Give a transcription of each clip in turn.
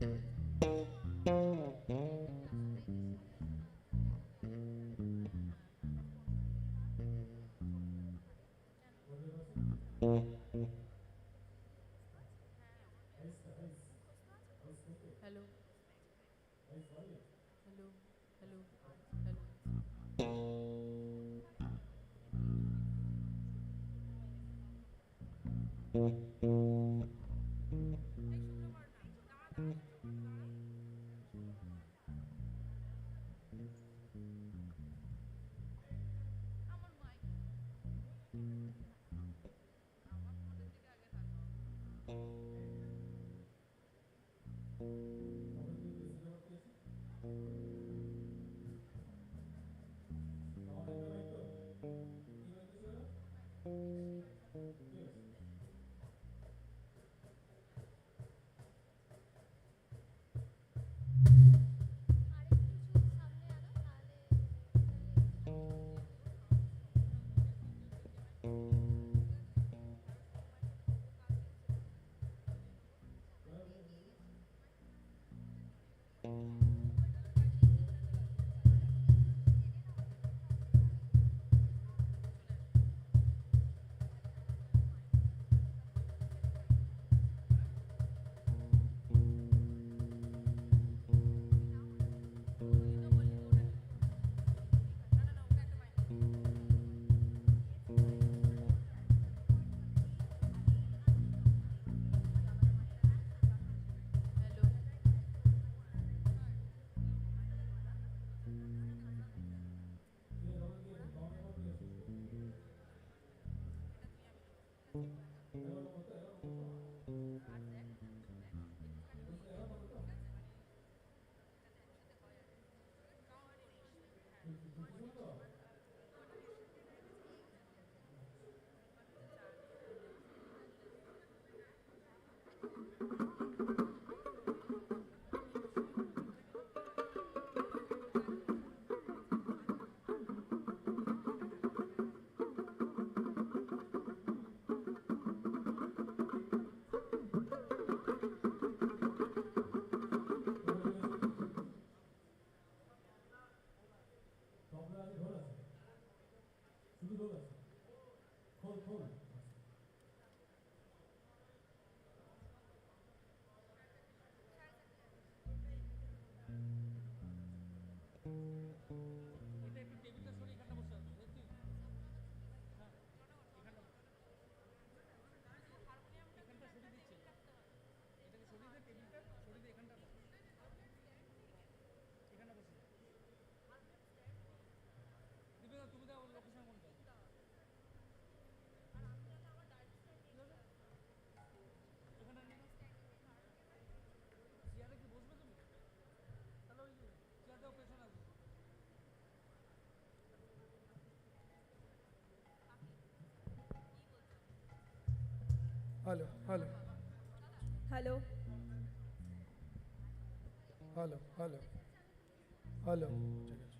Hello, hello, hello, hello. Hello. Hello hello hello. Hello hello hello ঠিক আছে।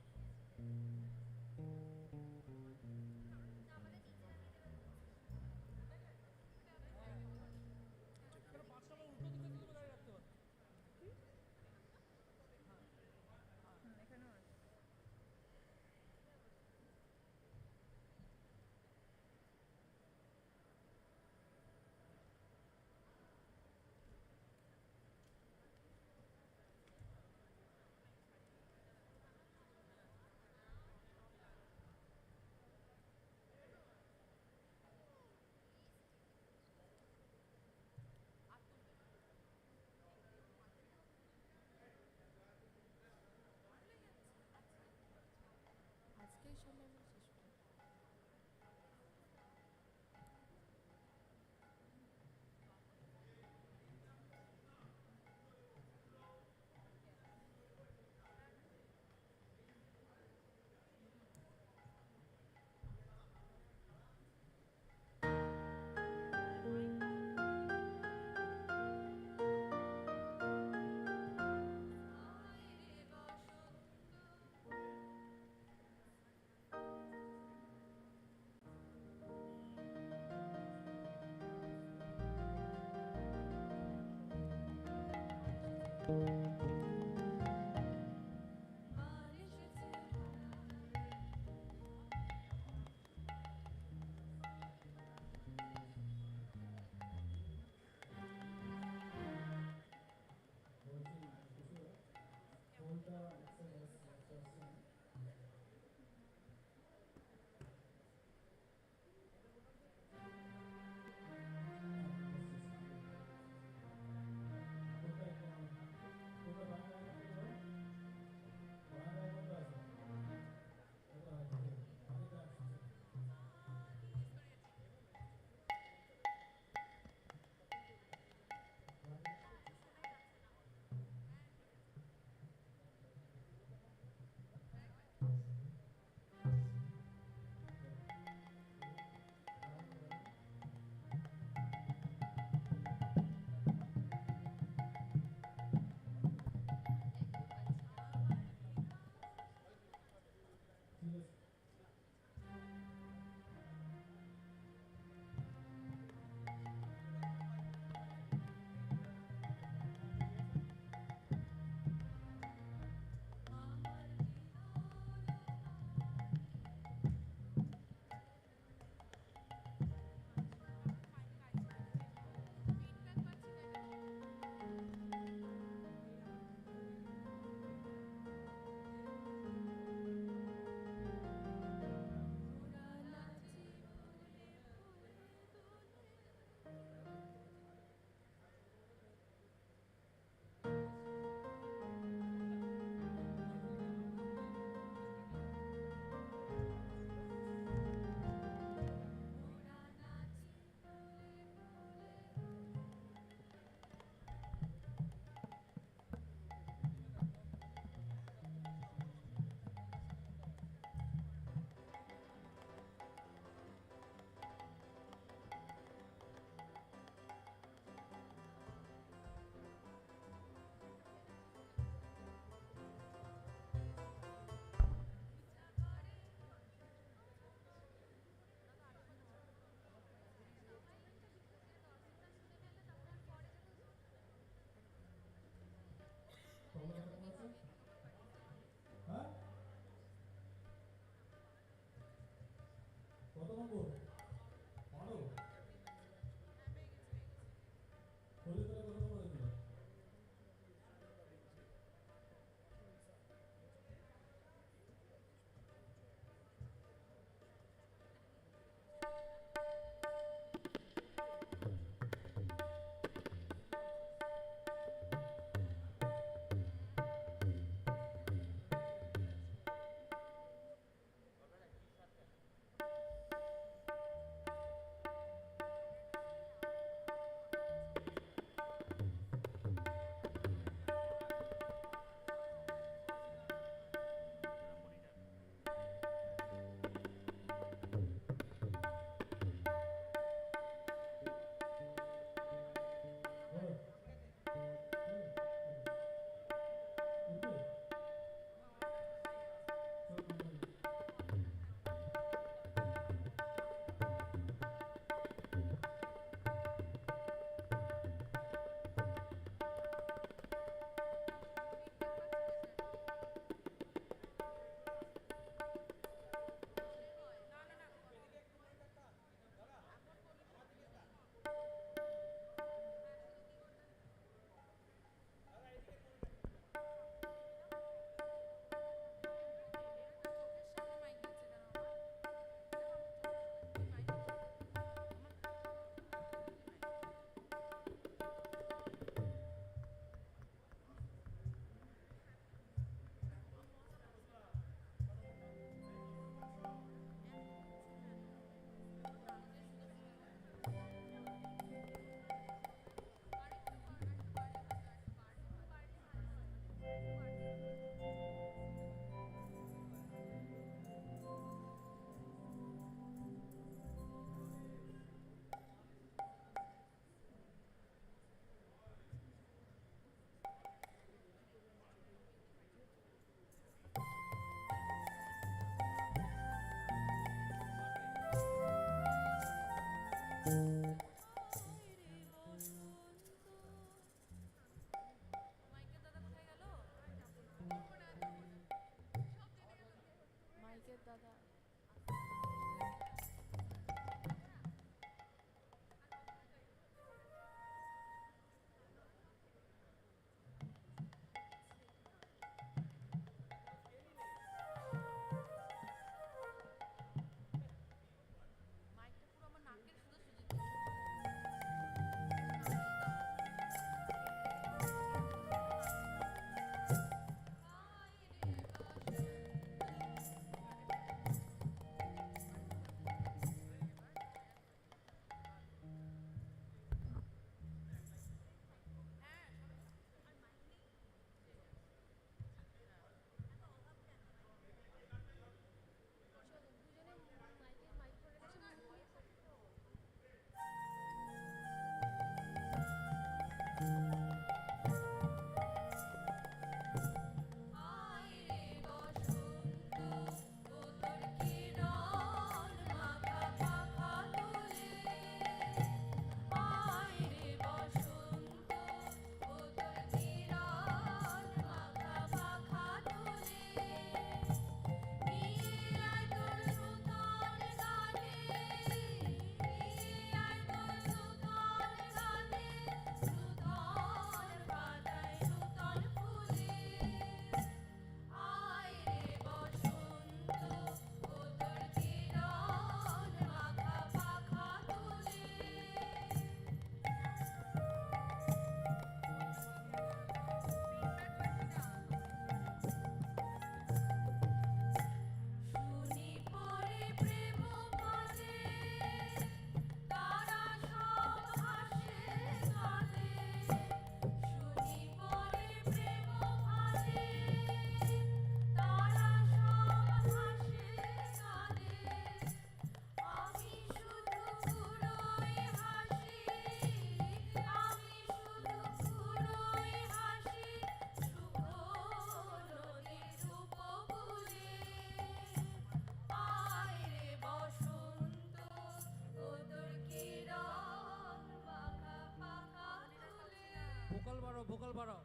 বাড়াও,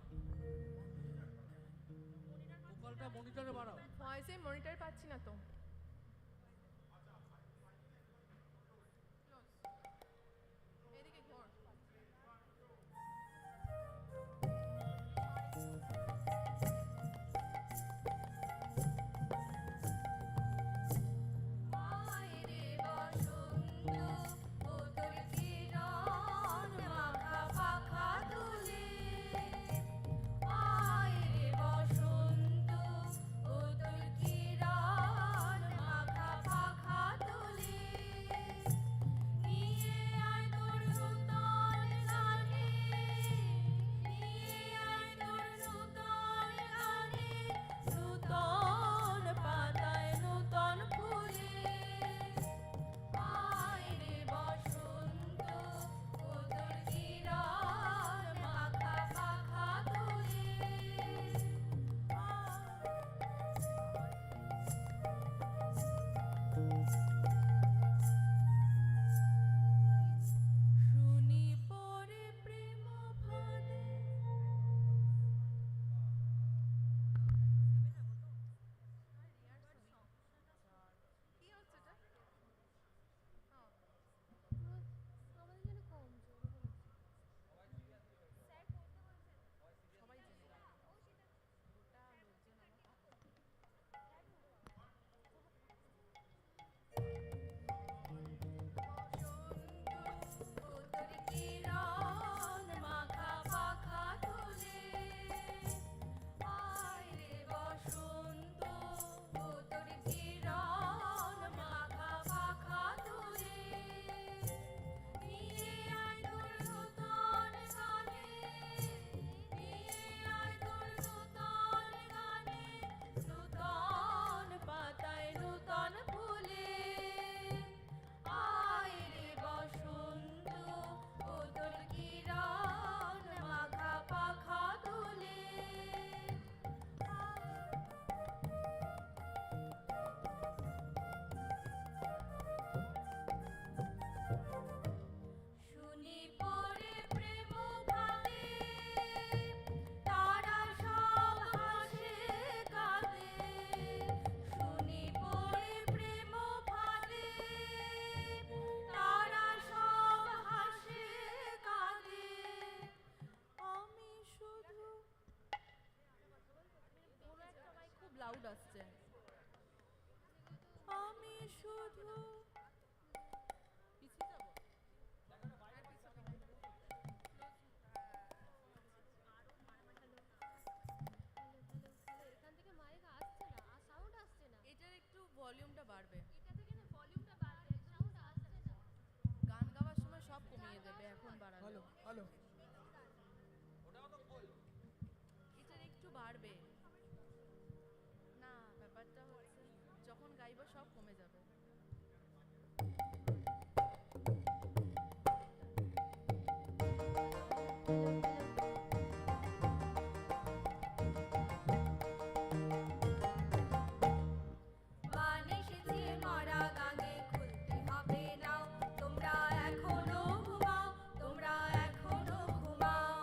ভোকালটা মনিটরে বাড়াও। ভয়েসে মনিটর পাচ্ছি না তো। এদিকে ঘোর। মায়েরে বসন্ত ও তোর কিরণ মাখা পাখা তুলে, মায়েরে বসন্ত ও তোর কিরণ মাখা পাখা তুলে, নিয়ে আয় তোর নূতন গানে, নিয়ে আয় তোর নূতন গানে, নূতন পাতায় নূতন ফুলে, আয়রে বসন্ত ও তোর কিরণ মাখা পাখা তুলে। শুনি পরে প্রেম ফাঁদে, কি হচ্ছে এটা? হ্যাঁ। আমাদের জন্য কম জোরে বলেছে। সবাই জেনে গেল। গোটা লোকজন আমার বসন্ত ও তোর কিরণ মাখা পাখা তুলে, আয়রে বসন্ত ও তোর কিরণ মাখা পাখা তুলে, নিয়ে আয় তোর নূতন গানে, নিয়ে আয় তোর নূতন গানে, নূতন পাতায় নূতন ফুলে, আয়রে বসন্ত ও তোর কিরণ মাখা পাখা তুলে। শুনি পরে প্রেম ফাঁদে, তারা সব হাসে কাঁদে, শুনি পরে প্রেম ফাঁদে, তারা সব হাসে কাঁদে, আমি শুধু কোনো একটা মাইক খুব লাউড আসছে। আমি শুধু পিছিয়ে যাবো। এখান থেকে মাইক আসছে না, আর সাউন্ড আসছে না। এটার একটু ভলিউমটা বাড়বে। এটা থেকে না ভলিউমটা বাড়বে, সাউন্ড আসছে না। গান গাওয়ার সময় সব কমিয়ে দেবে এখন বাড়ালে। হ্যালো হ্যালো এটার একটু বাড়বে। না, ব্যাপারটা হচ্ছে যখন গাইবো সব কমে যাবে। বান এসেছে মরা গাঙে, খুলতে হবে নাও, তোমরা এখনো ঘুমাও, তোমরা এখনো ঘুমাও,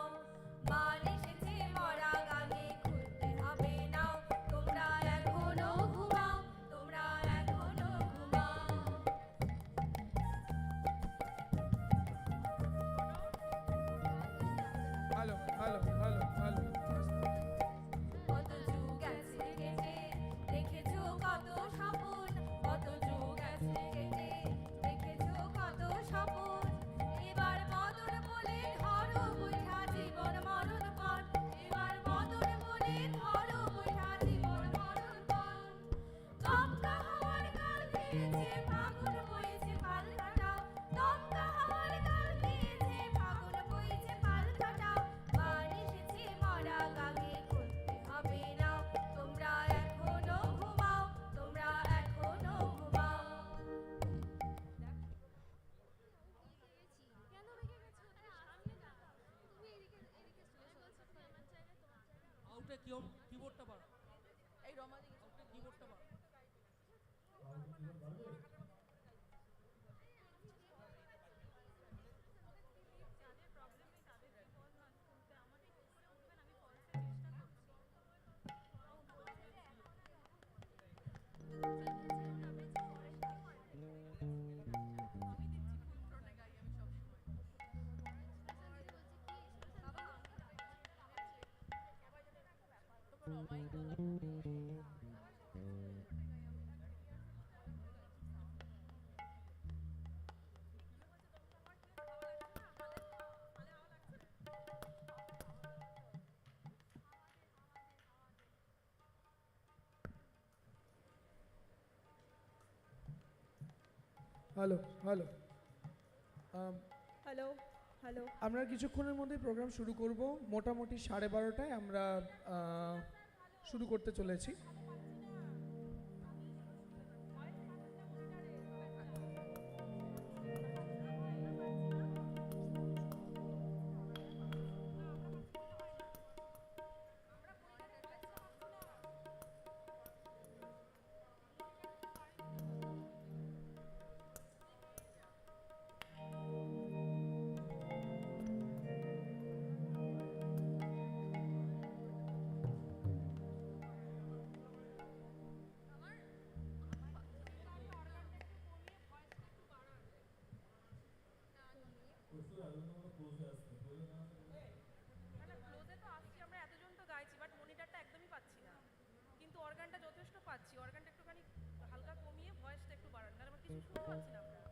বান এসেছে মরা গাঙে, খুলতে হবে নাও, তোমরা এখনো ঘুমাও, তোমরা এখনো ঘুমাও। হ্যালো হ্যালো হ্যালো হ্যালো কত যুগ গেছে কেটে, দেখেছো কত স্বপন, কত যুগ গেছে কেটে, দেখেছো কত স্বপন, এবার মদন বলে ধরো বৈঠা জীবন মরণ পণ, এবার মদন বলে ধরো বৈঠা জীবন মরণ পণ। দমকা হাওয়ার গাল দিয়েছে ফাগুন বইছে পাল কাটাও, দমকা হাওয়ার গাল দিয়েছে ফাগুন বইছে পাল কাটাও, বান এসেছে মরা গাঙে, খুলতে হবে নাও, তোমরা এখনো ঘুমাও, তোমরা এখনো ঘুমাও। কেন রেখে গেছো? আরে আসলে না, তুমি এদিকে এদিকে চলে এসো। আমার জায়গায় তোমার জায়গায়। আউটে কিবোর্ডটা বাড়াও, এই রমা দিকে আউটে কিবোর্ডটা বাড়াও। যাদের প্রবলেম নেই তাদের কল না তুলতে, আমাদের কি করে উঠবেন আমি সবাই গলা হ্যালো হ্যালো হ্যালো হ্যালো আমরা কিছুক্ষণের মধ্যে প্রোগ্রাম শুরু করব। মোটামুটি 12:30টায় আমরা শুরু করতে চলেছি। ক্লোজে তো আসছি, আমরা এতজন তো গাইছি, বাট মনিটরটা একদমই পাচ্ছি না। কিন্তু অর্গানটা যথেষ্ট পাচ্ছি। অর্গানটা একটুখানি হালকা কমিয়ে ভয়েসটা একটু বাড়ান, নাহলে আমরা কিছু শুনতে পাচ্ছি না আমরা।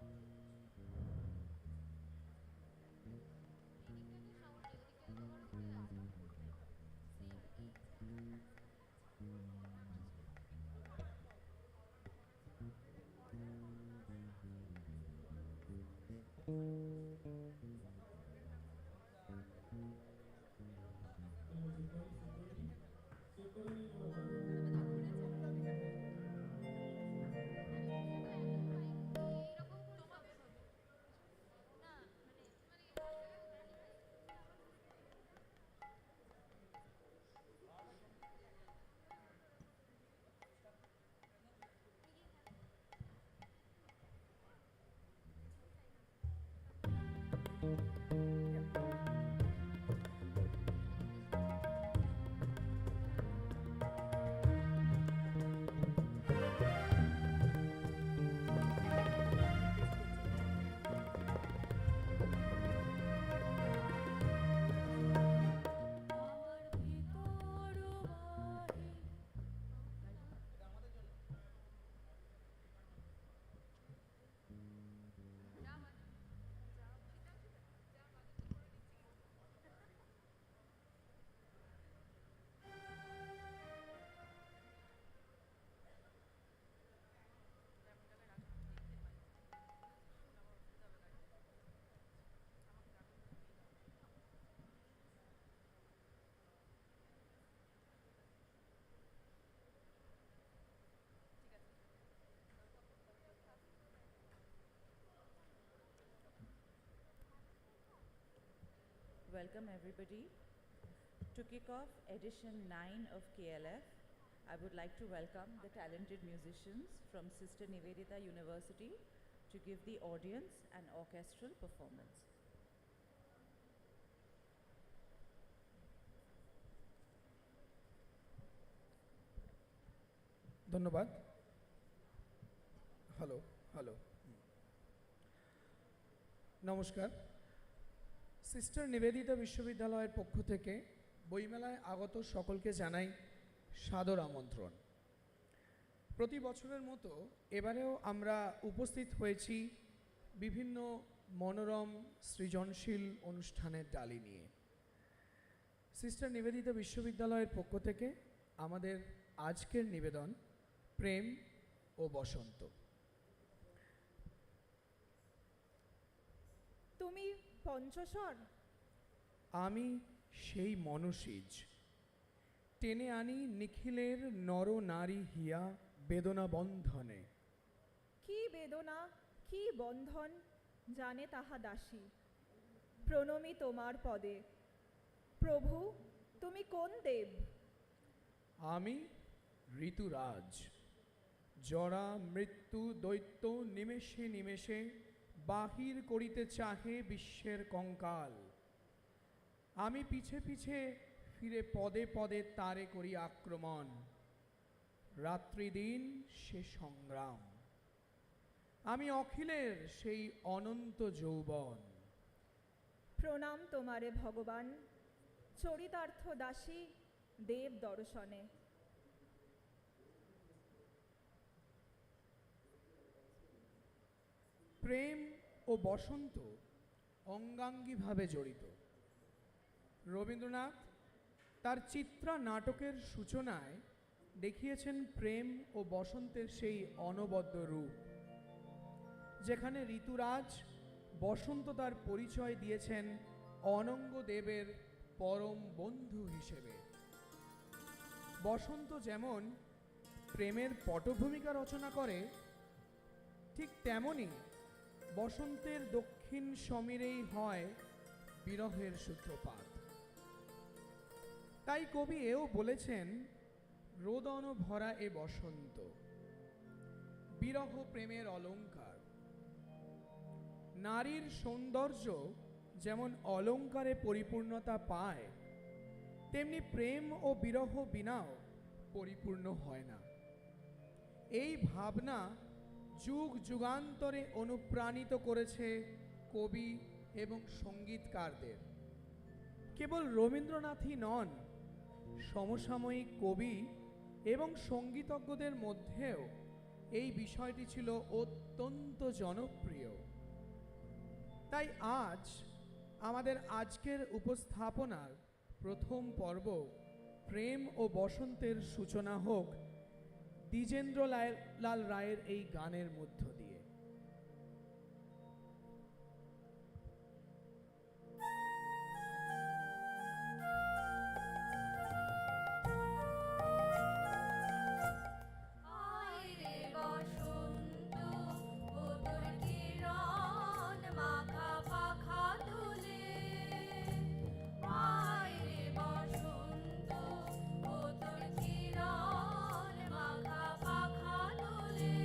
Welcome everybody. To kick off edition 9 of KLF, I would like to welcome the talented musicians from Sister Nivedita University to give the audience an orchestral performance. ধন্যবাদ। হ্যালো হ্যালো নমস্কার। সিস্টার নিবেদিতা বিশ্ববিদ্যালয়ের পক্ষ থেকে বইমেলায় আগত সকলকে জানাই সাদর আমন্ত্রণ। প্রতি বছরের মতো এবারেও আমরা উপস্থিত হয়েছি বিভিন্ন মনোরম সৃজনশীল অনুষ্ঠানের ডালি নিয়ে। সিস্টার নিবেদিতা বিশ্ববিদ্যালয়ের পক্ষ থেকে আমাদের আজকের নিবেদন প্রেম ও বসন্ত। তুমি পঞ্চস্বর, আমি সেই মনসিজ, টেনে আনি নিখিলের নর নারী হিয়া বেদনা বন্ধনে। কি বেদনা কি বন্ধন জানে তাহা দাসী, প্রণমী তোমার পদে। প্রভু তুমি কোন দেব? আমি ঋতুরাজ, জরা মৃত্যু দৈত্য নিমেষে নিমেষে বাহির করিতে চাহে বিশ্বের কঙ্কাল। আমি পিছে পিছে ফিরে পদে পদে তারে করি আক্রমণ, রাত্রিদিন সে সংগ্রাম। আমি অখিলের সেই অনন্ত যৌবন। প্রণাম তোমারে ভগবান, চরিতার্থ দাসী দেব দর্শনে। প্রেম ও বসন্ত অঙ্গাঙ্গিভাবে জড়িত। রবীন্দ্রনাথ তার চিত্রা নাটকের সূচনায় দেখিয়েছেন প্রেম ও বসন্তের সেই অনবদ্য রূপ, যেখানে ঋতুরাজ বসন্ত তার পরিচয় দিয়েছেন অনঙ্গ দেবের পরম বন্ধু হিসেবে। বসন্ত যেমন প্রেমের পটভূমিকা রচনা করে, ঠিক তেমনি বসন্তের দক্ষিণ সমীরেই হয় বিরহের সূত্রপাত। তাই কবি এও বলেছেন, রোদন ভরা এ বসন্ত, বিরহ প্রেমের অলংকার। নারীর সৌন্দর্য যেমন অলংকারে পরিপূর্ণতা পায়, তেমনি প্রেম ও বিরহ বিনাও পরিপূর্ণ হয় না। এই ভাবনা যুগ যুগান্তরে অনুপ্রাণিত করেছে কবি এবং সঙ্গীতকারদের। কেবল রবীন্দ্রনাথই নন, সমসাময়িক কবি এবং সঙ্গীতজ্ঞদের মধ্যেও এই বিষয়টি ছিল অত্যন্ত জনপ্রিয়। তাই আজ আমাদের আজকের উপস্থাপনার প্রথম পর্ব প্রেম ও বসন্তের সূচনা হোক দ্বিজেন্দ্র লাল রায়ের এই গানের মধ্য দিয়ে। আয় রে বসন্ত, ও তোর কিরণ মাখা পাখা তুলে। আয় রে বসন্ত, ও তোর কিরণ মাখা পাখা তুলে।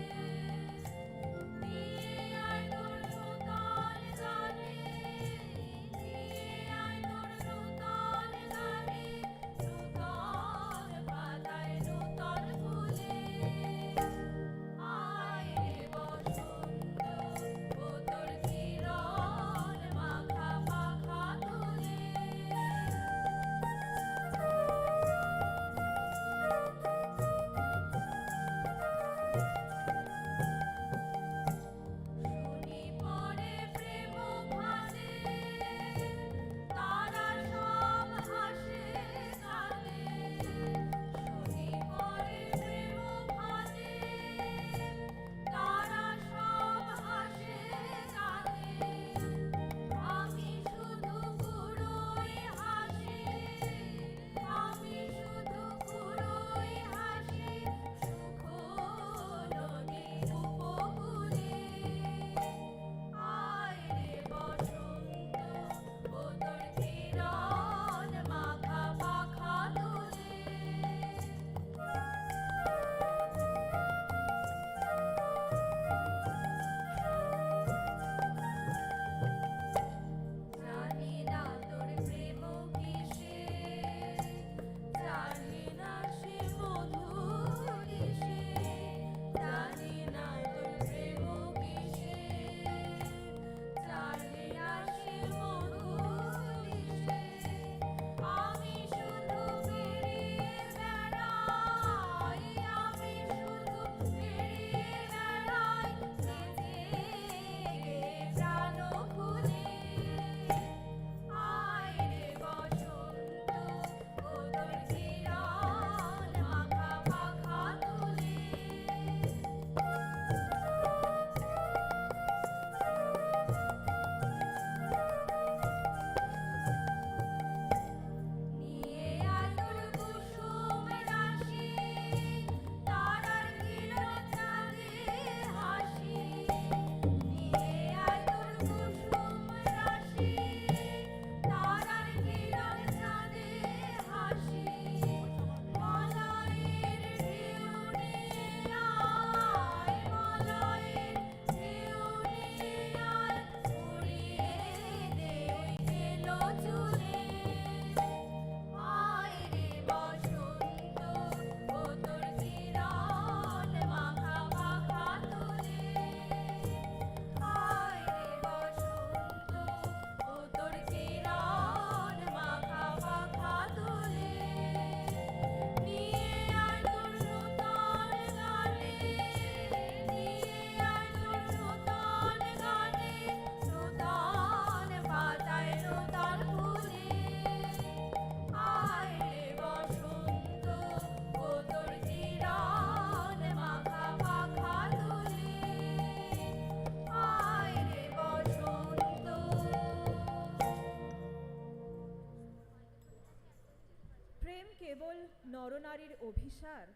প্রেম কেবল নরনারীর অভিসার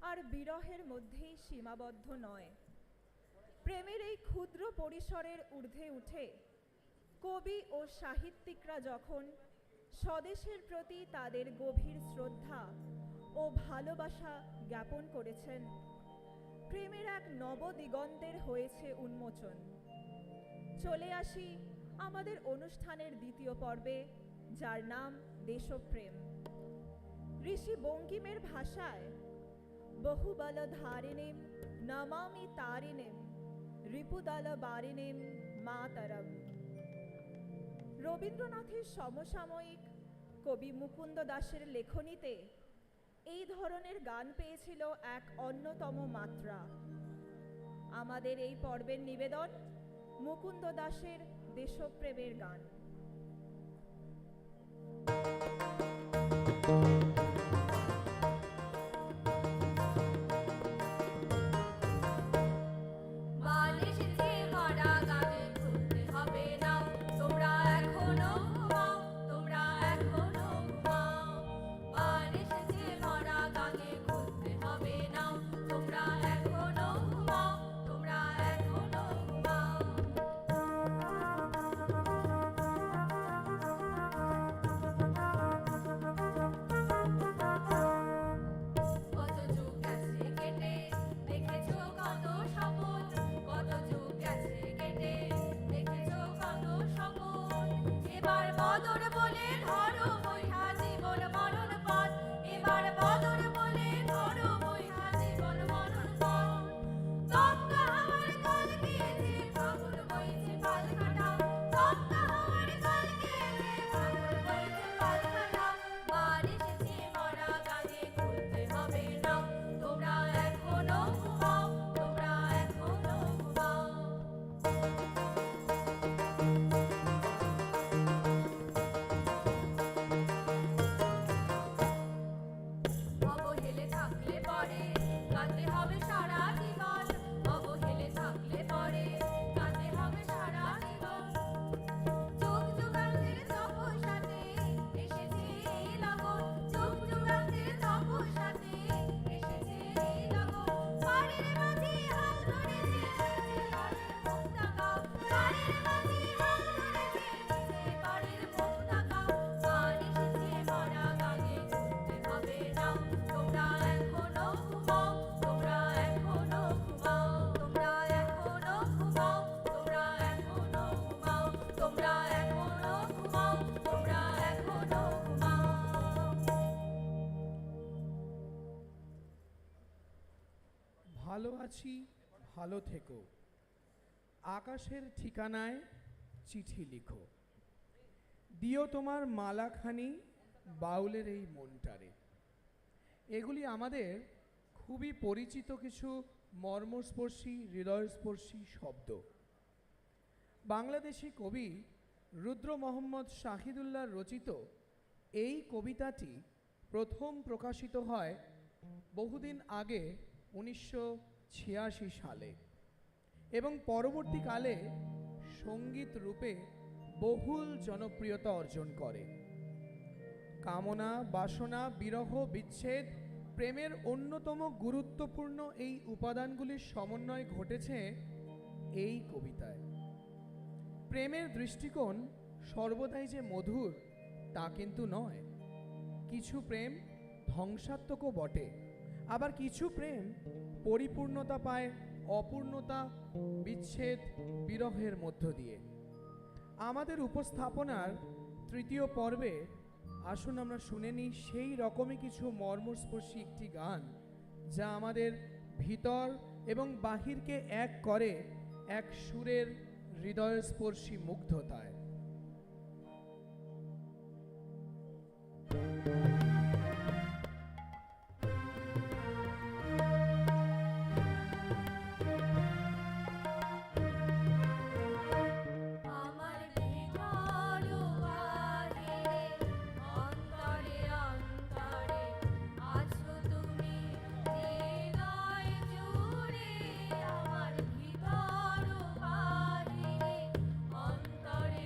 আর বিরহের মধ্যেই সীমাবদ্ধ নয়। প্রেমের এই ক্ষুদ্র পরিসরের ঊর্ধ্বে উঠে কবি ও সাহিত্যিকরা যখন স্বদেশের প্রতি তাদের গভীর শ্রদ্ধা ও ভালোবাসা জ্ঞাপন করেছেন, প্রেমের এক নবদিগন্তের হয়েছে উন্মোচন। চলে আসি আমাদের অনুষ্ঠানের দ্বিতীয় পর্বে, যার নাম দেশপ্রেম। ঋষি বঙ্কিমের ভাষায় বহুবল ধারিণীম নমামি তারিণীম রিপুদল বারিণীম মাতরম। রবীন্দ্রনাথের সমসাময়িক কবি মুকুন্দ দাসের লেখনীতে এই ধরনের গান পেয়েছিল এক অন্যতম মাত্রা। আমাদের এই পর্বের নিবেদন মুকুন্দ দাসের দেশপ্রেমের গান। বাল এসেছে ভরা গানে, খুলতে হবে না, তোমরা এখনো ঘুমাও, তোমরা এখনো ঘুমাও। বাল এসেছে ভরা গানে, খুলতে হবে না, তোমরা এখনো ঘুমাও, তোমরা এখনো ঘুমাও। কত যুগ গেছে কেটে, দেখেছো কত স্বপন, কত যুগ গেছে কেটে, দেখেছো কত স্বপন। এবার বদর বলে ধরো বইহা জীবন মরণ পথ, এবার বদর বলে ধরো বইহা জীবন মরণ পথ। দমকা হাওয়ার কল গিয়েছে, ফাগুন বইছে পাল কাটাও, দমকা হাওয়ার কল গিয়েছে, ফাগুন বইছে পাল কাটাও। বাল এসেছে ভরা গানে, খুলতে হবে না, তোমরা এখনো ঘুমাও, তোমরা এখনো ঘুমাও। অবহেলে থাকলে পরে কাঁদতে হবে সারা জীবন, অবহেলে থাকলে পরে কাঁদতে হবে সারা জীবন। যুগ যুগান্তের তপস্যাতে এসেছে এই লগন, যুগ যুগান্তের তপস্যাতে এসেছে এই লগন। বাড়ির মাঝি হাল ধরেছে, নিচে বাড়ির মুখ তাকাও, বাড়ির মাঝি হাল ধরেছে, নিচে বাড়ির মুখ তাকাও। গান এসেছে ভরা গানে, খুলতে হবে না, তোমরা এখনো ঘুমাও, তোমরা এখনো ঘুমাও, তোমরা এখনো ঘুমাও, তোমরা এখনো ঘুমাও, তোমরা এখনো ঘুমাও, তোমরা এখনো ঘুমাও। ভালো আছি, ভালো থেকো, আকাশের ঠিকানায় চিঠি লিখো, দিও তোমার মালাখানি বাউলের এই মনটারে। এগুলি আমাদের খুবই পরিচিত কিছু মর্মস্পর্শী, হৃদয়স্পর্শী শব্দ। বাংলাদেশি কবি রুদ্র মোহাম্মদ শাহিদুল্লাহ রচিত এই কবিতাটি প্রথম প্রকাশিত হয় বহুদিন আগে 1986 সালে এবং পরবর্তীকালে সঙ্গীত রূপে বহুল জনপ্রিয়তা অর্জন করে। কামনা, বাসনা, বিরহ, বিচ্ছেদ, প্রেমের অন্যতম গুরুত্বপূর্ণ এই উপাদানগুলির সমন্বয় ঘটেছে এই কবিতায়। প্রেমের দৃষ্টিকোণ সর্বদাই যে মধুর তা কিন্তু নয়। কিছু প্রেম ধ্বংসাত্মকও বটে, আবার কিছু প্রেম পরিপূর্ণতা পায় অপূর্ণতা, বিচ্ছেদ, বিরহের মধ্য দিয়ে। আমাদের উপস্থাপনার তৃতীয় পর্বে আসুন আমরা শুনে নিই সেই রকমই কিছু মর্মস্পর্শী একটি গান, যা আমাদের ভিতর এবং বাহিরকে এক করে এক সুরের হৃদয়স্পর্শী মুগ্ধতায়। আমার ভিতর বাহিরে অন্তরে অন্তরে আছো তুমি হৃদয় জুড়ে। আমার ভিতর বাহিরে অন্তরে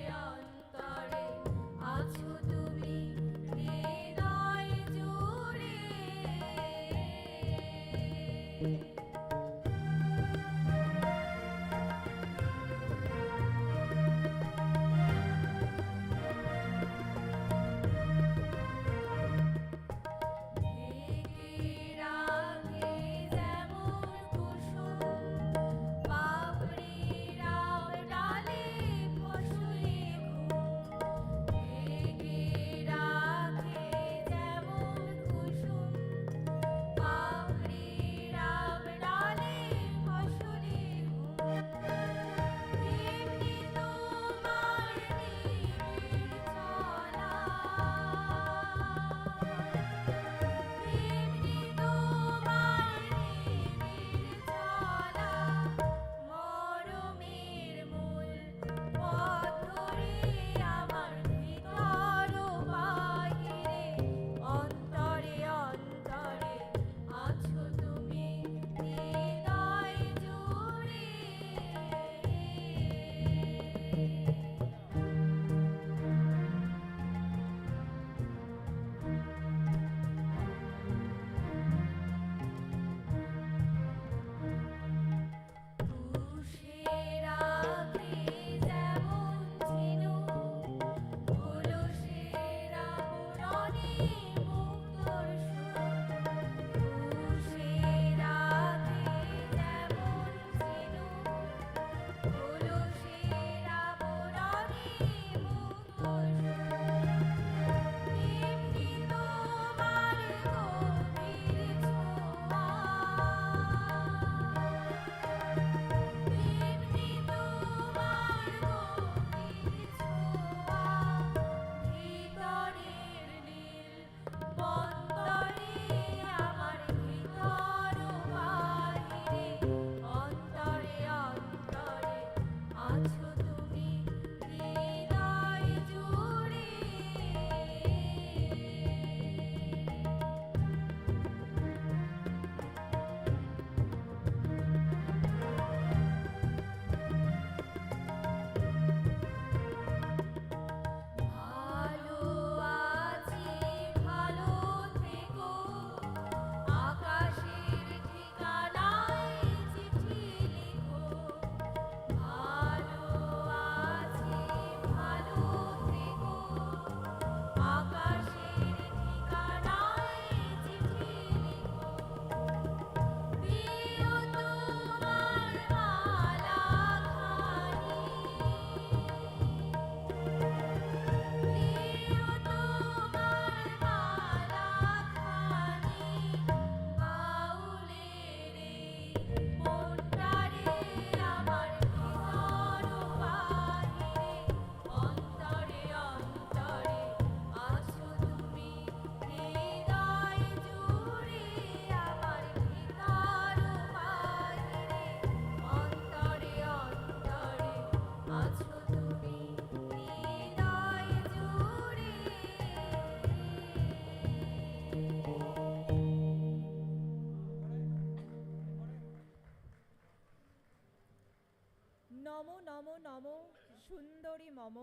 সুন্দরী মম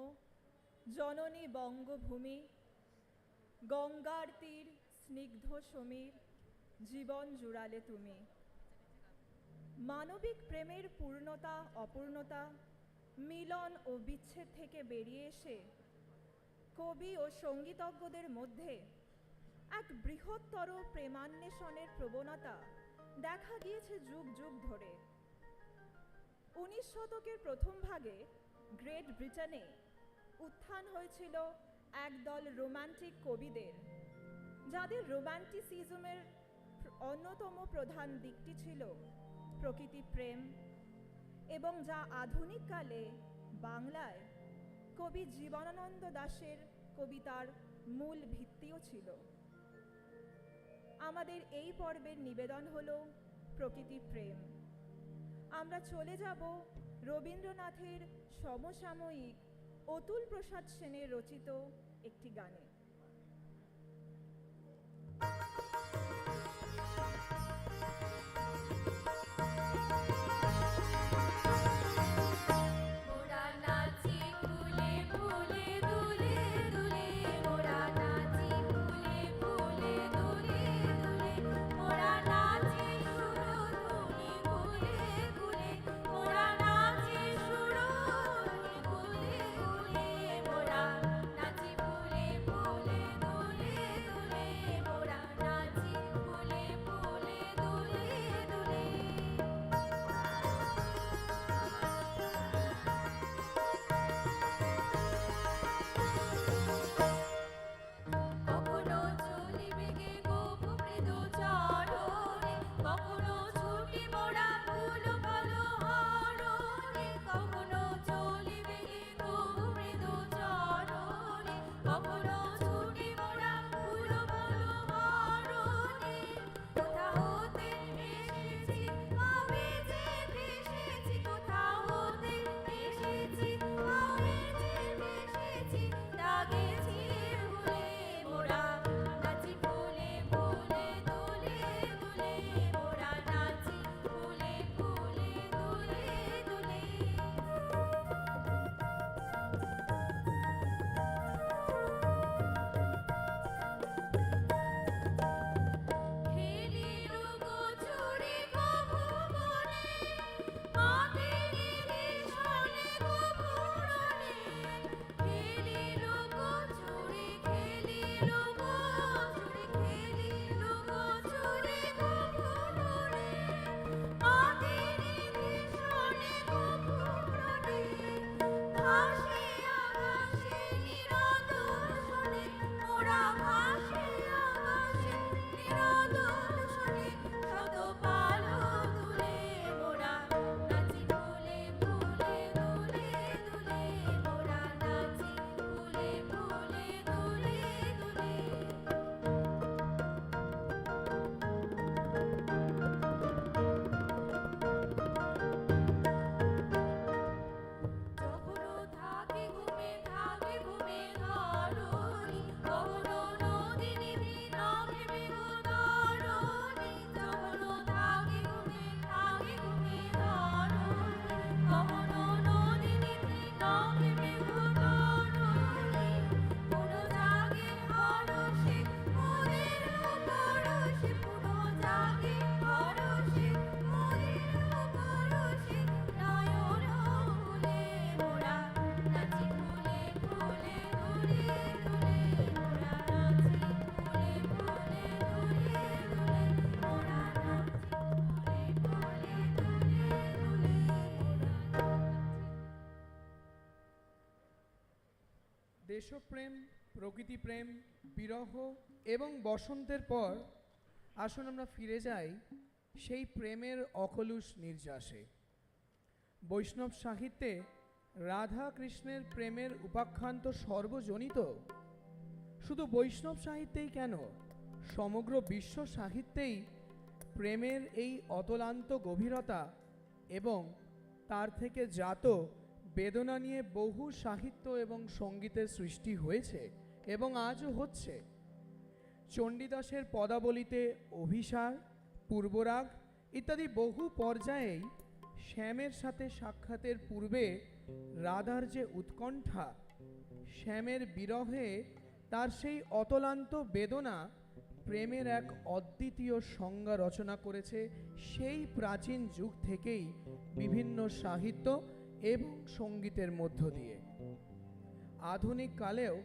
জননী বঙ্গভূমি, গঙ্গার তীর স্নিগ্ধ সমীর, জীবন জুড়ালে তুমি। মানবিক প্রেমের পূর্ণতা অপূর্ণতা, মিলন ও বিচ্ছেদ থেকে বেরিয়ে এসে কবি ও সঙ্গীতজ্ঞদের মধ্যে এক বৃহত্তর প্রেমান্বেষণের প্রবণতা দেখা গিয়েছে যুগ যুগ ধরে। 19 শতকের প্রথম ভাগে গ্রেট ব্রিটেনে উত্থান হয়েছিল একদল রোমান্টিক কবিদের, যাদের রোমান্টিসিজমের অন্যতম প্রধান দিকটি ছিল প্রকৃতি প্রেম, এবং যা আধুনিক কালে বাংলায় কবি জীবনানন্দ দাশের কবিতার মূল ভিত্তিও ছিল। আমাদের এই পর্বের নিবেদন হলো প্রকৃতি প্রেম। আমরা চলে যাব রবীন্দ্রনাথের সমসাময়িক অতুল প্রসাদ সেনের রচিত একটি গানে। মোরা নাচি ফুলে ফুলে দুলে দুলে, মোরা নাচি ফুলে ফুলে দুলে দুলে, মোরা নাচি সুর ধুনি গুলে গুলে, মোরা নাচি সুর ধুনি গুলে গুলে, মোরা নাচি ফুলে ফুলে দুলে দুলে, মোরা নাচি ফুলে ফুলে দুলে দুলে। কখনো চলিবে গে গোপু মৃদু চরণে, কখনো ছুটি মোরা ফুল ফল হরণে, কখনো চলিবে গে গোপু মৃদু চরণে, কখনো ছুটি মোরা ফুল ফল হরণে। কোথা হতে এসেছি আমি যে ভেসেছি, কোথা হতে এসেছি আমি যে ভেসেছি, লাগেছি ভুলে মোরা নাচি ফুলে ফুলে দুলে দুলে, মোরা নাচি ফুলে ফুলে দুলে দুলে। খেলিল গো চুরি কভু বনে, মাটির ভীষণে কভু রণে। খেলিল গো চুরি, খেলিল গো চুরি, খেলিল গো চুরি কভু রণে, মাটির ভীষণে কভু রণে। ভাসিয়া ভাসে নিরদল শোনে, মোরা ভাসিয়া ভাসে নিরদল শোনে। শত পালো তুলে মোরা নাচি ফুলে ফুলে দুলে দুলে, মোরা নাচি ফুলে ফুলে দুলে দুলে। কখনো থাকে ঘুমে ধরণী, কখনো নদী নিভি নভে মেঘধরণী। কখনো থাকে ঘুমে ধরণী, কখনো নদী নিভি নভে মেঘধরণী। পুরো জাগে হরষে মোদের পরশে, পুরো জাগে হরষে মোদের পরশে। নয়ন ফুলে মোরা নাচি ফুলে ফুলে দুলে দুলে, মোরা নাচি ফুলে ফুলে দুলে দুলে, মোরা নাচি ফুলে ফুলে দুলে দুলে, দেশপ্রেম, প্রকৃতিপ্রেম, বিরহ এবং বসন্তের পর আসুন আমরা ফিরে যাই সেই প্রেমের অকলুষ নির্যাসে। বৈষ্ণব সাহিত্যে রাধা কৃষ্ণের প্রেমের উপাখ্যান তো সর্বজনিত। শুধু বৈষ্ণব সাহিত্যেই কেন, সমগ্র বিশ্ব সাহিত্যেই প্রেমের এই অতলান্ত গভীরতা এবং তার থেকে জাত বেদনা নিয়ে বহু সাহিত্য এবং সঙ্গীতের সৃষ্টি হয়েছে এবং আজও হচ্ছে। চণ্ডীদাসের পদাবলিতে অভিসার, পূর্বরাগ ইত্যাদি বহু পর্যায়েই শ্যামের সাথে সাক্ষাতের পূর্বে রাধার যে উৎকণ্ঠা, শ্যামের বিরহে তার সেই অতলান্ত বেদনা প্রেমের এক অদ্বিতীয় সংজ্ঞা রচনা করেছে সেই প্রাচীন যুগ থেকেই বিভিন্ন সাহিত্য এবং সঙ্গীতের মধ্য দিয়ে। আধুনিক কালেও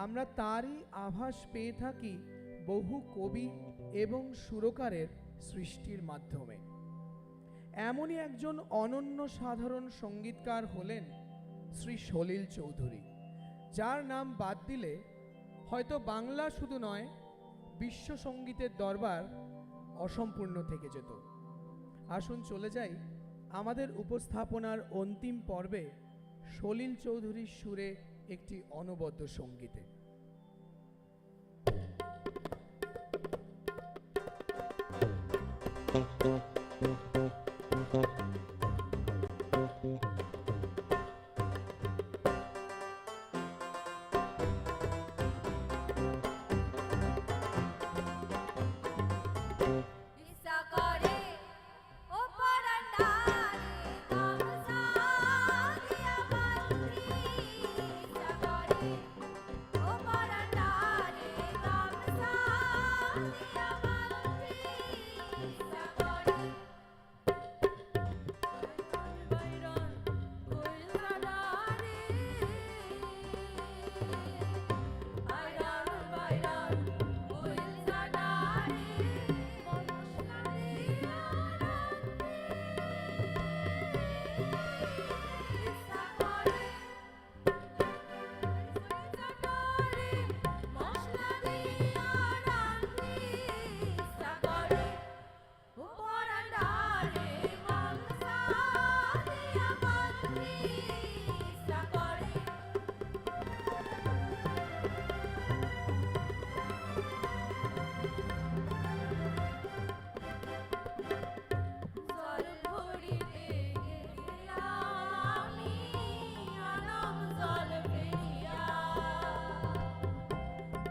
আমরা তারই আভাস পেয়ে থাকি বহু কবি এবং সুরকারের সৃষ্টির মাধ্যমে। এমনই একজন অনন্য সাধারণ সঙ্গীতকার হলেন শ্রী সলিল চৌধুরী, যার নাম বাদ দিলে হয়তো বাংলা শুধু নয়, বিশ্ব সঙ্গীতের দরবার অসম্পূর্ণ থেকে যেত। আসুন চলে যাই আমাদের উপস্থাপনার অন্তিম পর্বে সলিল চৌধুরীর সুরে একটি অনবদ্য সঙ্গীতে। ইচ্ছা করে ও পরান্ডারে গামছা দিয়া বাঁধি, ইচ্ছা করে ও পরান্ডারে গামছা দিয়া বাঁধি, ইচ্ছা করে বাইরন কইল সাদারে, বাইরন বাইরন কইল সাদারে, মনসা দিয়া ইচ্ছা করে, ইচ্ছা করে মশলা দিয়া রান্ধি, ইচ্ছা করে ও পরান্ডারে গামছা দিয়া বাঁধি, ইচ্ছা করে জল ভরিতে গেলাম আমি আনম জল ফেলিয়া,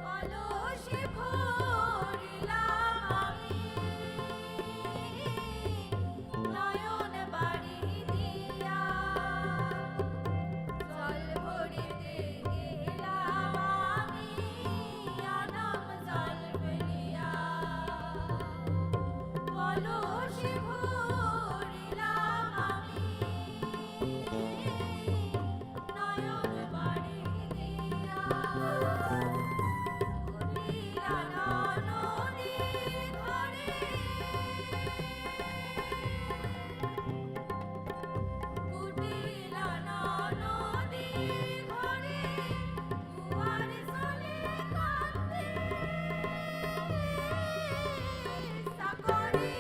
কলসে ভরিলাম আমি নয়ন বাড়ি দিয়া, জল ভরিতে গেলাম আমি আনম জল ফেলিয়া, কলসে ভরিলাম আমি নয়ন বাড়ি দিয়া, কুটিলা নদীর ধারে, কুটিলা নদীর ধারে, কুয়ার জলে কাঁদে, ইচ্ছা করে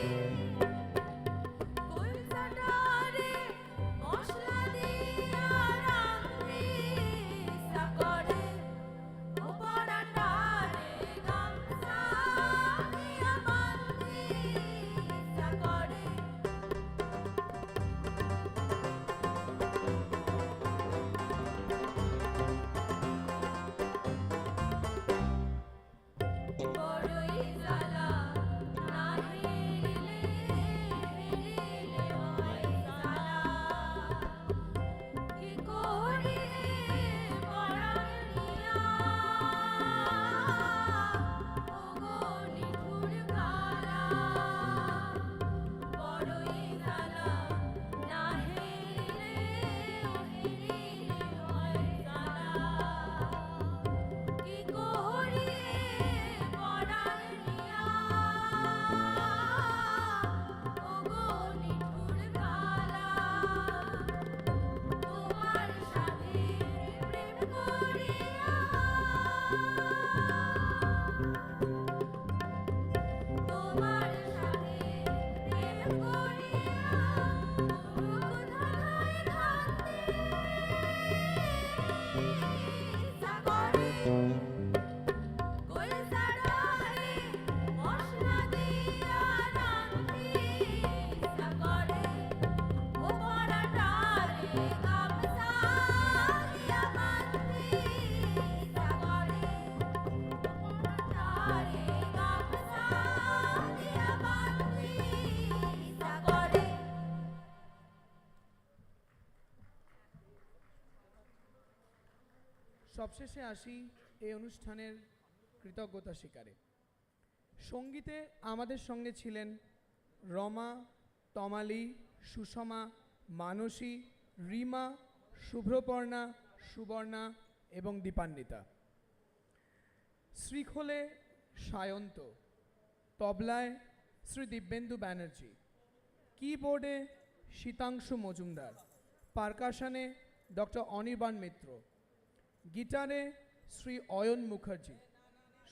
সবশেষে আসি এই অনুষ্ঠানের কৃতজ্ঞতা স্বীকারে। সঙ্গীতে আমাদের সঙ্গে ছিলেন রমা, তমালি, সুষমা, মানসী, রিমা, শুভ্রপর্ণা, সুবর্ণা এবং দীপান্বিতা। শ্রীখোলে সায়ন্ত, তবলায় শ্রী দিব্যেন্দু ব্যানার্জি, কিবোর্ডে শীতাংশু মজুমদার, পারকাশনে ডক্টর অনির্বাণ মিত্র, গিটারে শ্রী অয়ন মুখার্জি,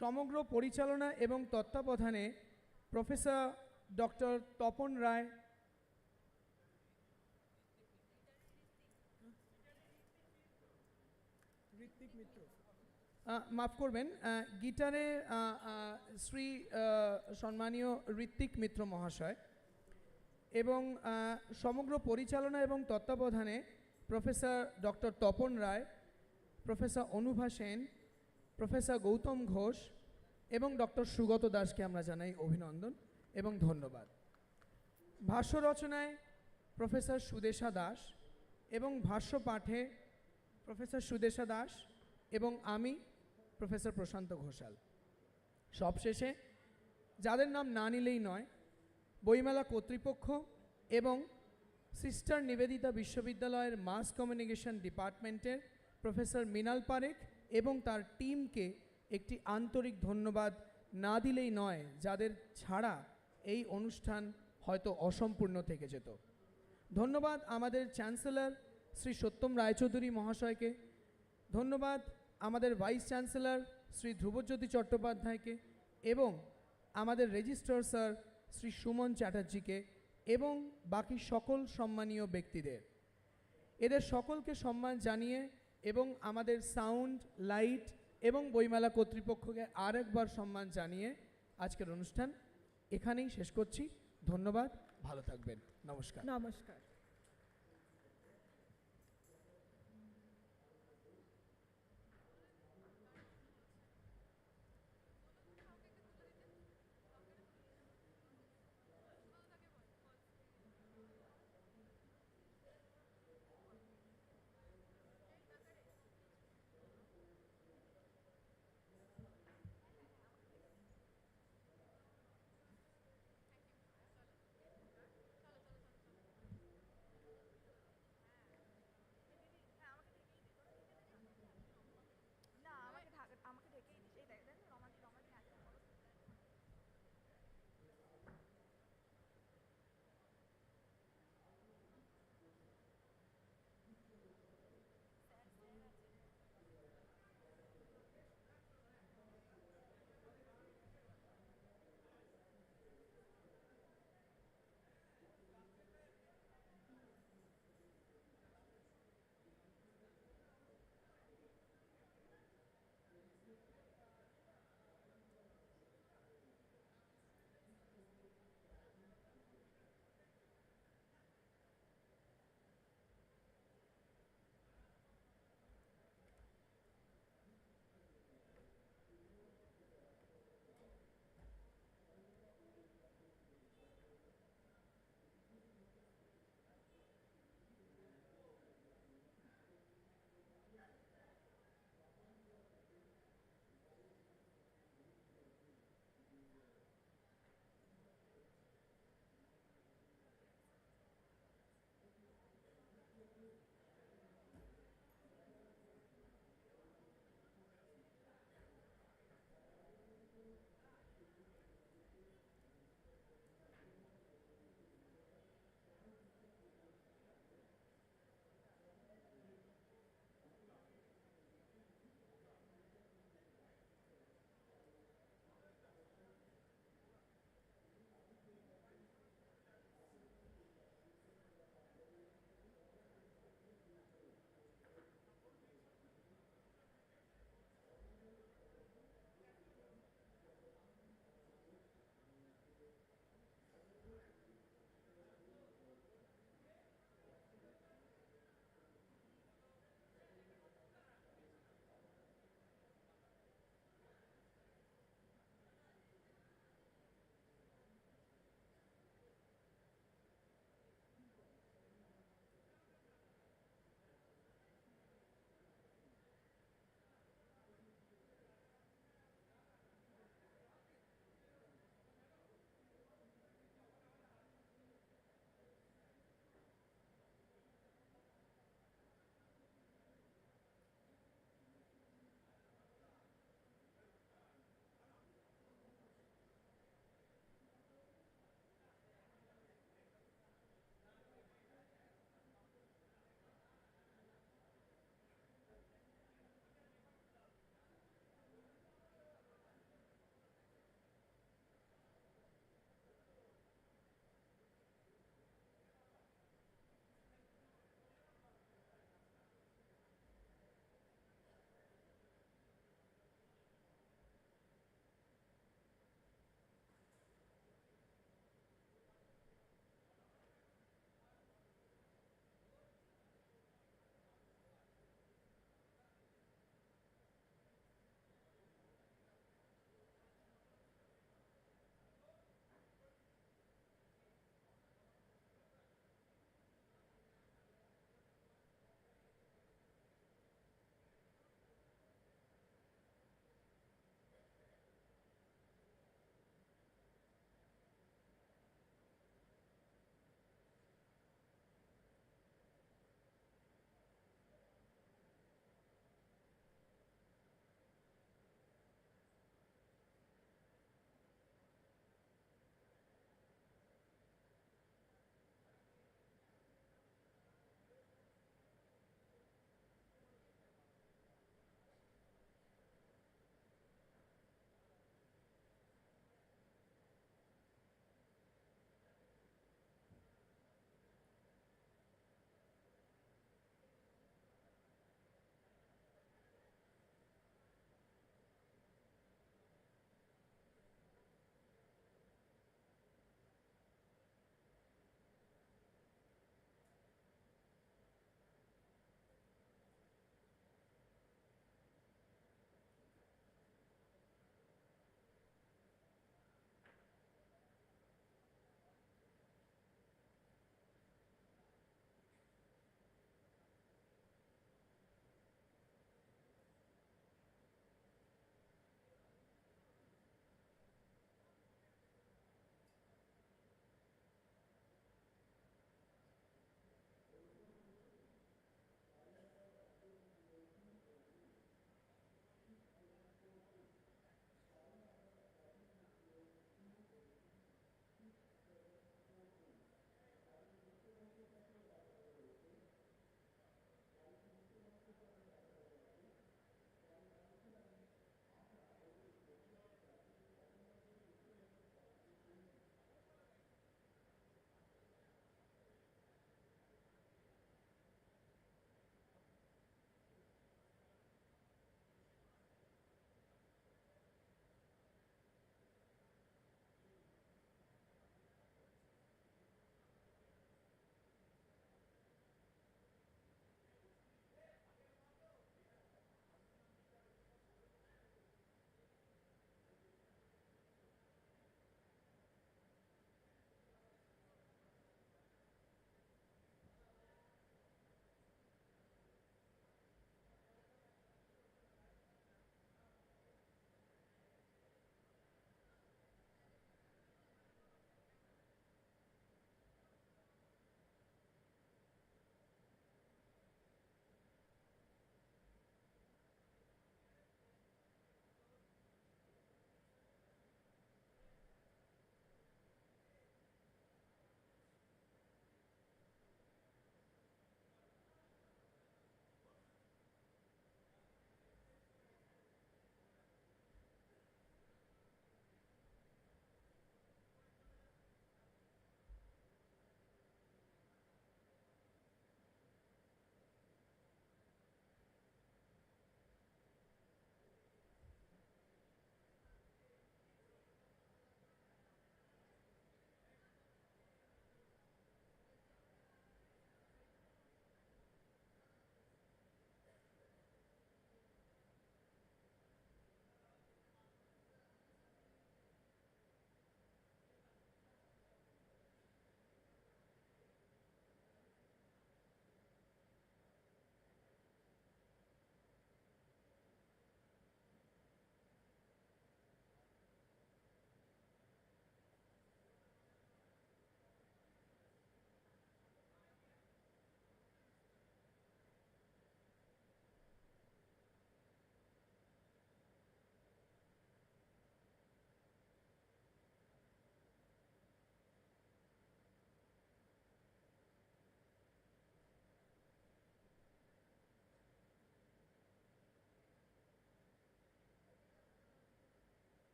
সমগ্র পরিচালনা এবং তত্ত্বাবধানে প্রফেসর ডক্টর তপন রায়, মাফ করবেন, গিটারে শ্রী সম্মানীয় ঋত্বিক মিত্র মহাশয় এবং সমগ্র পরিচালনা এবং তত্ত্বাবধানে professor doctor Tapan Roy, professor Anubha Sen, professor Gautam Ghosh এবং ডক্টর সুগত দাসকে আমরা জানাই অভিনন্দন এবং ধন্যবাদ। ভাষ্য রচনায় প্রফেসর সুদেশা দাস এবং ভাষ্য পাঠে প্রফেসর সুদেশা দাস এবং আমি প্রফেসর প্রশান্ত ঘোষাল। সবশেষে যাদের নাম না নিলেই নয়, বইমেলা কর্তৃপক্ষ এবং সিস্টার নিবেদিতা বিশ্ববিদ্যালয়ের মাস কমিউনিকেশন ডিপার্টমেন্টের প্রফেসর মৃণাল পারেখ এবং তার টিমকে একটি আন্তরিক ধন্যবাদ না দিলেই নয়, যাদের ছাড়া এই অনুষ্ঠান হয়তো অসম্পূর্ণ থেকে যেত। ধন্যবাদ আমাদের চ্যান্সেলর শ্রী সত্যম রায়চৌধুরী মহাশয়কে, ধন্যবাদ আমাদের ভাইস চ্যান্সেলর শ্রী ধ্রুবজ্যোতি চট্টোপাধ্যায়কে এবং আমাদের রেজিস্ট্রার স্যার শ্রী সুমন চ্যাটার্জিকে এবং বাকি সকল সম্মানীয় ব্যক্তিদের। এদের সকলকে সম্মান জানিয়ে এবং আমাদের সাউন্ড, লাইট এবং বইমেলা কর্তৃপক্ষকে আরেকবার সম্মান জানিয়ে আজকের অনুষ্ঠান এখানেই শেষ করছি। ধন্যবাদ, ভালো থাকবেন, নমস্কার। নমস্কার।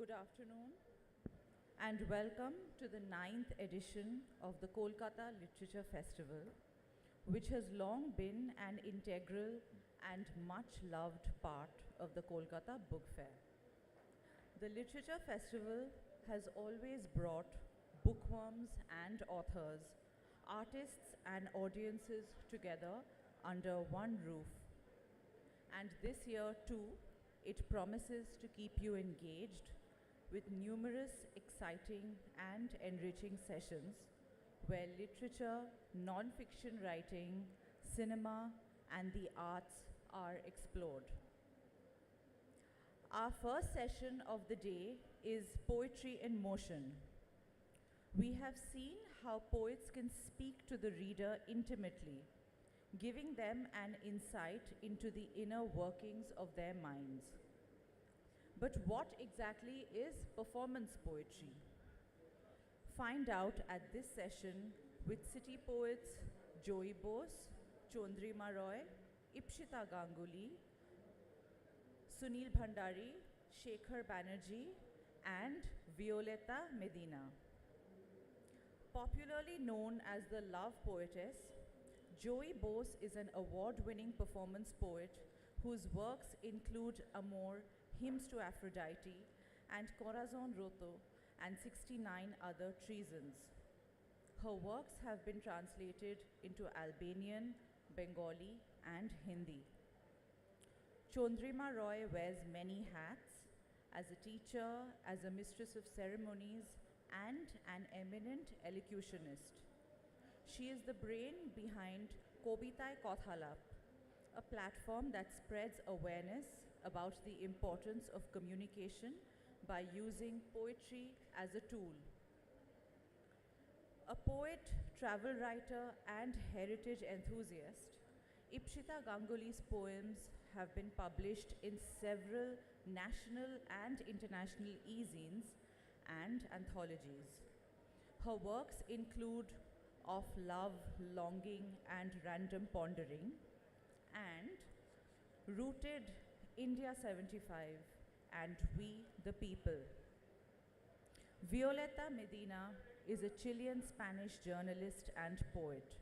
Good afternoon and welcome to the 9th edition of the Kolkata Literature Festival, which has long been an integral and much loved part of the Kolkata Book Fair. The Literature Festival has always brought bookworms and authors, artists and audiences together under one roof. And this year too, it promises to keep you engaged with numerous exciting and enriching sessions where literature, non-fiction writing, cinema, and the arts are explored. Our first session of the day is Poetry in Motion. We have seen how poets can speak to the reader intimately, giving them an insight into the inner workings of their minds. But what exactly is performance poetry? Find out at this session with city poets Joy Bose, Chandrima Roy, Ipshita Ganguly, Sunil Bhandari, Shekhar Banerjee, and Violeta Medina. Popularly known as the Love Poetess, Joy Bose is an award-winning performance poet whose works include Amor, Hymns to Aphrodite, and Corazon Roto, and 69 other treasons. Her works have been translated into Albanian, Bengali, and Hindi. Chandrima Roy wears many hats as a teacher, as a mistress of ceremonies, and an eminent elocutionist. She is the brain behind Kobitai Kothalap, a platform that spreads awareness about the importance of communication by using poetry as a tool. A poet, travel writer, and heritage enthusiast, Ipshita Ganguly's poems have been published in several national and international e-zines and anthologies. Her works include Of Love, Longing, and Random Pondering, and Rooted, India 75, and We the People. Violeta Medina is a Chilean-Spanish journalist and poet.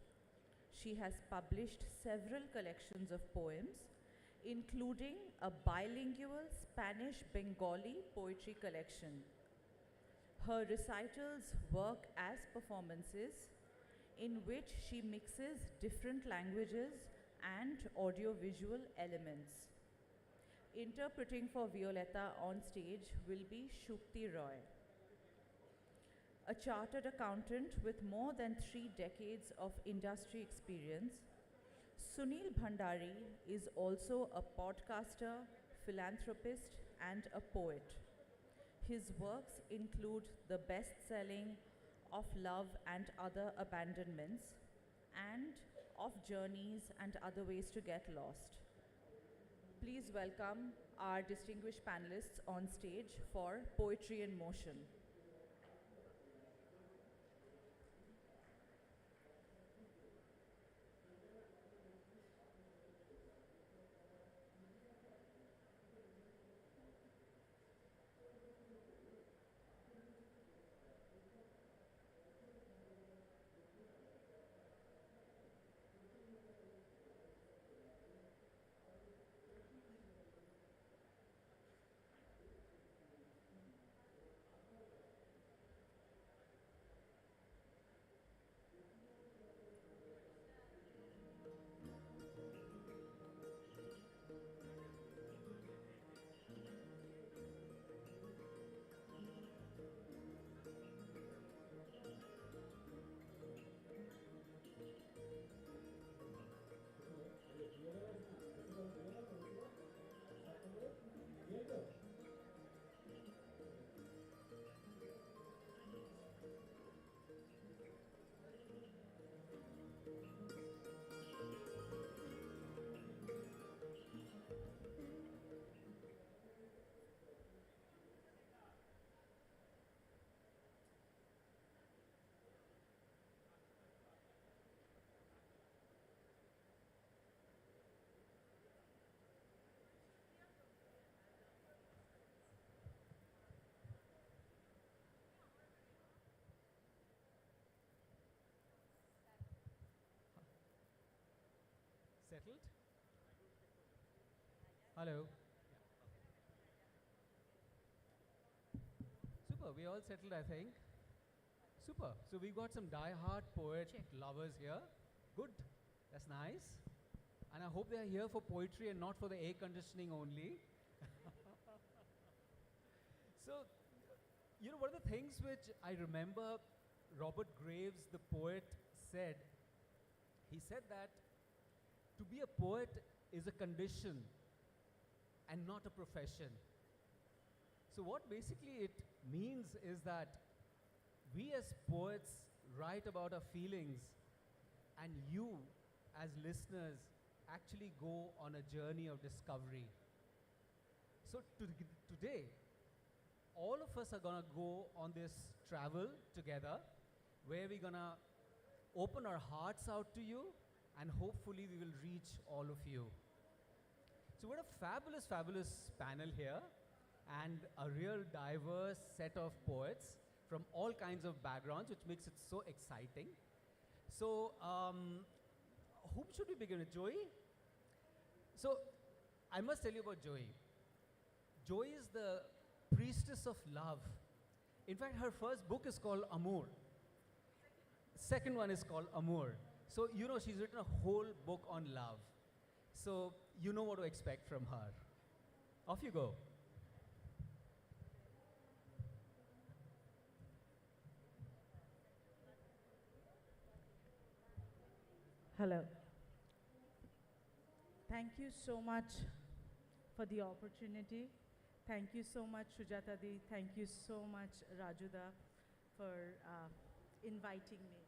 She has published several collections of poems, including a bilingual Spanish-Bengali poetry collection. Her recitals work as performances in which she mixes different languages and audiovisual elements. Interpreting for Violeta on stage will be Shukti Roy. A chartered accountant with more than 3 decades of industry experience, Sunil Bhandari is also a podcaster, philanthropist, and a poet. His works include the best-selling Of Love and Other Abandonments and Of Journeys and Other Ways to Get Lost. Please welcome our distinguished panelists on stage for Poetry in Motion. settled? Hello. Super, we all settled, I think. Super. So we've got some die-hard poet lovers here. Good. That's nice. And I hope they're here for poetry and not for the air conditioning only. So, you know, one of the things which I remember Robert Graves, the poet, said, he said that to be a poet is a condition and not a profession. So what basically it means is that we as poets write about our feelings, and you as listeners actually go on a journey of discovery. So today, all of us are gonna go on this travel together, where we're gonna open our hearts out to you, and hopefully we will reach all of you. So we're a fabulous, fabulous panel here, and a real diverse set of poets from all kinds of backgrounds, which makes it so exciting. So, whom should we begin with? Joey? So, I must tell you about Joey. Joey is the priestess of love. In fact, her first book is called Amour. Second one is called Amour. So, you know, she's written a whole book on love. So, you know what to expect from her. Off you go. Hello. Thank you so much for the opportunity. Thank you so much, Sujata Di. Thank you so much, Rajuda, for inviting me.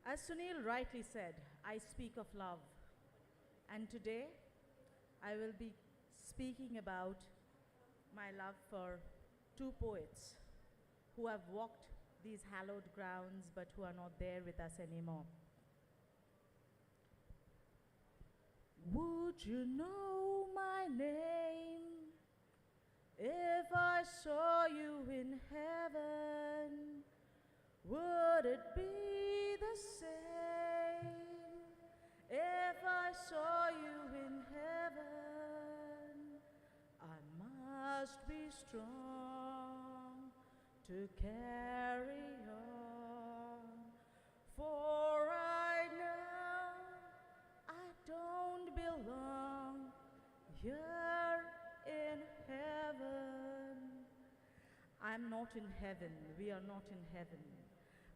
As Sunil rightly said, I speak of love. And today, I will be speaking about my love for two poets who have walked these hallowed grounds but who are not there with us anymore. Would you know my name if I saw you in heaven? Would it be the same if I saw you in heaven? I must be strong to carry on, for I know I don't belong here in heaven. I'm not in heaven. We are not in heaven.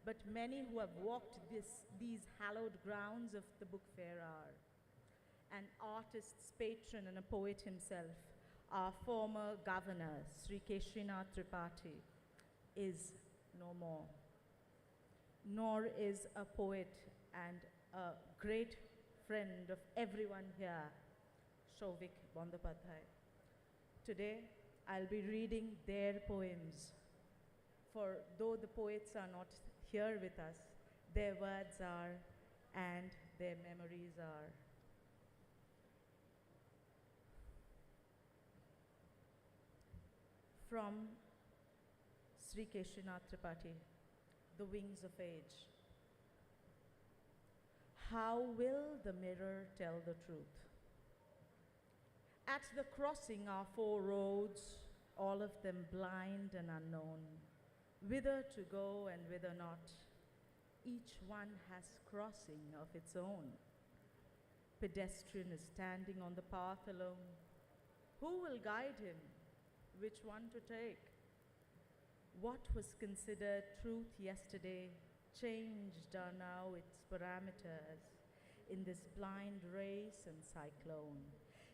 But many who have walked these hallowed grounds of the book fair are. An artist's patron and a poet himself, our former governor, Sri Keshrinath Tripathi, is no more. Nor is a poet and a great friend of everyone here, Shovik Bandopadhyay. Today, I'll be reading their poems. For though the poets are not here with us, their words are and their memories are. From Sri Keshrinath Tripathi, The Wings of Age. How will the mirror tell the truth? At the crossing are four roads, all of them blind and unknown, whither to go and whither not. Each one has crossing of its own. Pedestrian is standing on the path alone. Who will guide him? Which one to take? What was considered truth yesterday changed are now its parameters in this blind race and cyclone.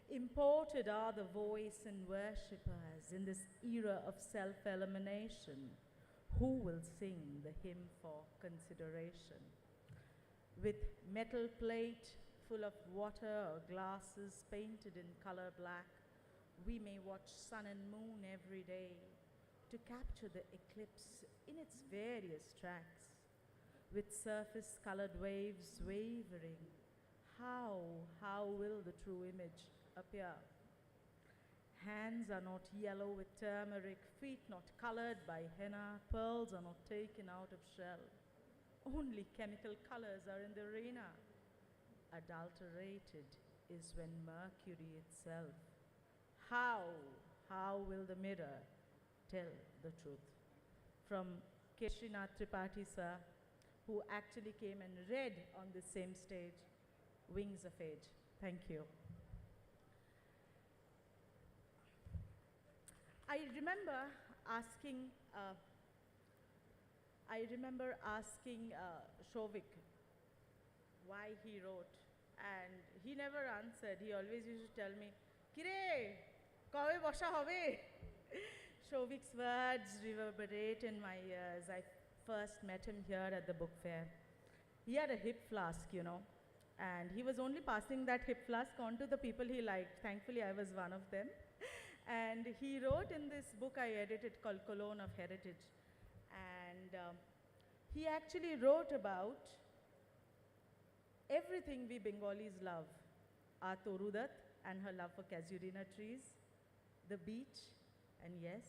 Imported are the voice and worshippers in this era of self-elimination. Who will sing the hymn for consideration? With metal plate full of water or glasses painted in color black, we may watch sun and moon every day to capture the eclipse in its various tracks. With surface-colored waves wavering, how will the true image appear? Hands are not yellow with turmeric, feet not colored by henna, pearls are not taken out of shell. Only chemical colors are in the arena. adulterated is when Mercury itself. How will the mirror tell the truth? From Keshrinath Tripathi sir, who actually came and read on the same stage, Wings of Age. Thank you. I remember asking Shovik why he wrote, and he never answered. He always used to tell me, Kire, kabe bosha hobe? Shovik's words reverberate in my ears. I first met him here at the book fair. He had a hip flask, you know, and he was only passing that hip flask on to the people he liked. Thankfully, I was one of them. And he wrote in this book I edited called Cologne of Heritage. And he actually wrote about everything we Bengalis love. Our Torudat and her love for casuarina trees, the beach, and yes,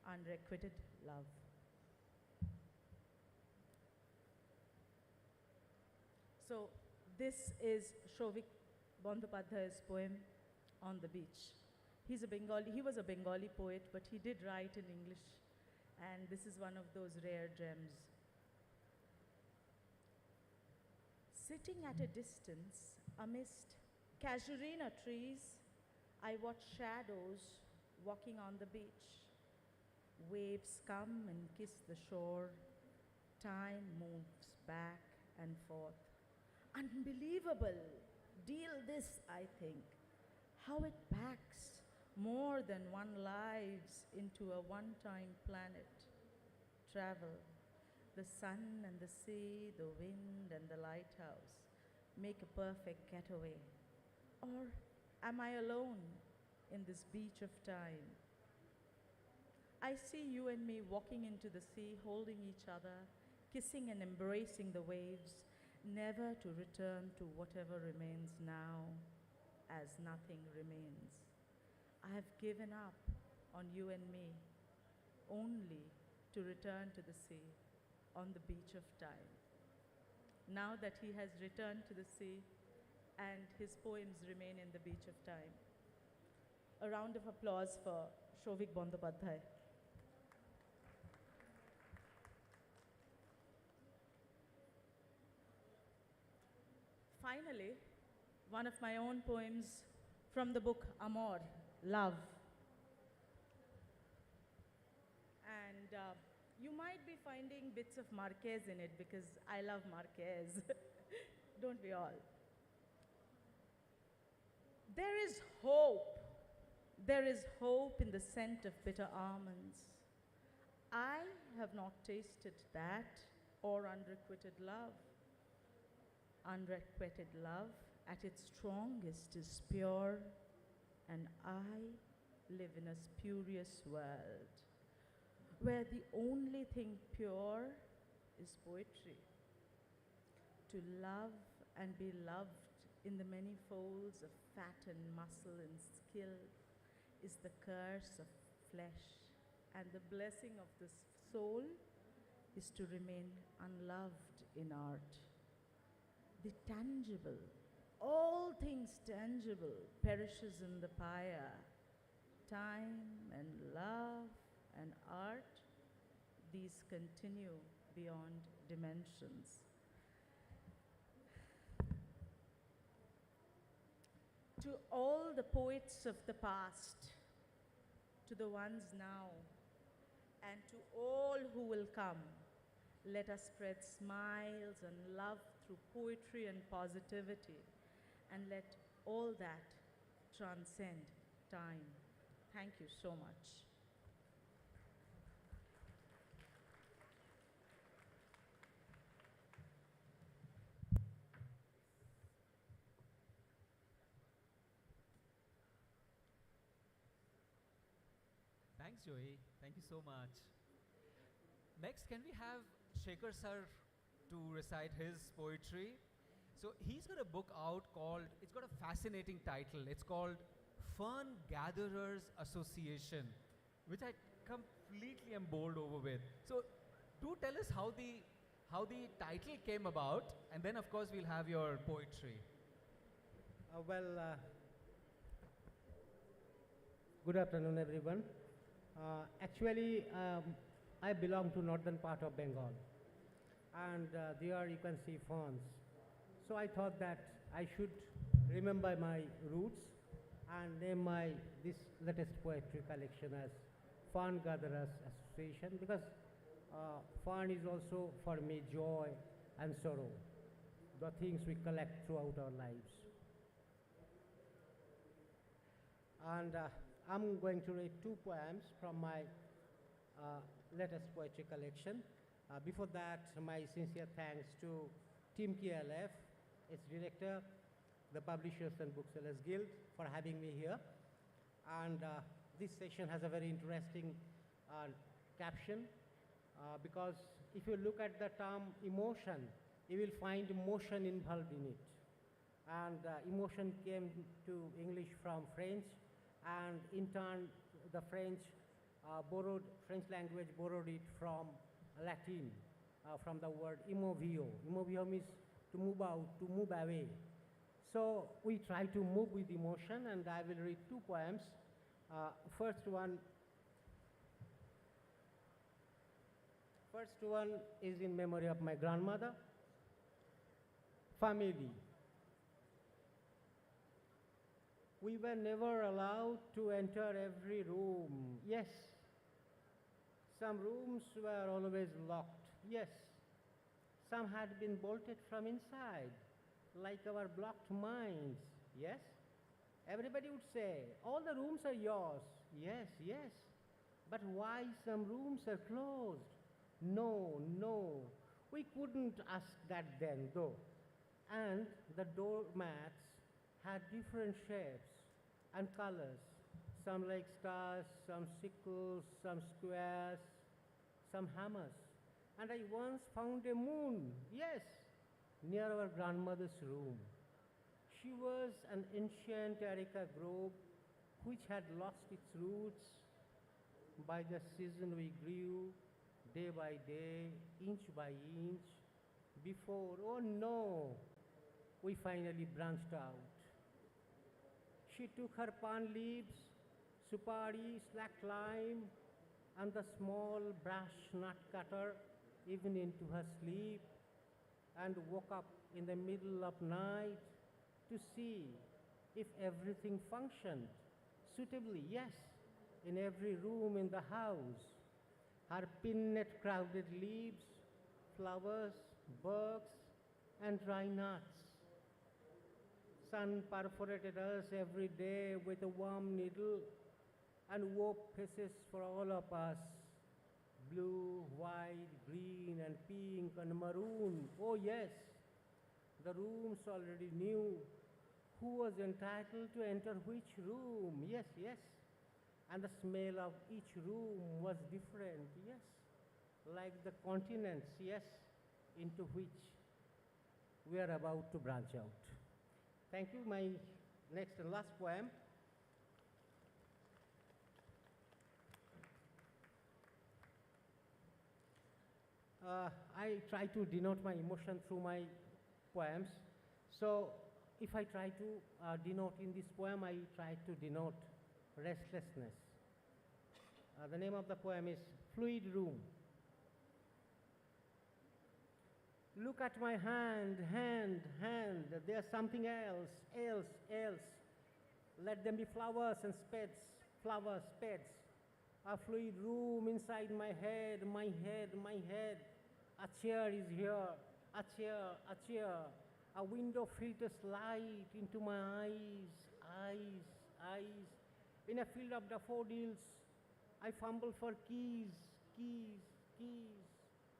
unrequited love. So this is Shovik Bandyopadhyay's poem, On the Beach. He was a Bengali poet, but he did write in English, and this is one of those rare gems. Sitting at a distance amidst casuarina trees, I watch shadows walking on the beach. Waves come and kiss the shore. Time moves back and forth. Unbelievable deal this, I think. How it packs more than one lives into a one-time planet. Travel. The sun and the sea, the wind and the lighthouse make a perfect getaway. Or am I alone in this beach of time? I see you and me walking into the sea, holding each other, kissing and embracing the waves, never to return to whatever remains now, as nothing remains. I have given up on you and me, only to return to the sea on the beach of time. Now that he has returned to the sea and his poems remain in the beach of time. A round of applause for Shovik Bandyopadhyay. Finally, one of my own poems from the book Amor, Love. And you might be finding bits of Marquez in it because I love Marquez. Don't we all? There is hope. There is hope in the scent of bitter almonds. I have not tasted that or unrequited love. Unrequited love at its strongest is pure, and I live in a spurious world where the only thing pure is poetry. To love and be loved in the many folds of fat and muscle and skill is the curse of flesh, and the blessing of the soul is to remain unloved in art. The tangible, all things tangible, perishes in the pyre. Time and love and art, these continue beyond dimensions. To all the poets of the past, to the ones now, and to all who will come, let us spread smiles and love through poetry and positivity, and let all that transcend time. Thank you so much. Thanks, Joey. Thank you so much. Next, can we have Shekhar sir to recite his poetry? So he's got a book out called, it's got a fascinating title. It's called Fern Gatherers Association, which I completely am bowled over with. So do tell us how the title came about, and then of course we'll have your poetry. Good afternoon, everyone. Actually, I belong to northern part of Bengal, and there you can see fawns. So I thought that I should remember my roots and name my this latest poetry collection as Fawn Gatherers Association, because fawn is also for me joy and sorrow, the things we collect throughout our lives. And I'm going to read two poems from my latest poetry collection. Before that, my sincere thanks to Team KLF, its director, the Publishers and Booksellers Guild for having me here. And this session has a very interesting caption because if you look at the term emotion, you will find motion involved in it. And emotion came to English from French, and in turn the French language borrowed it from Latin, from the word emovio. Emovio means to move out, to move away. So we try to move with emotion, and I will read two poems. First one is in memory of my grandmother. Family. We were never allowed to enter every room. Yes. Some rooms were always locked. Yes. Some had been bolted from inside, like our blocked minds. Yes. Everybody would say, all the rooms are yours. Yes, yes. But why some rooms are closed? No, no. We couldn't ask that then, though. And the doormats had different shapes and colors, some like stars, some sickles, some squares, some hammers. And I once found a moon, yes, near our grandmother's room. She was an ancient areca grove which had lost its roots. By the season we grew, day by day, inch by inch, before, oh no, we finally branched out. She took her palm leaves, supari, slack lime, and the small brass nut cutter even into her sleep, and woke up in the middle of night to see if everything functioned suitably, yes, in every room in the house. Her pinnet crowded leaves, flowers, bugs, and dry nuts. Sun perforated us every day with a warm needle and wove faces for all of us. Blue, white, green, and pink, and maroon. Oh yes, the rooms already knew who was entitled to enter which room. Yes, yes. And the smell of each room was different. Yes, like the continents, yes, into which we are about to branch out. Thank you. My next and last poem. I try to denote my emotion through my poems. So if I try to denote in this poem, I try to denote restlessness. The name of the poem is Fluid Room. Look at my hand. There's something else. Let them be flowers and spades, flowers, spades. A fluid room inside my head. A chair is here, a chair. A window filters light into my eyes. In a field of daffodils, I fumble for keys.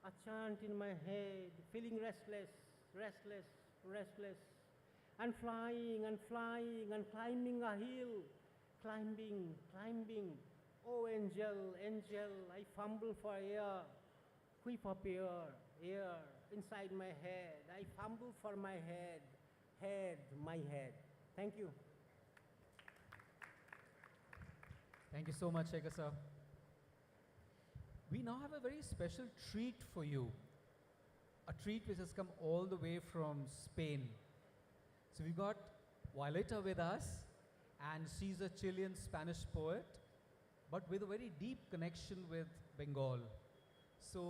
A chant in my head, feeling restless. And flying and climbing a hill. Climbing. Oh, angel, I fumble for air. Whip up air inside my head. I fumble for my head. Thank you. Thank you so much, Shekhar sir. We now have a very special treat for you. A treat which has come all the way from Spain. So we've got Violeta with us, and she's a Chilean Spanish poet, but with a very deep connection with Bengal. So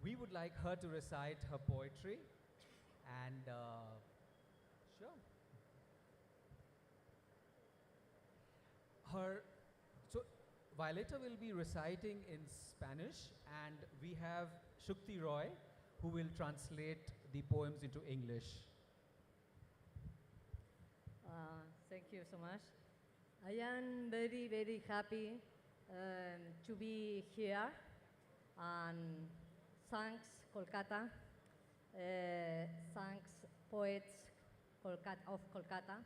we would like her to recite her poetry, and sure. So Violeta will be reciting in Spanish, and we have Shukti Roy, who will translate the poems into English. Thank you so much. I am very, very happy to be here, and thanks Kolkata, thanks poets of Kolkata,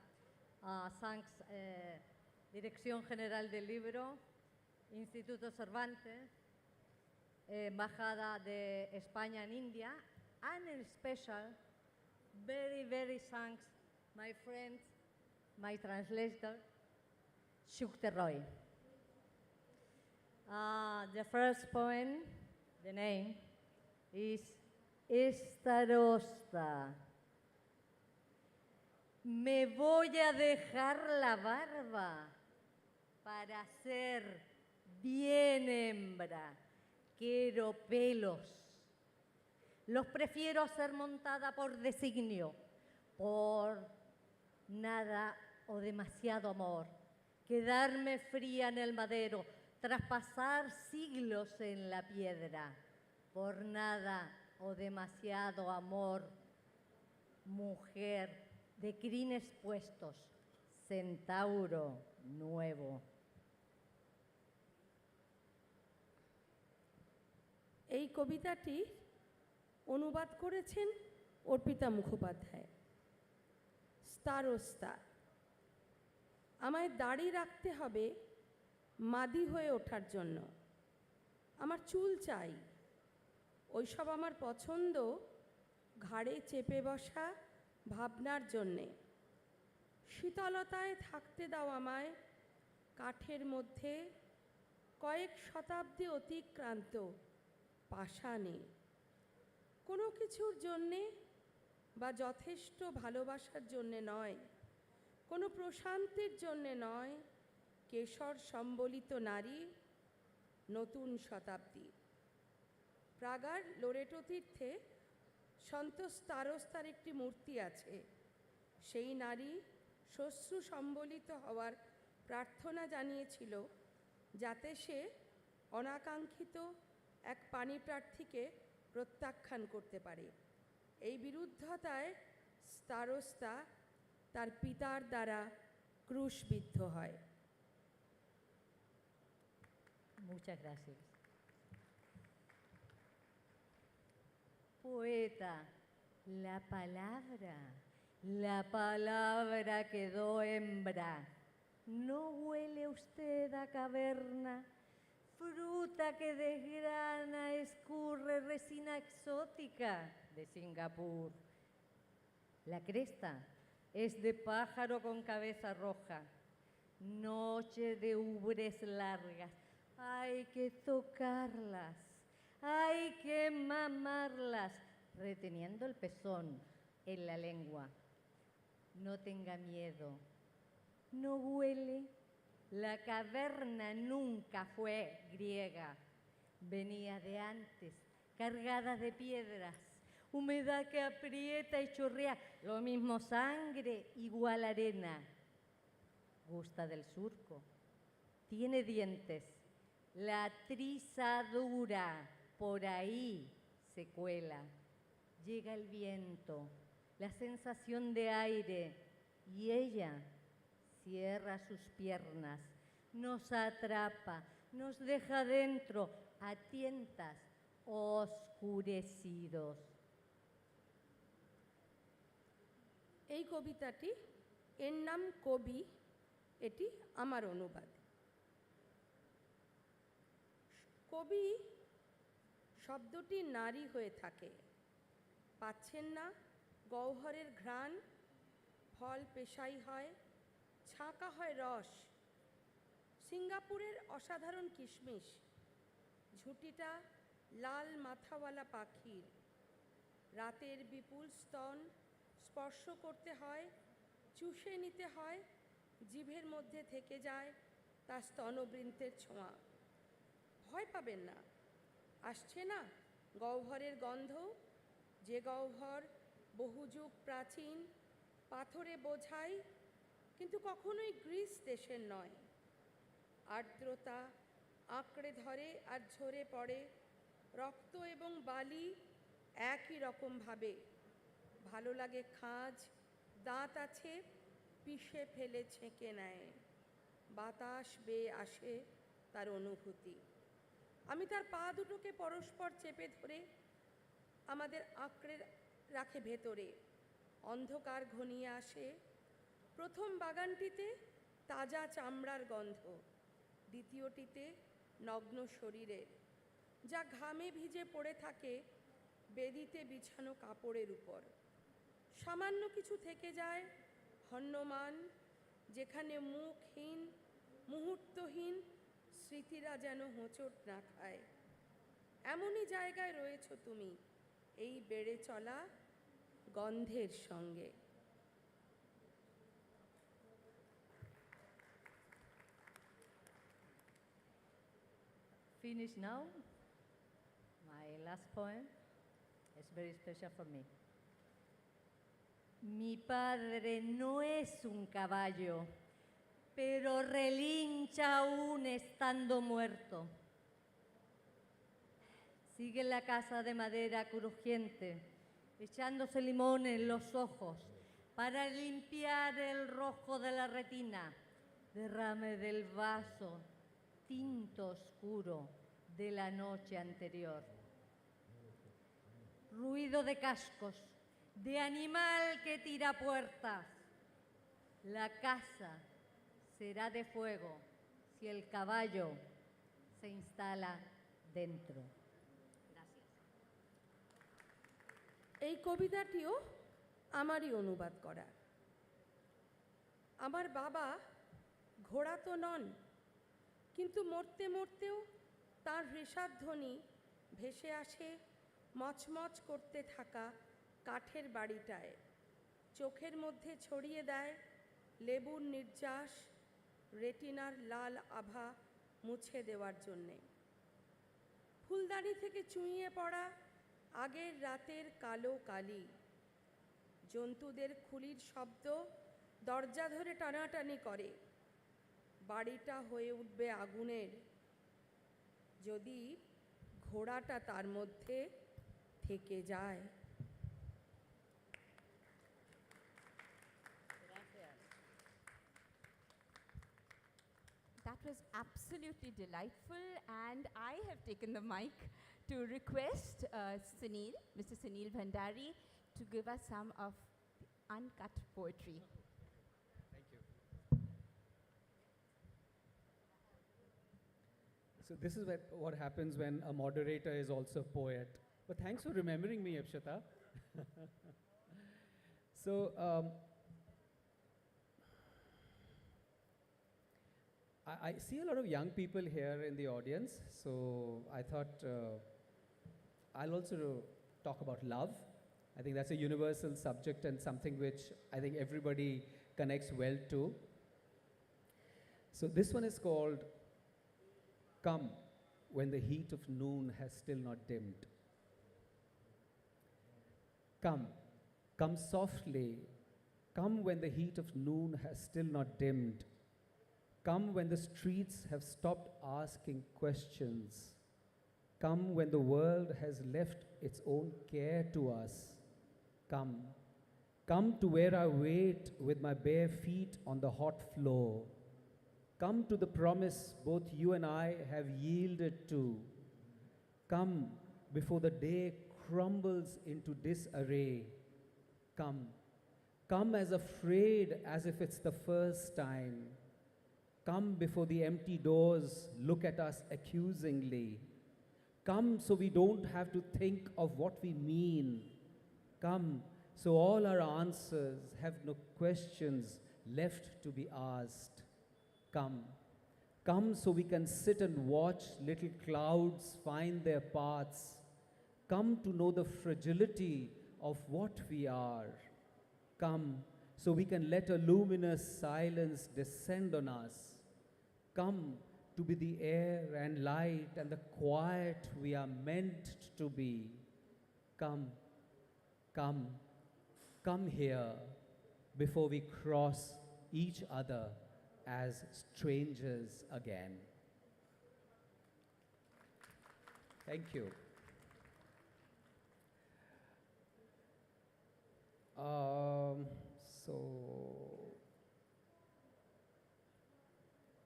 thanks Dirección General del Libro, Instituto Cervantes, Embajada de España en India, and in special, very, very thanks my friend, my translator, Shukti Roy. The first poem, the name, is Starosta. Me voy a dejar la barba para ser bien hembra. Quiero pelos. Los prefiero hacer montada por designio, por nada o demasiado amor. Quedarme fría en el madero, traspasar siglos en la piedra, por nada o demasiado amor. Mujer de crines puestos, centauro nuevo. এই কবিতাটি অনুবাদ করেছেন অর্পিতা মুখোপাধ্যায়। স্তারোস্তা। আমায় দাড়ি রাখতে হবে মাদি হয়ে ওঠার জন্য। আমার চুল চাই, ওইসব আমার পছন্দ, ঘাড়ে চেপে বসা ভাবনার জন্যে। শীতলতায় থাকতে দাও আমায় কাঠের মধ্যে, কয়েক শতাব্দী অতিক্রান্ত পাষাণে। কোনো কিছুর জন্যে বা যথেষ্ট ভালোবাসার জন্যে নয়, কোনো প্রশান্তির জন্যে নয়, কেশর সম্বলিত নারী, নতুন শতাব্দী। প্রাগার লোরেটো তীর্থে সন্ত স্তারোস্তার একটি মূর্তি আছে। সেই নারী শ্মশ্রু সম্বলিত হওয়ার প্রার্থনা জানিয়েছিল, যাতে সে অনাকাঙ্ক্ষিত এক পাণিপ্রার্থীকে প্রত্যাখ্যান করতে পারে। এই বিরুদ্ধতায় স্তারোস্তা তার পিতার দ্বারা ক্রুশবিদ্ধ হয়। Muchas gracias. Poeta, la palabra quedó hembra. ¿No huele usted a caverna? Fruta que desgrana, escurre resina exótica de Singapur. La cresta es de pájaro con cabeza roja. Noche de ubres largas. Hay que tocarlas, hay que mamarlas, reteniendo el pezón en la lengua. No tenga miedo, no huele. La caverna nunca fue griega, venía de antes, cargada de piedras, humedad que aprieta y chorrea, lo mismo sangre igual arena. Gusta del surco, tiene dientes, la trizadura por ahí se cuela. Llega el viento, la sensación de aire, y ella cierra sus piernas, nos atrapa, nos deja dentro, a tientas, oscurecidos. এই কবিতাটি, এর নাম কবি, এটি আমার অনুবাদ। কবি শব্দটি নারী হয়ে থাকে। পাচ্ছেন না গহ্বরের ঘ্রাণ, ফল পেশাই হয়, ছাঁকা হয় রস। সিঙ্গাপুরের অসাধারণ কিশমিশ, ঝুঁটিটা লাল মাথাওয়ালা পাখির। রাতের বিপুল স্তন স্পর্শ করতে হয় চুষে নিতে হয়, জিভের মধ্যে থেকে যায় তার স্তনবৃন্তের ছোঁয়া। ভয় পাবেন না, আসছে না গহ্বরের গন্ধ, যে গহ্বর বহু যুগ প্রাচীন, পাথরে বোঝাই, কিন্তু কখনোই গ্রিস দেশের নয়। আর্দ্রতা আঁকড়ে ধরে আর ঝরে পড়ে, রক্ত এবং বালি একই রকমভাবে। ভালো লাগে খাঁজ, দাঁত আছে, পিষে ফেলে ছেঁকে নেয়, বাতাস বেয়ে আসে তার অনুভূতি। আমি তার পা দুটোকে পরস্পর চেপে ধরে আমাদের আঁকড়ে রাখে ভেতরে। অন্ধকার ঘনিয়ে আসে। প্রথম বাগানটিতে তাজা চামড়ার গন্ধ, দ্বিতীয়টিতে নগ্ন শরীরের, যা ঘামে ভিজে পড়ে থাকে বেদিতে বিছানো কাপড়ের উপর। সামান্য কিছু থেকে যায় হন্যমান, যেখানে মুখহীন মুহূর্তহীন স্মৃতিরা যেন হোঁচট না খায়। এমনই জায়গায় রয়েছো তুমি, এই বেড়ে চলা গন্ধের সঙ্গে। Finish now. My last poem is very special for me. Mi padre no es un caballo, pero relincha aún estando muerto. Sigue en la casa de madera crujiente, echándose limón en los ojos para limpiar el rojo de la retina, derrame del vaso, tinto oscuro de la noche anterior. Ruido de cascos, de animal que tira puertas. La casa será de fuego si el caballo se instala dentro. Gracias. এই কবিতাটিও আমারই অনুবাদ করা। আমার বাবা ঘোড়া তো নন, কিন্তু মরতে মরতেও তার হৃষাধ্বনি ভেসে আসে মচমচ করতে থাকা কাঠের বাড়িটায়। চোখের মধ্যে ছড়িয়ে দেয় লেবুর নির্যাস, রেটিনার লাল আভা মুছে দেওয়ার জন্যে। ফুলদানি থেকে চুঁইয়ে পড়া আগের রাতের কালো কালি, জন্তুদের খুলির শব্দ দরজা ধরে টানাটানি করে। বাড়িটা হয়ে উঠবে আগুনের যদি ঘোড়াটা তার মধ্যে থেকে যায়। That was absolutely delightful, and I have taken the mic to request Mr. Sunil Bhandari, to give us some of the uncut poetry. Thank you. So this is what happens when a moderator is also a poet. But thanks for remembering me, Apshita. So I see a lot of young people here in the audience, so I thought I'll also talk about love. I think that's a universal subject and something which I think everybody connects well to. So this one is called Come When the Heat of Noon Has Still Not Dimmed. Come, come softly, come when the heat of noon has still not dimmed. Come when the streets have stopped asking questions. Come when the world has left its own care to us. Come, come to where I wait with my bare feet on the hot floor. Come to the promise both you and I have yielded to. Come before the day crumbles into disarray. Come, come as afraid as if it's the first time. Come before the empty doors look at us accusingly. Come so we don't have to think of what we mean. Come so all our answers have no questions left to be asked. Come, come so we can sit and watch little clouds find their paths. Come to know the fragility of what we are. Come so we can let a luminous silence descend on us. Come to be the air and light and the quiet we are meant to be. Come, come, come here before we cross each other as strangers again. Thank you. So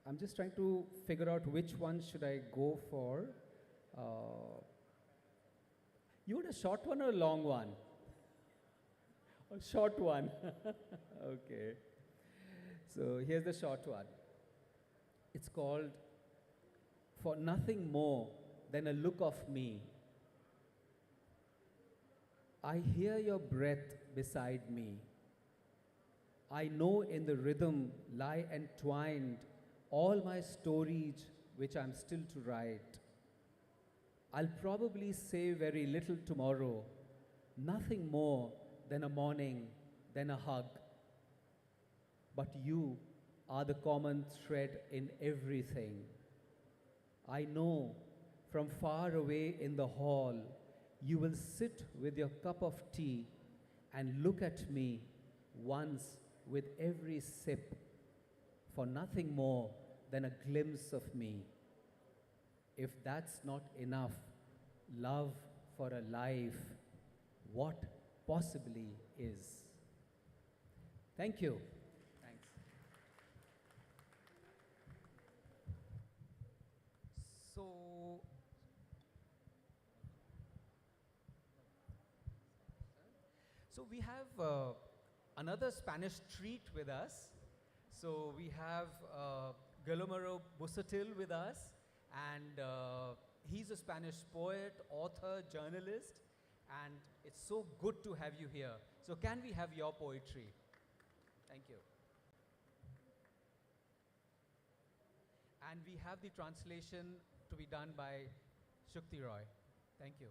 I'm just trying to figure out which one should I go for. You want a short one or a long one? A short one. Okay. So here's the short one. It's called For Nothing More Than a Look of Me. I hear your breath beside me. I know in the rhythm lie entwined all my stories which I'm still to write. I'll probably say very little tomorrow, nothing more than a morning, than a hug. But you are the common thread in everything. I know from far away in the hall, you will sit with your cup of tea and look at me once with every sip for nothing more than a glimpse of me. If that's not enough, love for a life, what possibly is? Thank you. Thanks. So we have another Spanish treat with us. So we have Guillermo Busatil with us, and he's a Spanish poet, author, journalist, and it's so good to have you here. So can we have your poetry? Thank you. And we have the translation to be done by Shukti Roy. Thank you.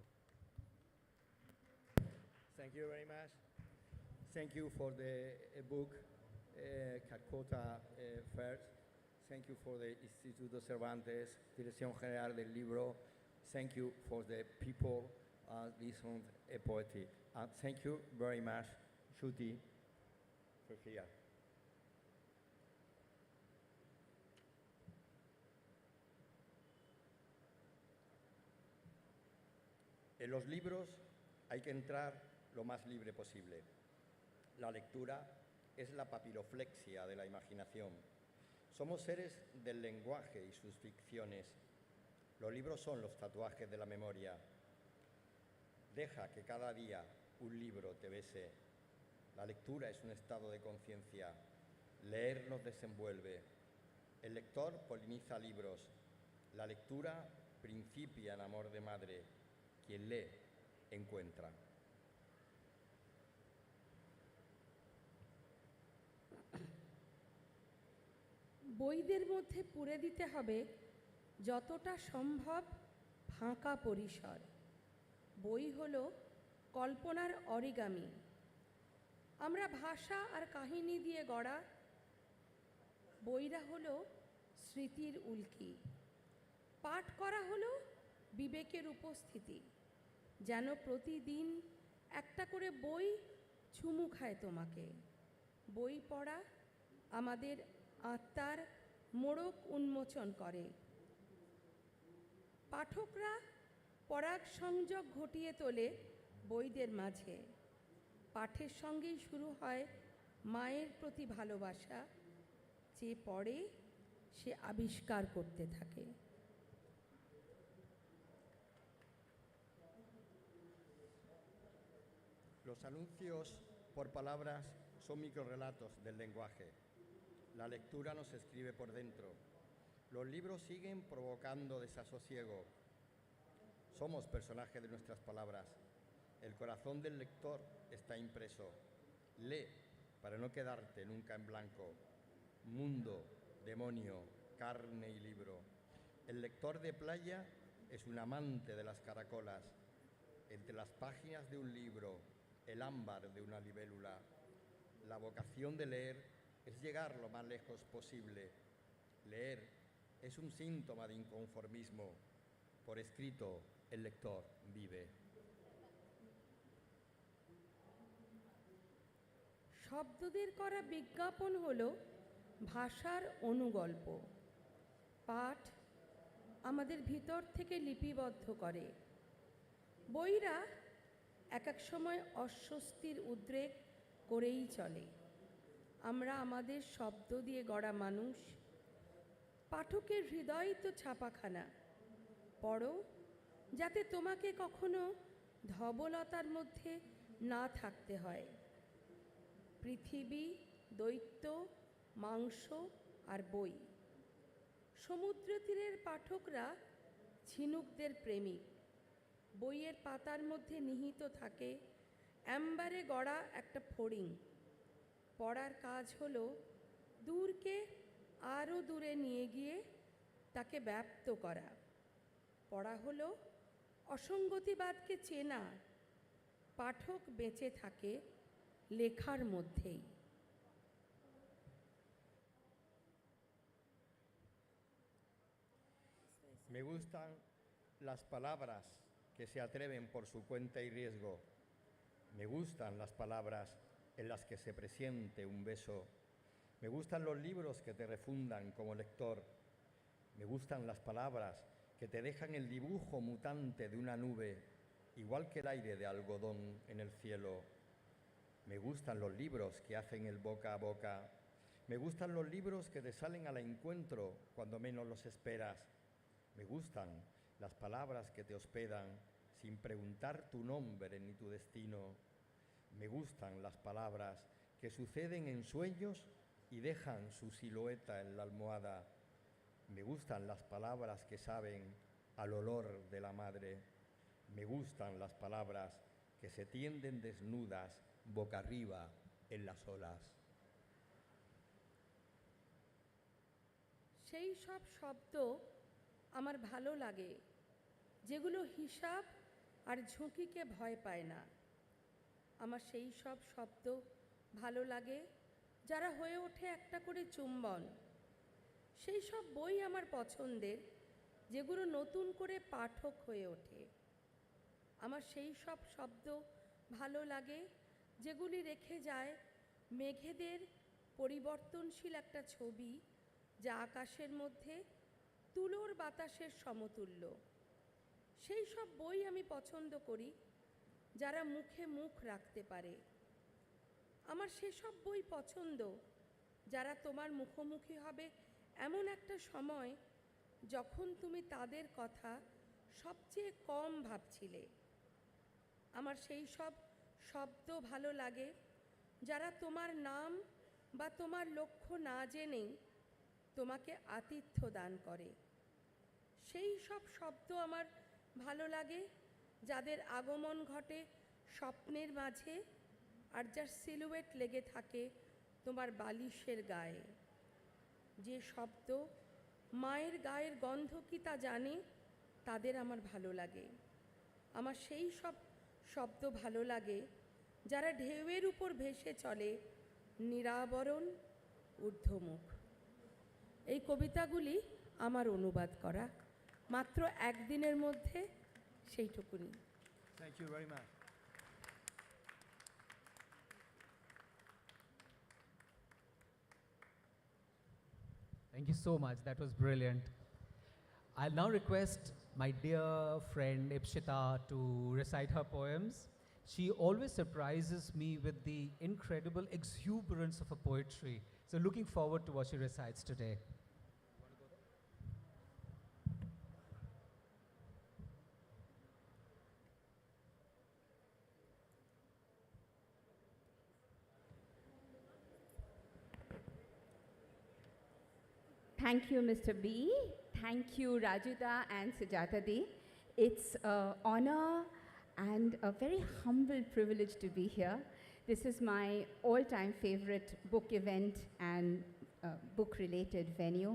Thank you very much. Thank you for the book, Calcutta first. Thank you for the Instituto Cervantes, Dirección General del Libro. Thank you for the people listen poetry. Thank you very much, Shruti, for here. En los libros hay que entrar lo más libre posible. La lectura es la papiroflexia de la imaginación. Somos seres del lenguaje y sus ficciones. Los libros son los tatuajes de la memoria. Deja que cada día un libro te bese. La lectura es un estado de conciencia. Leer nos desenvuelve. El lector poliniza libros. La lectura principia en amor de madre. Quien lee, encuentra. বইদের মধ্যে পুরে দিতে হবে যতটা সম্ভব ফাঁকা পরিসর। বই হলো কল্পনার অরিগামি। আমরা ভাষা আর কাহিনী দিয়ে গড়া, বইরা হলো স্মৃতির উল্কি। পাঠ করা হলো বিবেকের উপস্থিতি, যেন প্রতিদিন একটা করে বই চুমু খায় তোমাকে। বই পড়া আমাদের আত্মার মোড়ক উন্মোচন করে। পাঠকরা পরাগ সংযোগ ঘটিয়ে তোলে বইদের মাঝে। পাঠের সঙ্গেই শুরু হয় মায়ের প্রতি ভালোবাসা। যে পড়ে সে আবিষ্কার করতে থাকে। Los anuncios por palabras son microrrelatos del lenguaje. La lectura nos escribe por dentro. Los libros siguen provocando desasosiego. Somos personajes de nuestras palabras. El corazón del lector está impreso. Lee para no quedarte nunca en blanco. Mundo, demonio, carne y libro. El lector de playa es un amante de las caracolas. Entre las páginas de un libro, el ámbar de una libélula. La vocación de leer es llegar lo más lejos posible. Leer es un síntoma de inconformismo. Por escrito, el lector vive. শব্দদের করা বিজ্ঞাপন হলো ভাষার অনুগল্প। পাঠ আমাদের ভিতর থেকে লিপিবদ্ধ করে। বইরা এক এক সময় অস্বস্তির উদ্রেক করেই চলে। আমরা আমাদের শব্দ দিয়ে গড়া মানুষ। পাঠকের হৃদয় তো ছাপাখানা। পড়ো যাতে তোমাকে কখনো ধবলতার মধ্যে না থাকতে হয়। পৃথিবী, দৈত্য, মাংস আর বই। সমুদ্র তীরের পাঠকরা ঝিনুকদের প্রেমিক। বইয়ের পাতার মধ্যে নিহিত থাকে অ্যাম্বারে গড়া একটা ফড়িং। পড়ার কাজ হলো দূরকে আরও দূরে নিয়ে গিয়ে তাকে ব্যপ্ত করা। পড়া হলো অসঙ্গতিবাদকে চেনা। পাঠক বেঁচে থাকে লেখার মধ্যেই। Me gustan las palabras que se atreven por su cuenta y riesgo. Me gustan las palabras en las que se presiente un beso. Me gustan los libros que te refundan como lector. Me gustan las palabras que te dejan el dibujo mutante de una nube, igual que el aire de algodón en el cielo. Me gustan los libros que hacen el boca a boca. Me gustan los libros que te salen al encuentro cuando menos los esperas. Me gustan las palabras que te hospedan sin preguntar tu nombre ni tu destino. Me gustan las palabras que suceden en sueños y dejan su silueta en la almohada. Me gustan las palabras que saben al olor de la madre. Me gustan las palabras que se tienden desnudas boca arriba en las olas. সেই সব শব্দ আমার ভালো লাগে যেগুলো হিসাব আর ঝুঁকিকে ভয় পায় না। আমার সেই সব শব্দ ভালো লাগে যারা হয়ে ওঠে একটা করে চুম্বন। সেই সব বই আমার পছন্দের যেগুলো নতুন করে পাঠক হয়ে ওঠে। আমার সেই সব শব্দ ভালো লাগে যেগুলি রেখে যায় মেঘেদের পরিবর্তনশীল একটা ছবি, যা আকাশের মধ্যে তুলোর বাতাসের সমতুল্য। সেই সব বই আমি পছন্দ করি যারা মুখে মুখ রাখতে পারে। আমার সেসব বই পছন্দ যারা তোমার মুখোমুখি হবে এমন একটা সময় যখন তুমি তাদের কথা সবচেয়ে কম ভাবছিলে। আমার সেই সব শব্দ ভালো লাগে যারা তোমার নাম বা তোমার লক্ষ্য না জেনেই তোমাকে আতিথ্য দান করে। সেই সব শব্দ আমার ভালো লাগে যাদের আগমন ঘটে স্বপ্নের মাঝে আর যার সিলুয়েট লেগে থাকে তোমার বালিশের গায়ে। যে শব্দ মায়ের গায়ের গন্ধ কি তা জানে, তাদের আমার ভালো লাগে। আমার সেই সব শব্দ ভালো লাগে যারা ঢেউয়ের উপর ভেসে চলে নিরাবরণ ঊর্ধ্বমুখ। এই কবিতাগুলি আমার অনুবাদ করা, মাত্র একদিনের মধ্যে সেইটুকুনি। Thank you very much. Thank you so much. That was brilliant. I'll now request my dear friend Ipshita to recite her poems. She always surprises me with the incredible exuberance of her poetry. So looking forward to what she recites today. Thank you, Mr. B. Thank you, Rajuda and Sujata Di. It's an honor and a very humble privilege to be here. This is my all-time favorite book event and book-related venue,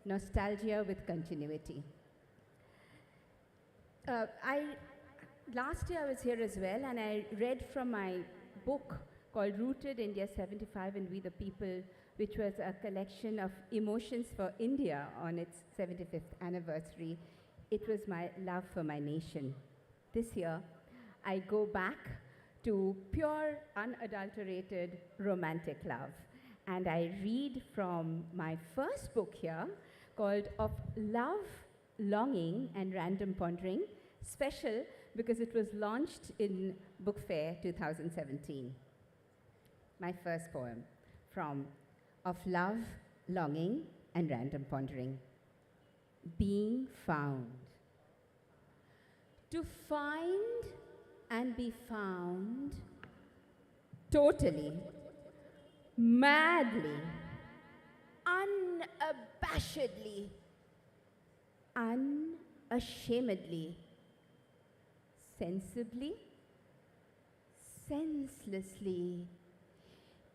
Nostalgia with Continuity. Last year I was here as well, and I read from my book called Rooted India 75 and We the People, which was a collection of emotions for India on its 75th anniversary. It was my love for my nation. This year, I go back to pure, unadulterated romantic love. And I read from my first book here called Of Love, Longing and Random Pondering, special because it was launched in Book Fair 2017. My first poem from Of Love, Longing and Random Pondering. Being found. To find and be found totally, madly, unabashedly, unashamedly, sensibly, senselessly,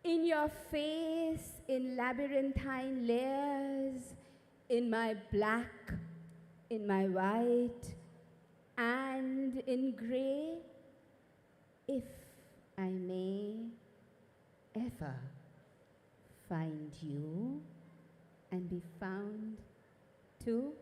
in your face in labyrinthine layers, in my black, in my white, and in grey, if I may ever find you and be found too.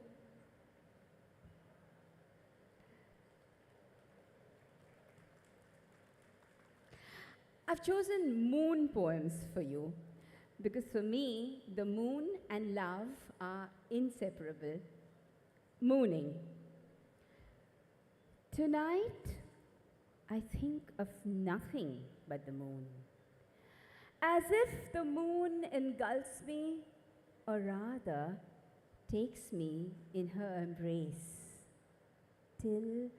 I've chosen moon poems for you because for me, the moon and love are inseparable. Mooning. Tonight, I think of nothing but the moon. As if the moon engulfs me, or rather, takes me in her embrace, till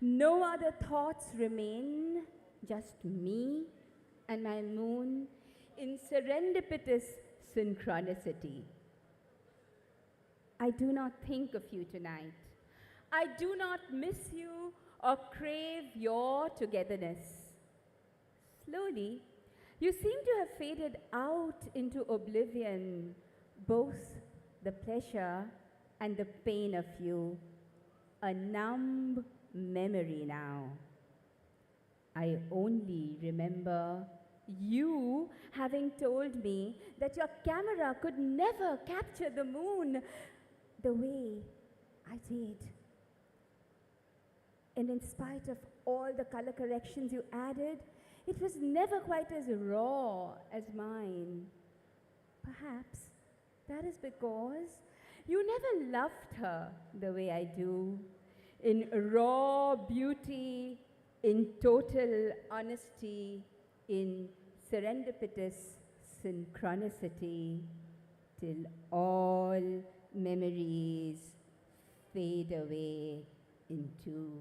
no other thoughts remain, just me and my moon in serendipitous synchronicity. I do not think of you tonight. I do not miss you or crave your togetherness. Slowly, you seem to have faded out into oblivion, both the pleasure and the pain of you, a numb memory now. I only remember you having told me that your camera could never capture the moon the way I did. And in spite of all the color corrections you added, it was never quite as raw as mine. Perhaps that is because you never loved her the way I do, in raw beauty, in total honesty, in serendipitous synchronicity, till all memories fade away into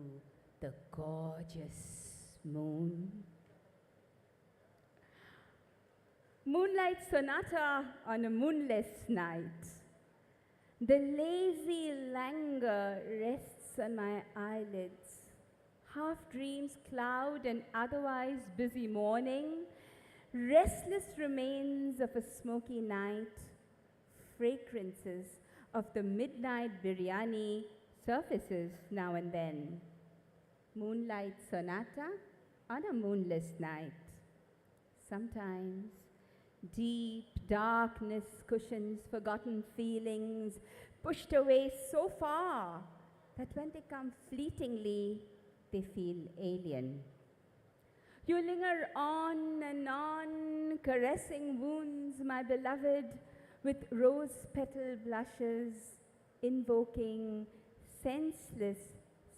the gorgeous moon. Moonlight Sonata on a moonless night. The lazy languor rests on my eyelids. Half dreams cloud an otherwise busy morning. Restless remains of a smoky night. Fragrances of the midnight biryani surfaces now and then. Moonlight Sonata on a moonless night. Sometimes deep darkness cushions forgotten feelings, pushed away so far that when they come fleetingly, they feel alien. You linger on and on, caressing wounds, my beloved, with rose petal blushes, invoking senseless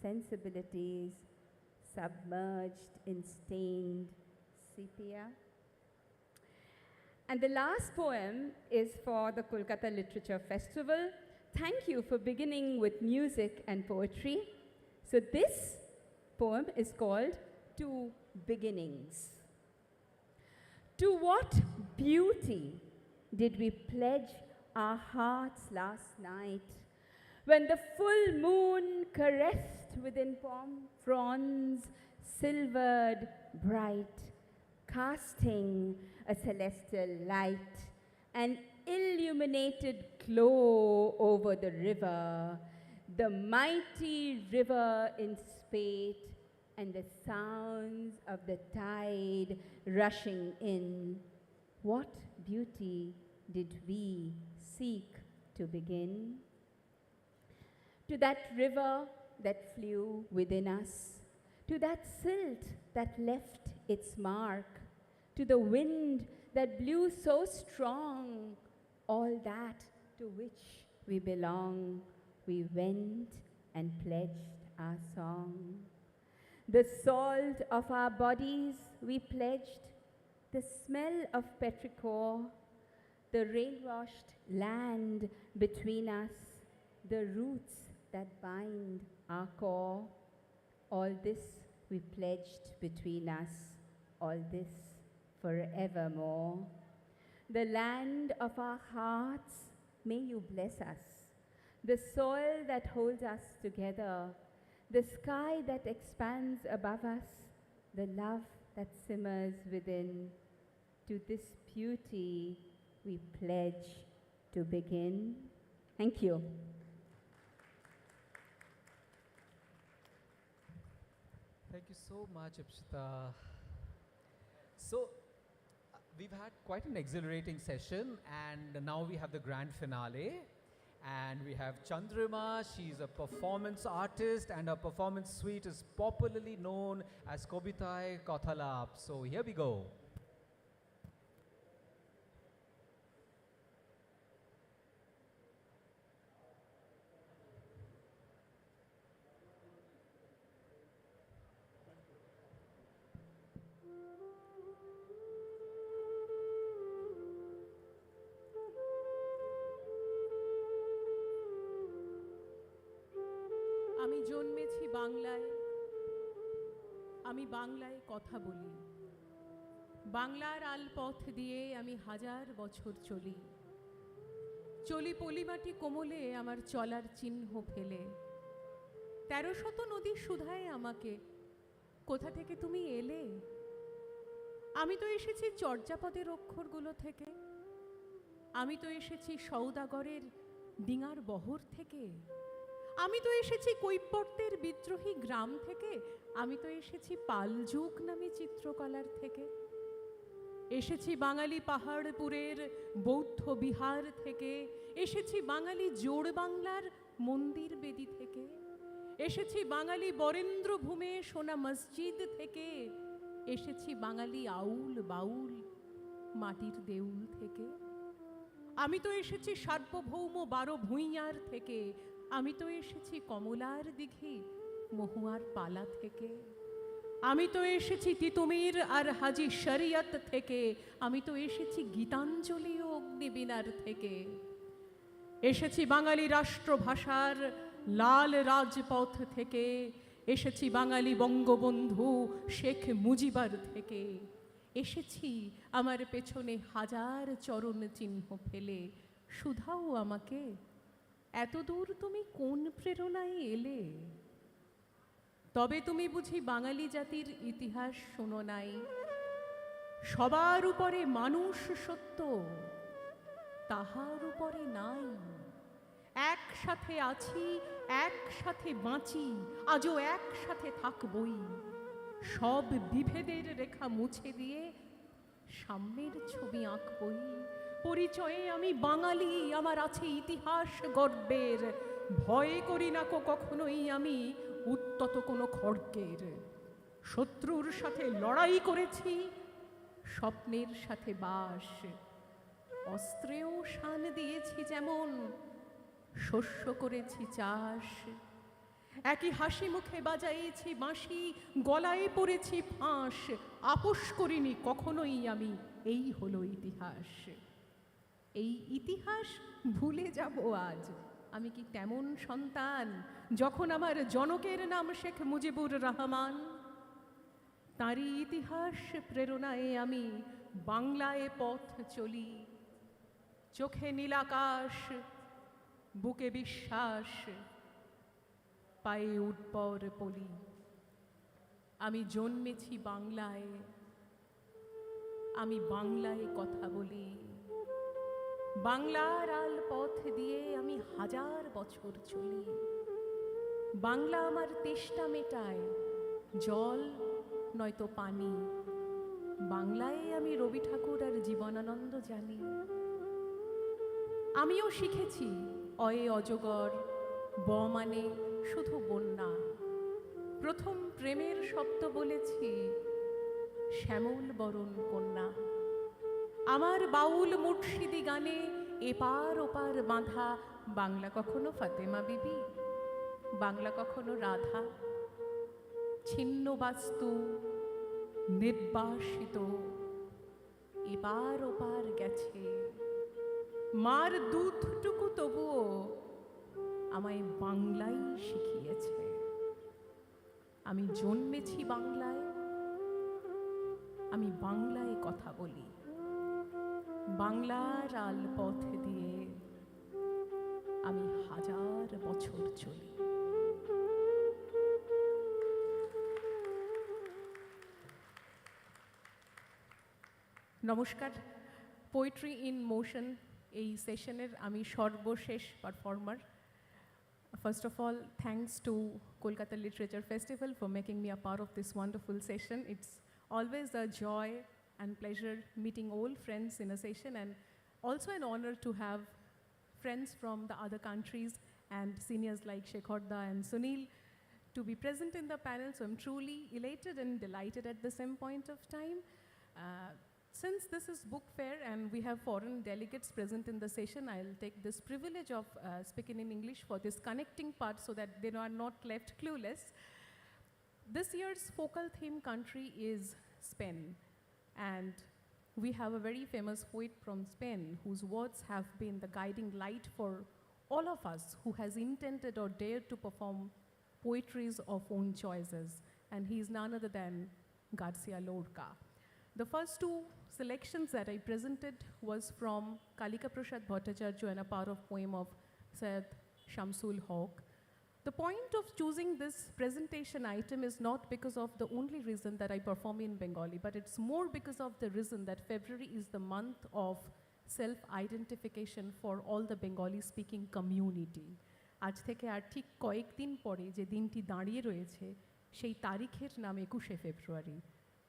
sensibilities, submerged in stained sepia. And the last poem is for the Kolkata Literature Festival. Thank you for beginning with music and poetry. So this poem is called To Beginnings. To what beauty did we pledge our hearts last night when the full moon caressed within palm fronds, silvered bright, casting a celestial light, an illuminated glow over the river, the mighty river in spate, and the sounds of the tide rushing in. What beauty did we seek to begin? To that river that flew within us, to that silt that left its mark, to the wind that blew so strong, all that to which we belong, we went and pledged our song. The salt of our bodies we pledged, the smell of petrichor, the rain-washed land between us, the roots that bind our core. All this we pledged between us, all this forevermore. The land of our hearts, may you bless us. The soil that holds us together, the sky that expands above us, the love that simmers within. To this beauty we pledge to begin. Thank you. Thank you so much, Ipshita. So, we've had quite an exhilarating session, and now we have the grand finale. And we have Chandrima. She's a performance artist, and her performance suite is popularly known as Kobitai Kothalap. So, here we go. আমি জন্মেছি বাংলায়, আমি বাংলায় কথা বলি, বাংলার আলপথ দিয়ে আমি হাজার বছর চলি, চলি পলিমাটি কোমলে আমার চলার চিহ্ন ফেলে। ১৩০০ নদী শুধায় আমাকে, কোথা থেকে তুমি এলে? আমি তো এসেছি চর্যাপদের অক্ষরগুলো থেকে, আমি তো এসেছি সওদাগরের ডিঙার বহর থেকে, আমি তো এসেছি কৈপর্তের বিদ্রোহী গ্রাম থেকে, আমি তো এসেছি পালযুগ নামী চিত্রকলার থেকে, এসেছি বাঙালি পাহাড়পুরের বৌদ্ধ বিহার থেকে, এসেছি বাঙালি জোড় বাংলার মন্দির বেদি থেকে, এসেছি বাঙালি বরেন্দ্র ভূমে সোনা মসজিদ থেকে, এসেছি বাঙালি আউল বাউল মাটির দেউল থেকে, আমি তো এসেছি সার্বভৌম ১২ ভূঁইয়ার থেকে, আমি তো এসেছি কমলার দিঘি মহুয়ার পালা থেকে, আমি তো এসেছি তিতুমির আর হাজি শরিয়ত থেকে, আমি তো এসেছি গীতাঞ্জলি ও অগ্নিবীণার থেকে, এসেছি বাঙালি রাষ্ট্রভাষার লাল রাজপথ থেকে, এসেছি বাঙালি বঙ্গবন্ধু শেখ মুজিবার থেকে, এসেছি আমার পেছনে হাজার চরণ চিহ্ন ফেলে। শুধাও আমাকে, এত দূর তুমি কোন প্রেরণায় এলে? তবে তুমি বুঝি বাঙালি জাতির ইতিহাস শোনো নাই? সবার উপরে মানুষ সত্য, তাহার উপরে নাই। একসাথে আছি, একসাথে বাঁচি, আজও একসাথে থাকবই। সব বিভেদের রেখা মুছে দিয়ে সামনের ছবি আঁকবই। পরিচয়ে আমি বাঙালি, আমার আছে ইতিহাস গর্বের। ভয় করি না কখনোই আমি উত্তত কোনো খড়গের। শত্রুর সাথে লড়াই করেছি, স্বপ্নের সাথে বাস। অস্ত্রেও শান দিয়েছি যেমন, শস্য করেছি চাষ। একই হাসি মুখে বাজাইছি বাঁশি, গলায় পড়েছি ফাঁস। আপোষ করিনি কখনোই আমি, এই হলো ইতিহাস। এই ইতিহাস ভুলে যাব আজ? আমি কি তেমন সন্তান যখন আমার জনকের নাম শেখ মুজিবুর রহমান? তাঁরই ইতিহাস প্রেরণায় আমি বাংলায় পথ চলি। চোখে নীলাকাশ, বুকে বিশ্বাস, পায়ে উৎপর পলি। আমি জন্মেছি বাংলায়, আমি বাংলায় কথা বলি। বাংলার আল পথ দিয়ে আমি হাজার বছর চলি। বাংলা আমার তেষ্টা মেটায়, জল নয়তো পানি, বাংলায় আমি রবি ঠাকুর আর জীবনানন্দ জানি। আমিও শিখেছি অয়ে অজগর, ব মানে শুধু বন্যা। প্রথম প্রেমের শব্দ বলেছি শ্যামল বরণ কন্যা। আমার বাউল মুর্শিদি গানে এপার ওপার বাঁধা, বাংলা কখনো ফাতেমা বিবি, বাংলা কখনো রাধা। ছিন্ন বাস্তু নির্বাসিত এপার ওপার গেছে, মার দুধটুকু তবুও আমায় বাংলাই শিখিয়েছে। আমি জন্মেছি বাংলায়, আমি বাংলায় কথা বলি, বাংলার আলপথ দিয়ে আমি হাজার বছর চলি। নমস্কার, পোয়েট্রি ইন মোশন এই সেশনের আমি সর্বশেষ performer. First of all, thanks to Kolkata Literature Festival for making me a part of this wonderful session. It's always a joy and pleasure meeting old friends in a session, and also an honor to have friends from the other countries and seniors like Shekhorda and Sunil to be present in the panel. So I'm truly elated and delighted at the same point of time. Since this is book fair and we have foreign delegates present in the session, I'll take this privilege of speaking in English for this connecting part so that they are not left clueless. This year's focal theme country is Spain, and we have a very famous poet from Spain whose words have been the guiding light for all of us who has intended or dared to perform poetries of own choices, and he is none other than Garcia Lorca. The first two selections that I presented was from Kalika Prasad Bhattacharya and a part of poem of Syed Shamsul Haq. The point of choosing this presentation item is not because of the only reason that I perform in Bengali, but it's more because of the reason that February is the month of self-identification for all the Bengali-speaking community. আজ থেকে আর ঠিক কয়েকদিন পরে যে দিনটি দাঁড়িয়ে রয়েছে সেই তারিখের নাম 21শে ফেব্রুয়ারি।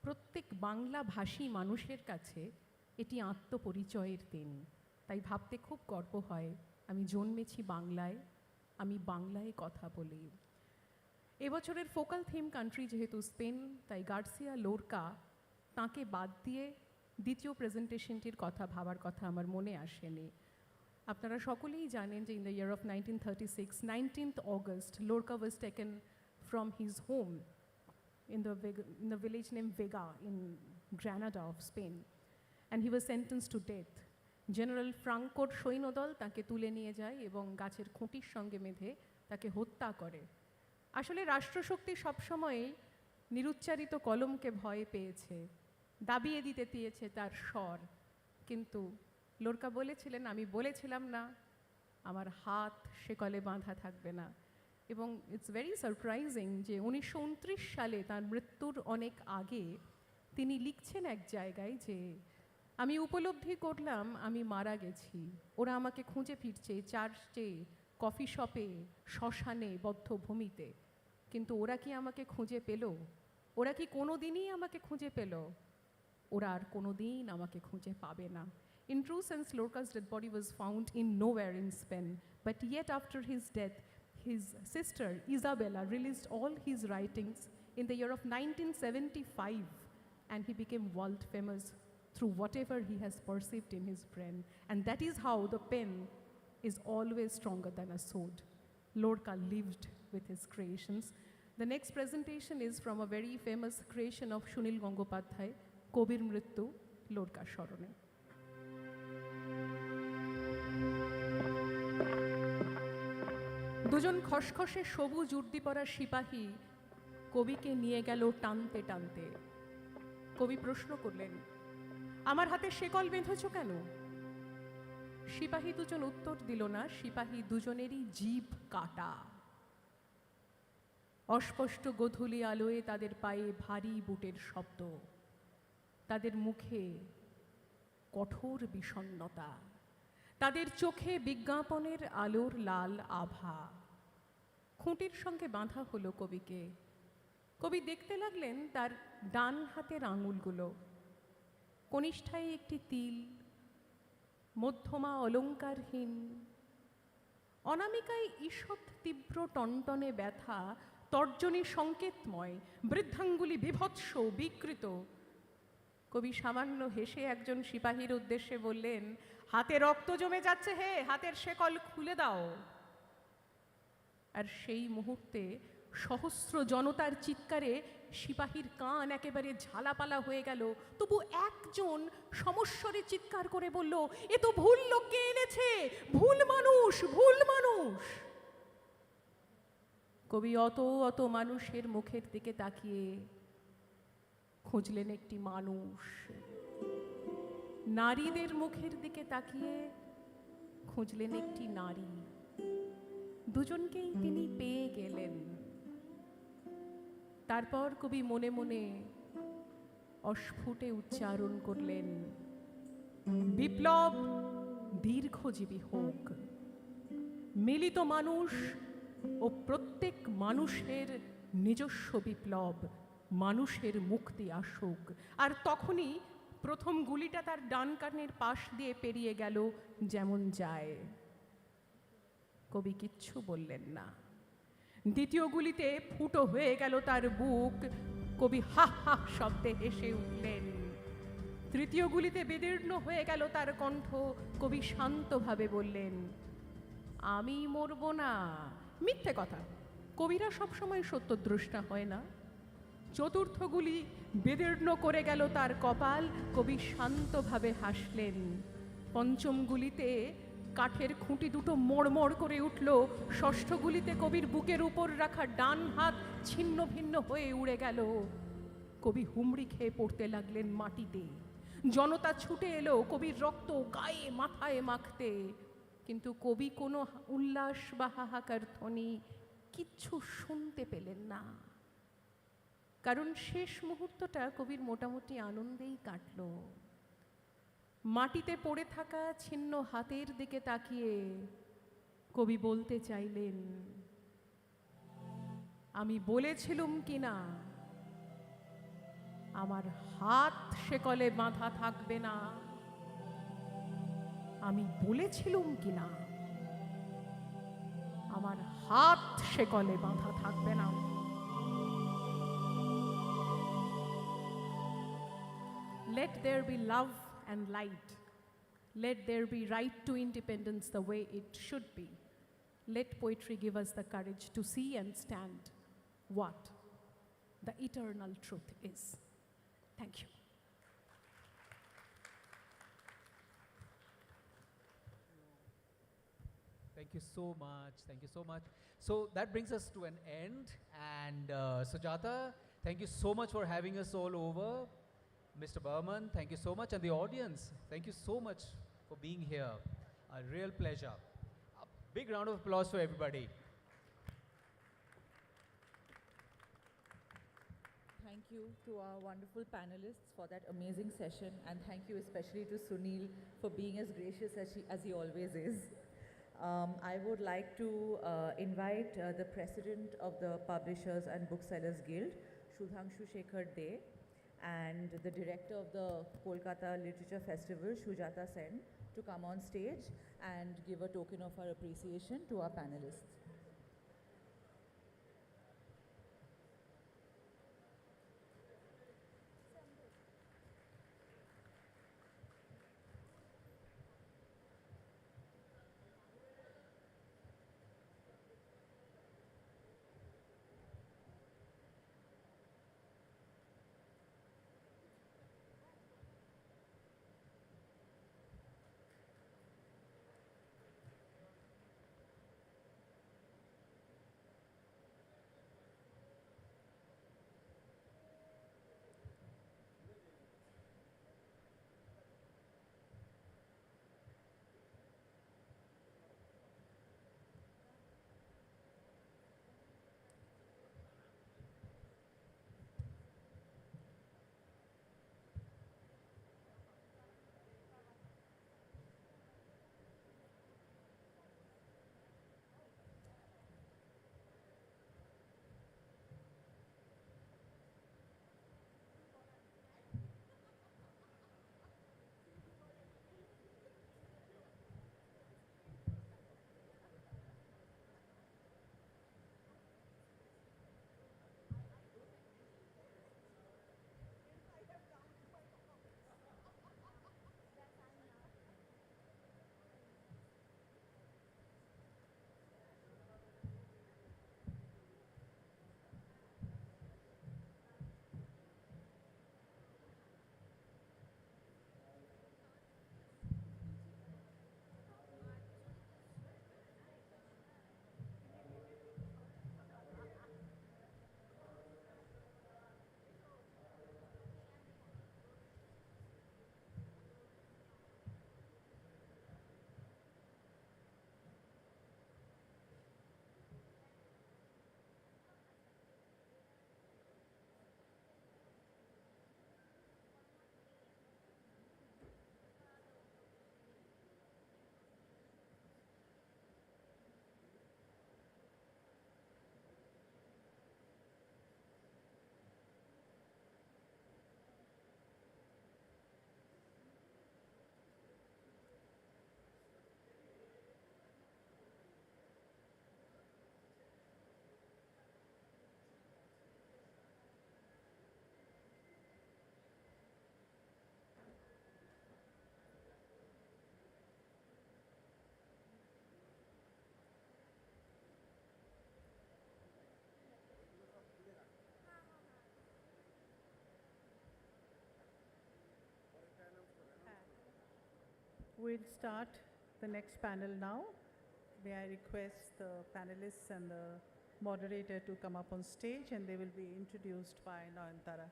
প্রত্যেক বাংলা ভাষী মানুষের কাছে এটি আত্মপরিচয়ের দিন। তাই ভাবতে খুব গর্ব হয় আমি জন্মেছি বাংলায়, আমি বাংলায় কথা বলি। এবছরের ফোকাল থিম কান্ট্রি যেহেতু স্পেন, তাই গার্সিয়া লোরকা তাঁকে বাদ দিয়ে দ্বিতীয় প্রেজেন্টেশনটির কথা ভাবার কথা আমার মনে আসেনি। আপনারা সকলেই জানেন যে in the year of 1936, 19th August, Lorca was taken from his home in the village named Vega in Granada of Spain, and he was sentenced to death. General ফ্রাঙ্কোর সৈন্যদল তাকে তুলে নিয়ে যায় এবং গাছের খুঁটির সঙ্গে বেঁধে তাকে হত্যা করে। আসলে রাষ্ট্রশক্তি সবসময়ই নিরুচ্চারিত কলমকে ভয় পেয়েছে, দাবিয়ে দিতে দিয়েছে তার স্বর, কিন্তু লোরকা বলেছিলেন আমি বলেছিলাম না আমার হাত সে কলে বাঁধা থাকবে না। এবং ইটস ভেরি সারপ্রাইজিং যে 1929 সালে তার মৃত্যুর অনেক আগে তিনি লিখছেন এক জায়গায় যে আমি উপলব্ধি করলাম আমি মারা গেছি, ওরা আমাকে খুঁজে ফিরছে চার্চে, কফি শপে, শ্মশানে, বদ্ধভূমিতে, কিন্তু ওরা কি আমাকে খুঁজে পেল? ওরা কি কোনো দিনই আমাকে খুঁজে পেল? ওরা আর কোনো দিন আমাকে খুঁজে পাবে না। In true sense, Lorca's dead body was found in nowhere in Spain, but yet after his death, his sister Isabella released all his writings in the year of 1975, and he became world famous through whatever he has perceived in his brain. And that is how the pen is always stronger than a sword. Lorca lived with his creations. The next presentation is from a very famous creation of Sunil Gangopadhyay, Kobir Mrityu, Lorca Shorone. দুজন খসখসে সবুজ উর্দি পরা সিপাহী কবিকে নিয়ে গেল টানতে টানতে। কবি প্রশ্ন করলেন, আমার হাতে শেকল বেঁধেছ কেন? সিপাহী দুজন উত্তর দিল না, সিপাহী দুজনেরই জিভ কাটা। অস্পষ্ট গোধূলি আলোয় তাদের পায়ে ভারী বুটের শব্দ, তাদের মুখে কঠোর বিষণ্ণতা, তাদের চোখে বিজ্ঞাপনের আলোর লাল আভা। খুঁটির সঙ্গে বাঁধা হলো কবিকে, কবি দেখতে লাগলেন তার ডান হাতের আঙুলগুলো, কনিষ্ঠায় একটি তিল, মধ্যমা অলঙ্কারহীন, অনামিকায় ঈষৎ তীব্র টনটনে ব্যথা, তর্জনী সংকেতময়, বৃদ্ধাঙ্গুলি বিভৎস বিকৃত। কবি সামান্য হেসে একজন সিপাহীর উদ্দেশ্যে বললেন, হাতে রক্ত জমে যাচ্ছে হে, হাতের শেকল খুলে দাও। আর সেই মুহূর্তে সহস্র জনতার চিৎকারে সিপাহীর কান একেবারে ঝালাপালা হয়ে গেল। তবু একজন সমস্বরে চিৎকার করে বলল, এ তো ভুল লোককে এনেছে, ভুল মানুষ, ভুল মানুষ। কবি অত অত মানুষের মুখের দিকে তাকিয়ে খুঁজলেন একটি মানুষ, নারীদের মুখের দিকে তাকিয়ে খুঁজলেন একটি নারী। দুজনকেই তিনি পেয়ে গেলেন। তারপর কবি মনে মনে অস্ফুটে উচ্চারণ করলেন, বিপ্লব দীর্ঘজীবী হোক, মিলিত মানুষ ও প্রত্যেক মানুষের নিজস্ব বিপ্লব, মানুষের মুক্তি আসুক। আর তখনই প্রথম গুলিটা তার ডান কানের পাশ দিয়ে পেরিয়ে গেল যেমন যায়। কবি কিচ্ছু বললেন না। দ্বিতীয় গুলিতে ফুটো হয়ে গেল তার বুক, কবি হা হা শব্দে হেসে উঠলেন। তৃতীয় গুলিতে বিদীর্ণ হয়ে গেল তার কণ্ঠ, কবি শান্তভাবে বললেন, আমি মরব না। মিথ্যে কথা, কবিরা সবসময় সত্যদ্রষ্টা হয় না। চতুর্থ গুলি বিদীর্ণ করে গেল তার কপাল, কবি শান্তভাবে হাসলেন। পঞ্চম গুলিতে কাঠের খুঁটি দুটো মোড় করে উঠল। ষষ্ঠ গুলিতে কবির বুকের উপর রাখা ডান হাত ছিন্ন ভিন্ন হয়ে উড়ে গেল। কবি হুমড়ি খেয়ে পড়তে লাগলেন মাটিতে। জনতা ছুটে এলো কবির রক্ত গায়ে মাথায় মাখতে, কিন্তু কবি কোনো উল্লাস বা হাহাকার ধ্বনি কিচ্ছু শুনতে পেলেন না। কারণ শেষ মুহূর্তটা কবির মোটামুটি আনন্দেই কাটল। মাটিতে পড়ে থাকা ছিন্ন হাতের দিকে তাকিয়ে কবি বলতে চাইলেন, আমি বলেছিলুম কিনা আমার হাত শেকলে বাঁধা থাকবে না, আমি বলেছিলুম কিনা আমার হাত শেকলে বাঁধা থাকবে না। Let there be love and light. Let there be right to independence the way it should be. Let poetry give us the courage to see and stand what the eternal truth is. Thank you. Thank you so much. Thank you so much. So that brings us to an end. And Sujata, thank you so much for having us all over. Mr. Berman, thank you so much. And the audience, thank you so much for being here. A real pleasure. A big round of applause for everybody. Thank you to our wonderful panelists for that amazing session, and thank you especially to Sunil for being as gracious as he always is. I would like to invite the President of the Publishers and Booksellers Guild, Shudhanshu Shekhar De, and the Director of the Kolkata Literature Festival, Sujata Sen, to come on stage and give a token of our appreciation to our panelists. We'll start the next panel now. May I request the panelists and the moderator to come up on stage, and they will be introduced by Nayantara.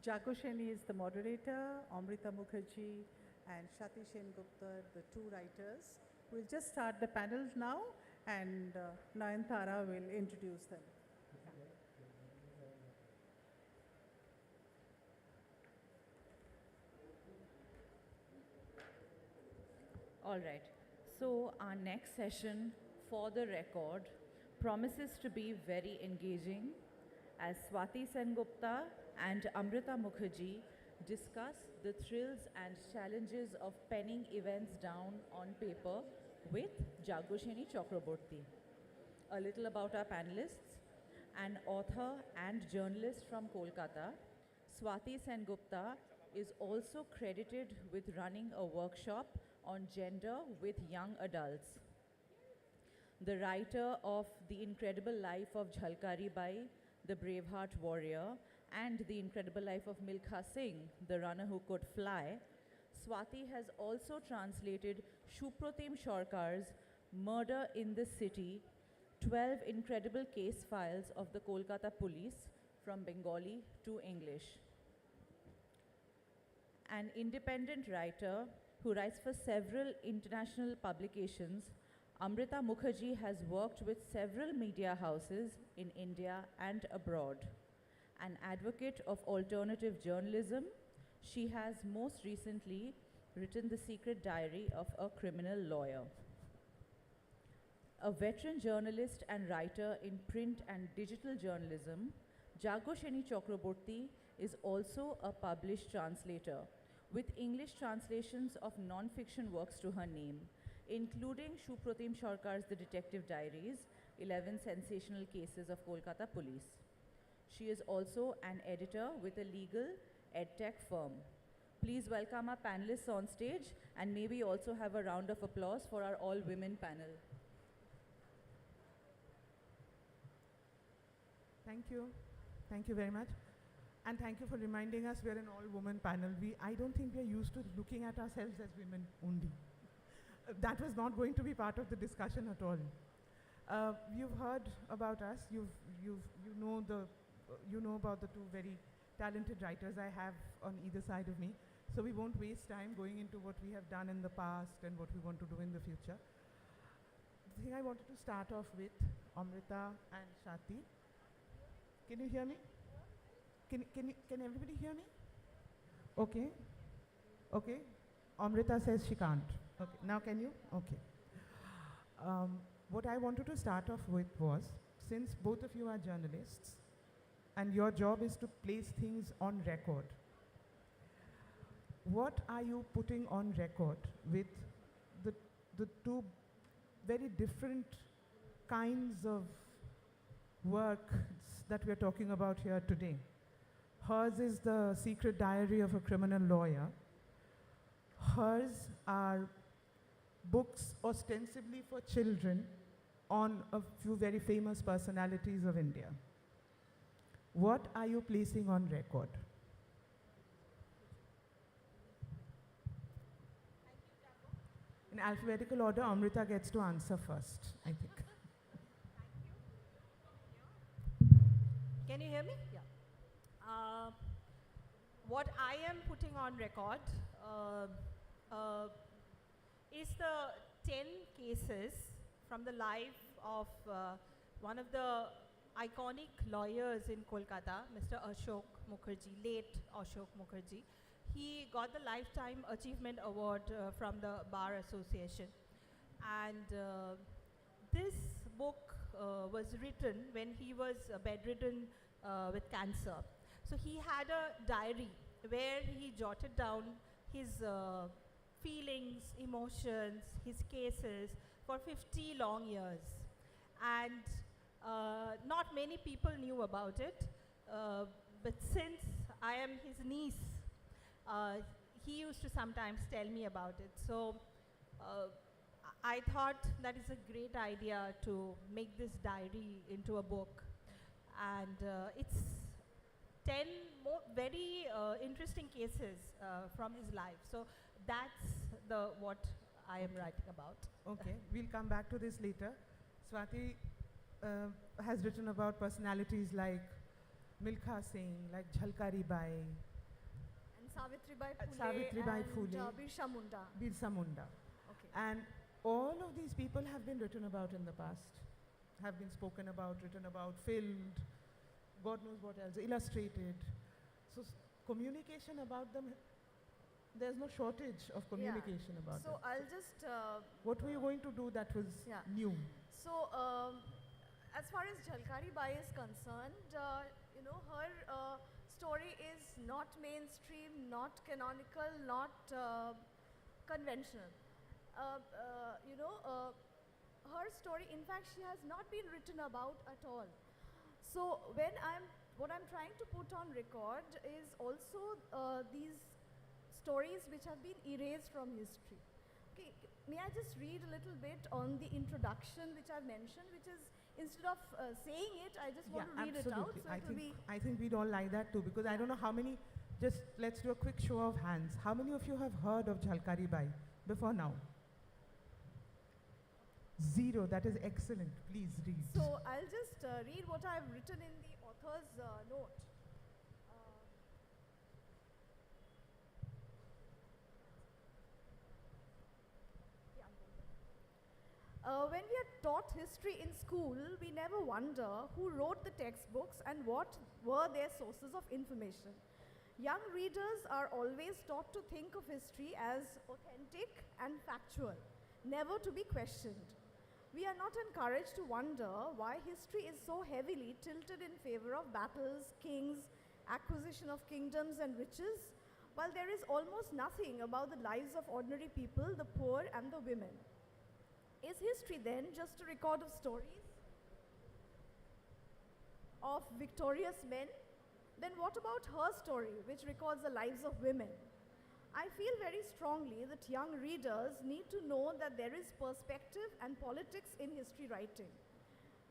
Jagosheni is the moderator, Amrita Mukherjee and Shati Sengupta, the two writers. We'll just start the panels now, and Nayantara will introduce them. All right. So our next session, for the record, promises to be very engaging as Swati Sengupta and Amrita Mukherjee discuss the thrills and challenges of penning events down on paper with Jagosheni Chakraborty. A little about our panelists. An author and journalist from Kolkata, Swati Sengupta is also credited with running a workshop on gender with young adults. The writer of The Incredible Life of Jhalkari Bai, the Braveheart Warrior, and The Incredible Life of Milkha Singh, the runner who could fly, Swati has also translated Supratim Sarkar's Murder in the City, 12 incredible case files of the Kolkata police from Bengali to English. An independent writer who writes for several international publications, Amrita Mukherjee has worked with several media houses in India and abroad. An advocate of alternative journalism, she has most recently written The Secret Diary of a Criminal Lawyer. A veteran journalist and writer in print and digital journalism, Jagosheni Chakraborty is also a published translator with English translations of non-fiction works to her name, including Supratim Sarkar's The Detective Diaries, 11 Sensational Cases of Kolkata Police. She is also an editor with a legal edtech firm. Please welcome our panelists on stage, and maybe also have a round of applause for our all-women panel. Thank you. Thank you very much. And thank you for reminding us we're an all-woman panel. I don't think we're used to looking at ourselves as women only. That was not going to be part of the discussion at all. You've heard about us. You know about the two very talented writers I have on either side of me. So we won't waste time going into what we have done in the past and what we want to do in the future. The thing I wanted to start off with, Amrita and Shati. Can you hear me? Can everybody hear me? Okay. Okay. Amrita says she can't. Okay. Now can you? Okay. What I wanted to start off with was, since both of you are journalists, and your job is to place things on record, what are you putting on record with the two very different kinds of work that we're talking about here today? Hers is The Secret Diary of a Criminal Lawyer. Hers are books ostensibly for children on a few very famous personalities of India. What are you placing on record? In alphabetical order, Amrita gets to answer first, I think. Can you hear me? Yeah. What I am putting on record is the 10 cases from the life of one of the iconic lawyers in Kolkata, Mr. Ashok Mukherjee, late Ashok Mukherjee. He got the Lifetime Achievement Award from the Bar Association. And this book was written when he was bedridden with cancer. So he had a diary where he jotted down his feelings, emotions, his cases for 50 long years. And not many people knew about it, but since I am his niece, he used to sometimes tell me about it. So I thought that is a great idea to make this diary into a book. And it's 10 more very interesting cases from his life. So that's what I am writing about. Okay, we'll come back to this later. Swati has written about personalities like Milkha Singh, like Jhalkari Bai, And Savitribai Phule Savitribai and Phule, Birsa Munda. Birsa Munda. Okay. And all of these people have been written about in the past, have been spoken about, written about, filmed, God knows what else, illustrated. So communication about them, there's no shortage of communication about So them. I'll just. What were you going to do that was new? So, as far as Jhalkari Bai is concerned, you know, her story is not mainstream, not canonical, not conventional. You know, her story, in fact, she has not been written about at all. So, what I'm trying to put on record is also these stories which have been erased from history. Okay, may I just read a little bit on the introduction which I've mentioned, which is, instead of saying it, I just want to read it out. So I think we'd all like that too, because I don't know how many, just let's do a quick show of hands. How many of you have heard of Jhalkari Bai before now? 0, that is excellent. Please read. So I'll just read what I've written in the author's note. When we are taught history in school, we never wonder who wrote the textbooks and what were their sources of information. Young readers are always taught to think of history as authentic and factual, never to be questioned. We are not encouraged to wonder why history is so heavily tilted in favor of battles, kings, acquisition of kingdoms and riches, while there is almost nothing about the lives of ordinary people, the poor and the women. Is history then just a record of stories of victorious men? Then what about her story, which records the lives of women? I feel very strongly that young readers need to know that there is perspective and politics in history writing.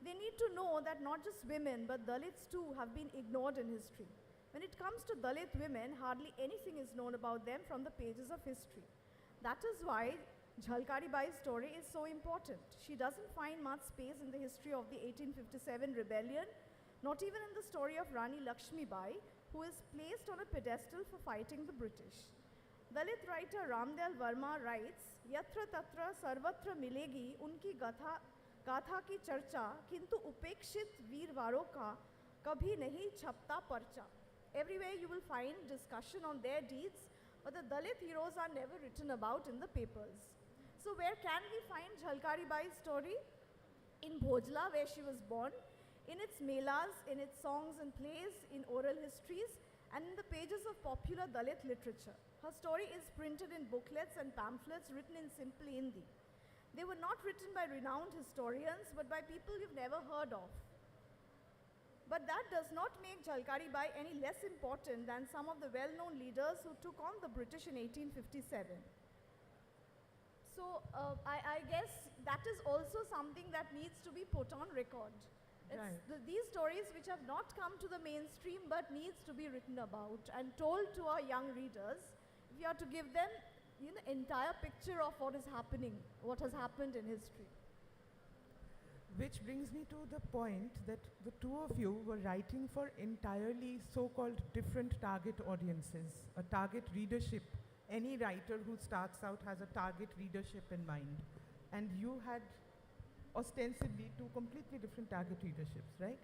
They need to know that not just women, but Dalits too have been ignored in history. When it comes to Dalit women, hardly anything is known about them from the pages of history. That is why Jhalkari Bai's story is so important. She doesn't find much space in the history of the 1857 rebellion, not even in the story of Rani Lakshmi Bai, who is placed on a pedestal for fighting the British. Dalit writer Ramdayal Verma writes, Yatra tatra sarvatra milegi unki gatha ki charcha, kintu upekshit veerwaro ka kabhi nahi chhapta parcha. Everywhere you will find discussion on their deeds, but the Dalit heroes are never written about in the papers. So where can we find Jhalkari Bai's story? In Bhojla, where she was born, in its melas, in its songs and plays, in oral histories, and in the pages of popular Dalit literature. Her story is printed in booklets and pamphlets written in simple Hindi. They were not written by renowned historians, but by people you've never heard of. But that does not make Jhalkari Bai any less important than some of the well-known leaders who took on the British in 1857. So I guess that is also something that needs to be put on record. It's these stories which have not come to the mainstream but needs to be written about and told to our young readers. If you are to give them entire picture of what is happening, what has happened in history. Which brings me to the point that the two of you were writing for entirely so-called different target audiences, a target readership. Any writer who starts out has a target readership in mind. And you had ostensibly two completely different target readerships, right?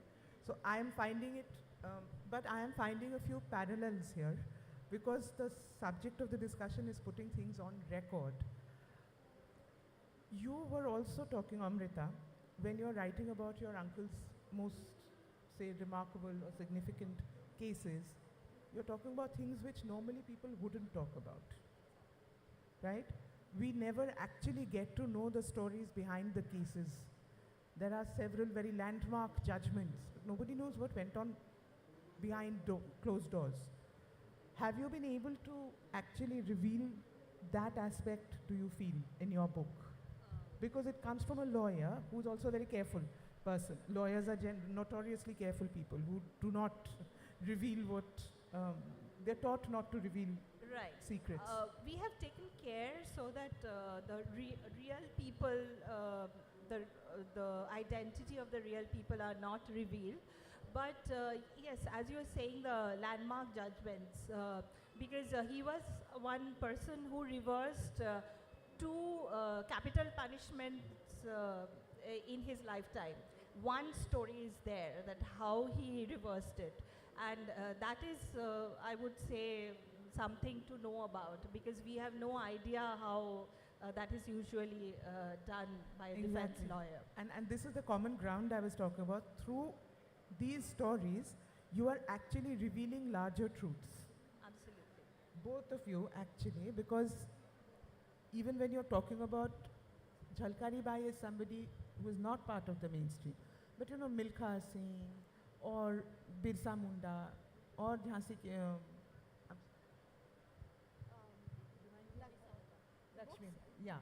So I am finding it, but I am finding a few parallels here because the subject of the discussion is putting things on record. You were also talking, Amrita, when you're writing about your uncle's most, say, remarkable or significant cases, you're talking about things which normally people wouldn't talk about, right? We never actually get to know the stories behind the cases. There are several very landmark judgments, but nobody knows what went on behind closed doors. Have you been able to actually reveal that aspect, do you feel, in your book? because it comes from a lawyer who's also a very careful person. Lawyers are notoriously careful people who do not reveal what they're taught not to reveal Right. secrets. We have taken care so that the real people, the identity of the real people are not revealed. But yes, as you were saying, the landmark judgments, because he was one person who reversed two capital punishments in his lifetime. One story is there that how he reversed it, and that is, I would say, something to know about, because we have no idea how that is usually done by a defense lawyer. And this is the common ground I was talking about. Through these stories, you are actually revealing larger truths. Absolutely. Both of you, actually, because even when you're talking about Jhalkari Bai is somebody who is not part of the mainstream, but you know, Milkha Singh or Birsa Munda or Jhansi Ki, Lakshmi, yeah,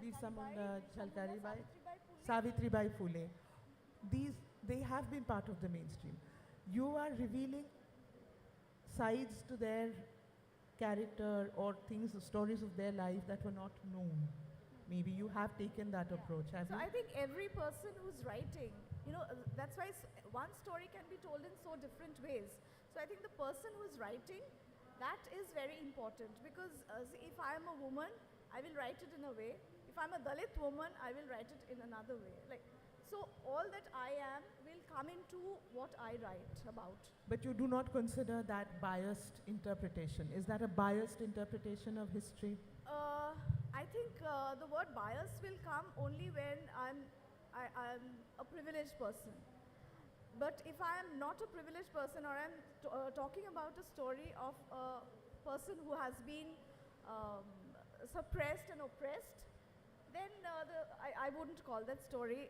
Birsa Munda, Jhalkari Bai, Savitri Bai Phule. They have been part of the mainstream. You are revealing sides to their character or things, stories of their life that were not known. Maybe you have taken that approach, have So you? I think every person who's writing, you know, that's why one story can be told in so different ways. So I think the person who's writing, that is very important, because see, if I am a woman, I will write it in a way. If I'm a Dalit woman, I will write it in another way. Like, so all that I am will come into what I write about. But you do not consider that biased interpretation. Is that a biased interpretation of history? I think the word bias will come only when I'm a privileged person. But if I am not a privileged person, or I'm talking about a story of a person who has been suppressed and oppressed, then I wouldn't call that story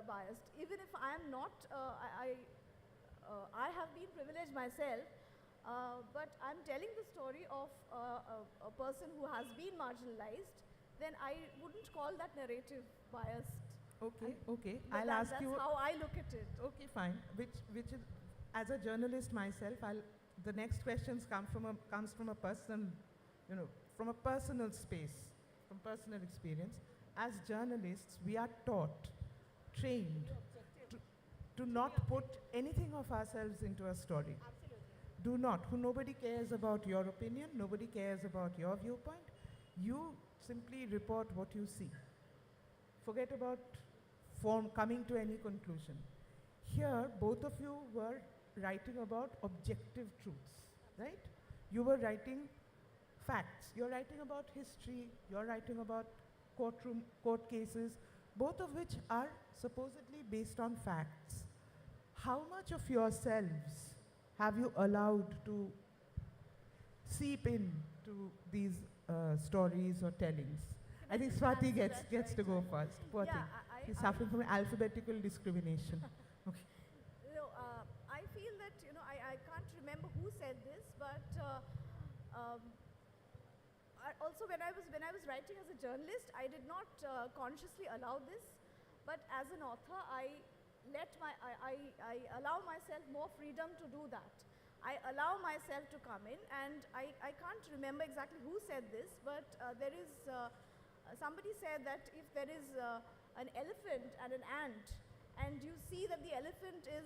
biased. Even if I am not, I have been privileged myself, but I'm telling the story of a person who has been marginalized, then I wouldn't call that narrative biased. Okay. But I'll ask you. That's how I look at it. Okay, fine. Which is, as a journalist myself, the next questions comes from a person, you know, from a personal space, from personal experience. As journalists, we are taught, trained to not put anything of ourselves into a story. Do not. Nobody cares about your opinion. Nobody cares about your viewpoint. You simply report what you see. Forget about coming to any conclusion. Here, both of you were writing about objective truths, right? You were writing facts. You're writing about history. You're writing about court cases, both of which are supposedly based on facts. How much of yourselves have you allowed to seep into these stories or tellings? I think Swati gets to go first. Poor thing. She's suffering from alphabetical discrimination. Okay. You know, I feel that, you know, I can't remember who said this, but also when I was writing as a journalist, I did not consciously allow this, but as an author, I allow myself more freedom to do that. I allow myself to come in, and I can't remember exactly who said this, but there is somebody said that if there is an elephant and an ant, and you see that the elephant is,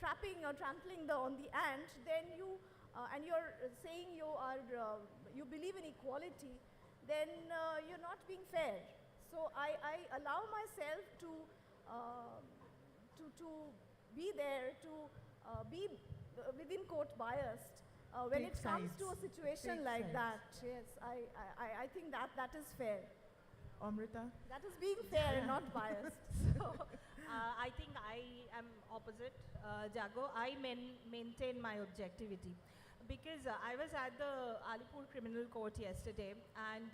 trapping or trampling on the ant, then you, and you're saying you believe in equality, then you're not being fair. So I allow myself to be there, to be within quote biased when Take it comes sides. to a situation Take like sides. that. Yes, I think that is fair. Amrita? That is being fair and not biased. So, I think I am opposite Jago. I maintain my objectivity, because I was at the Alipur Criminal Court yesterday, and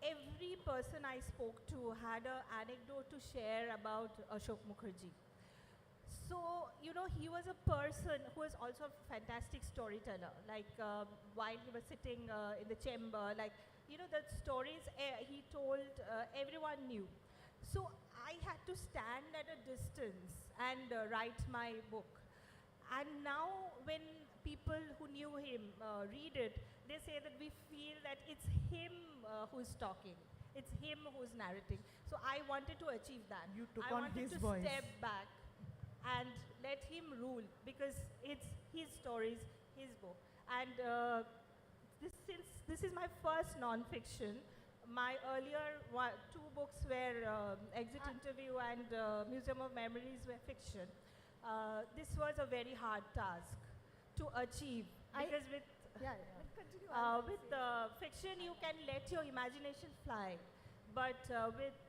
every person I spoke to had an anecdote to share about Ashok Mukherjee. So, you know, he was a person who was also a fantastic storyteller. Like, while he was sitting in the chamber, like, you know, the stories he told, everyone knew. So I had to stand at a distance and write my book. And now when people who knew him read it, they say that we feel that it's him who's talking. It's him who's narrating. So I wanted to achieve that. You took I on wanted his to voice. step back and let him rule, because it's his stories, his book. And since this is my first non-fiction, my earlier two books were Exit Interview and Museum of Memories were fiction. This was a very hard task to achieve, because with Continue. with fiction you can let your imagination fly, but with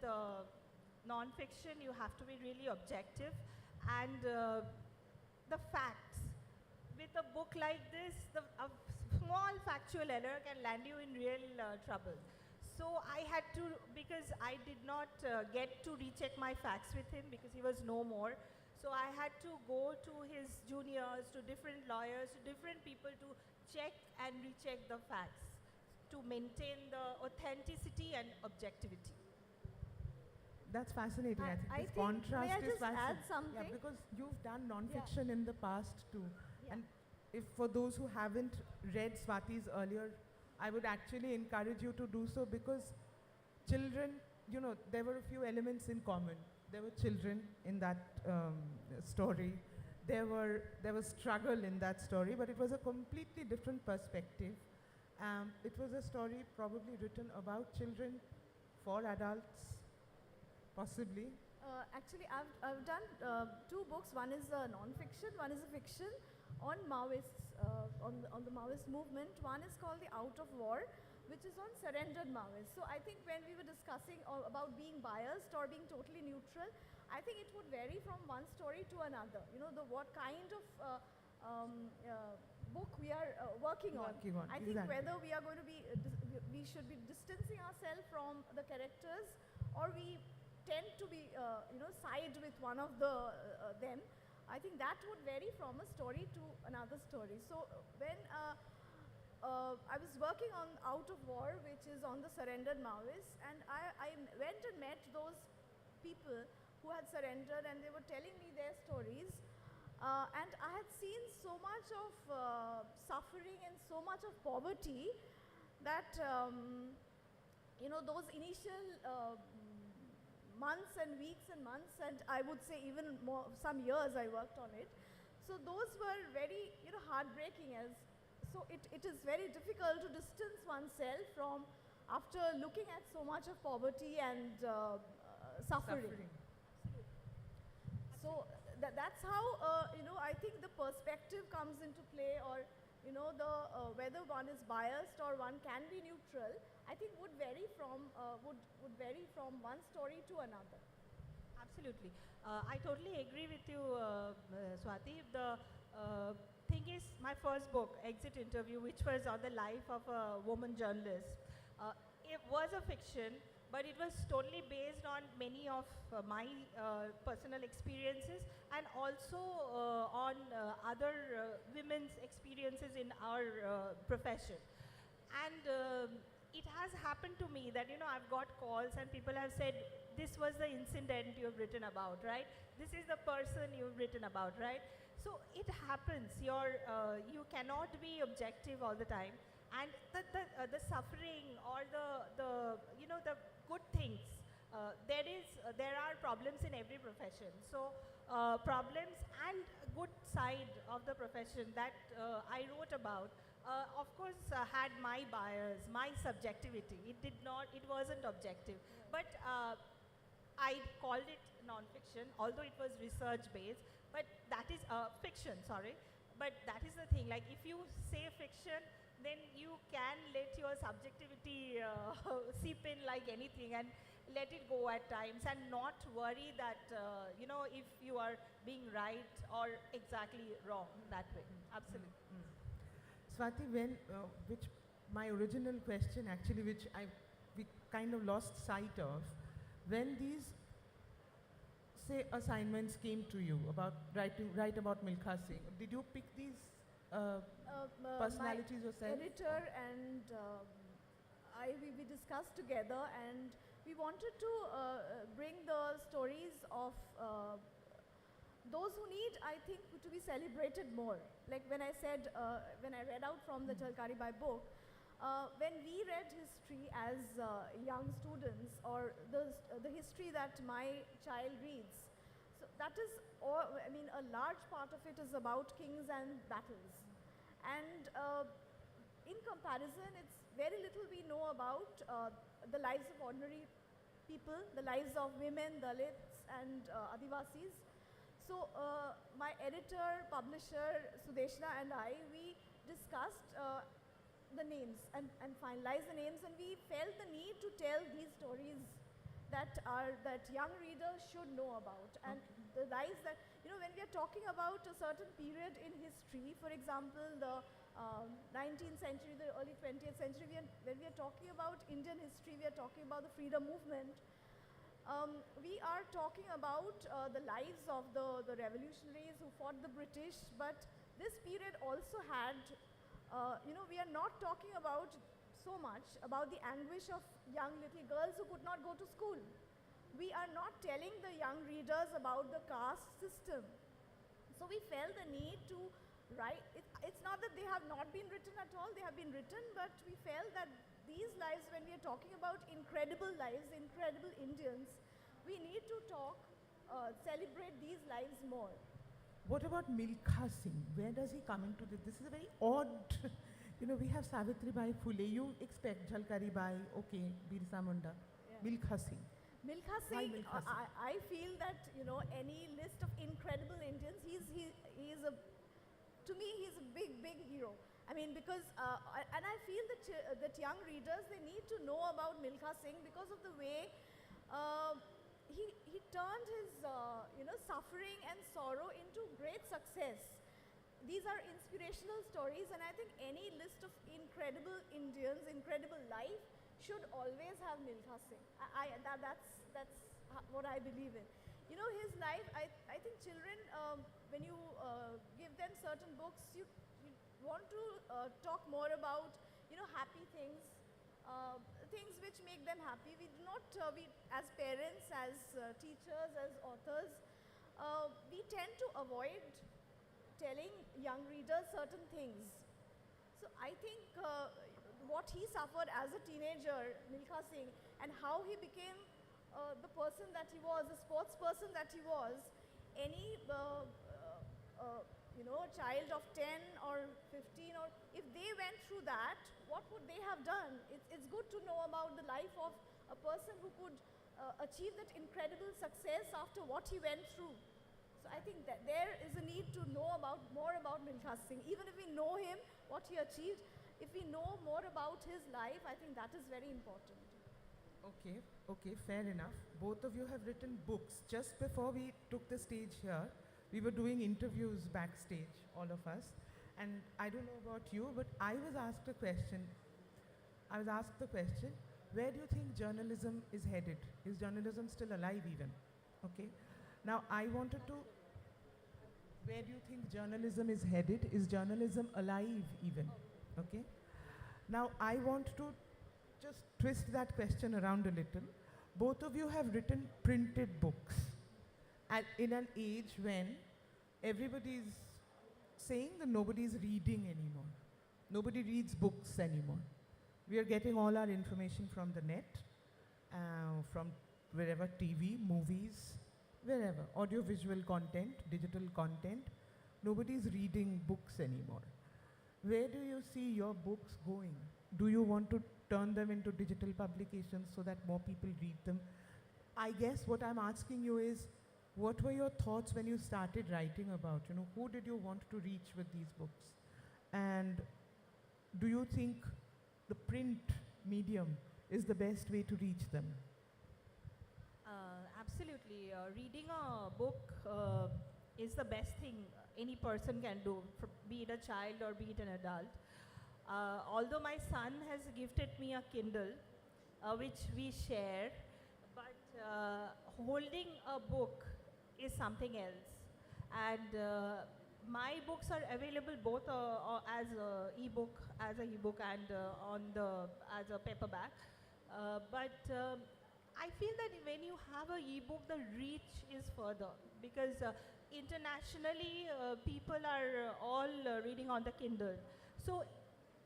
non-fiction you have to be really objective, and the facts. With a book like this, a small factual error can land you in real trouble. So I had to, because I did not get to recheck my facts with him because he was no more. So I had to go to his juniors, to different lawyers, to different people to check and recheck the facts, to maintain the authenticity and objectivity. That's fascinating. I think I this think- contrast may I is just add fascinating. something? Yeah, because you've done non-fiction in the past too. And if for those who haven't read Swati's earlier, I would actually encourage you to do so, because children, you know, there were a few elements in common. There were children in that story. There was struggle in that story, but it was a completely different perspective. It was a story probably written about children, for adults, possibly. Actually, I've done two books. One is a non-fiction, one is a fiction on Maoists, on the Maoist movement. One is called The Out of War, which is on surrendered Maoists. So I think when we were discussing about being biased or being totally neutral, I think it would vary from one story to another. You know, what kind of book we are working on. I think exactly. whether we are going to be, we should be distancing ourselves from the characters, or we tend to be, side with one of the them. I think that would vary from a story to another story. So when I was working on Out of War, which is on the surrendered Maoists, and I went and met those people who had surrendered, and they were telling me their stories. And I had seen so much of suffering and so much of poverty that, those initial months and weeks and months, and I would say even more, some years I worked on it. So those were very, heartbreaking. So it is very difficult to distance oneself from, after looking at so much of poverty and suffering. So that's how, I think the perspective comes into play, or, whether one is biased or one can be neutral, I think would vary from one story to another. Absolutely. I totally agree with you, Swati. The thing is, my first book, Exit Interview, which was on the life of a woman journalist, it was a fiction, but it was totally based on many of my personal experiences, and also on other women's experiences in our profession. And it has happened to me that, I've got calls and people have said, this was the incident you've written about, right? This is the person you've written about, right? So it happens. You cannot be objective all the time. And the suffering or the good things, there are problems in every profession. So problems and good side of the profession that I wrote about, of course, had my bias, my subjectivity. It wasn't objective. But I called it non-fiction, although it was research-based. But that is fiction, sorry. But that is the thing. Like, if you say fiction, then you can let your subjectivity seep in like anything, and let it go at times, and not worry that, if you are being right or exactly wrong that way. Absolutely. Swati, which my original question actually, which we kind of lost sight of, when these, say, assignments came to you about write about Milkha Singh, did you pick these personalities my yourself? editor and we discussed together, and we wanted to bring the stories of those who need, I think, to be celebrated more. Like when I said, when I read out from the Jalkari Bai book, when we read history as young students, or the history that my child reads, so that is, I mean, a large part of it is about kings and battles. And in comparison, it's very little we know about the lives of ordinary people, the lives of women, Dalits, and Adivasis. So my editor, publisher, Sudeshna, and I, we discussed the names and finalized the names, and we felt the need to tell these stories that young readers should know about. And the lives that, you know, when we are talking about a certain period in history, for example, the 19th century, the early 20th century, when we are talking about Indian history, we are talking about the freedom movement. We are talking about the lives of the revolutionaries who fought the British, but this period also had, you know, we are not talking about so much about the anguish of young little girls who could not go to school. We are not telling the young readers about the caste system. So we felt the need to write, it's not that they have not been written at all, they have been written, but we felt that these lives, when we are talking about incredible lives, incredible Indians, we need to talk, celebrate these lives more. What about Milkha Singh? Where does he come into this? This is a very odd, you know, we have Savitri Bai Phule, you expect Jalkari Bai, okay, Birsa Munda, Milkha Singh. Milkha Why Singh, Milkha Singh? I feel that, you know, any list of incredible Indians, he is a, to me, he's a big hero. I mean, because, and I feel that young readers, they need to know about Milkha Singh because of the way he turned his, you know, suffering and sorrow into great success. These are inspirational stories, and I think any list of incredible Indians, incredible life, should always have Milkha Singh. That's what I believe in. You know, his life, I think children, when you give them certain books, you want to talk more about, you know, happy things, things which make them happy. We do not, we as parents, as teachers, as authors, we tend to avoid telling young readers certain things. So I think what he suffered as a teenager, Milkha Singh, and how he became the person that he was, the sports person that he was, any you know, a child of 10 or 15, or if they went through that, what would they have done? It's good to know about the life of a person who could achieve that incredible success after what he went through. So I think that there is a need to know more about Milkha Singh. Even if we know him, what he achieved, if we know more about his life, I think that is very important. Okay, fair enough. Both of you have written books. Just before we took the stage here, we were doing interviews backstage, all of us. And I don't know about you, but I was asked the question, where do you think journalism is headed? Is journalism still alive even? Okay. Now I wanted to, where do you think journalism is headed? Is journalism alive even? Okay. Now I want to just twist that question around a little. Both of you have written printed books in an age when everybody is saying that nobody is reading anymore. Nobody reads books anymore. We are getting all our information from the net, from wherever, TV, movies, wherever, audio-visual content, digital content. Nobody is reading books anymore. Where do you see your books going? Do you want to turn them into digital publications so that more people read them? I guess what I'm asking you is, what were your thoughts when you started writing about, you know, who did you want to reach with these books? And do you think the print medium is the best way to reach them? Absolutely. Reading a book is the best thing any person can do, be it a child or be it an adult. Although my son has gifted me a Kindle, which we share, but holding a book is something else. And my books are available both as a ebook and on the as a paperback. But I feel that when you have a ebook, the reach is further because internationally people are all reading on the Kindle. So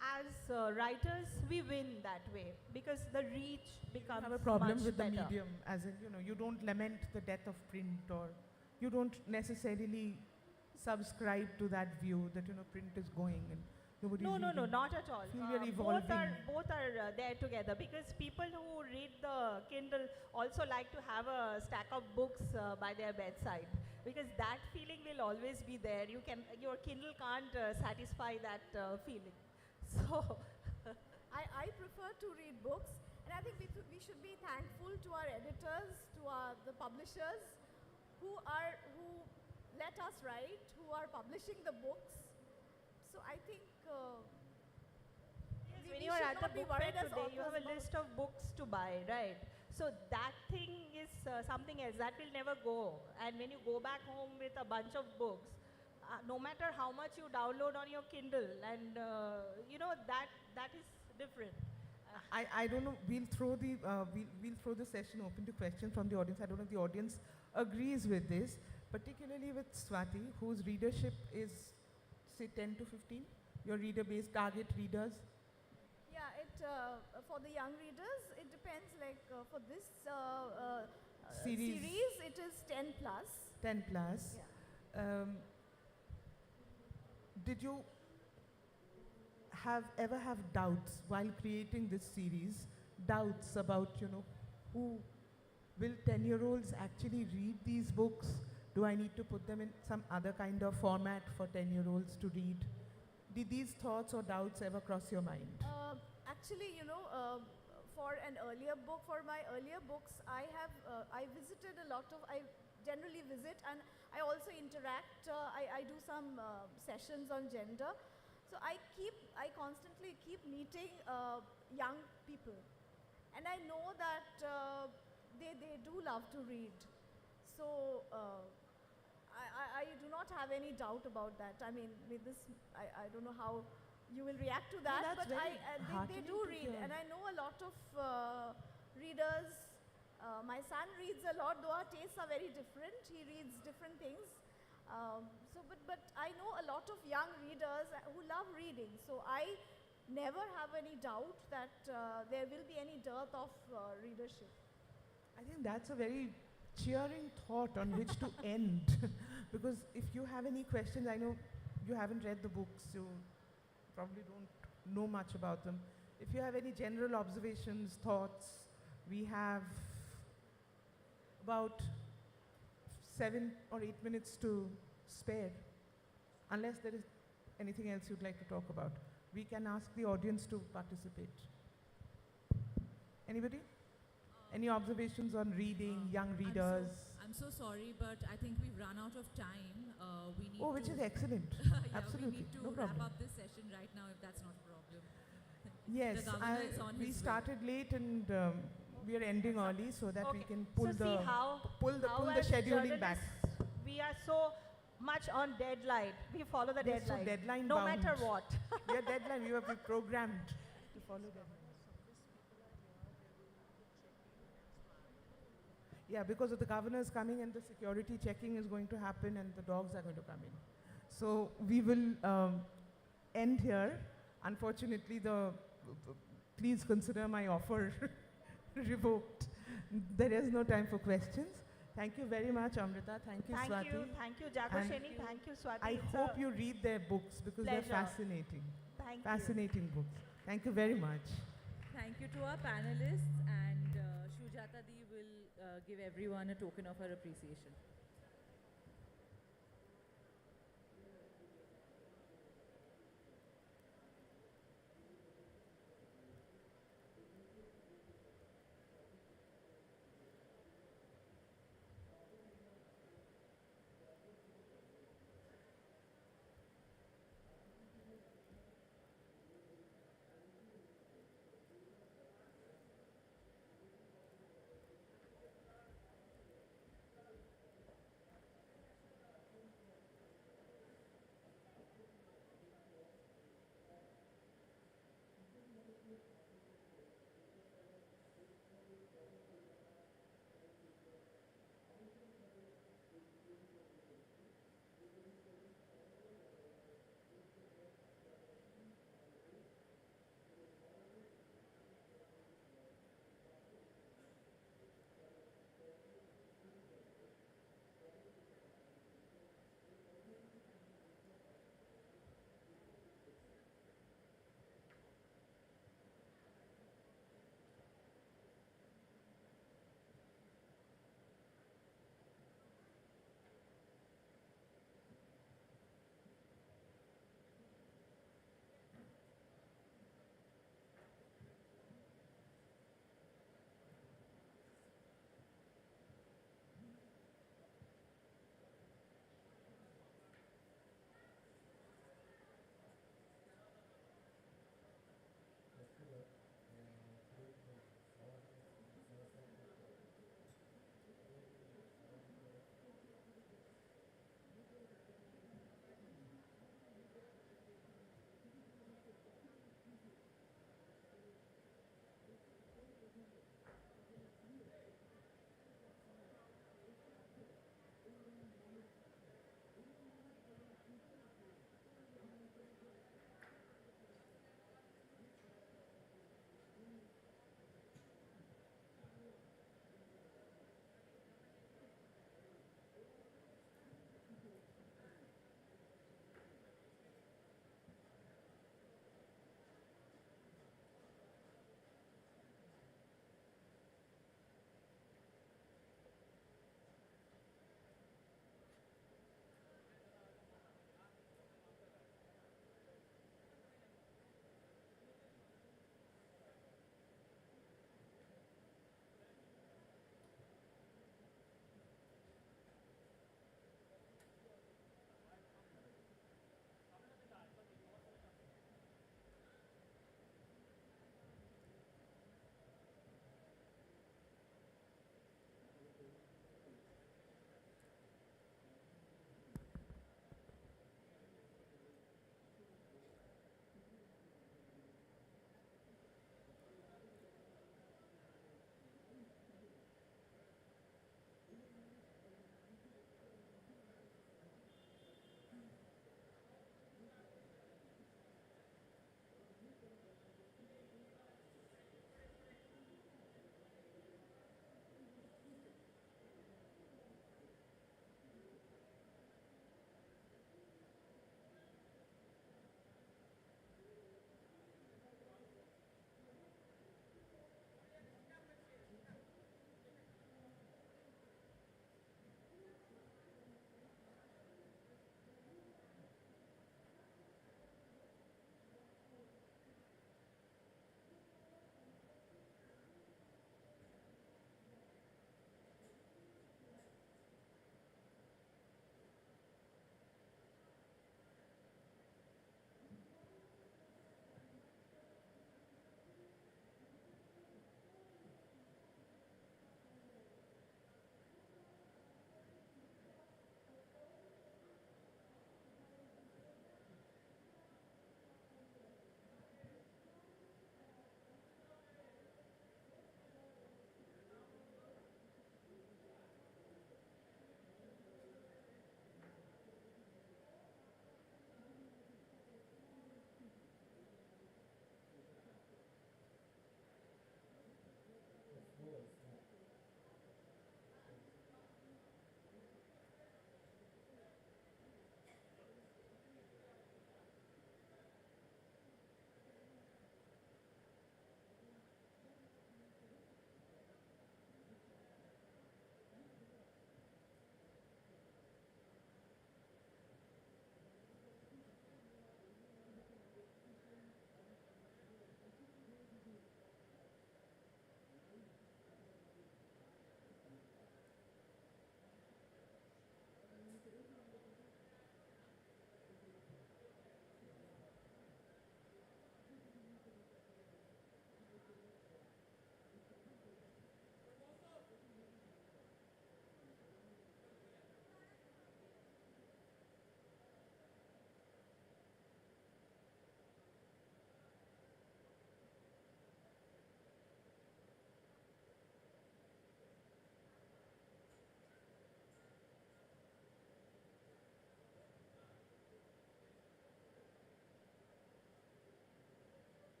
as writers, we win that way because the reach becomes have a problem much with better. the medium, as in, you don't lament the death of print, or you don't necessarily subscribe to that view that, print is going and nobody's No, reading. not at all. Feel you're evolving. Both are there together because people who read the Kindle also like to have a stack of books by their bedside because that feeling will always be there. Your Kindle can't satisfy that feeling. So I prefer to read books, and I think we should be thankful to our editors, to the publishers who let us write, who are publishing the books. So I think when we you are should at the not be book fair worried as today, you have a authors list of books to buy, right? So that thing is something else that will never go. And when you go back home with a bunch of books, no matter how much you download on your Kindle, and that is different. I don't know. We'll throw the session open to questions from the audience. I don't know if the audience agrees with this, particularly with Swati, whose readership is, say, 10 to 15. Your reader base, target readers. Yeah, for the young readers, it depends. Like for this Series. it is 10 plus. 10 plus. Yeah. Did you ever have doubts while creating this series? Doubts about, who will 10-year-olds actually read these books? Do I need to put them in some other kind of format for 10-year-olds to read? Did these thoughts or doubts ever cross your mind? Actually, for my earlier books, I visited a lot of, I generally visit, and I also interact. I do some sessions on gender. So I constantly keep meeting young people, and I know that they do love to read. So I do not have any doubt about that. I mean, with this, I don't know how you will react to that, that's but very they do heartening to read, hear. and I know a lot of readers. My son reads a lot, though our tastes are very different. He reads different things. But I know a lot of young readers who love reading. So I never have any doubt that there will be any dearth of readership. I think that's a very cheering thought on which to end. Because if you have any questions, I know you haven't read the books, you probably don't know much about them. If you have any general observations, thoughts, we have about 7 or 8 minutes to spare, unless there is anything else you'd like to talk about. We can ask the audience to participate. Anybody? Any observations on reading, young readers? I'm so sorry, but I think we've run out of time. We need Which is excellent. yeah, Absolutely. we need to No wrap problem. up this session right now if that's not a problem. Yes, the governor is on we his way. started late and we are ending early so that we Okay. can pull so see how pull the as scheduling back. journalists, we are so much on deadline. We follow the We're so deadline. deadline no bound. matter what. We are deadline. We have been programmed to follow deadline. Yeah, because of the governors coming and the security checking is going to happen and the dogs are going to come in. So we will end here. Unfortunately, please consider my offer revoked. There is no time for questions. Thank you very much, Amrita. Thank you, Swati. Thank you, Jagosheni. Thank you, Swati. I It's hope a you read their books because they're pleasure. fascinating. Thank you. Fascinating books. Thank you very much. Thank you to our panelists, and Shujata Di will give everyone a token of her appreciation.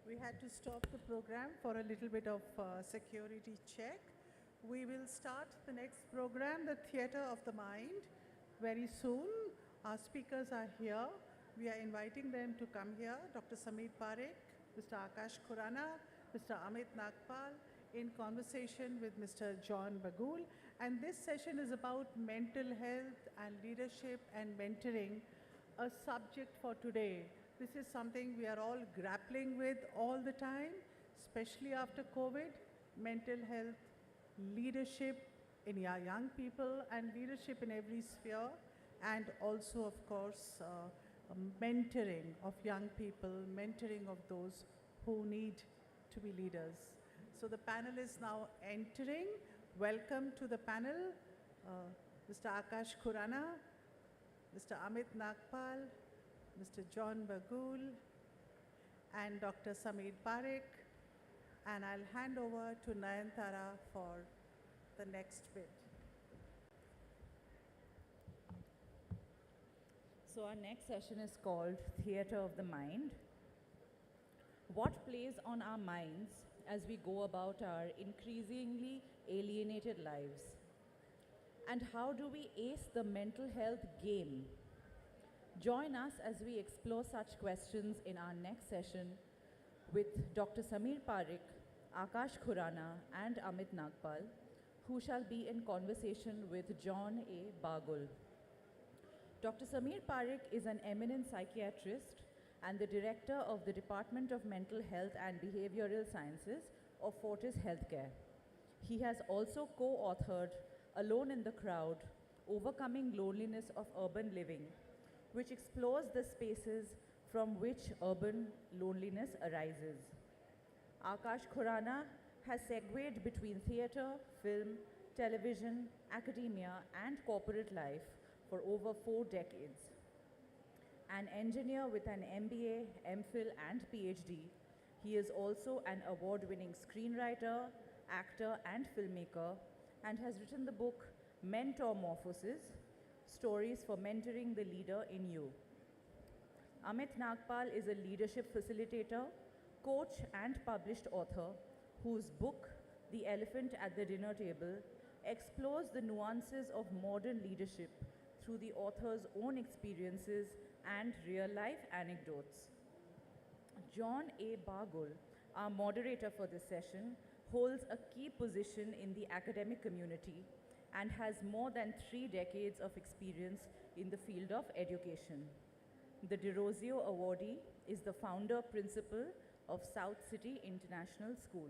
We had to stop the program for a little bit of security check. We will start the next program, the Theatre of the Mind, very soon. Our speakers are here. We are inviting them to come here. Dr. Sameer Parekh, Mr. Akash Khurana, Mr. Amit Nagpal, in conversation with Mr. John Bagul. And this session is about mental health and leadership and mentoring, a subject for today. This is something we are all grappling with all the time, especially after COVID. Mental health, leadership in our young people, and leadership in every sphere, and also, of course, mentoring of young people, mentoring of those who need to be leaders. So the panel is now entering. Welcome to the panel, Mr. Akash Khurana, Mr. Amit Nagpal, Mr. John Bagul, and Dr. Sameer Parekh. And I'll hand over to Nayanthara for the next bit. So our next session is called Theatre of the Mind. What plays on our minds as we go about our increasingly alienated lives? And how do we ace the mental health game? Join us as we explore such questions in our next session with Dr. Sameer Parekh, Akash Khurana, and Amit Nagpal, who shall be in conversation with John A. Bagul. Dr. Sameer Parekh is an eminent psychiatrist and the director of the Department of Mental Health and Behavioral Sciences of Fortis Healthcare. He has also co-authored Alone in the Crowd, Overcoming Loneliness of Urban Living, which explores the spaces from which urban loneliness arises. Akash Khurana has segued between theatre, film, television, academia, and corporate life for over 4 decades. An engineer with an MBA, MPhil, and PhD, he is also an award-winning screenwriter, actor, and filmmaker, and has written the book Mentormorphosis, Stories for Mentoring the Leader in You. Amit Nagpal is a leadership facilitator, coach, and published author whose book, The Elephant at the Dinner Table, explores the nuances of modern leadership through the author's own experiences and real-life anecdotes. John A. Bagul, our moderator for this session, holds a key position in the academic community and has more than 3 decades of experience in the field of education. The De Rosio awardee is the founder principal of South City International School.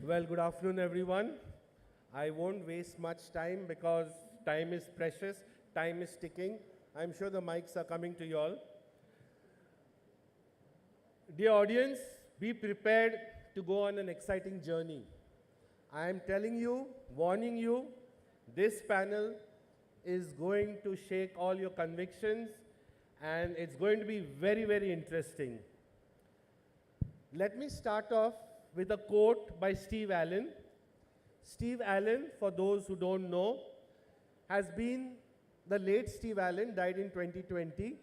Well, good afternoon, everyone. I won't waste much time because time is precious, time is ticking. I'm sure the mics are coming to you all. Dear audience, be prepared to go on an exciting journey. I am telling you, warning you, this panel is going to shake all your convictions and it's going to be very, very interesting. Let me start off with a quote by Steve Allen. Steve Allen, for those who don't know, has been, the late Steve Allen, died in 2020,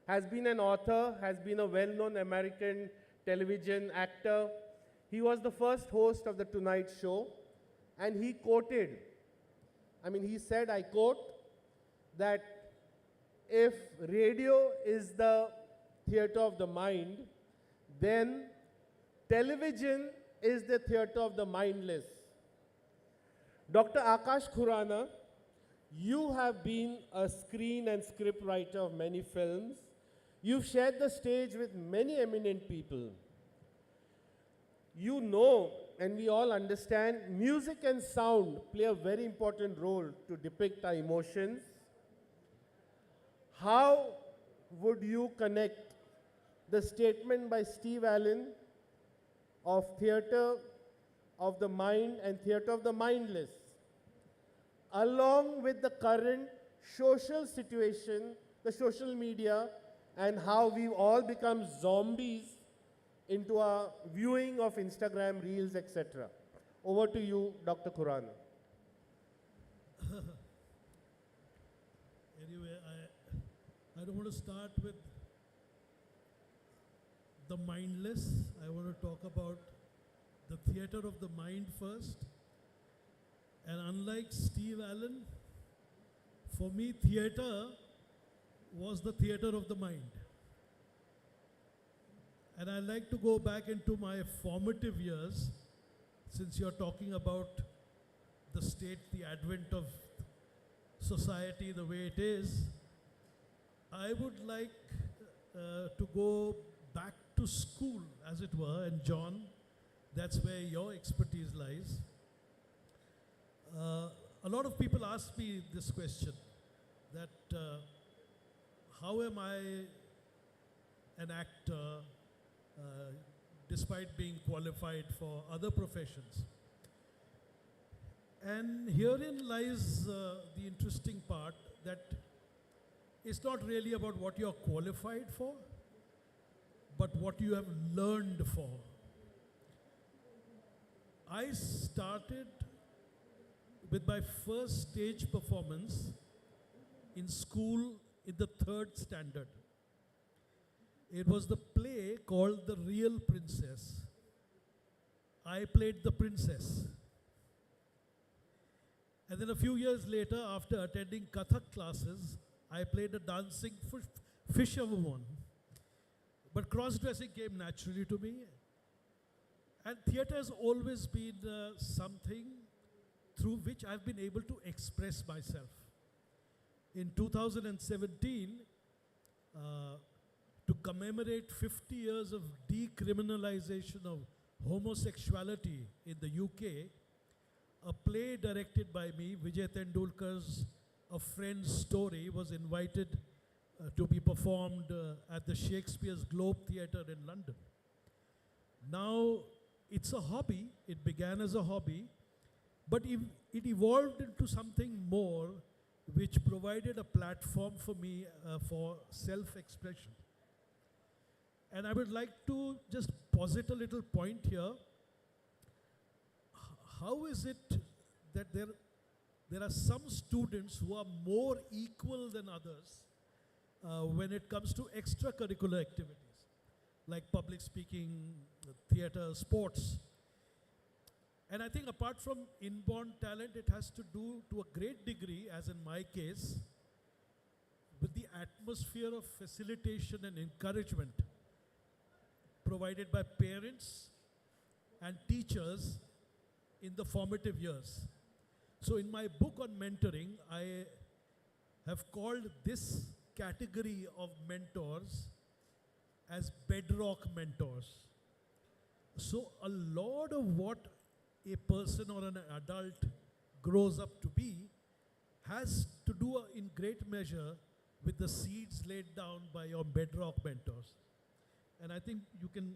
has been an author, has been a well-known American television actor. He was the first host of The Tonight Show, and he quoted, he said, I quote, that if radio is the theater of the mind, then television is the theater of the mindless. Dr. Akash Khurana, you have been a screen and script writer of many films. You've shared the stage with many eminent people. You know, and we all understand, music and sound play a very important role to depict our emotions. How would you connect the statement by Steve Allen of theater of the mind and theatre of the mindless, along with the current social situation, the social media, and how we've all become zombies into our viewing of Instagram reels, etc. Over to you, Dr. Khurana. Anyway, I don't want to start with the mindless. I want to talk about the theatre of the mind first. And unlike Steve Allen, for me, theatre was the theatre of the mind. And I like to go back into my formative years, since you're talking about the state, the advent of society the way it is. I would like to go back to school, as it were, and John, that's where your expertise lies. A lot of people ask me this question, that how am I an actor despite being qualified for other professions? And herein lies the interesting part, that it's not really about what you're qualified for, but what you have learned for. I started with my first stage performance in school in the 3rd standard. It was the play called The Real Princess. I played the princess. And then a few years later, after attending Kathak classes, I played a dancing fisherwoman. But cross-dressing came naturally to me. And theatre has always been something through which I've been able to express myself. In 2017, to commemorate 50 years of decriminalization of homosexuality in the UK, a play directed by me, Vijay Tendulkar's A Friend's Story, was invited to be performed at the Shakespeare's Globe Theatre in London. Now, it's a hobby. It began as a hobby, but it evolved into something more, which provided a platform for me for self-expression. And I would like to just posit a little point here. How is it that there are some students who are more equal than others when it comes to extracurricular activities, like public speaking, theatre, sports? And I think apart from inborn talent, it has to do to a great degree, as in my case, with the atmosphere of facilitation and encouragement provided by parents and teachers in the formative years. So in my book on mentoring, I have called this category of mentors as bedrock mentors. So a lot of what a person or an adult grows up to be has to do in great measure with the seeds laid down by your bedrock mentors. And I think you can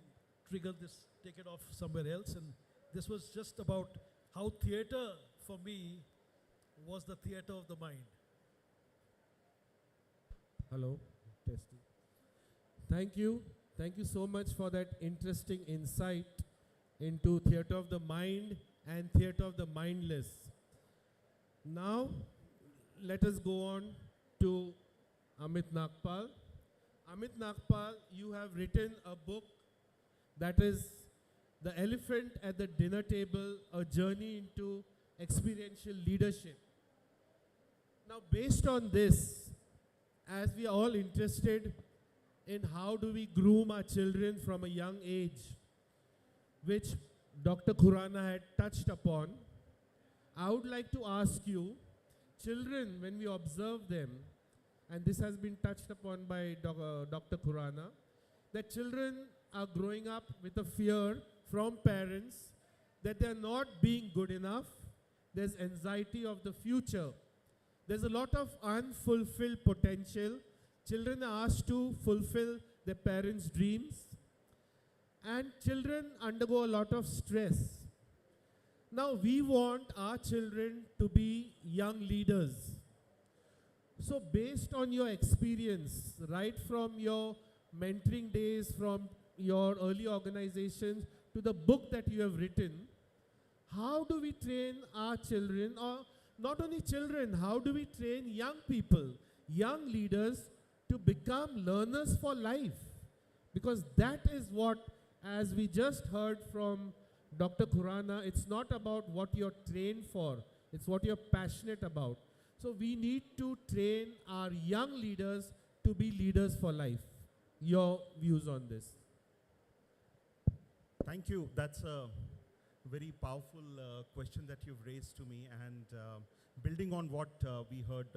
trigger this, take it off somewhere else. And this was just about how theatre, for me, was the theatre of the mind. Hello, testing. Thank you. Thank you so much for that interesting insight into theatre of the mind and theatre of the mindless. Now, let us go on to Amit Nagpal. Amit Nagpal, you have written a book that is The Elephant at the Dinner Table, A Journey into Experiential Leadership. Now, based on this, as we are all interested in how do we groom our children from a young age, which Dr. Khurana had touched upon, I would like to ask you, children, when we observe them, and this has been touched upon by Dr. Khurana, that children are growing up with a fear from parents that they are not being good enough. There's anxiety of the future. There's a lot of unfulfilled potential. Children are asked to fulfill their parents' dreams. And children undergo a lot of stress. Now we want our children to be young leaders. So based on your experience, right from your mentoring days, from your early organizations to the book that you have written, how do we train our children, or not only children, how do we train young people, young leaders to become learners for life? Because that is what, as we just heard from Dr. Khurana, it's not about what you're trained for, it's what you're passionate about. So we need to train our young leaders to be leaders for life. Your views on this? Thank you. That's a very powerful question that you've raised to me, and building on what we heard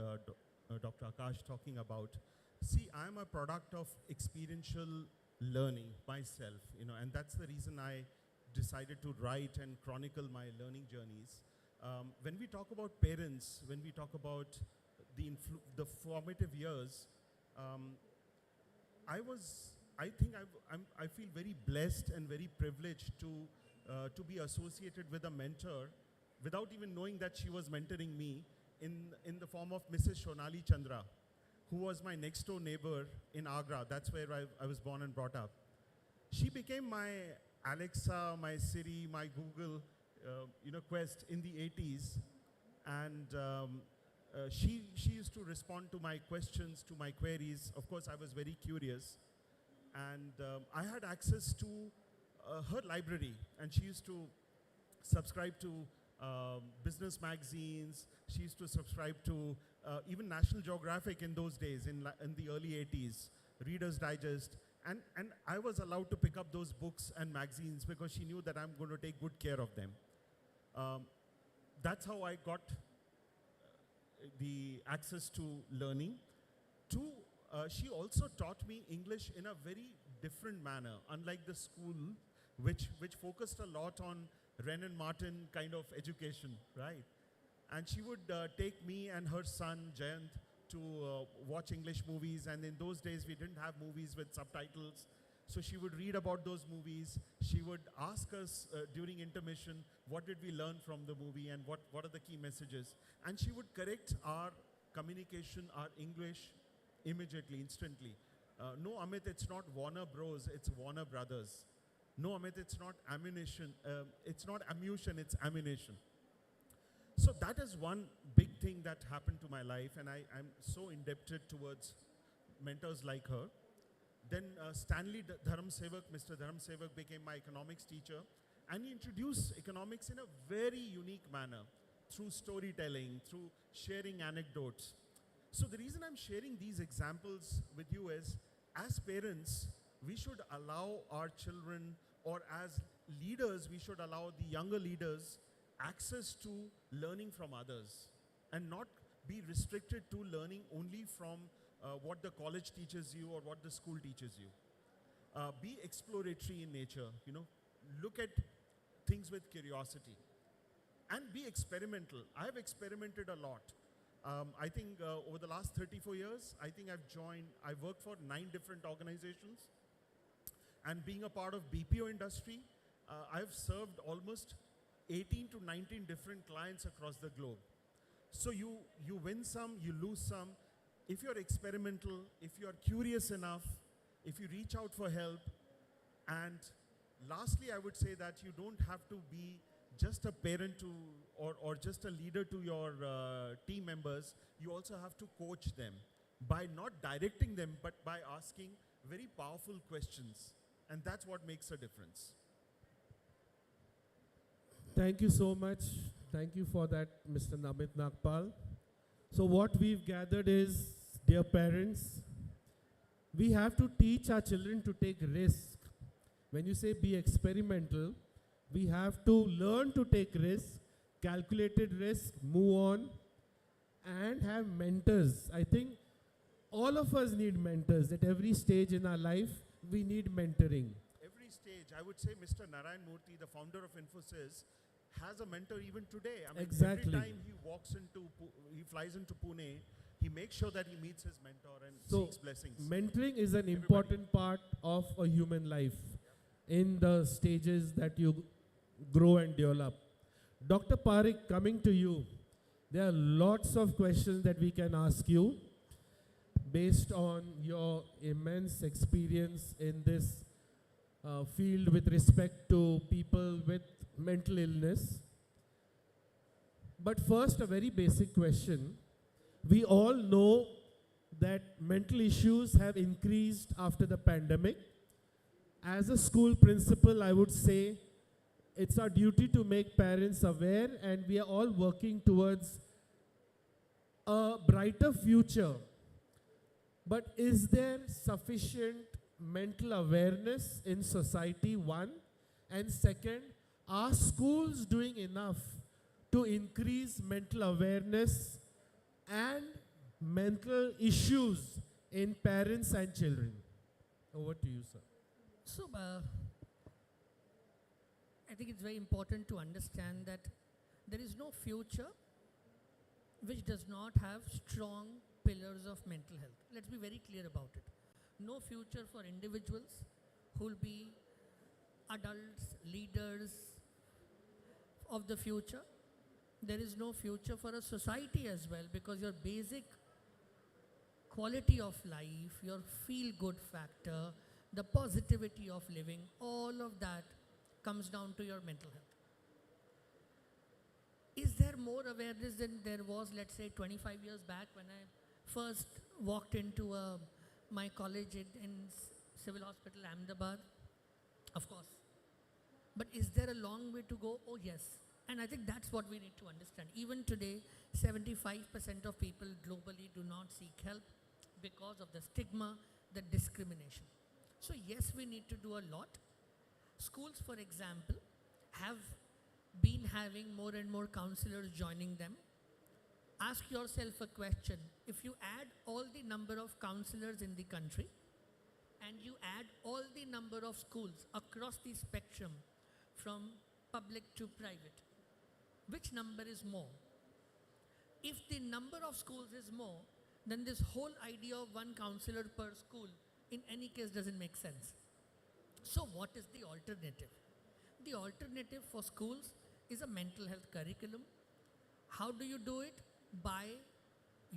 Dr. Akash talking about. See, I'm a product of experiential learning myself, and that's the reason I decided to write and chronicle my learning journeys. When we talk about parents, when we talk about the formative years, I feel very blessed and very privileged to be associated with a mentor without even knowing that she was mentoring me in the form of Mrs. Shonali Chandra, who was my next door neighbor in Agra. That's where I was born and brought up. She became my Alexa, my Siri, my Google, Quest in the 80s. And she used to respond to my questions, to my queries. Of course, I was very curious. And I had access to her library, and she used to subscribe to business magazines. She used to subscribe to even National Geographic in those days, in the early 80s, Reader's Digest. And I was allowed to pick up those books and magazines because she knew that I'm going to take good care of them. That's how I got the access to learning. Two, she also taught me English in a very different manner, unlike the school, which focused a lot on Wren and Martin kind of education, right? And she would take me and her son, Jayant, to watch English movies, and in those days we didn't have movies with subtitles. So she would read about those movies. She would ask us during intermission, what did we learn from the movie and what are the key messages? And she would correct our communication, our English immediately, instantly. No, Amit, it's not Warner Bros, it's Warner Brothers. No, Amit, it's not ammunition. It's not ammunition, it's ammunition. So that is one big thing that happened to my life, and I'm so indebted towards mentors like her. Then Stanley Dharam Sevak, Mr. Dharam Sevak became my economics teacher, and he introduced economics in a very unique manner, through storytelling, through sharing anecdotes. So the reason I'm sharing these examples with you is, as parents, we should allow our children, or as leaders, we should allow the younger leaders access to learning from others, and not be restricted to learning only from what the college teaches you or what the school teaches you. Be exploratory in nature, look at things with curiosity, and be experimental. I have experimented a lot. I think over the last 34 years, I've worked for 9 different organizations, and being a part of BPO industry, I've served almost 18 to 19 different clients across the globe. So you win some, you lose some. If you're experimental, if you're curious enough, if you reach out for help, and lastly, I would say that you don't have to be just a parent to, or just a leader to your team members. You also have to coach them by not directing them, but by asking very powerful questions. And that's what makes a difference. Thank you so much. Thank you for that, Mr. Namit Nagpal. So what we've gathered is, dear parents, we have to teach our children to take risk. When you say be experimental, we have to learn to take risk, calculated risk, move on, and have mentors. I think all of us need mentors. At every stage in our life, we need mentoring. Every stage, I would say Mr. Narayan Murthy, the founder of Infosys, has a mentor even today. I mean, exactly. Every time he flies into Pune, he makes sure that he meets his mentor and seeks blessings. Mentoring is an important part of a human life in the stages that you grow and develop. Dr. Parekh, coming to you, there are lots of questions that we can ask you based on your immense experience in this field with respect to people with mental illness. But first, a very basic question. We all know that mental issues have increased after the pandemic. As a school principal, I would say it's our duty to make parents aware, and we are all working towards a brighter future. But is there sufficient mental awareness in society, one? And second, are schools doing enough to increase mental awareness and mental issues in parents and children? Over to you, sir. So, I think it's very important to understand that there is no future which does not have strong pillars of mental health. Let's be very clear about it. No future for individuals who will be adults, leaders of the future. There is no future for a society as well, because your basic quality of life, your feel-good factor, the positivity of living, all of that comes down to your mental health. Is there more awareness than there was, let's say, 25 years back when I first walked into my college in Civil Hospital, Ahmedabad? Of course. But is there a long way to go? Oh, yes. And I think that's what we need to understand. Even today, 75% of people globally do not seek help because of the stigma, the discrimination. So yes, we need to do a lot. Schools, for example, have been having more and more counselors joining them. Ask yourself a question. If you add all the number of counselors in the country and you add all the number of schools across the spectrum from public to private, which number is more? If the number of schools is more, then this whole idea of one counselor per school in any case doesn't make sense. So what is the alternative? The alternative for schools is a mental health curriculum. How do you do it? By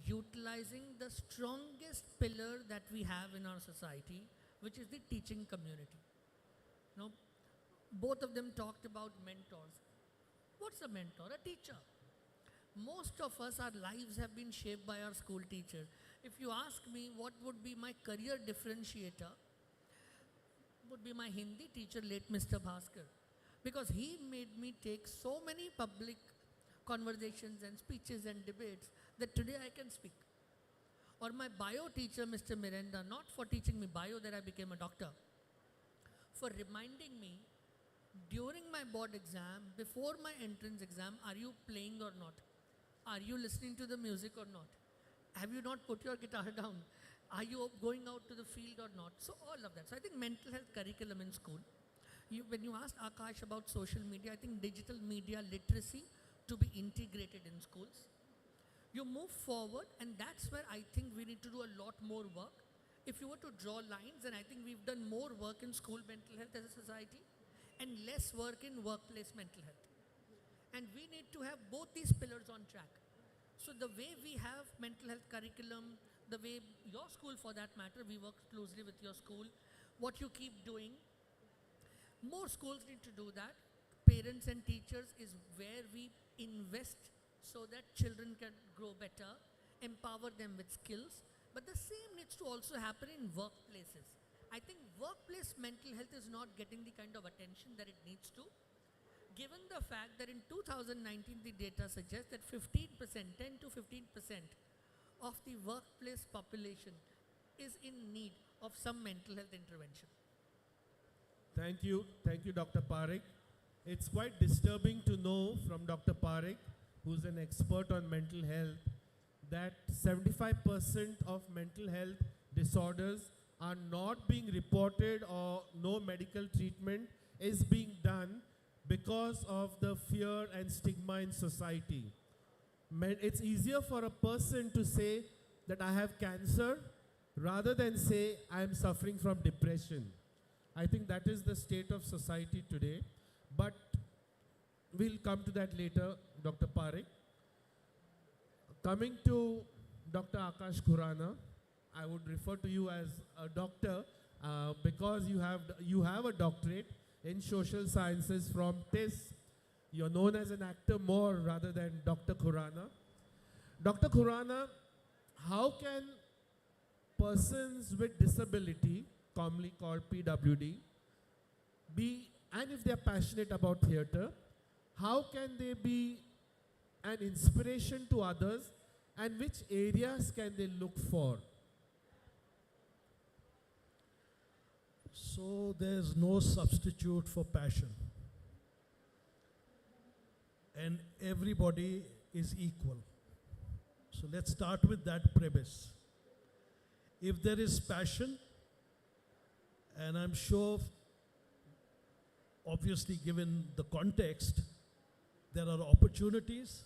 utilizing the strongest pillar that we have in our society, which is the teaching community. Now, both of them talked about mentors. What's a mentor? A teacher. Most of us, our lives have been shaped by our school teacher. If you ask me what would be my career differentiator, would be my Hindi teacher, late Mr. Bhaskar. Because he made me take so many public conversations and speeches and debates that today I can speak. Or my bio teacher, Mr. Miranda, not for teaching me bio that I became a doctor, for reminding me during my board exam, before my entrance exam, are you playing or not? Are you listening to the music or not? Have you not put your guitar down? Are you going out to the field or not? So all of that. So I think mental health curriculum in school. When you asked Akash about social media, I think digital media literacy to be integrated in schools. You move forward, and that's where I think we need to do a lot more work. If you were to draw lines, and I think we've done more work in school mental health as a society and less work in workplace mental health. And we need to have both these pillars on track. So the way we have mental health curriculum, the way your school for that matter, we work closely with your school, what you keep doing, more schools need to do that. Parents and teachers is where we invest so that children can grow better, empower them with skills. But the same needs to also happen in workplaces. I think workplace mental health is not getting the kind of attention that it needs to, given the fact that in 2019 the data suggests that 15%, 10 to 15% of the workplace population is in need of some mental health intervention. Thank you, Dr. Parekh. It's quite disturbing to know from Dr. Parekh, who's an expert on mental health, that 75% of mental health disorders are not being reported or no medical treatment is being done because of the fear and stigma in society. It's easier for a person to say that I have cancer rather than say I am suffering from depression. I think that is the state of society today. But we'll come to that later, Dr. Parekh. Coming to Dr. Akash Khurana, I would refer to you as a doctor because you have a doctorate in social sciences from TIS. You're known as an actor more rather than Dr. Khurana. Dr. Khurana, how can persons with disability, commonly called PWD, be, and if they're passionate about theatre, how can they be an inspiration to others, and which areas can they look for? So there's no substitute for passion. And everybody is equal. So let's start with that premise. If there is passion, and I'm sure, obviously given the context, there are opportunities.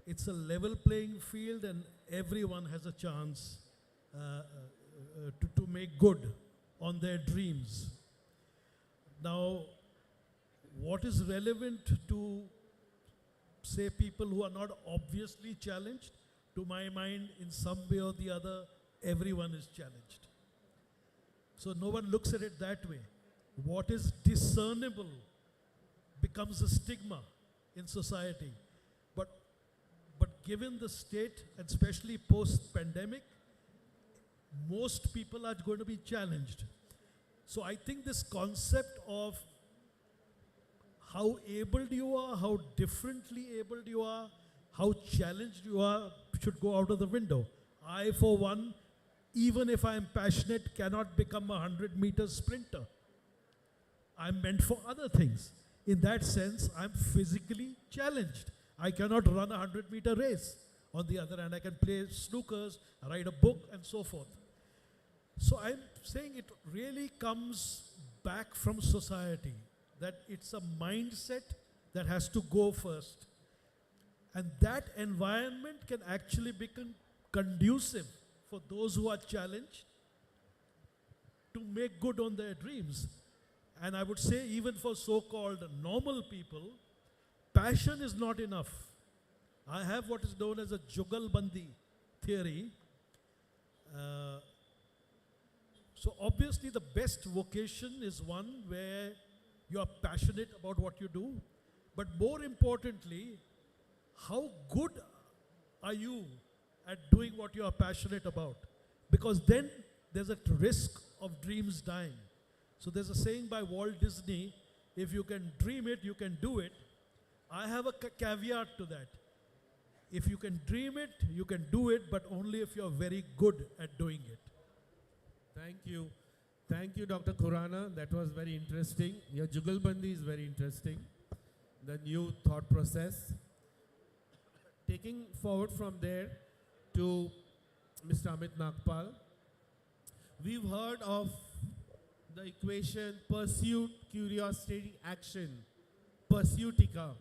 It's a level playing field and everyone has a chance to make good on their dreams. Now, what is relevant to, say, people who are not obviously challenged? To my mind, in some way or the other, everyone is challenged. So no one looks at it that way. What is discernible becomes a stigma in society. But given the state, and especially post-pandemic, most people are going to be challenged. So I think this concept of how abled you are, how differently abled you are, how challenged you are, should go out of the window. I, for one, even if I'm passionate, cannot become a 100-meter sprinter. I'm meant for other things. In that sense, I'm physically challenged. I cannot run a 100-meter race. On the other hand, I can play snookers, write a book, and so forth. So I'm saying it really comes back from society, that it's a mindset that has to go first. And that environment can actually become conducive for those who are challenged to make good on their dreams. And I would say even for so-called normal people, passion is not enough. I have what is known as a Jugalbandi theory. So obviously the best vocation is one where you are passionate about what you do, but more importantly, how good are you at doing what you are passionate about? Because then there's a risk of dreams dying. So there's a saying by Walt Disney, if you can dream it, you can do it. I have a caveat to that. If you can dream it, you can do it, but only if you're very good at doing it. Thank you. Thank you, Dr. Khurana. That was very interesting. Your Jugalbandi is very interesting. The new thought process. Taking forward from there to Mr. Amit Nagpal. We've heard of the equation pursuit, curiosity, action, pursuitica.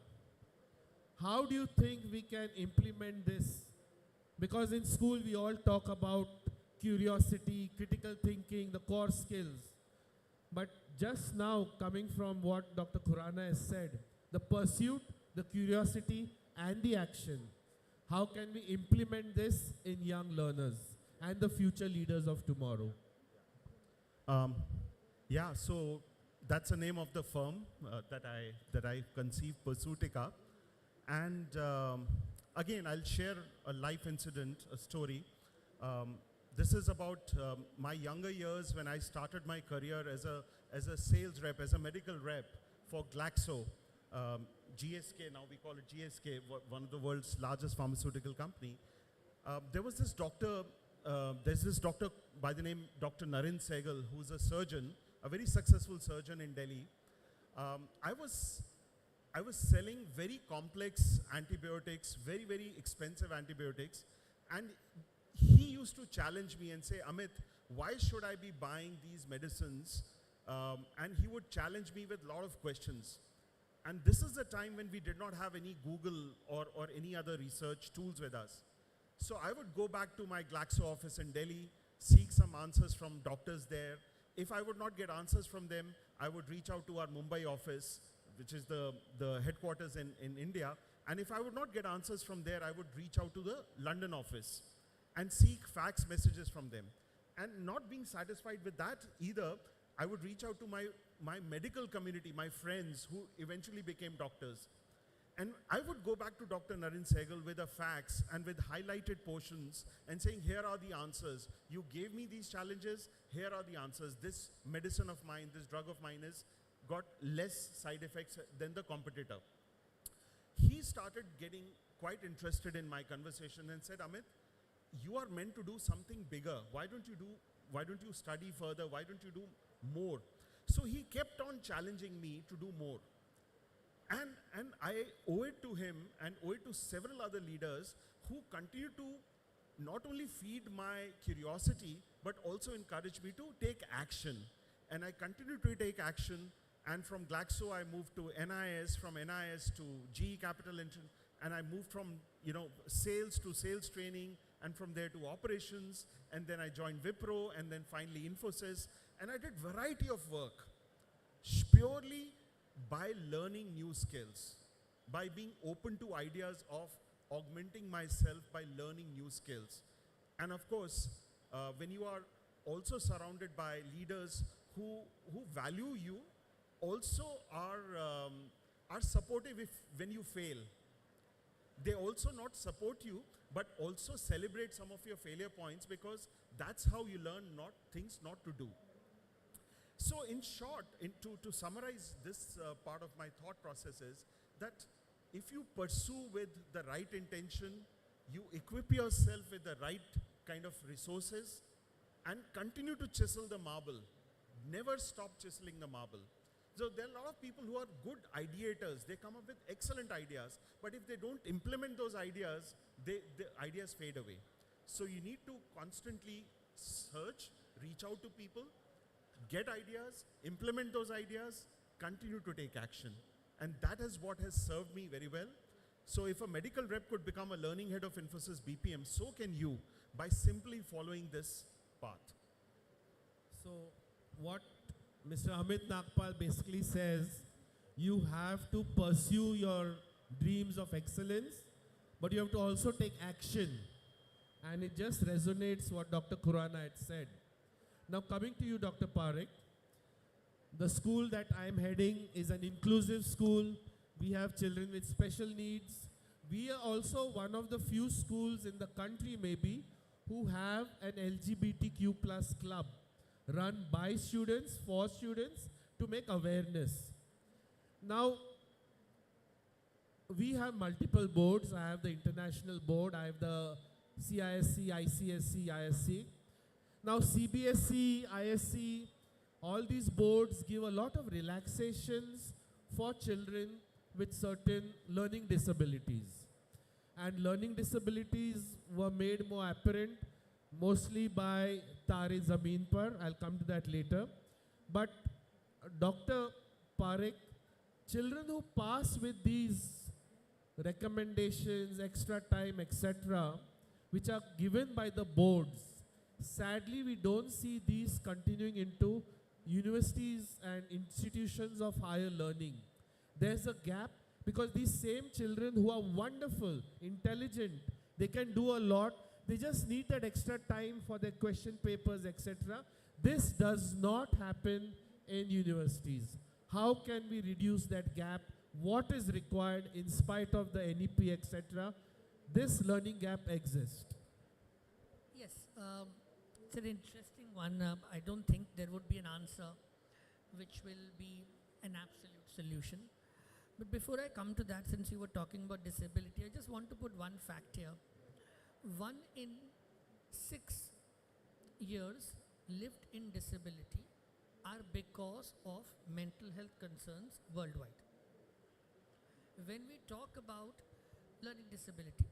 How do you think we can implement this? Because in school we all talk about curiosity, critical thinking, the core skills. But just now, coming from what Dr. Khurana has said, the pursuit, the curiosity, and the action. How can we implement this in young learners and the future leaders of tomorrow? Yeah, so that's the name of the firm that I conceived, Pursuitica. And again, I'll share a life incident, a story. This is about my younger years when I started my career as a sales rep, as a medical rep for Glaxo. GSK, now we call it GSK, one of the world's largest pharmaceutical company. There was this doctor, there's this doctor by the name Dr. Naren Sehgal, who's a surgeon, a very successful surgeon in Delhi. I was selling very complex antibiotics, very, very expensive antibiotics, and he used to challenge me and say, Amit, why should I be buying these medicines? And he would challenge me with a lot of questions. And this is the time when we did not have any Google or any other research tools with us. So I would go back to my Glaxo office in Delhi, seek some answers from doctors there. If I would not get answers from them, I would reach out to our Mumbai office, which is the headquarters in India. And if I would not get answers from there, I would reach out to the London office and seek fax messages from them. And not being satisfied with that either, I would reach out to my medical community, my friends who eventually became doctors. And I would go back to Dr. Naren Sehgal with a fax and with highlighted portions and saying, here are the answers. You gave me these challenges, here are the answers. This medicine of mine, this drug of mine has got less side effects than the competitor. He started getting quite interested in my conversation and said, Amit, you are meant to do something bigger. Why don't you study further? Why don't you do more? So he kept on challenging me to do more. And I owe it to him and owe it to several other leaders who continue to not only feed my curiosity, but also encourage me to take action. And I continue to take action. And from Glaxo, I moved to NIS, from NIS to GE Capital, and I moved from sales to sales training, and from there to operations, and then I joined Wipro, and then finally Infosys, and I did variety of work, purely by learning new skills, by being open to ideas of augmenting myself by learning new skills. And of course, when you are also surrounded by leaders who value you, also are supportive when you fail. They also not support you, but also celebrate some of your failure points, because that's how you learn things not to do. So in short, to summarize this part of my thought process is that if you pursue with the right intention, you equip yourself with the right kind of resources and continue to chisel the marble. Never stop chiseling the marble. So there are a lot of people who are good ideators. They come up with excellent ideas, but if they don't implement those ideas, the ideas fade away. So you need to constantly search, reach out to people, get ideas, implement those ideas, continue to take action. And that is what has served me very well. So if a medical rep could become a learning head of Infosys BPM, so can you, by simply following this path. So what Mr. Amit Nagpal basically says, you have to pursue your dreams of excellence, but you have to also take action. And it just resonates what Dr. Khurana had said. Now coming to you, Dr. Parekh, the school that I am heading is an inclusive school. We have children with special needs. We are also one of the few schools in the country maybe who have an LGBTQ plus club run by students, for students, to make awareness. Now, we have multiple boards. I have the international board, I have the CISC, ICSC, ISC. Now CBSC, ISC, all these boards give a lot of relaxations for children with certain learning disabilities. And learning disabilities were made more apparent mostly by Tare Zameen Par. I'll come to that later. But Dr. Parekh, children who pass with these recommendations, extra time, etc., which are given by the boards, sadly we don't see these continuing into universities and institutions of higher learning. There's a gap because these same children who are wonderful, intelligent, they can do a lot, they just need that extra time for their question papers, etc. This does not happen in universities. How can we reduce that gap? What is required in spite of the NEP, etc.? This learning gap exists. Yes, it's an interesting one. I don't think there would be an answer which will be an absolute solution. But before I come to that, since you were talking about disability, I just want to put one fact here. 1 in 6 years lived in disability are because of mental health concerns worldwide. When we talk about learning disability,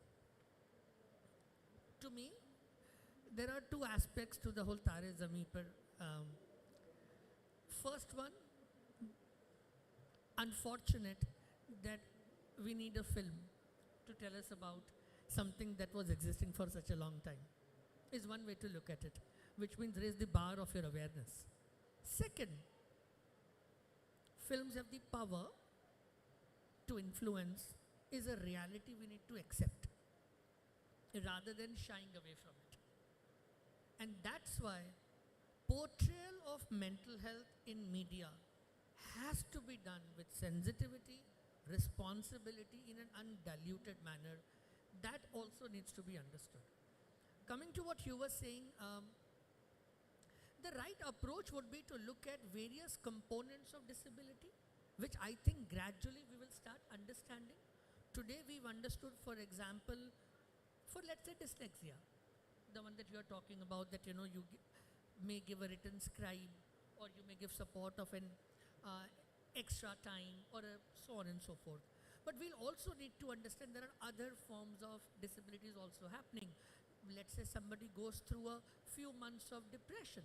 to me, there are two aspects to the whole Tare Zameen Par. First one, unfortunate that we need a film to tell us about something that was existing for such a long time, is one way to look at it, which means raise the bar of your awareness. Second, films have the power to influence is a reality we need to accept rather than shying away from it. And that's why portrayal of mental health in media has to be done with sensitivity, responsibility in an undiluted manner. That also needs to be understood. Coming to what you were saying, the right approach would be to look at various components of disability, which I think gradually we will start understanding. Today we've understood, for example, for let's say dyslexia, the one that you are talking about, that you may give a written scribe, or you may give support of an extra time, or so on and so forth. But we'll also need to understand there are other forms of disabilities also happening. Let's say somebody goes through a few months of depression,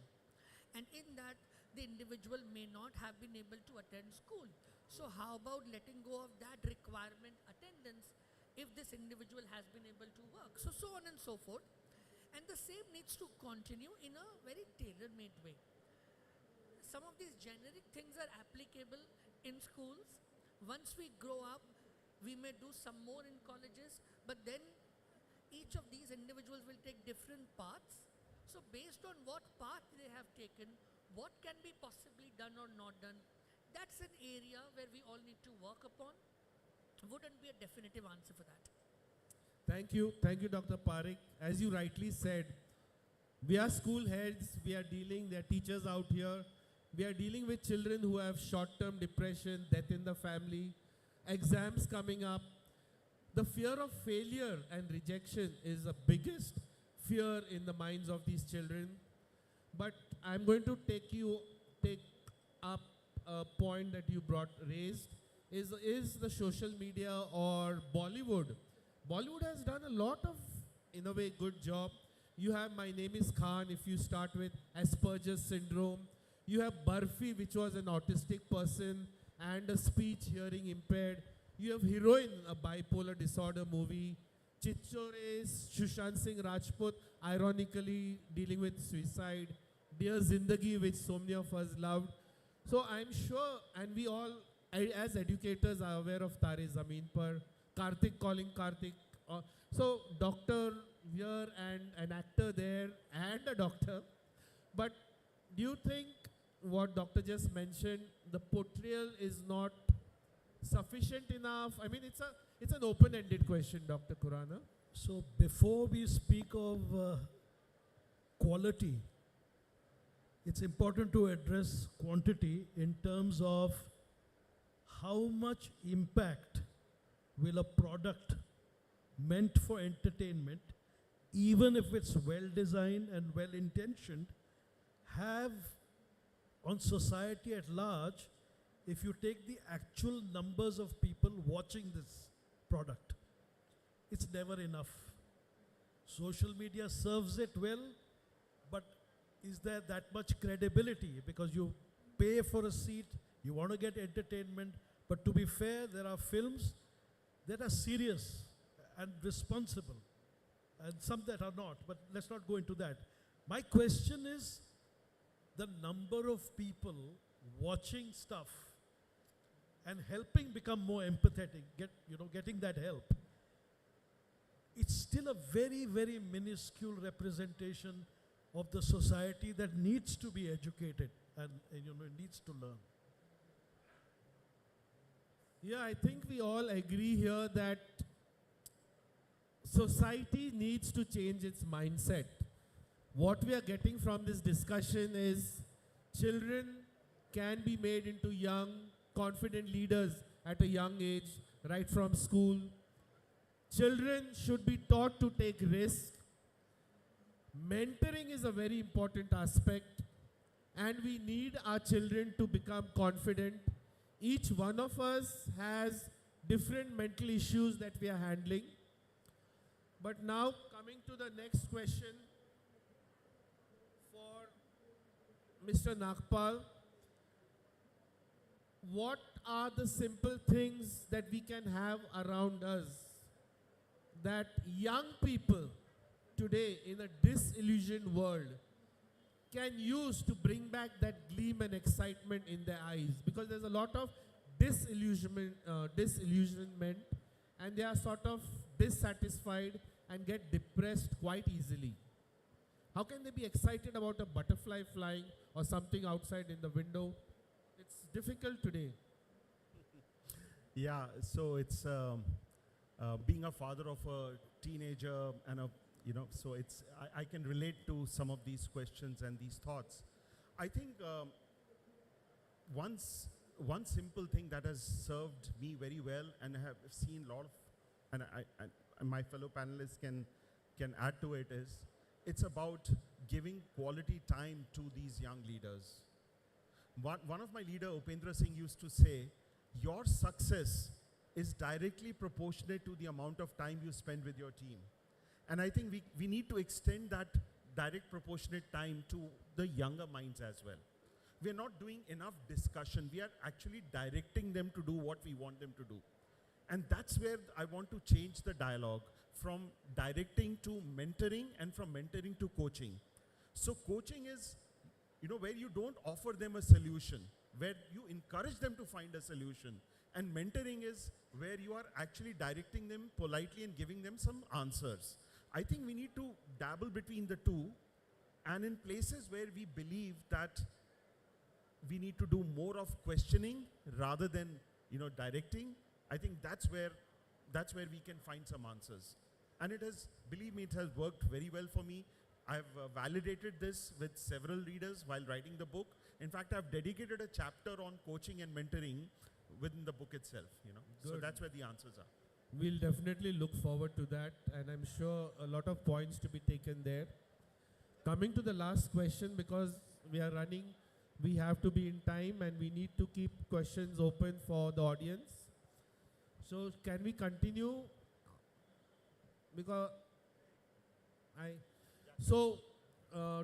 and in that the individual may not have been able to attend school. So how about letting go of that requirement attendance if this individual has been able to work? So on and so forth. And the same needs to continue in a very tailor-made way. Some of these generic things are applicable in schools. Once we grow up, we may do some more in colleges, but then each of these individuals will take different paths. So based on what path they have taken, what can be possibly done or not done, that's an area where we all need to work upon. Wouldn't be a definitive answer for that. Thank you, Dr. Parekh. As you rightly said, we are school heads, there are teachers out here, we are dealing with children who have short-term depression, death in the family, exams coming up. The fear of failure and rejection is the biggest fear in the minds of these children. But I'm going to take up a point that you raised, is the social media or Bollywood. Bollywood has done a lot of, in a way, good job. You have My Name is Khan, if you start with Asperger's syndrome. You have Barfi, which was an autistic person and a speech hearing impaired. You have Heroine, a bipolar disorder movie. Chichores, Sushant Singh Rajput, ironically dealing with suicide. Dear Zindagi, which so many of us loved. So I'm sure, and we all, as educators, are aware of Tare Zameen Par, Karthik calling Karthik. So doctor here and an actor there and a doctor. But do you think what doctor just mentioned, the portrayal is not sufficient enough? I mean, it's an open-ended question, Dr. Khurana. So before we speak of quality, it's important to address quantity in terms of how much impact will a product meant for entertainment, even if it's well designed and well intentioned, have on society at large if you take the actual numbers of people watching this product. It's never enough. Social media serves it well, but is there that much credibility? Because you pay for a seat, you want to get entertainment, but to be fair, there are films that are serious and responsible, and some that are not, but let's not go into that. My question is the number of people watching stuff and helping become more empathetic, getting that help. It's still a very, very minuscule representation of the society that needs to be educated and needs to learn. Yeah, I think we all agree here that society needs to change its mindset. What we are getting from this discussion is children can be made into young, confident leaders at a young age, right from school. Children should be taught to take risks. Mentoring is a very important aspect, and we need our children to become confident. Each one of us has different mental issues that we are handling. But now, coming to the next question for Mr. Nagpal, what are the simple things that we can have around us that young people today in a disillusioned world can use to bring back that gleam and excitement in their eyes? Because there's a lot of disillusionment, and they are sort of dissatisfied and get depressed quite easily. How can they be excited about a butterfly flying or something outside in the window? It's difficult today. Yeah, so it's being a father of a teenager and so I can relate to some of these questions and these thoughts. I think one simple thing that has served me very well, and I have seen a lot of, and my fellow panelists can add to it, is it's about giving quality time to these young leaders. One of my leader, Upendra Singh, used to say, your success is directly proportionate to the amount of time you spend with your team. And I think we need to extend that direct proportionate time to the younger minds as well. We are not doing enough discussion. We are actually directing them to do what we want them to do. And that's where I want to change the dialogue from directing to mentoring, and from mentoring to coaching. So coaching is, where you don't offer them a solution, where you encourage them to find a solution. And mentoring is where you are actually directing them politely and giving them some answers. I think we need to dabble between the two, and in places where we believe that we need to do more of questioning rather than directing, I think that's where we can find some answers. And it has, believe me, it has worked very well for me. I've validated this with several readers while writing the book. In fact, I've dedicated a chapter on coaching and mentoring within the book itself. So Good. that's where the answers are. We'll definitely look forward to that, and I'm sure a lot of points to be taken there. Coming to the last question, because we are running, we have to be in time, and we need to keep questions open for the audience. So can we continue? Because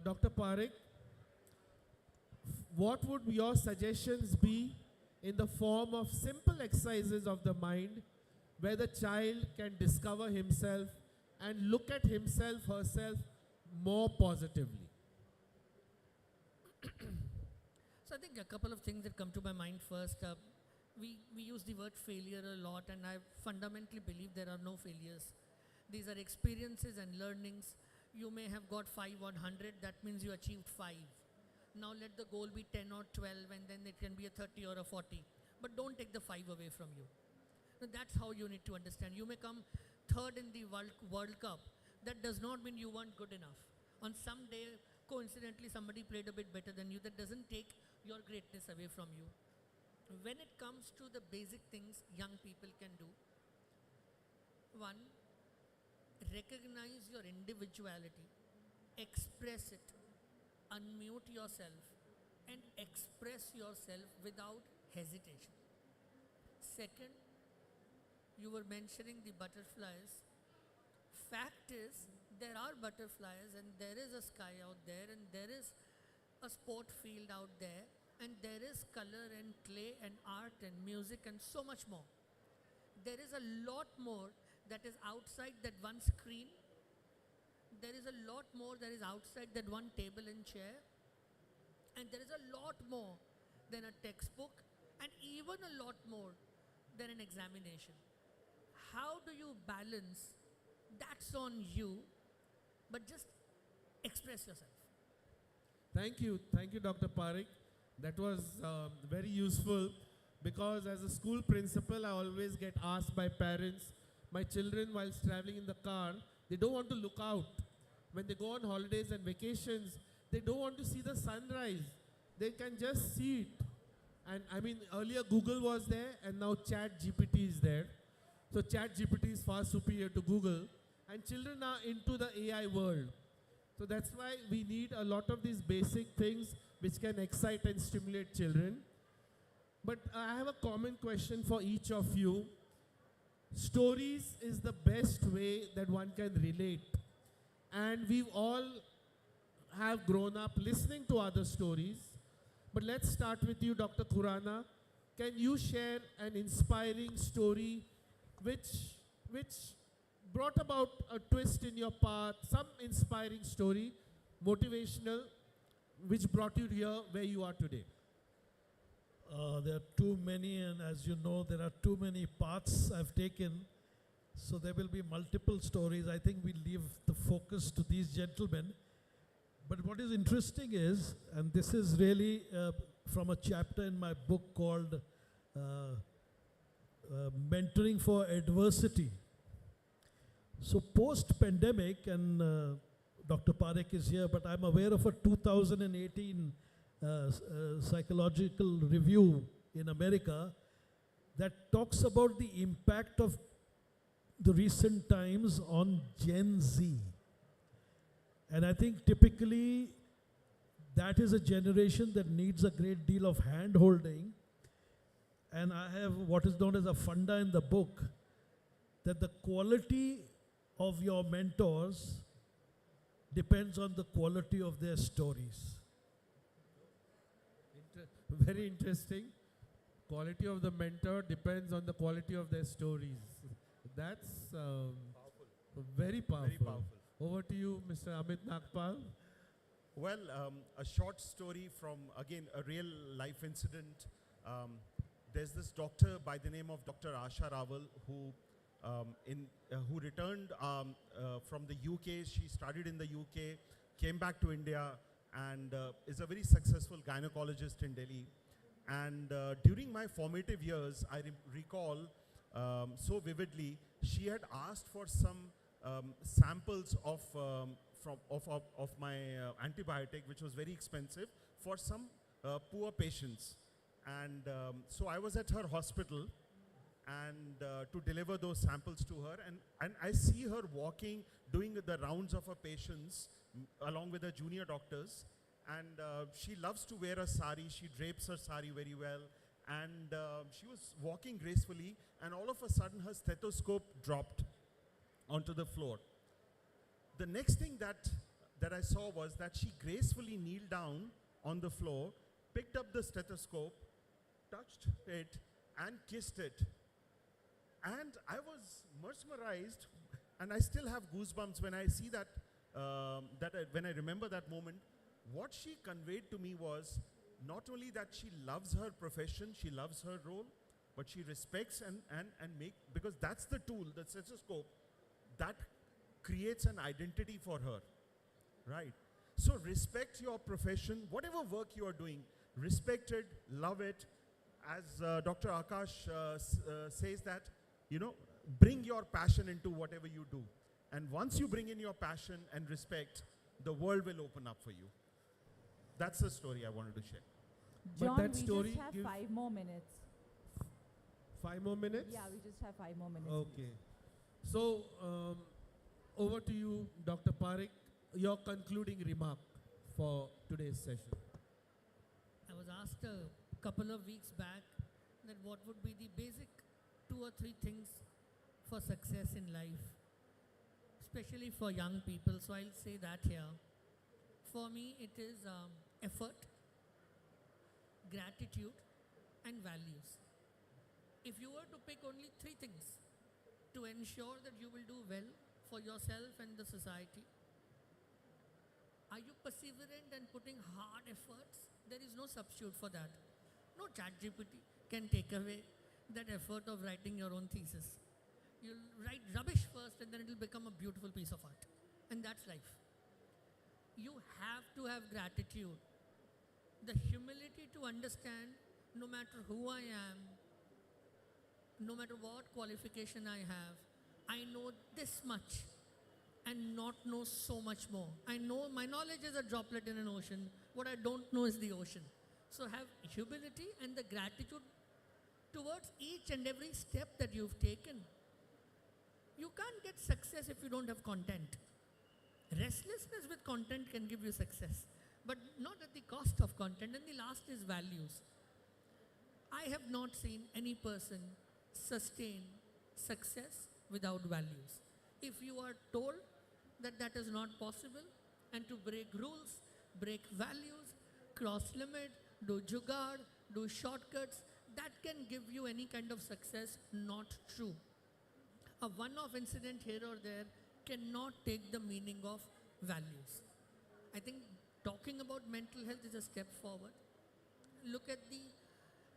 Dr. Parekh, what would your suggestions be in the form of simple exercises of the mind, where the child can discover himself and look at himself, herself more positively? So I think a couple of things that come to my mind first. We use the word failure a lot, and I fundamentally believe there are no failures. These are experiences and learnings. You may have got 5 on 100, that means you achieved 5. Now let the goal be 10 or 12, and then it can be a 30 or a 40. But don't take the 5 away from you. So that's how you need to understand. You may come third in the World Cup. That does not mean you weren't good enough. On some day, coincidentally, somebody played a bit better than you. That doesn't take your greatness away from you. When it comes to the basic things young people can do, one, recognize your individuality, express it, unmute yourself, and express yourself without hesitation. Second, you were mentioning the butterflies. Fact is, there are butterflies, and there is a sky out there, and there is a sport field out there, and there is color and clay and art and music and so much more. There is a lot more that is outside that one screen. There is a lot more that is outside that one table and chair. And there is a lot more than a textbook, and even a lot more than an examination. How do you balance? That's on you, but just express yourself. Thank you, Dr. Parekh. That was very useful, because as a school principal, I always get asked by parents, my children whilst traveling in the car, they don't want to look out. When they go on holidays and vacations, they don't want to see the sunrise. They can just see it. And I mean, earlier Google was there, and now ChatGPT is there. So ChatGPT is far superior to Google, and children are into the AI world. So that's why we need a lot of these basic things which can excite and stimulate children. But I have a common question for each of you. Stories is the best way that one can relate. And we all have grown up listening to other stories. But let's start with you, Dr. Khurana. Can you share an inspiring story which brought about a twist in your path, some inspiring story, motivational, which brought you here where you are today? There are too many, and as you know, there are too many paths I've taken. So there will be multiple stories. I think we leave the focus to these gentlemen. But what is interesting is, and this is really from a chapter in my book called Mentoring for Adversity. So post-pandemic, and Dr. Parekh is here, but I'm aware of a 2018 psychological review in America that talks about the impact of the recent times on Gen Z. And I think typically that is a generation that needs a great deal of hand-holding. And I have what is known as a funda in the book, that the quality of your mentors depends on the quality of their stories. Very interesting. Quality of the mentor depends on the quality of their stories. That's very powerful. Very powerful. Over to you, Mr. Amit Nagpal. Well, a short story from, again, a real life incident. There's this doctor by the name of Dr. Asha Rawal who returned from the UK. She studied in the UK, came back to India, and is a very successful gynecologist in Delhi. And during my formative years, I recall so vividly, she had asked for some samples of my antibiotic, which was very expensive, for some poor patients. And so I was at her hospital and to deliver those samples to her, and I see her walking, doing the rounds of her patients along with her junior doctors, and she loves to wear a sari. She drapes her sari very well, and she was walking gracefully, and all of a sudden her stethoscope dropped onto the floor. The next thing that I saw was that she gracefully kneeled down on the floor, picked up the stethoscope, touched it, and kissed it. And I was mesmerized, and I still have goosebumps when I see that, when I remember that moment. What she conveyed to me was not only that she loves her profession, she loves her role, but she respects and because that's the tool, the stethoscope, that creates an identity for her, right? So respect your profession, whatever work you are doing, respect it, love it. As Dr. Akash says that, bring your passion into whatever you do. And once you bring in your passion and respect, the world will open up for you. That's the story I wanted to share. John, that we story just have gives 5 more minutes. 5 more minutes? Yeah, we just have 5 more minutes. Okay. So, over to you, Dr. Parekh, your concluding remark for today's session. I was asked a couple of weeks back that what would be the basic 2 or 3 things for success in life, especially for young people. So I'll say that here. For me, it is effort, gratitude, and values. If you were to pick only 3 things to ensure that you will do well for yourself and the society, are you perseverant and putting hard efforts? There is no substitute for that. No ChatGPT can take away that effort of writing your own thesis. You'll write rubbish first and then it will become a beautiful piece of art. And that's life. You have to have gratitude, the humility to understand no matter who I am, no matter what qualification I have, I know this much and not know so much more. I know my knowledge is a droplet in an ocean. What I don't know is the ocean. So have humility and the gratitude towards each and every step that you've taken. You can't get success if you don't have content. Restlessness with content can give you success, but not at the cost of content. And the last is values. I have not seen any person sustain success without values. If you are told that that is not possible, and to break rules, break values, cross limit, do jugaad, do shortcuts, that can give you any kind of success, not true. A one-off incident here or there cannot take the meaning of values. I think talking about mental health is a step forward. Look at the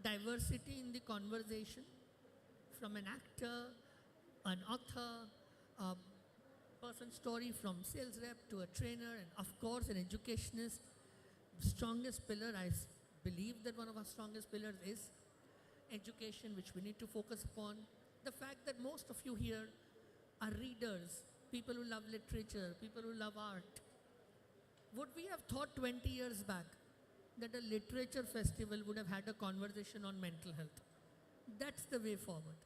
diversity in the conversation from an actor, an author, a person's story from sales rep to a trainer, and of course an educationist. Strongest pillar, believe that one of our strongest pillars is education, which we need to focus upon. The fact that most of you here are readers, people who love literature, people who love art. Would we have thought 20 years back that a literature festival would have had a conversation on mental health? That's the way forward.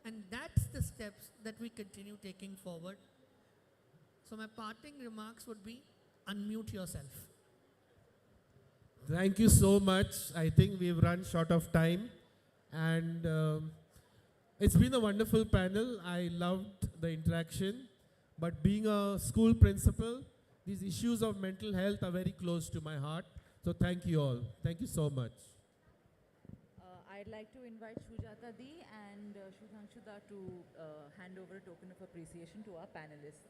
And that's the steps that we continue taking forward. So my parting remarks would be, unmute yourself. Thank you so much. I think we've run short of time. And it's been a wonderful panel. I loved the interaction. But being a school principal, these issues of mental health are very close to my heart. So thank you all. Thank you so much. I'd like to invite Sujata Di and Shudhanshu Da to hand over a token of appreciation to our panelists.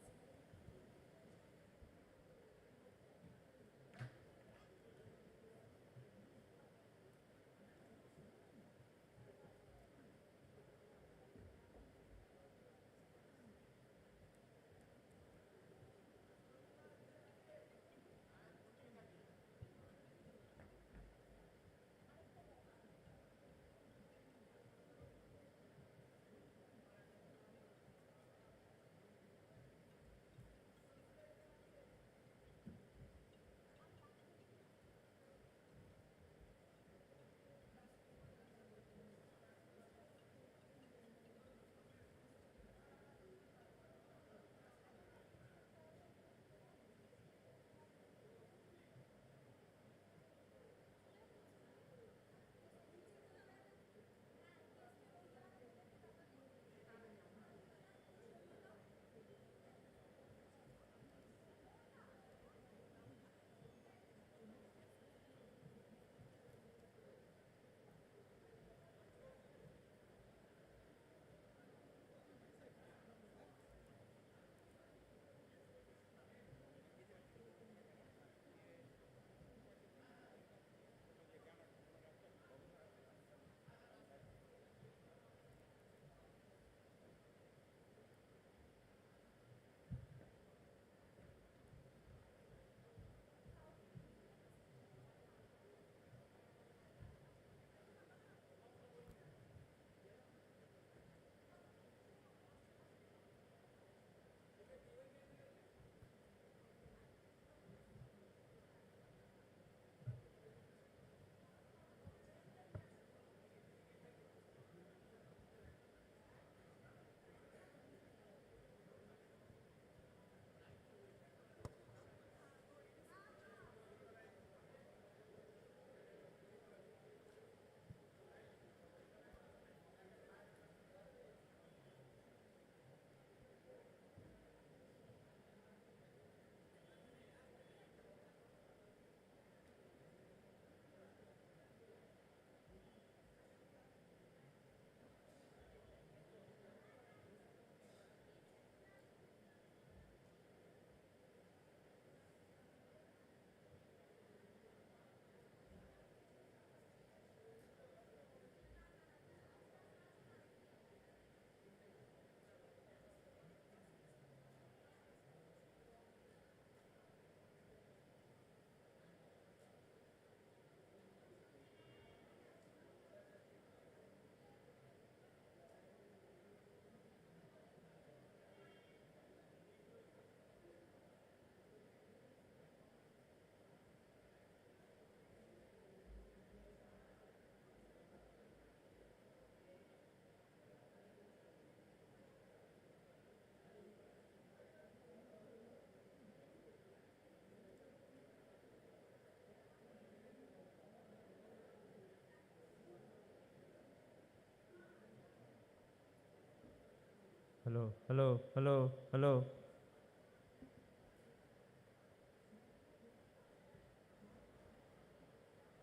Hello, hello, hello, hello.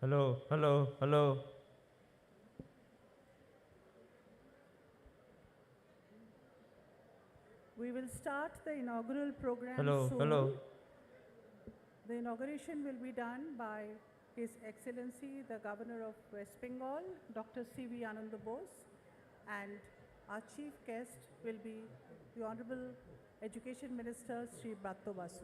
Hello, hello, hello. We will start the inaugural program Hello, soon. hello. The inauguration will be done by His Excellency, the Governor of West Bengal, Dr. Sbi Bose, and our chief guest will be the Honorable Education Minister, Sri Bratto Basu.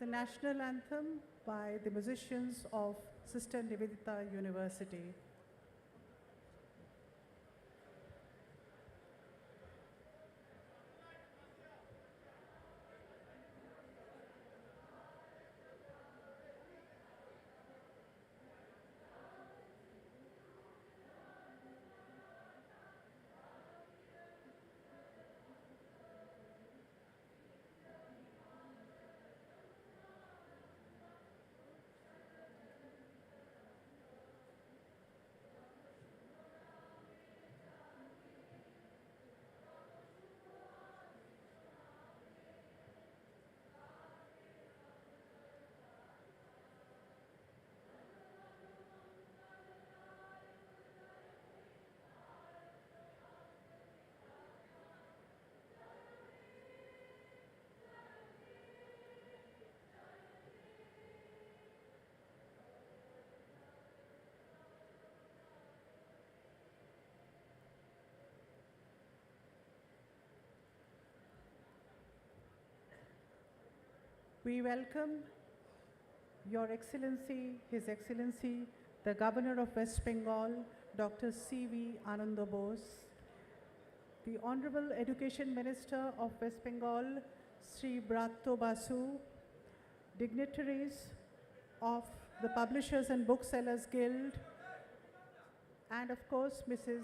the national anthem by the musicians of Sister Nivedita University. We welcome Your Excellency, His Excellency, the Governor of West Bengal, Dr. Sbi Auditorium, the Honorable Education Minister of West Bengal, Sri Bratto Basu, dignitaries of the Publishers and Booksellers Guild, and of course, Mrs.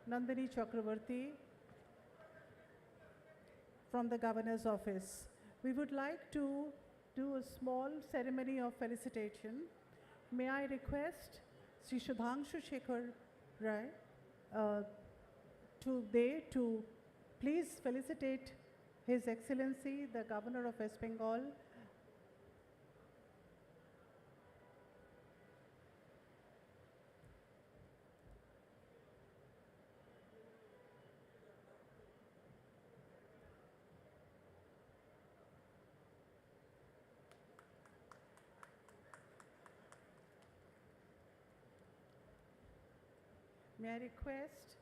Nandini Chakravarti from the Governor's Office. We would like to do a small ceremony of felicitation. May I request Sri Shubhangshu Shekhar Rai to please felicitate His Excellency, the Governor of West Bengal. May I request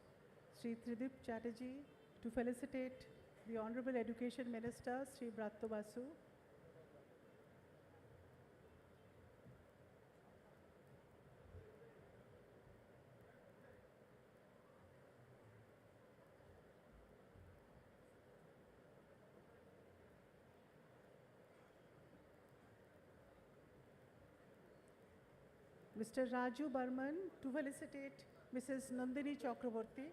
Sri Tridip Chatterjee to felicitate the Honorable Education Minister, Sri Bratto Basu. Mr. Raju Barman to felicitate Mrs. Nandini Chakraborty.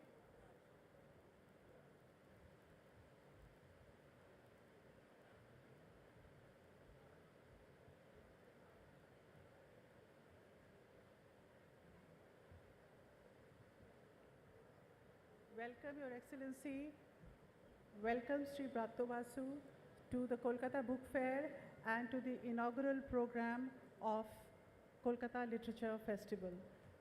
Welcome, Your Excellency. Welcome, Sri Bratto Basu, to the Kolkata Book Fair and to the inaugural program of Kolkata Literature Festival.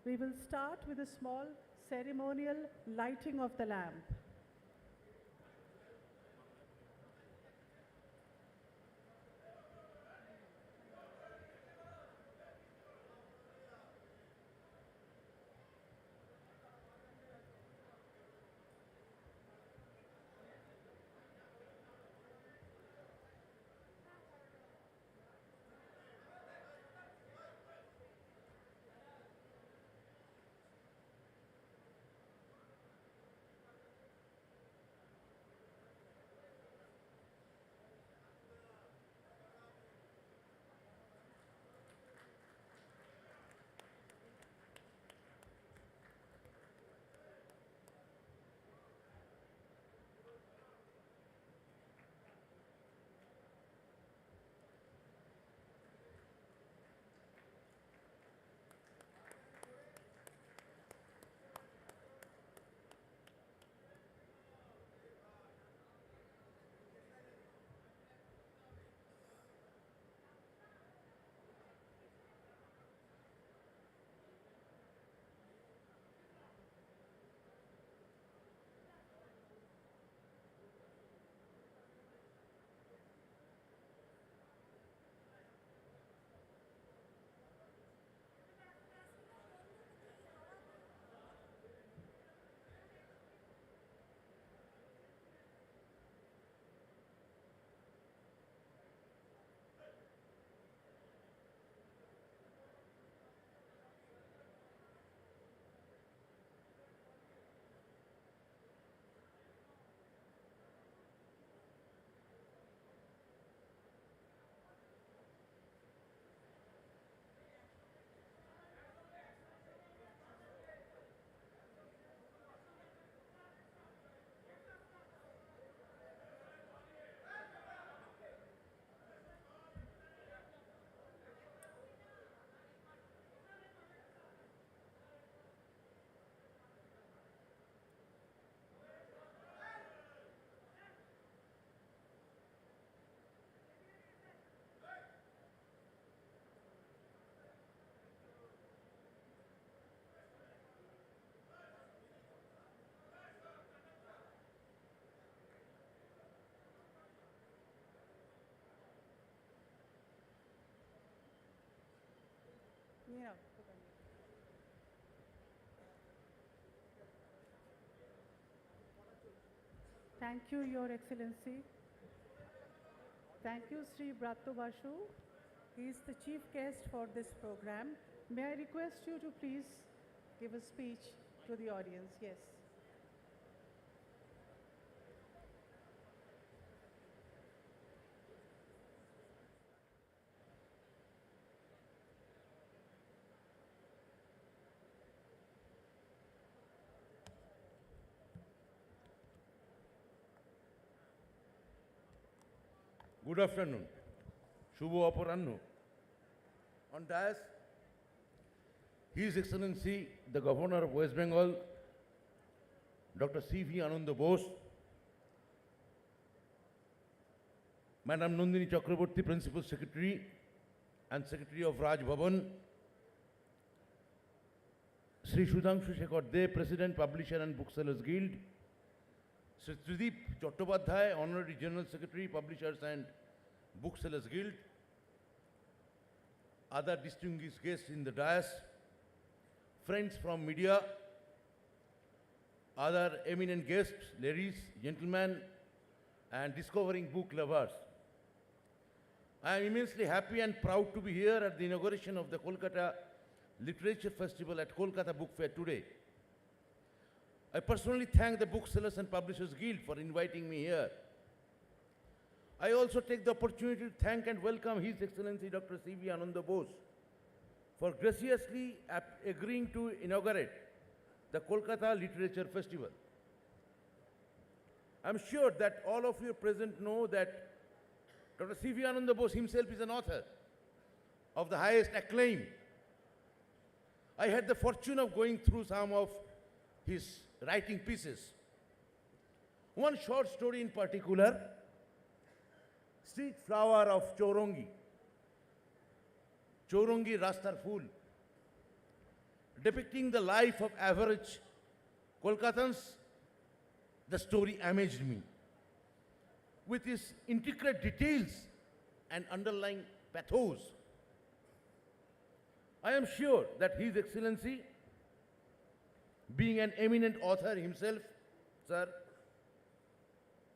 We will start with a small ceremonial lighting of the lamp. Thank you, Your Excellency. Thank you, Sri Bratto Basu. He is the chief guest for this program. May I request you to please give a speech to the audience? Yes. Good afternoon. Shubho Aparanno. On dais, His Excellency, the Governor of West Bengal, Dr. Sbi Ananda Bose, Madam Nandini Chakraborty, Principal Secretary and Secretary of Raj Bhavan, Sri Sudhanshu Shekhar De, President, Publisher and Booksellers Guild, Sri Tridip Chattopadhyay, Honorary General Secretary, Publishers and Booksellers Guild, other distinguished guests in the dais, friends from media, other eminent guests, ladies, gentlemen, and discovering book lovers. I am immensely happy and proud to be here at the inauguration of the Kolkata Literature Festival at Kolkata Book Fair today. I personally thank the Booksellers and Publishers Guild for inviting me here. I also take the opportunity to thank and welcome His Excellency Dr. Sbi Ananda Bose for graciously agreeing to inaugurate the Kolkata Literature Festival. I am sure that all of you present know that Dr. Sbi Ananda Bose himself is an author of the highest acclaim. I had the fortune of going through some of his writing pieces. One short story in particular, Street Flower of Chaurangi, Chaurangi Rastar Phool, depicting the life of average Kolkatans. The story amazed me with its intricate details and underlying pathos. I am sure that His Excellency, being an eminent author himself, sir,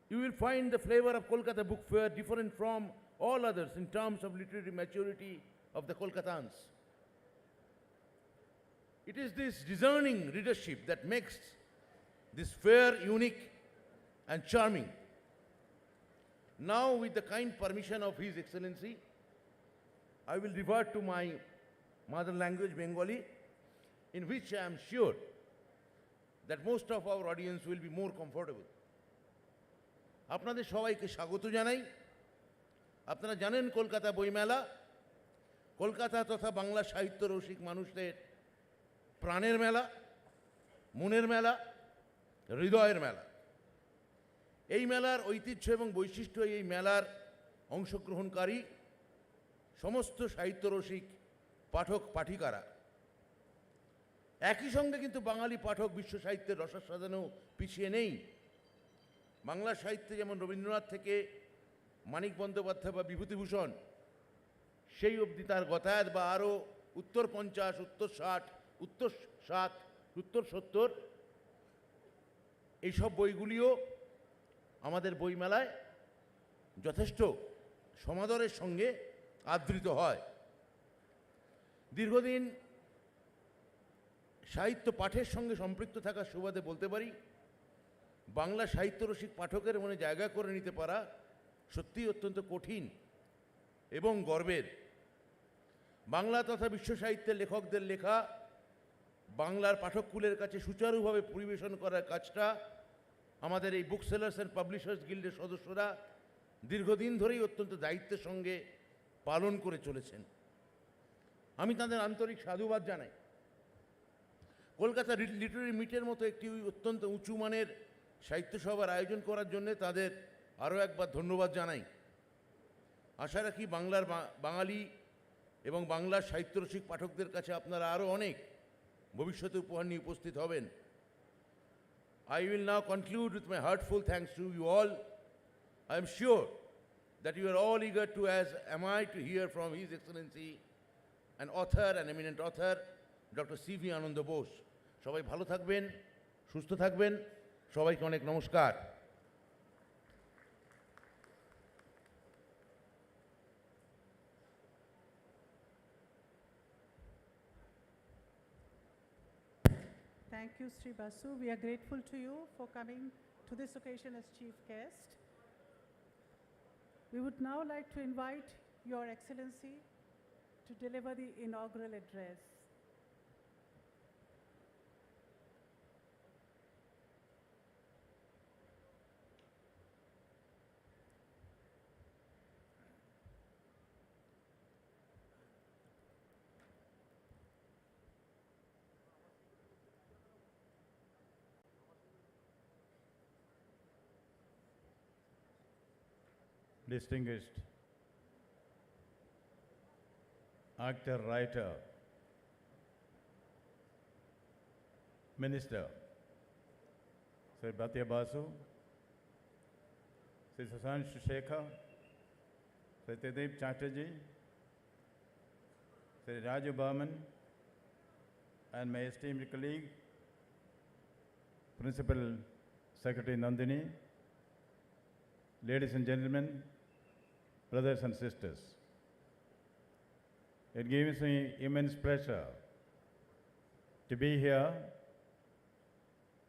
you will find the flavor of Kolkata Book Fair different from all others in terms of literary maturity of the Kolkatans. It is this discerning readership that makes this fair unique and charming. Now, with the kind permission of His Excellency, I will revert to my mother language, Bengali, in which I am sure that most of our audience will be more comfortable. আপনাদের সবাইকে স্বাগত জানাই। আপনারা জানেন কলকাতা বইমেলা কলকাতা তথা বাংলা সাহিত্য রসিক মানুষদের প্রাণের মেলা, মনের মেলা, হৃদয়ের মেলা। এই মেলার ঐতিহ্য এবং বৈশিষ্ট্য এই মেলার অংশগ্রহণকারী সমস্ত সাহিত্য রসিক পাঠক পাঠিকারা। একই সঙ্গে কিন্তু বাঙালি পাঠক বিশ্ব সাহিত্যের রসাস্বাদনেও পিছিয়ে নেই। বাংলা সাহিত্যে যেমন রবীন্দ্রনাথ থেকে মানিক বন্দ্যোপাধ্যায় বা বিভূতিভূষণ সেই অবধি তার গতায়াত বা আরও উত্তর 50, উত্তর 60, উত্তর 60, উত্তর 70 এইসব বইগুলিও আমাদের বইমেলায় যথেষ্ট সমাদরের সঙ্গে আদৃত হয়। দীর্ঘদিন সাহিত্য পাঠের সঙ্গে সম্পৃক্ত থাকার সুবাদে বলতে পারি বাংলা সাহিত্য রসিক পাঠকের মনে জায়গা করে নিতে পারা সত্যিই অত্যন্ত কঠিন এবং গর্বের। বাংলা তথা বিশ্ব সাহিত্যের লেখকদের লেখা বাংলার পাঠককুলের কাছে সুচারুভাবে পরিবেশন করার কাজটা আমাদের এই বুক সেলার্স অ্যান্ড পাবলিশার্স গিল্ডের সদস্যরা দীর্ঘদিন ধরেই অত্যন্ত দায়িত্বের সঙ্গে পালন করে চলেছেন। আমি তাদের আন্তরিক সাধুবাদ জানাই। কলকাতা লিটারারি মিটের মতো একটি অত্যন্ত উঁচু মানের সাহিত্য সভার আয়োজন করার জন্য তাদের আরও একবার ধন্যবাদ জানাই। আশা রাখি বাংলার বাঙালি এবং বাংলার সাহিত্যরসিক পাঠকদের কাছে আপনারা আরও অনেক ভবিষ্যতে উপহার নিয়ে উপস্থিত হবেন। I will now conclude with my heartful thanks to you all. I am sure that you are all eager to, as am I, to hear from His Excellency, an author, an eminent author, Dr. Sbi Ananda Bose. সবাই ভালো থাকবেন, সুস্থ থাকবেন, সবাইকে অনেক নমস্কার। Thank you, Sri Basu. We are grateful to you for coming to this occasion as chief guest. We would now like to invite Your Excellency to deliver the inaugural address. Distinguished actor, writer, Minister, Sri Bhatya Basu, Sri Susanshu Shekhar, Sri Tedip Chatterjee, Sri Raju Burman, and my esteemed colleague, Principal Secretary Nandini, ladies and gentlemen, brothers and sisters. It gives me immense pleasure to be here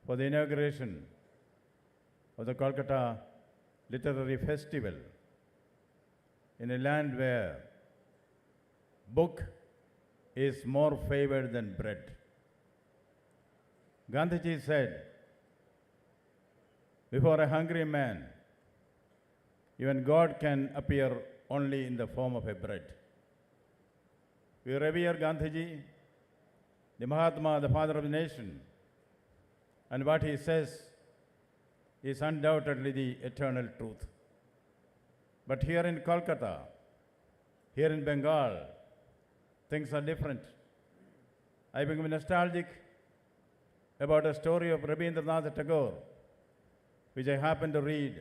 for the inauguration of the Kolkata Literary Festival in a land where book is more favored than bread. Gandhiji said, before a hungry man, even God can appear only in the form of a bread. We revere Gandhiji, the Mahatma, the father of the nation, and what he says is undoubtedly the eternal truth. But here in Kolkata, here in Bengal, things are different. I become nostalgic about a story of Rabindranath Tagore, which I happened to read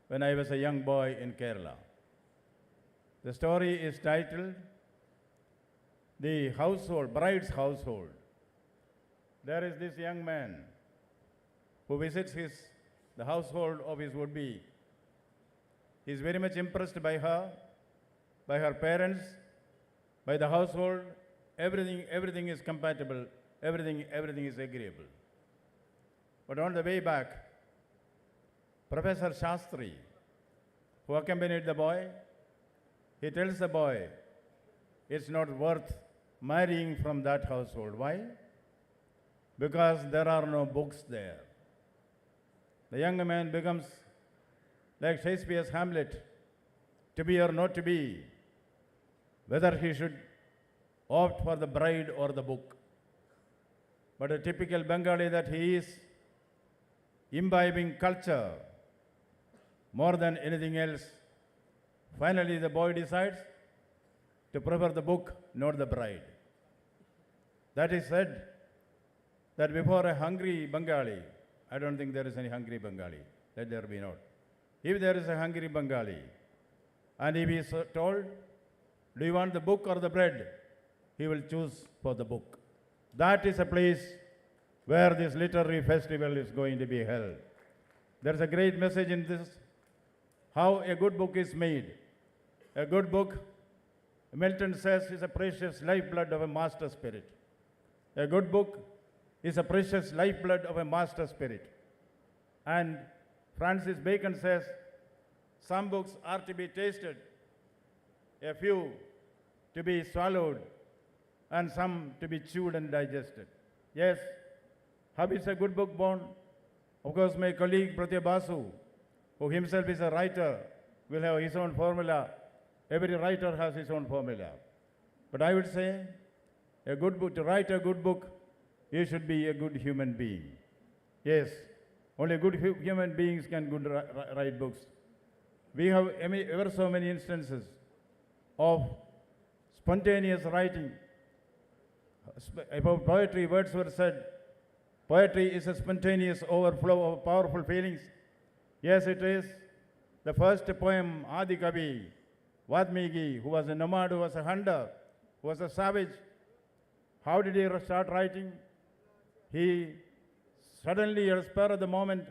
when I was a young boy in Kerala. The story is titled The Household, Bride's Household. There is this young man who visits the household of his would-be. He is very much impressed by her parents, by the household. Everything is compatible, everything is agreeable. But on the way back, Professor Shastri, who accompanied the boy, he tells the boy, it's not worth marrying from that household. Why? Because there are no books there. The young man becomes like Shakespeare's Hamlet, to be or not to be, whether he should opt for the bride or the book. But a typical Bengali that he is, imbibing culture more than anything else, finally the boy decides to prefer the book, not the bride. That is said that before a hungry Bengali, I don't think there is any hungry Bengali, let there be not. If there is a hungry Bengali, and if he is told, do you want the book or the bread? He will choose for the book. That is a place where this literary festival is going to be held. There is a great message in this, how a good book is made. A good book, Milton says, is a precious lifeblood of a master spirit. A good book is a precious lifeblood of a master spirit. And Francis Bacon says, some books are to be tasted, a few to be swallowed, and some to be chewed and digested. Yes, how is a good book born? Of course, my colleague Bhatya Basu, who himself is a writer, will have his own formula. Every writer has his own formula. But I would say, a good book, to write a good book, you should be a good human being. Yes, only good human beings can write books. We have ever so many instances of spontaneous writing. About poetry, Wordsworth said, poetry is a spontaneous overflow of powerful feelings. Yes, it is. The first poem, Adi Kavi, Valmiki, who was a nomad, who was a hunter, who was a savage, how did he start writing? He suddenly, at the spur of the moment,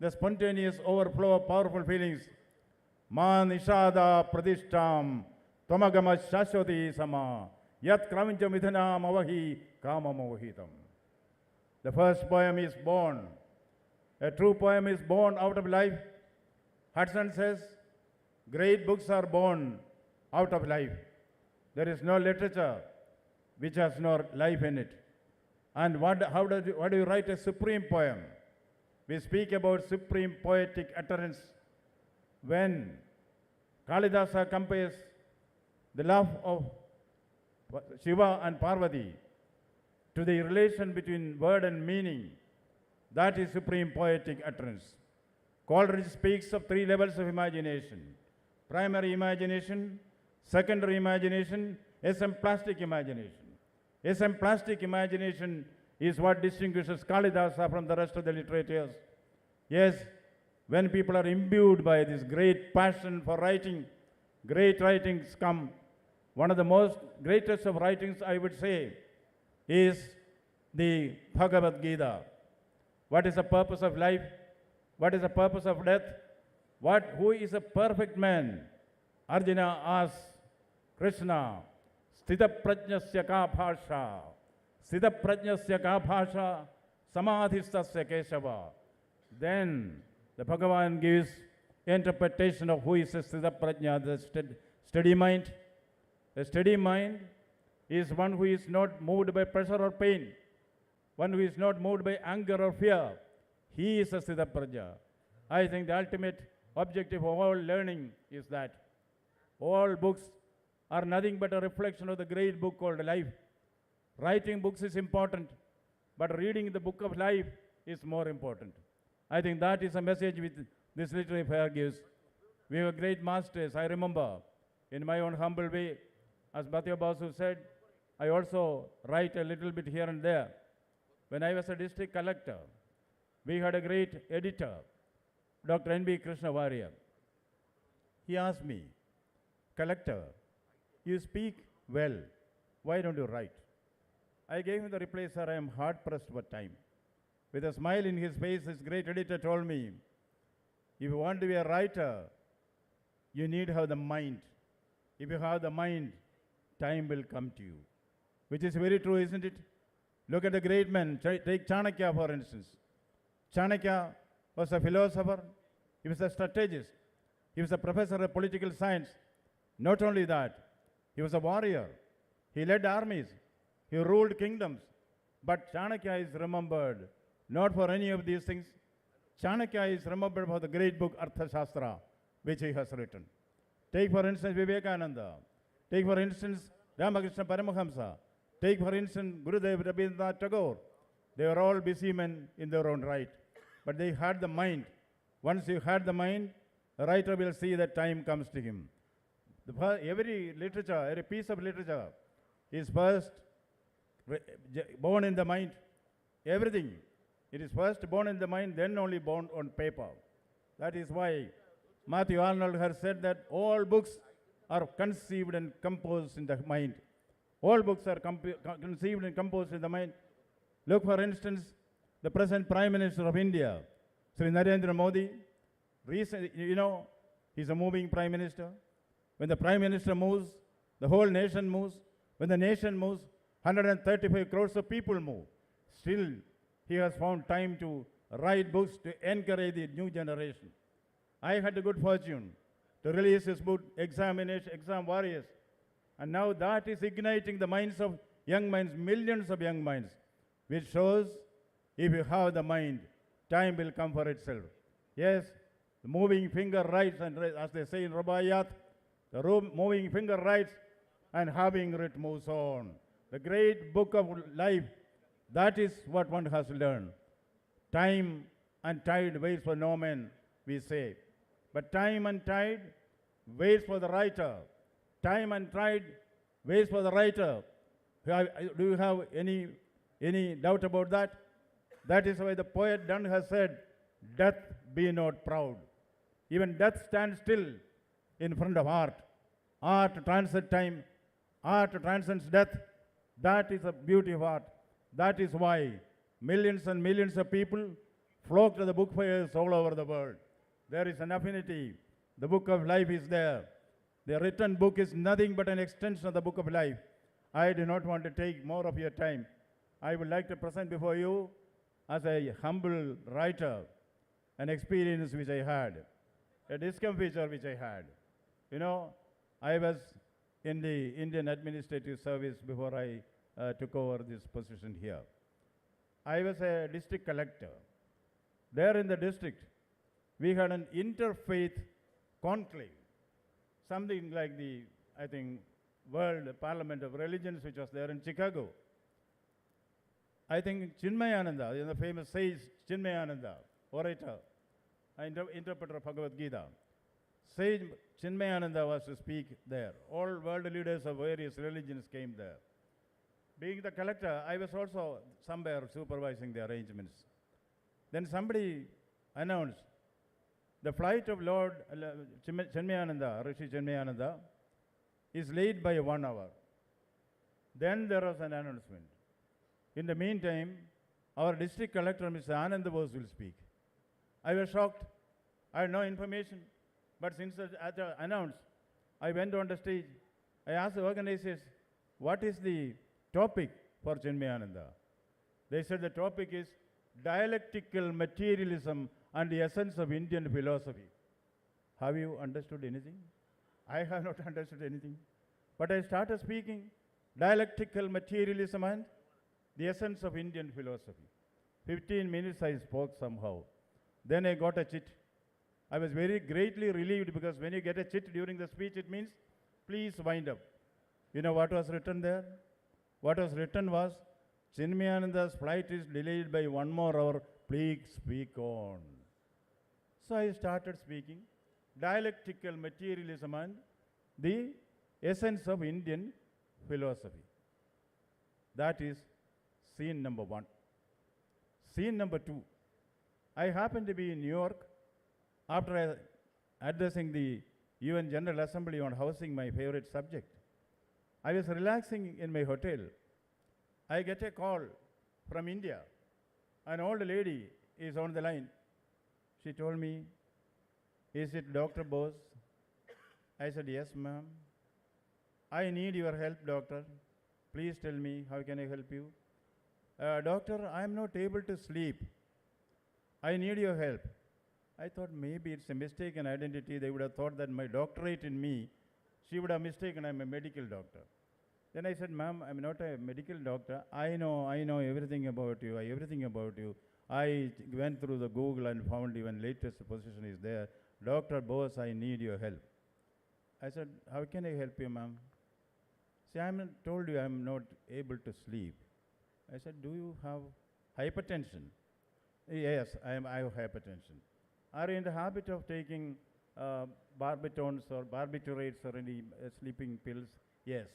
the spontaneous overflow of powerful feelings, Ma nishada pradishtam tamagama shashwati sama yat kramincha midhanam avahi kamam avahitam. The first poem is born. A true poem is born out of life. Hudson says, great books are born out of life. There is no literature which has no life in it. And how do you write a supreme poem? We speak about supreme poetic utterance when Kalidasa compares the love of Shiva and Parvati to the relation between word and meaning. That is supreme poetic utterance. Coleridge speaks of 3 levels of imagination: primary imagination, secondary imagination, esemplastic imagination. Esemplastic imagination is what distinguishes Kalidasa from the rest of the literatures. Yes, when people are imbued by this great passion for writing, great writings come. One of the greatest of writings, I would say, is the Bhagavad Gita. What is the purpose of life? What is the purpose of death? Who is a perfect man? Arjuna asks Krishna, Sthita prajnasya ka bhasha, Sthita prajnasya ka bhasha, samadhistasya keshava. Then the Bhagavan gives interpretation of who is a Sthita prajna, the steady mind. A steady mind is one who is not moved by pressure or pain, one who is not moved by anger or fear. He is a Sthita prajna. I think the ultimate objective of all learning is that all books are nothing but a reflection of the great book called life. Writing books is important, but reading the book of life is more important. I think that is a message which this literary fair gives. We have great masters. I remember, in my own humble way, as Bhatya Basu said, I also write a little bit here and there. When I was a district collector, we had a great editor, Dr. N.B. Krishna Warrior. He asked me, collector, you speak well, why don't you write? I gave him the reply, sir, I am hard pressed for time. With a smile in his face, this great editor told me, if you want to be a writer, you need to have the mind. If you have the mind, time will come to you. Which is very true, isn't it? Look at the great men. Take Chanakya, for instance. Chanakya was a philosopher. He was a strategist. He was a professor of political science. Not only that, he was a warrior. He led armies. He ruled kingdoms. But Chanakya is remembered not for any of these things. Chanakya is remembered for the great book Arthashastra, which he has written. Take for instance Vivekananda. Take for instance Ramakrishna Paramahamsa. Take for instance Gurudev Rabindranath Tagore. They were all busy men in their own right. But they had the mind. Once you had the mind, the writer will see that time comes to him. Every literature, every piece of literature is first born in the mind. Everything. It is first born in the mind, then only born on paper. That is why Matthew Arnold has said that all books are conceived and composed in the mind. All books are conceived and composed in the mind. Look, for instance, the present Prime Minister of India, Sri Narendra Modi. Recently, he's a moving Prime Minister. When the Prime Minister moves, the whole nation moves. When the nation moves, 135 crores of people move. Still, he has found time to write books to encourage the new generation. I had the good fortune to release his book, Exam Warriors. And now that is igniting the minds of young minds, millions of young minds, which shows if you have the mind, time will come for itself. Yes, the moving finger writes, and as they say in Rubaiyat, the moving finger writes, and having writ moves on. The great book of life, that is what one has learned. Time and tide waits for no man, we say. But time and tide waits for the writer. Time and tide waits for the writer. Do you have any doubt about that? That is why the poet Donne has said, death be not proud. Even death stands still in front of art. Art transcends time. Art transcends death. That is the beauty of art. That is why millions and millions of people flock to the book fairs all over the world. There is an affinity. The book of life is there. The written book is nothing but an extension of the book of life. I do not want to take more of your time. I would like to present before you as a humble writer, an experience which I had, a discomfiture which I had. You know, I was in the Indian Administrative Service before I took over this position here. I was a district collector. There in the district, we had an interfaith conclave, something like the, I think, World Parliament of Religions, which was there in Chicago. I think Chinmayananda, the famous sage Chinmayananda, orator, interpreter of Bhagavad Gita, sage Chinmayananda was to speak there. All world leaders of various religions came there. Being the collector, I was also somewhere supervising the arrangements. Then somebody announced, the flight of Lord Chinmayananda, Rishi Chinmayananda, is late by 1 hour. Then there was an announcement. In the meantime, our district collector, Mr. Anand Bose, will speak. I was shocked. I had no information. But since it announced, I went on the stage. I asked the organizers, what is the topic for Chinmayananda? They said the topic is dialectical materialism and the essence of Indian philosophy. Have you understood anything? I have not understood anything. But I started speaking dialectical materialism and the essence of Indian philosophy. 15 minutes I spoke somehow. Then I got a chit. I was very greatly relieved because when you get a chit during the speech, it means, please wind up. You know what was written there? What was written was, Chinmayananda's flight is delayed by 1 more hour. Please speak on. So I started speaking dialectical materialism and the essence of Indian philosophy. That is scene number 1. Scene number 2. I happened to be in New York after addressing the UN General Assembly on housing, my favorite subject. I was relaxing in my hotel. I get a call from India. An old lady is on the line. She told me, is it Dr. Bose? I said, yes, ma'am. I need your help, doctor. Please tell me, how can I help you? Doctor, I am not able to sleep. I need your help. I thought maybe it's a mistaken identity. They would have thought that my doctorate in me, she would have mistaken I'm a medical doctor. Then I said, ma'am, I'm not a medical doctor. I know everything about you, I went through the Google and found even latest position is there. Dr. Bose, I need your help. I said, how can I help you, ma'am? See, I told you I'm not able to sleep. I said, do you have hypertension? Yes, I have hypertension. Are you in the habit of taking barbitons or barbiturates or any sleeping pills? Yes.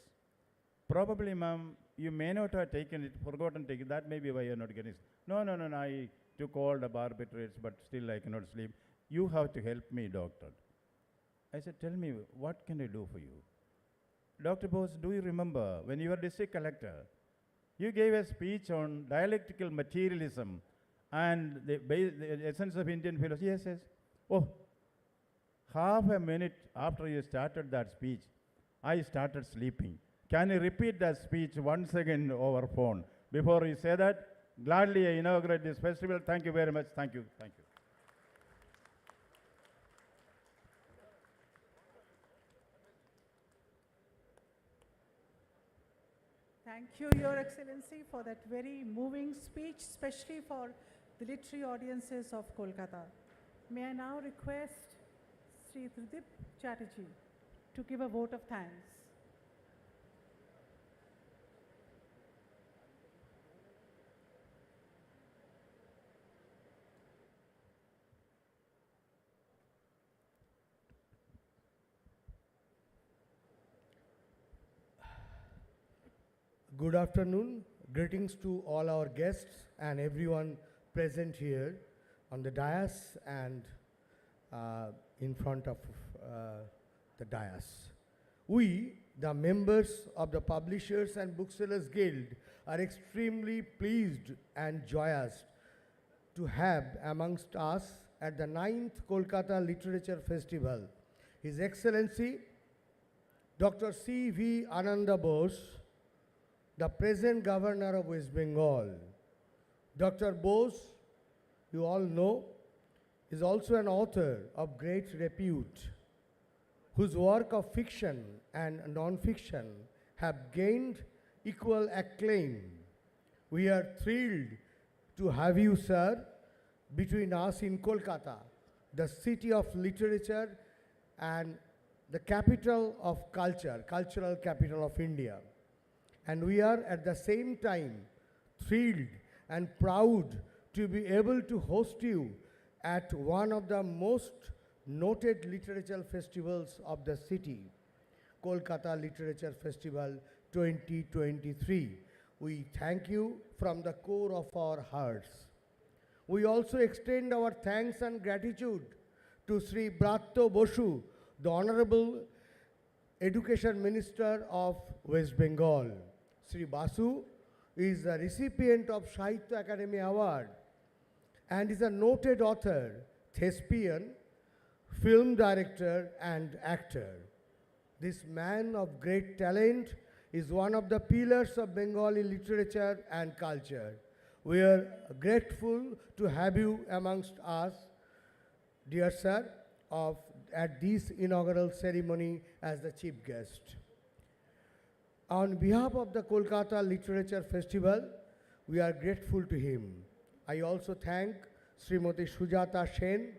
Probably, ma'am, you may not have taken it, forgotten to take it. That may be why you're not getting it. No, I took all the barbiturates, but still I cannot sleep. You have to help me, doctor. I said, tell me, what can I do for you? Dr. Bose, do you remember when you were district collector, you gave a speech on dialectical materialism and the essence of Indian philosophy? Yes. Oh, half a minute after you started that speech, I started sleeping. Can you repeat that speech once again over phone? Before you say that, gladly I inaugurate this festival. Thank you very much. Thank you. Thank you, Your Excellency, for that very moving speech, especially for the literary audiences of Kolkata. May I now request Sri Tridip Chatterjee to give a vote of thanks. Good afternoon. Greetings to all our guests and everyone present here on the dais and in front of the dais. We, the members of the Publishers and Booksellers Guild, are extremely pleased and joyous to have amongst us at the 9th Kolkata Literature Festival His Excellency Dr. C.V. Ananda Bose, the present Governor of West Bengal, Dr. Bose, you all know, is also an author of great repute, whose work of fiction and non-fiction have gained equal acclaim. We are thrilled to have you, sir, between us in Kolkata, the city of literature and the capital of culture, cultural capital of India. And we are at the same time thrilled and proud to be able to host you at one of the most noted literature festivals of the city, Kolkata Literature Festival 2023. We thank you from the core of our hearts. We also extend our thanks and gratitude to Sri Bratto Bosu, the Honorable Education Minister of West Bengal. Sri Basu is a recipient of Sahitya Academy Award and is a noted author, thespian, film director and actor. This man of great talent is one of the pillars of Bengali literature and culture. We are grateful to have you amongst us, dear sir, at this inaugural ceremony as the chief guest. On behalf of the Kolkata Literature Festival, we are grateful to him. I also thank Srimati Sujata Sen,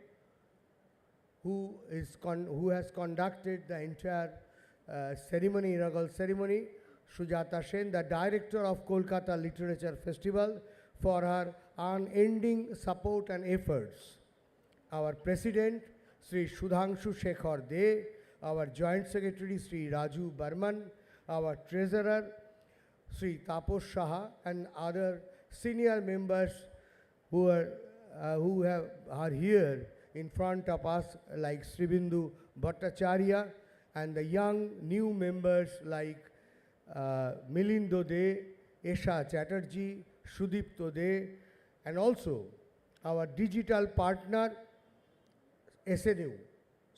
who has conducted the entire inaugural ceremony. Sujata Sen, the director of Kolkata Literature Festival, for her unending support and efforts. Our president, Sri Sudhanshu Shekhar De, our joint secretary, Sri Raju Barman, our treasurer, Sri Tapos Saha, and other senior members who are here in front of us, like Sribindu Bhattacharya, and the young new members like Milindo De, Esha Chatterjee, Sudipto De, and also our digital partner, SNU,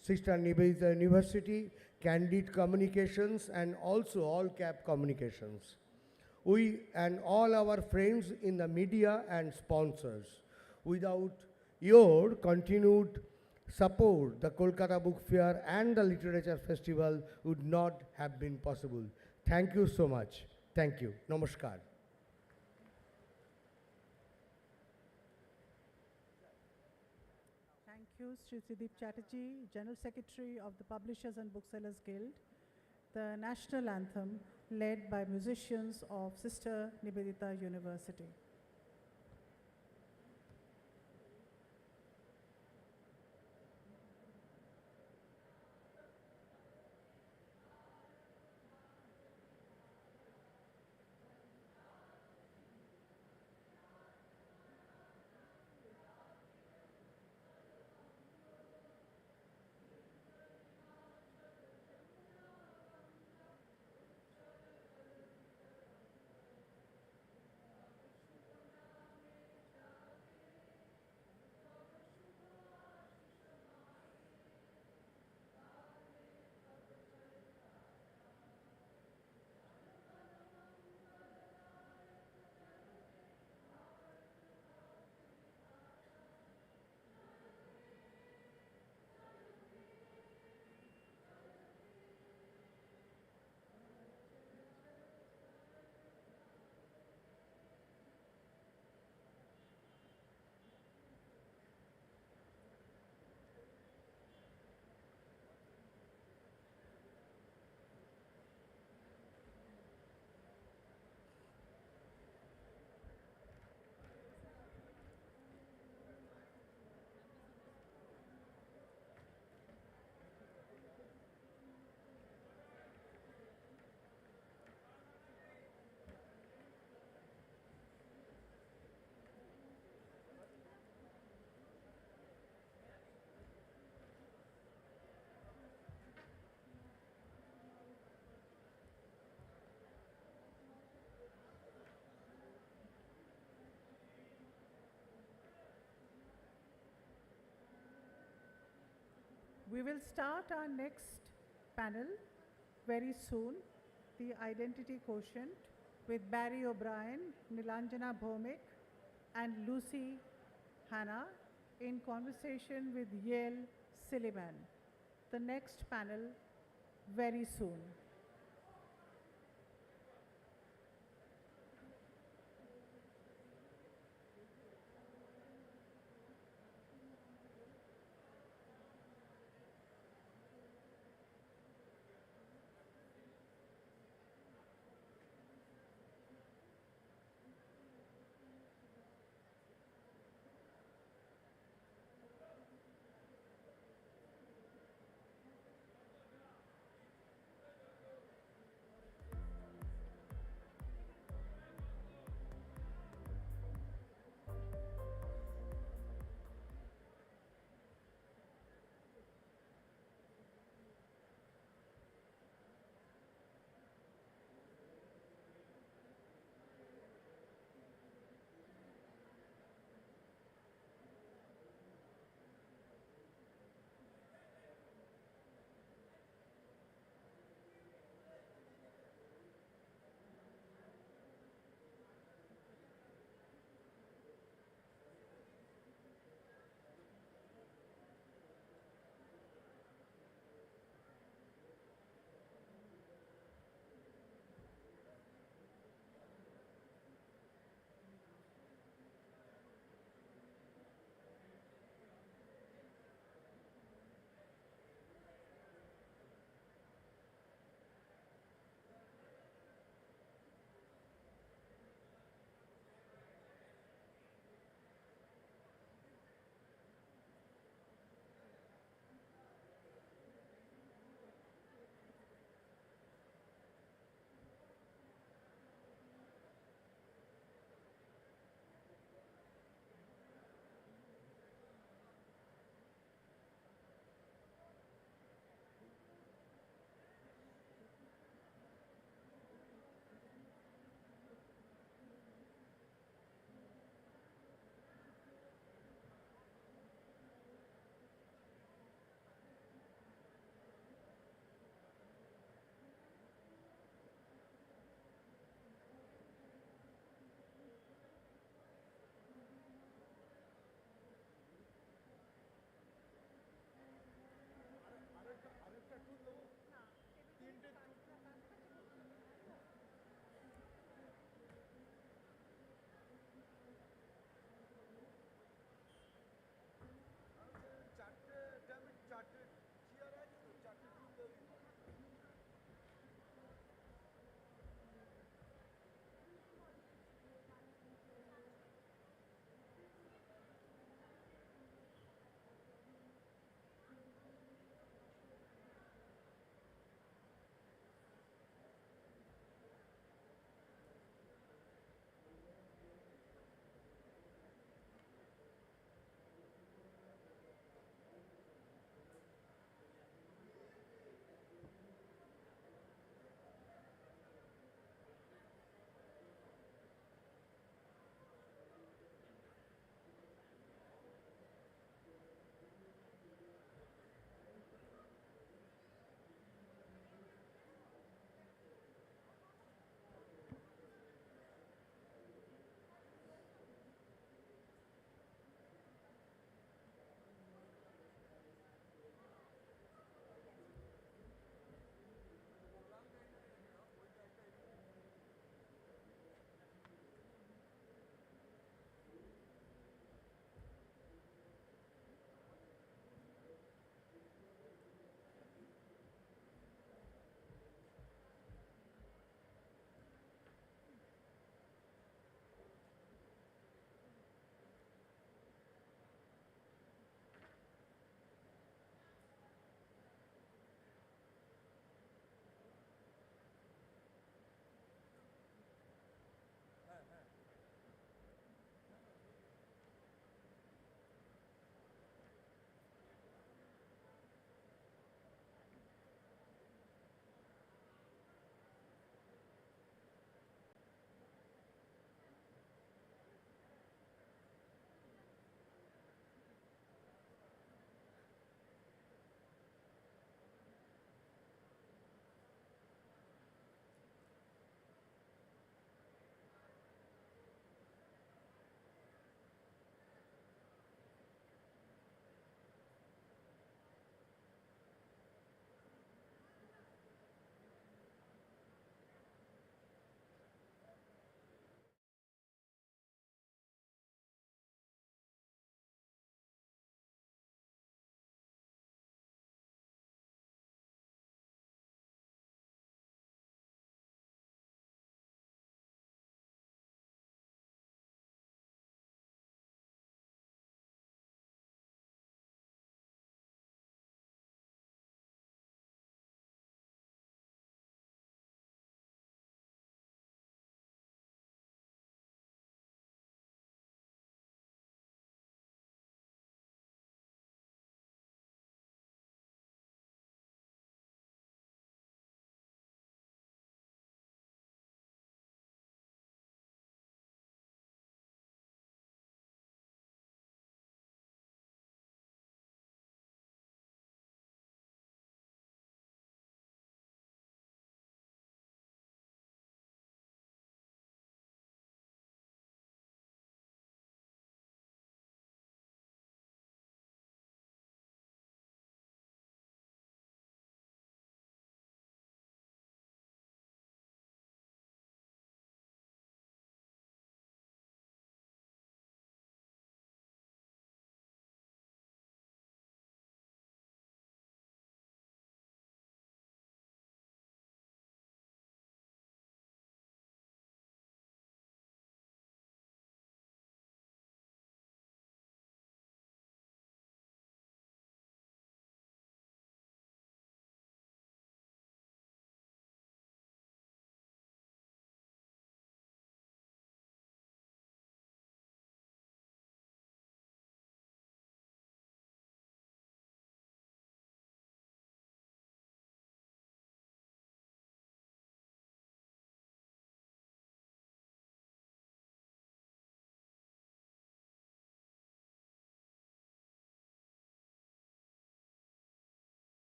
Sister Nivedita University, Candid Communications, and also All Cap Communications. We and all our friends in the media and sponsors. Without your continued support, the Kolkata Book Fair and the Literature Festival would not have been possible. Thank you so much. Thank you. Namaskar. Thank you, Sri Sudeep Chatterjee, General Secretary of the Publishers and Booksellers Guild. The national anthem led by musicians of Sister Nivedita University. We will start our next panel very soon, the Identity Quotient, with Barry O'Brien, Nilanjana Bhomik, and Lucy Hannah in conversation with Yale Silliman. The next panel very soon.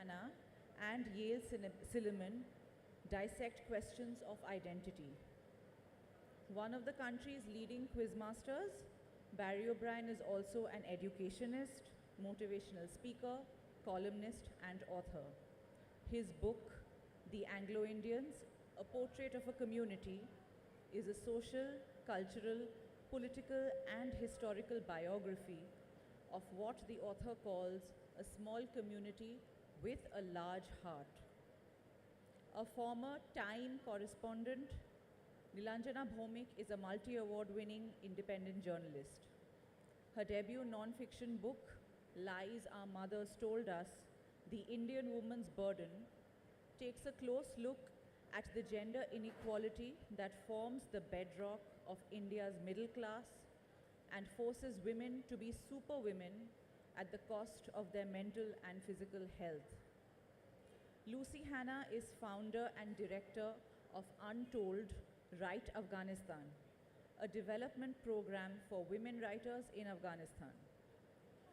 Hanna and Yale Silliman dissect questions of identity. One of the country's leading quizmasters, Barry O'Brien is also an educationist, motivational speaker, columnist, and author. His book, The Anglo-Indians, A Portrait of a Community, is a social, cultural, political, and historical biography of what the author calls a small community with a large heart. A former Time correspondent, Nilanjana Bhaumik is a multi-award winning independent journalist. Her debut non-fiction book, Lies Our Mothers Told Us, The Indian Woman's Burden, takes a close look at the gender inequality that forms the bedrock of India's middle class and forces women to be superwomen at the cost of their mental and physical health. Lucy Hanna is founder and director of Untold Write Afghanistan, a development program for women writers in Afghanistan.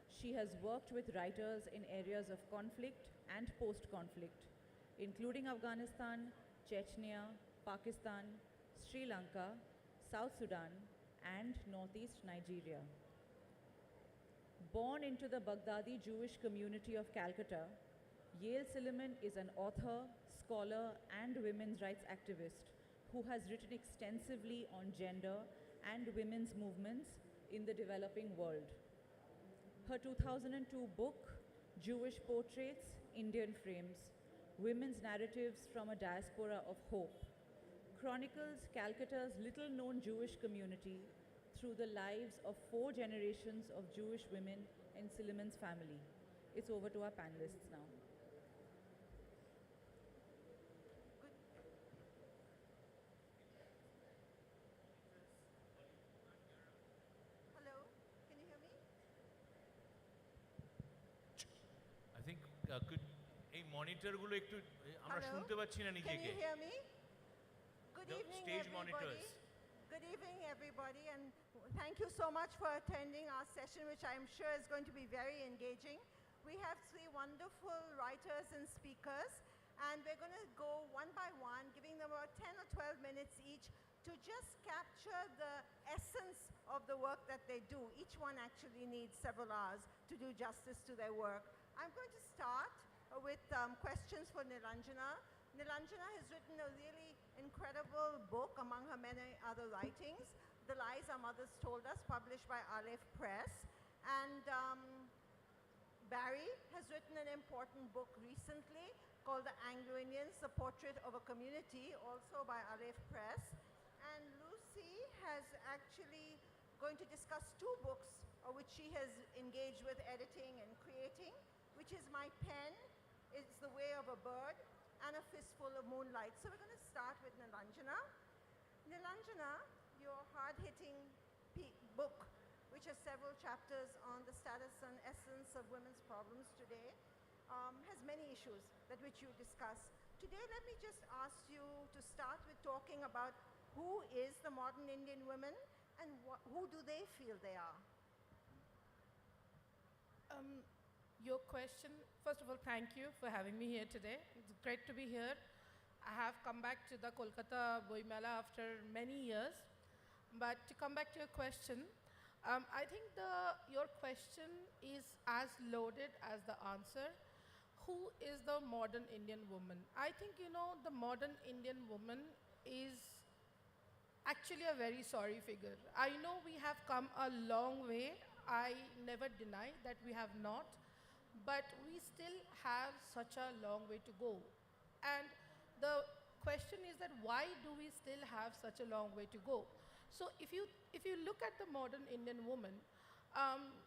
She has worked with writers in areas of conflict and post-conflict, including Afghanistan, Chechnya, Pakistan, Sri Lanka, South Sudan, and Northeast Nigeria. Born into the Baghdadi Jewish community of Calcutta, Yale Silliman is an author, scholar, and women's rights activist who has written extensively on gender and women's movements in the developing world. Her 2002 book, Jewish Portraits, Indian Frames, Women's Narratives from a Diaspora of Hope, chronicles Calcutta's little-known Jewish community through the lives of 4 generations of Jewish women in Silliman's family. It's over to our panelists now. Hello, can you hear me? I think could এই মনিটরগুলো একটু আমরা Hello? শুনতে পাচ্ছি না Can নিজেকে you hear me? Good The evening, stage everybody. monitors. Good evening, everybody, and thank you so much for attending our session, which I'm sure is going to be very engaging. We have 3 wonderful writers and speakers, and we're going to go one by one, giving them about 10 or 12 minutes each to just capture the essence of the work that they do. Each one actually needs several hours to do justice to their work. I'm going to start with questions for Nilanjana. Nilanjana has written a really incredible book among her many other writings, The Lies Our Mothers Told Us, published by Aleph Press. And Barry has written an important book recently called The Anglo-Indians, The Portrait of a Community, also by Aleph Press. And Lucy has actually going to discuss 2 books which she has engaged with editing and creating, which is My Pen, It's the Way of a Bird, and A Fistful of Moonlight. So we're going to start with Nilanjana. Nilanjana, your hard-hitting book, which has several chapters on the status and essence of women's problems today, has many issues that which you discuss. Today, let me just ask you to start with talking about who is the modern Indian woman and who do they feel they are? Your question, first of all, thank you for having me here today. It's great to be here. I have come back to the Kolkata Boimela after many years. But to come back to your question, I think your question is as loaded as the answer. Who is the modern Indian woman? I think, the modern Indian woman is actually a very sorry figure. I know we have come a long way. I never deny that we have not. But we still have such a long way to go. And the question is that why do we still have such a long way to go? So if you look at the modern Indian woman,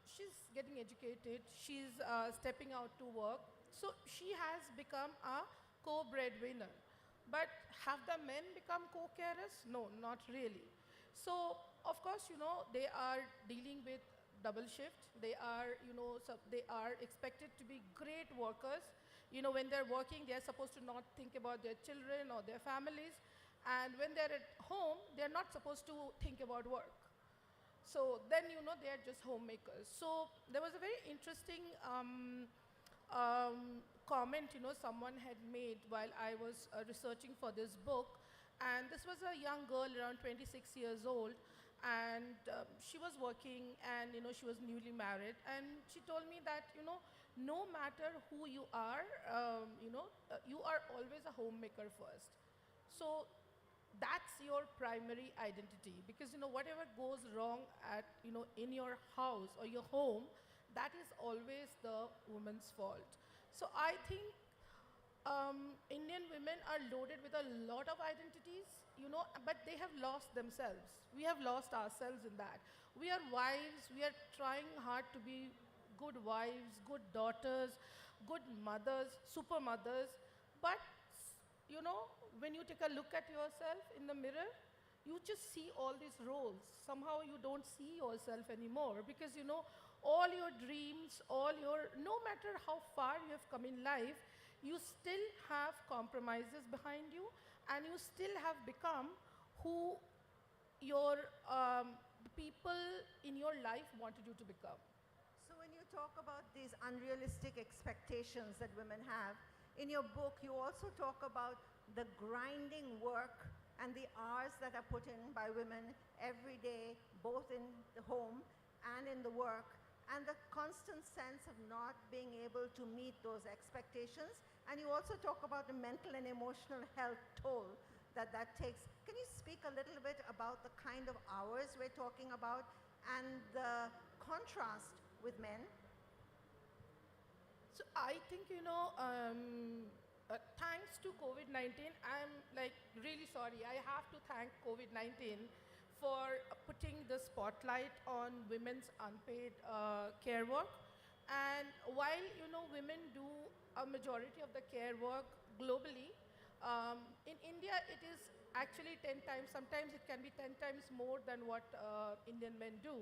she's getting educated, she's stepping out to work, so she has become a co-breadwinner. But have the men become co-carers? No, not really. So of course, they are dealing with double shift. They are, they are expected to be great workers. When they're working, they're supposed to not think about their children or their families. And when they're at home, they're not supposed to think about work. So then, they're just homemakers. So there was a very interesting comment, someone had made while I was researching for this book. And this was a young girl around 26 years old. And she was working and, she was newly married. And she told me that, no matter who you are, you are always a homemaker first. So that's your primary identity, because whatever goes wrong at in your house or your home, that is always the woman's fault. So I think Indian women are loaded with a lot of identities, but they have lost themselves. We have lost ourselves in that. We are wives, we are trying hard to be good wives, good daughters, good mothers, super mothers, but when you take a look at yourself in the mirror, you just see all these roles. Somehow you don't see yourself anymore, because all your dreams, no matter how far you have come in life, you still have compromises behind you, and you still have become who your the people in your life wanted you to become. So when you talk about these unrealistic expectations that women have, in your book you also talk about the grinding work and the hours that are put in by women every day, both in the home and in the work, and the constant sense of not being able to meet those expectations. And you also talk about the mental and emotional health toll that takes. Can you speak a little bit about the kind of hours we're talking about and the contrast with men? So I think, thanks to COVID-19, I'm really sorry. I have to thank COVID-19 for putting the spotlight on women's unpaid care work. And while, women do a majority of the care work globally, in India it is actually 10 times, sometimes it can be 10 times more than what Indian men do.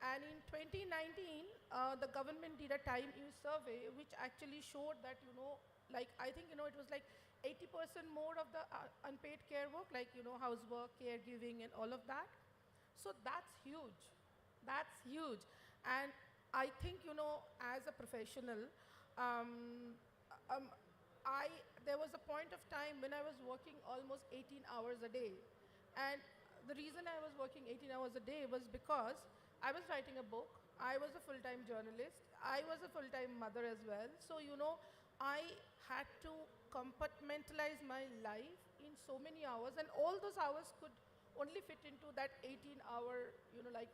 And in 2019, the government did a time use survey which actually showed that, I think, it was 80% more of the unpaid care work, housework, caregiving, and all of that. So that's huge. That's huge. And I think, as a professional, there was a point of time when I was working almost 18 hours a day. And the reason I was working 18 hours a day was because I was writing a book, I was a full-time journalist, I was a full-time mother as well. So, I had to compartmentalize my life in so many hours, and all those hours could only fit into that 18-hour,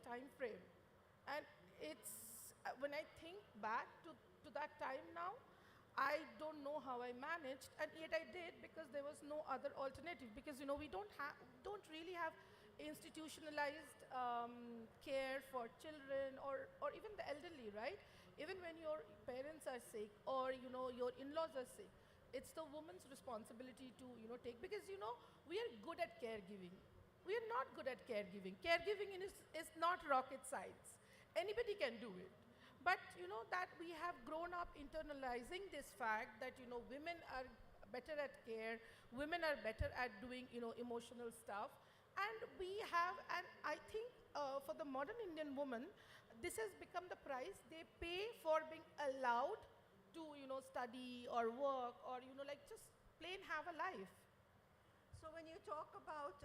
time frame. And it's, when I think back to that time now, I don't know how I managed, and yet I did, because there was no other alternative. Because we don't really have institutionalized care for children or even the elderly, right? Even when your parents are sick or your in-laws are sick, it's the woman's responsibility to take, because we are good at caregiving. We are not good at caregiving. Caregiving is not rocket science. Anybody can do it. But that we have grown up internalizing this fact that women are better at care, women are better at doing emotional stuff, and I think for the modern Indian woman, this has become the price they pay for being allowed to study or work or just plain have a life. So when you talk about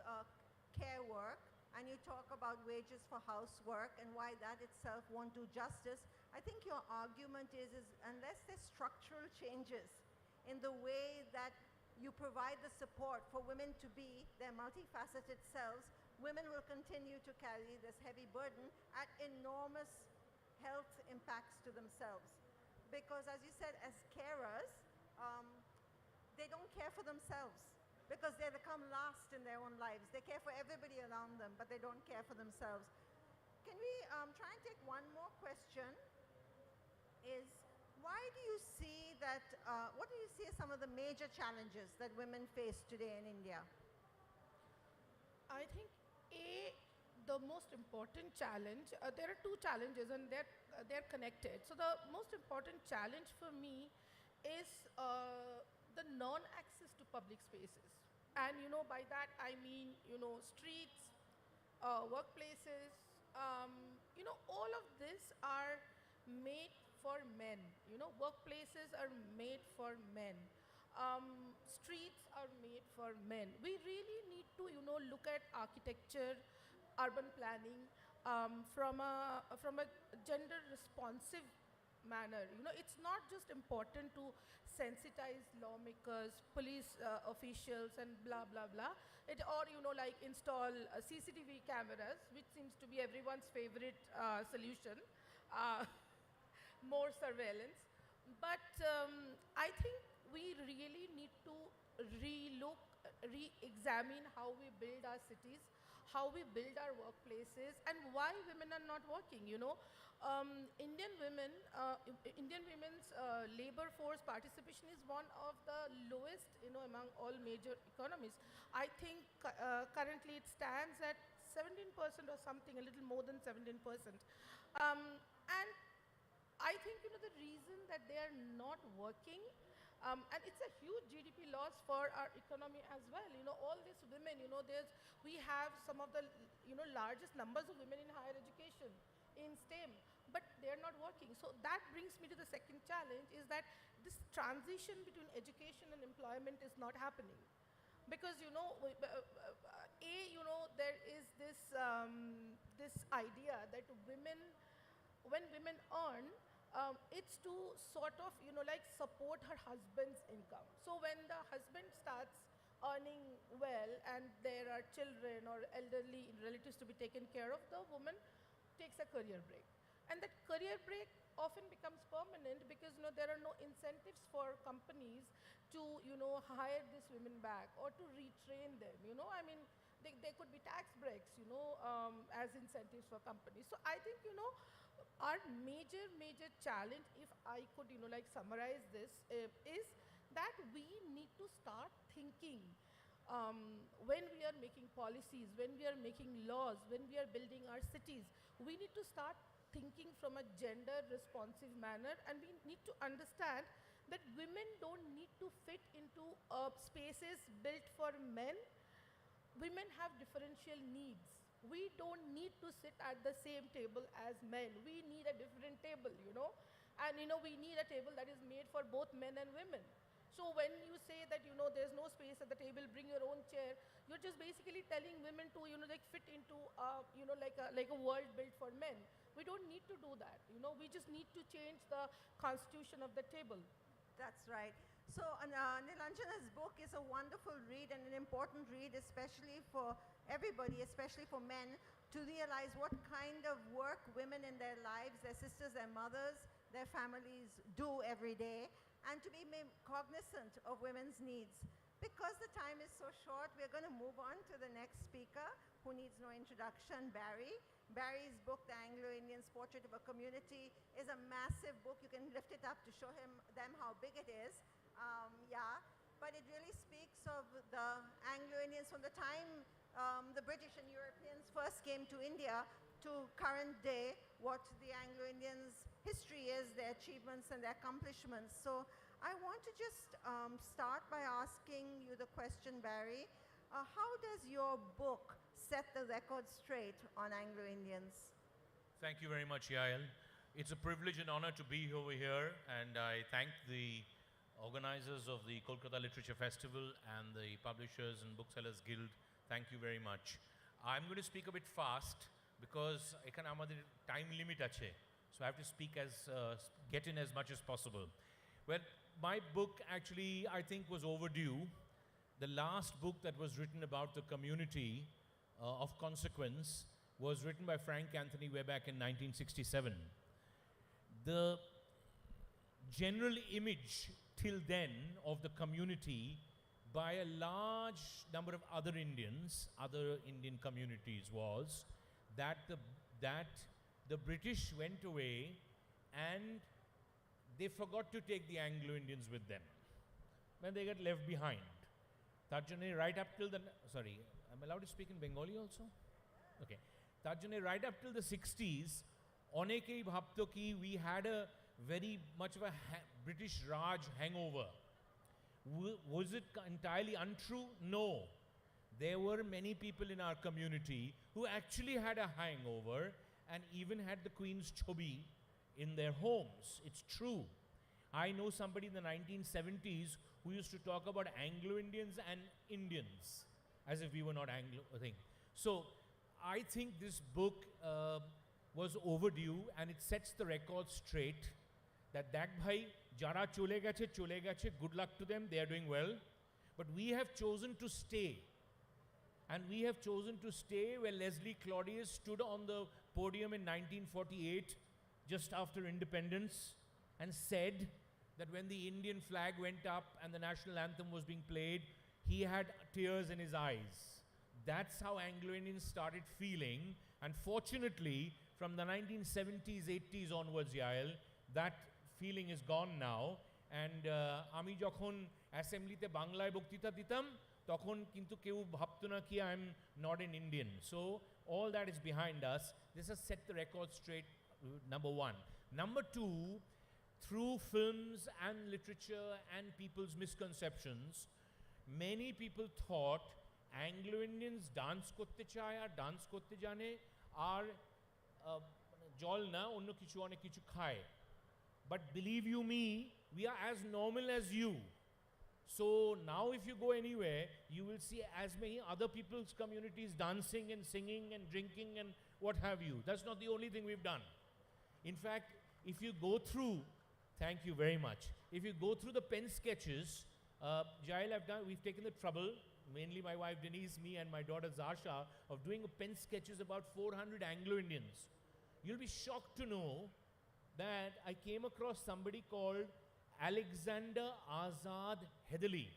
care work and you talk about wages for housework and why that itself won't do justice, I think your argument is unless there's structural changes in the way that you provide the support for women to be their multifaceted selves, women will continue to carry this heavy burden at enormous health impacts to themselves. Because as you said, as carers, they don't care for themselves, because they become last in their own lives. They care for everybody around them, but they don't care for themselves. Can we try and take one more question? Is why do you see that, what do you see as some of the major challenges that women face today in India? I think the most important challenge, there are two challenges and they're connected. So the most important challenge for me is the non-access to public spaces. And by that I mean, streets, workplaces, all of this are made for men. You know, workplaces are made for men. Streets are made for men. We really need to, you know, look at architecture, urban planning from a gender responsive manner. You know, it's not just important to sensitize lawmakers, police officials, and blah blah blah. Or you know, like install CCTV cameras, which seems to be everyone's favorite solution. More surveillance. But I think we really need to re-look, re-examine how we build our cities, how we build our workplaces, and why women are not working. You know, Indian women's labor force participation is one of the lowest, you know, among all major economies. I think currently it stands at 17% or something, a little more than 17%. And I think, you know, the reason that they are not working, and it's a huge GDP loss for our economy as well. You know, all these women, you know, we have some of the, you know, largest numbers of women in higher education, in STEM, but they're not working. So that brings me to the second challenge, is that this transition between education and employment is not happening. Because, you know, you know, there is this, this idea that women, when women earn, it's to sort of, you know, like support her husband's income. So when the husband starts earning well and there are children or elderly relatives to be taken care of, the woman takes a career break. And that career break often becomes permanent because, you know, there are no incentives for companies to, you know, hire these women back or to retrain them. You know, I mean, there could be tax breaks, you know, as incentives for companies. So I think, you know, our major challenge, if I could, you know, like summarize this, is that we need to start thinking when we are making policies, when we are making laws, when we are building our cities, we need to start thinking from a gender responsive manner, and we need to understand that women don't need to fit into spaces built for men. Women have differential needs. We don't need to sit at the same table as men. We need a different table, you know. And, you know, we need a table that is made for both men and women. So when you say that, you know, there's no space at the table, bring your own chair, you're just basically telling women to, you know, like fit into, you know, like a world built for men. We don't need to do that. You know, we just need to change the constitution of the table. That's right. So Nilanjana's book is a wonderful read and an important read, especially for everybody, especially for men, to realize what kind of work women in their lives, their sisters, their mothers, their families do every day, and to be cognizant of women's needs. Because the time is so short, we're going to move on to the next speaker, who needs no introduction, Barry. Barry's book, The Anglo-Indians Portrait of a Community, is a massive book. You can lift it up to show them how big it is. Yeah, but it really speaks of the Anglo-Indians from the time the British and Europeans first came to India to current day, what the Anglo-Indians' history is, their achievements and their accomplishments. So I want to just start by asking you the question, Barry. How does your book set the record straight on Anglo-Indians? Thank you very much, Yael. It's a privilege and honor to be over here, and I thank the organizers of the Kolkata Literature Festival and the Publishers and Booksellers Guild. Thank you very much. I'm going to speak a bit fast because ekhane amader time limit ache, so I have to speak get in as much as possible. Well, my book actually, I think, was overdue. The last book that was written about the community of consequence was written by Frank Anthony way back in 1967. The general image till then of the community by a large number of other Indian communities, was that the British went away and they forgot to take the Anglo-Indians with them when they got left behind. That journey right up till sorry, I'm allowed to speak in Bengali also? Okay. That journey right up till the 60s, onekei bhabto ki we had a very much of a British Raj hangover. Was it entirely untrue? No. There were many people in our community who actually had a hangover and even had the Queen's chobi in their homes. It's true. I know somebody in the 1970s who used to talk about Anglo-Indians and Indians as if we were not Anglo thing. So I think this book was overdue, and it sets the record straight that bhai jara chole geche, good luck to them, they are doing well. But we have chosen to stay. And we have chosen to stay where Leslie Claudius stood on the podium in 1948, just after independence, and said that when the Indian flag went up and the national anthem was being played, he had tears in his eyes. That's how Anglo-Indians started feeling. And fortunately, from the 1970s, 80s onwards, Yael, that feeling is gone now. And আমি যখন অ্যাসেম্বলিতে বাংলায় বক্তৃতা দিতাম তখন কিন্তু কেউ ভাবতো না কি I am not an Indian. So all that is behind us. This has set the record straight, number one. Number two, through films and literature and people's misconceptions, many people thought Anglo-Indians dance করতে চায় আর dance করতে জানে আর জল না অন্য কিছু অনেক কিছু খায়. But believe you me, we are as normal as you. So now if you go anywhere, you will see as many other people's communities dancing and singing and drinking and what have you. That's not the only thing we've done. In fact, if you go through, thank you very much. If you go through the pen sketches, Jael, we've taken the trouble, mainly my wife Denise, me and my daughter Zasha, of doing a pen sketches about 400 Anglo-Indians. You'll be shocked to know that I came across somebody called Alexander Azad Hedali,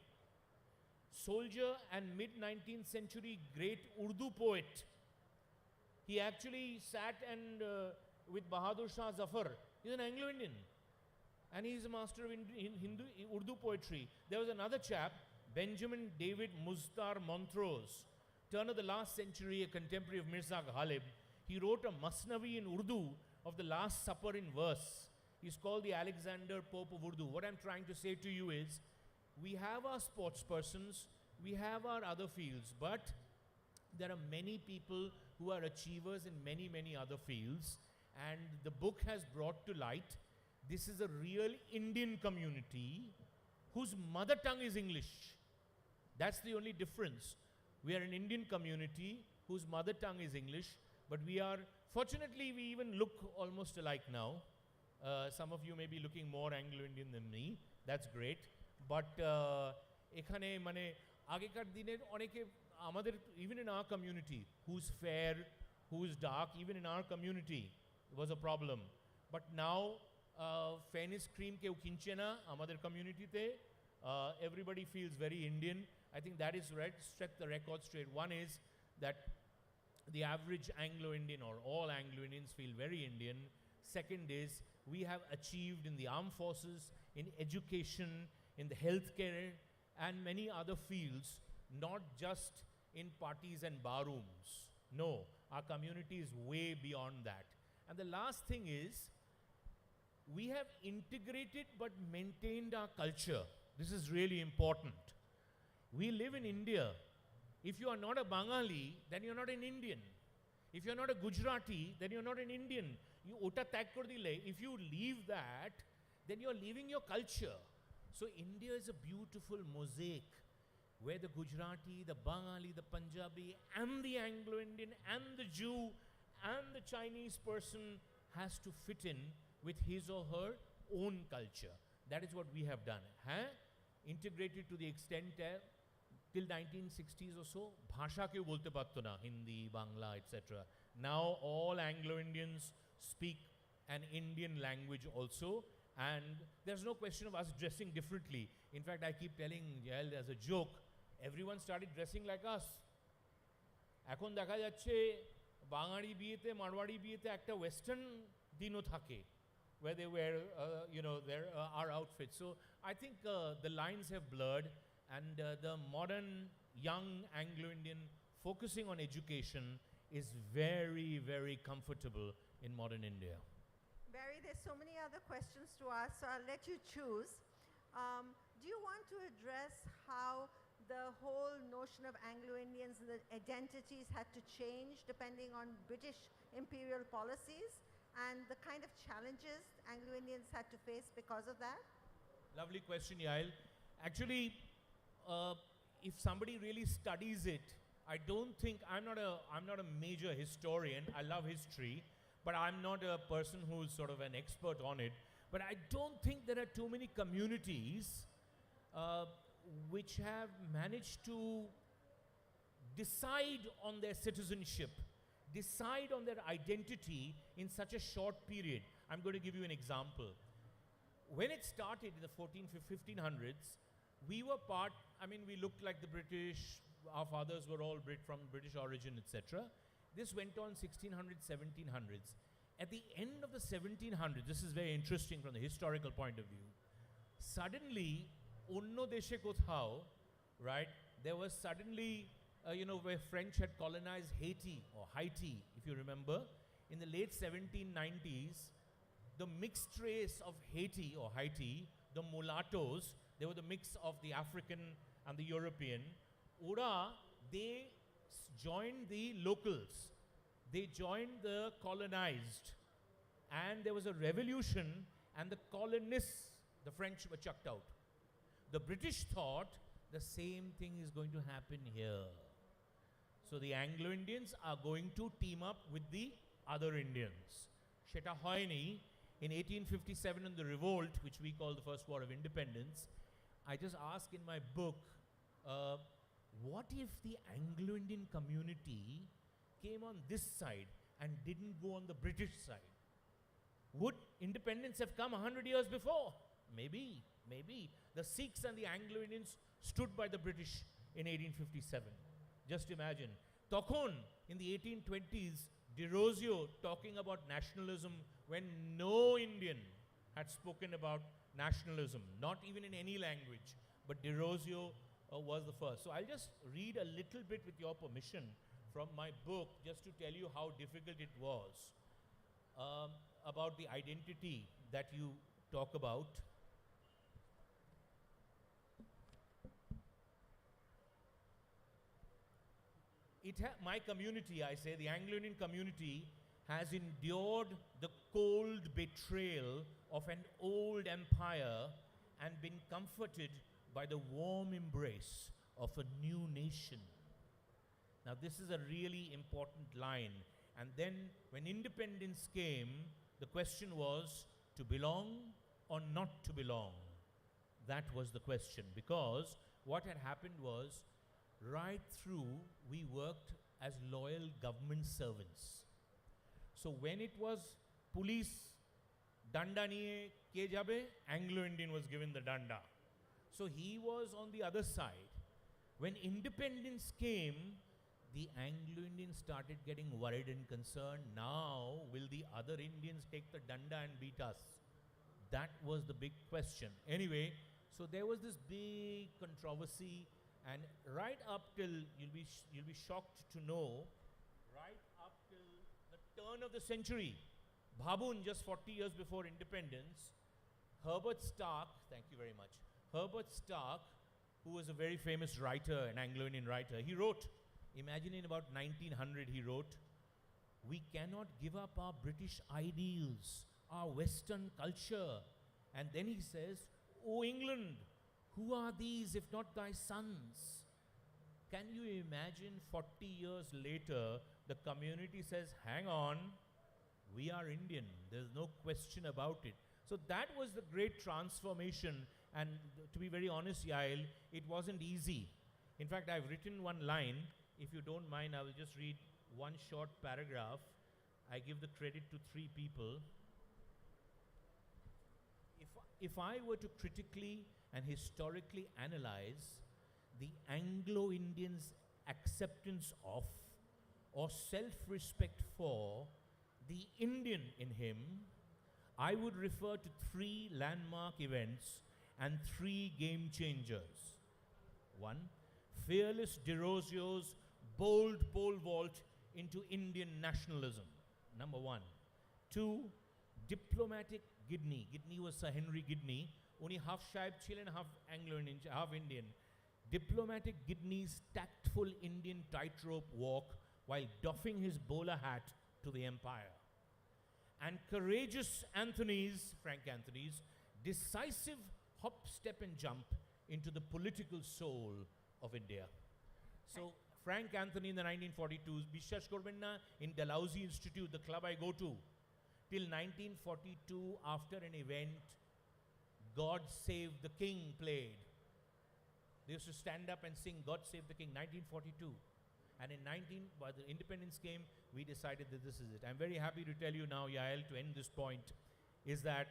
soldier and mid-19th century great Urdu poet. He actually sat and with Bahadur Shah Zafar. He's an Anglo-Indian. And he's a master of Urdu poetry. There was another chap, Benjamin David Mustar Montrose, turn of the last century, a contemporary of Mirza Ghalib. He wrote a Masnavi in Urdu of the Last Supper in verse. He's called the Alexander Pope of Urdu. What I'm trying to say to you is, we have our sports persons, we have our other fields, but there are many people who are achievers in many, many other fields. And the book has brought to light, this is a real Indian community whose mother tongue is English. That's the only difference. We are an Indian community whose mother tongue is English, but we are, fortunately, we even look almost alike now. Some of you may be looking more Anglo-Indian than me. That's great. But এখানে মানে আগেকার দিনের অনেকে আমাদের, even in our community, who's fair, who's dark, even in our community, was a problem. But now, fairness cream কেউ কিনছে না আমাদের community-তে. Everybody feels very Indian. I think that is right, struck the record straight. One is that the average Anglo-Indian or all Anglo-Indians feel very Indian. Second is, we have achieved in the armed forces, in education, in the healthcare, and many other fields, not just in parties and barrooms. No, our community is way beyond that. And the last thing is, we have integrated but maintained our culture. This is really important. We live in India. If you are not a Bengali, then you're not an Indian. If you're not a Gujarati, then you're not an Indian. You ota tag kor dile. If you leave that, then you're leaving your culture. So India is a beautiful mosaic where the Gujarati, the Bengali, the Punjabi, and the Anglo-Indian, and the Jew, and the Chinese person has to fit in with his or her own culture. That is what we have done. Integrated to the extent till 1960s or so, bhasha কেউ বলতে পারতো না, Hindi, Bangla, etc. Now all Anglo-Indians speak an Indian language also, and there's no question of us dressing differently. In fact, I keep telling Jael as a joke, everyone started dressing like us. এখন দেখা যাচ্ছে বাঙালি বিয়েতে, মারওয়াড়ি বিয়েতে একটা western দিনও থাকে, where they wear, our outfits. So I think the lines have blurred, and the modern young Anglo-Indian focusing on education is very, very comfortable in modern India. Barry, there's so many other questions to ask, so I'll let you choose. Do you want to address how the whole notion of Anglo-Indians and the identities had to change depending on British imperial policies? and the kind of challenges Anglo-Indians had to face because of that? Lovely question, Yael. Actually, if somebody really studies it, I don't think, I'm not a major historian. I love history, but I'm not a person who's sort of an expert on it. But I don't think there are too many communities which have managed to decide on their citizenship, decide on their identity in such a short period. I'm going to give you an example. When it started in the 1500s, we were we looked like the British, our fathers were all from British origin, etc. This went on 1600s, 1700s. At the end of the 1700s, this is very interesting from the historical point of view, suddenly, onno deshe kothao, right, there was suddenly, where French had colonized Haiti, if you remember, in the late 1790s, the mixed race of Haiti, the mulattoes, they were the mix of the African and the European, they joined the locals. They joined the colonized. And there was a revolution, and the colonists, the French, were chucked out. The British thought the same thing is going to happen here. So the Anglo-Indians are going to team up with the other Indians. Sheta Hoyni, in 1857 in the revolt, which we call the First War of Independence, I just ask in my book, what if the Anglo-Indian community came on this side and didn't go on the British side? Would independence have come 100 years before? Maybe. The Sikhs and the Anglo-Indians stood by the British in 1857. Just imagine. Tokhon, in the 1820s, De Rosio talking about nationalism when no Indian had spoken about nationalism, not even in any language, but De Rosio was the first. So I'll just read a little bit with your permission from my book just to tell you how difficult it was about the identity that you talk about. My community, I say, the Anglo-Indian community has endured the cold betrayal of an old empire and been comforted by the warm embrace of a new nation. Now this is a really important line. And then when independence came, the question was to belong or not to belong. That was the question, because what had happened was, right through, we worked as loyal government servants. So when it was police, danda niye ke jabe, Anglo-Indian was given the danda. So he was on the other side. When independence came, the Anglo-Indians started getting worried and concerned. Now, will the other Indians take the danda and beat us? That was the big question. Anyway, so there was this big controversy, and right up till, you'll be shocked to know, right up till the turn of the century, Bhabun, just 40 years before independence, Herbert Stark, thank you very much, Herbert Stark, who was a very famous writer, an Anglo-Indian writer, he wrote, imagine in about 1900 he wrote, we cannot give up our British ideals, our Western culture. And then he says, O England, who are these if not thy sons? Can you imagine 40 years later, the community says, hang on, we are Indian. There's no question about it. So that was the great transformation. And to be very honest, Yael, it wasn't easy. In fact, I've written one line. If you don't mind, I will just read one short paragraph. I give the credit to three people. If I were to critically and historically analyze the Anglo-Indians' acceptance of or self-respect for the Indian in him, I would refer to three landmark events and three game changers. One, fearless De Rosio's bold pole vault into Indian nationalism, number one. Two, diplomatic Gidney. Gidney was Sir Henry Gidney. Only half Shaib Chilean, half Anglo-Indian, half Indian. Diplomatic Gidney's tactful Indian tightrope walk while doffing his bowler hat to the empire. and courageous Frank Anthony's, decisive hop, step and jump into the political soul of India. So Frank Anthony in the 1942s, Bishash Korbenna in Dalhousie Institute, the club I go to, till 1942, after an event, God Save the King played. They used to stand up and sing God Save the King, 1942. And by the independence came, we decided that this is it. I'm very happy to tell you now, Yael, to end this point, is that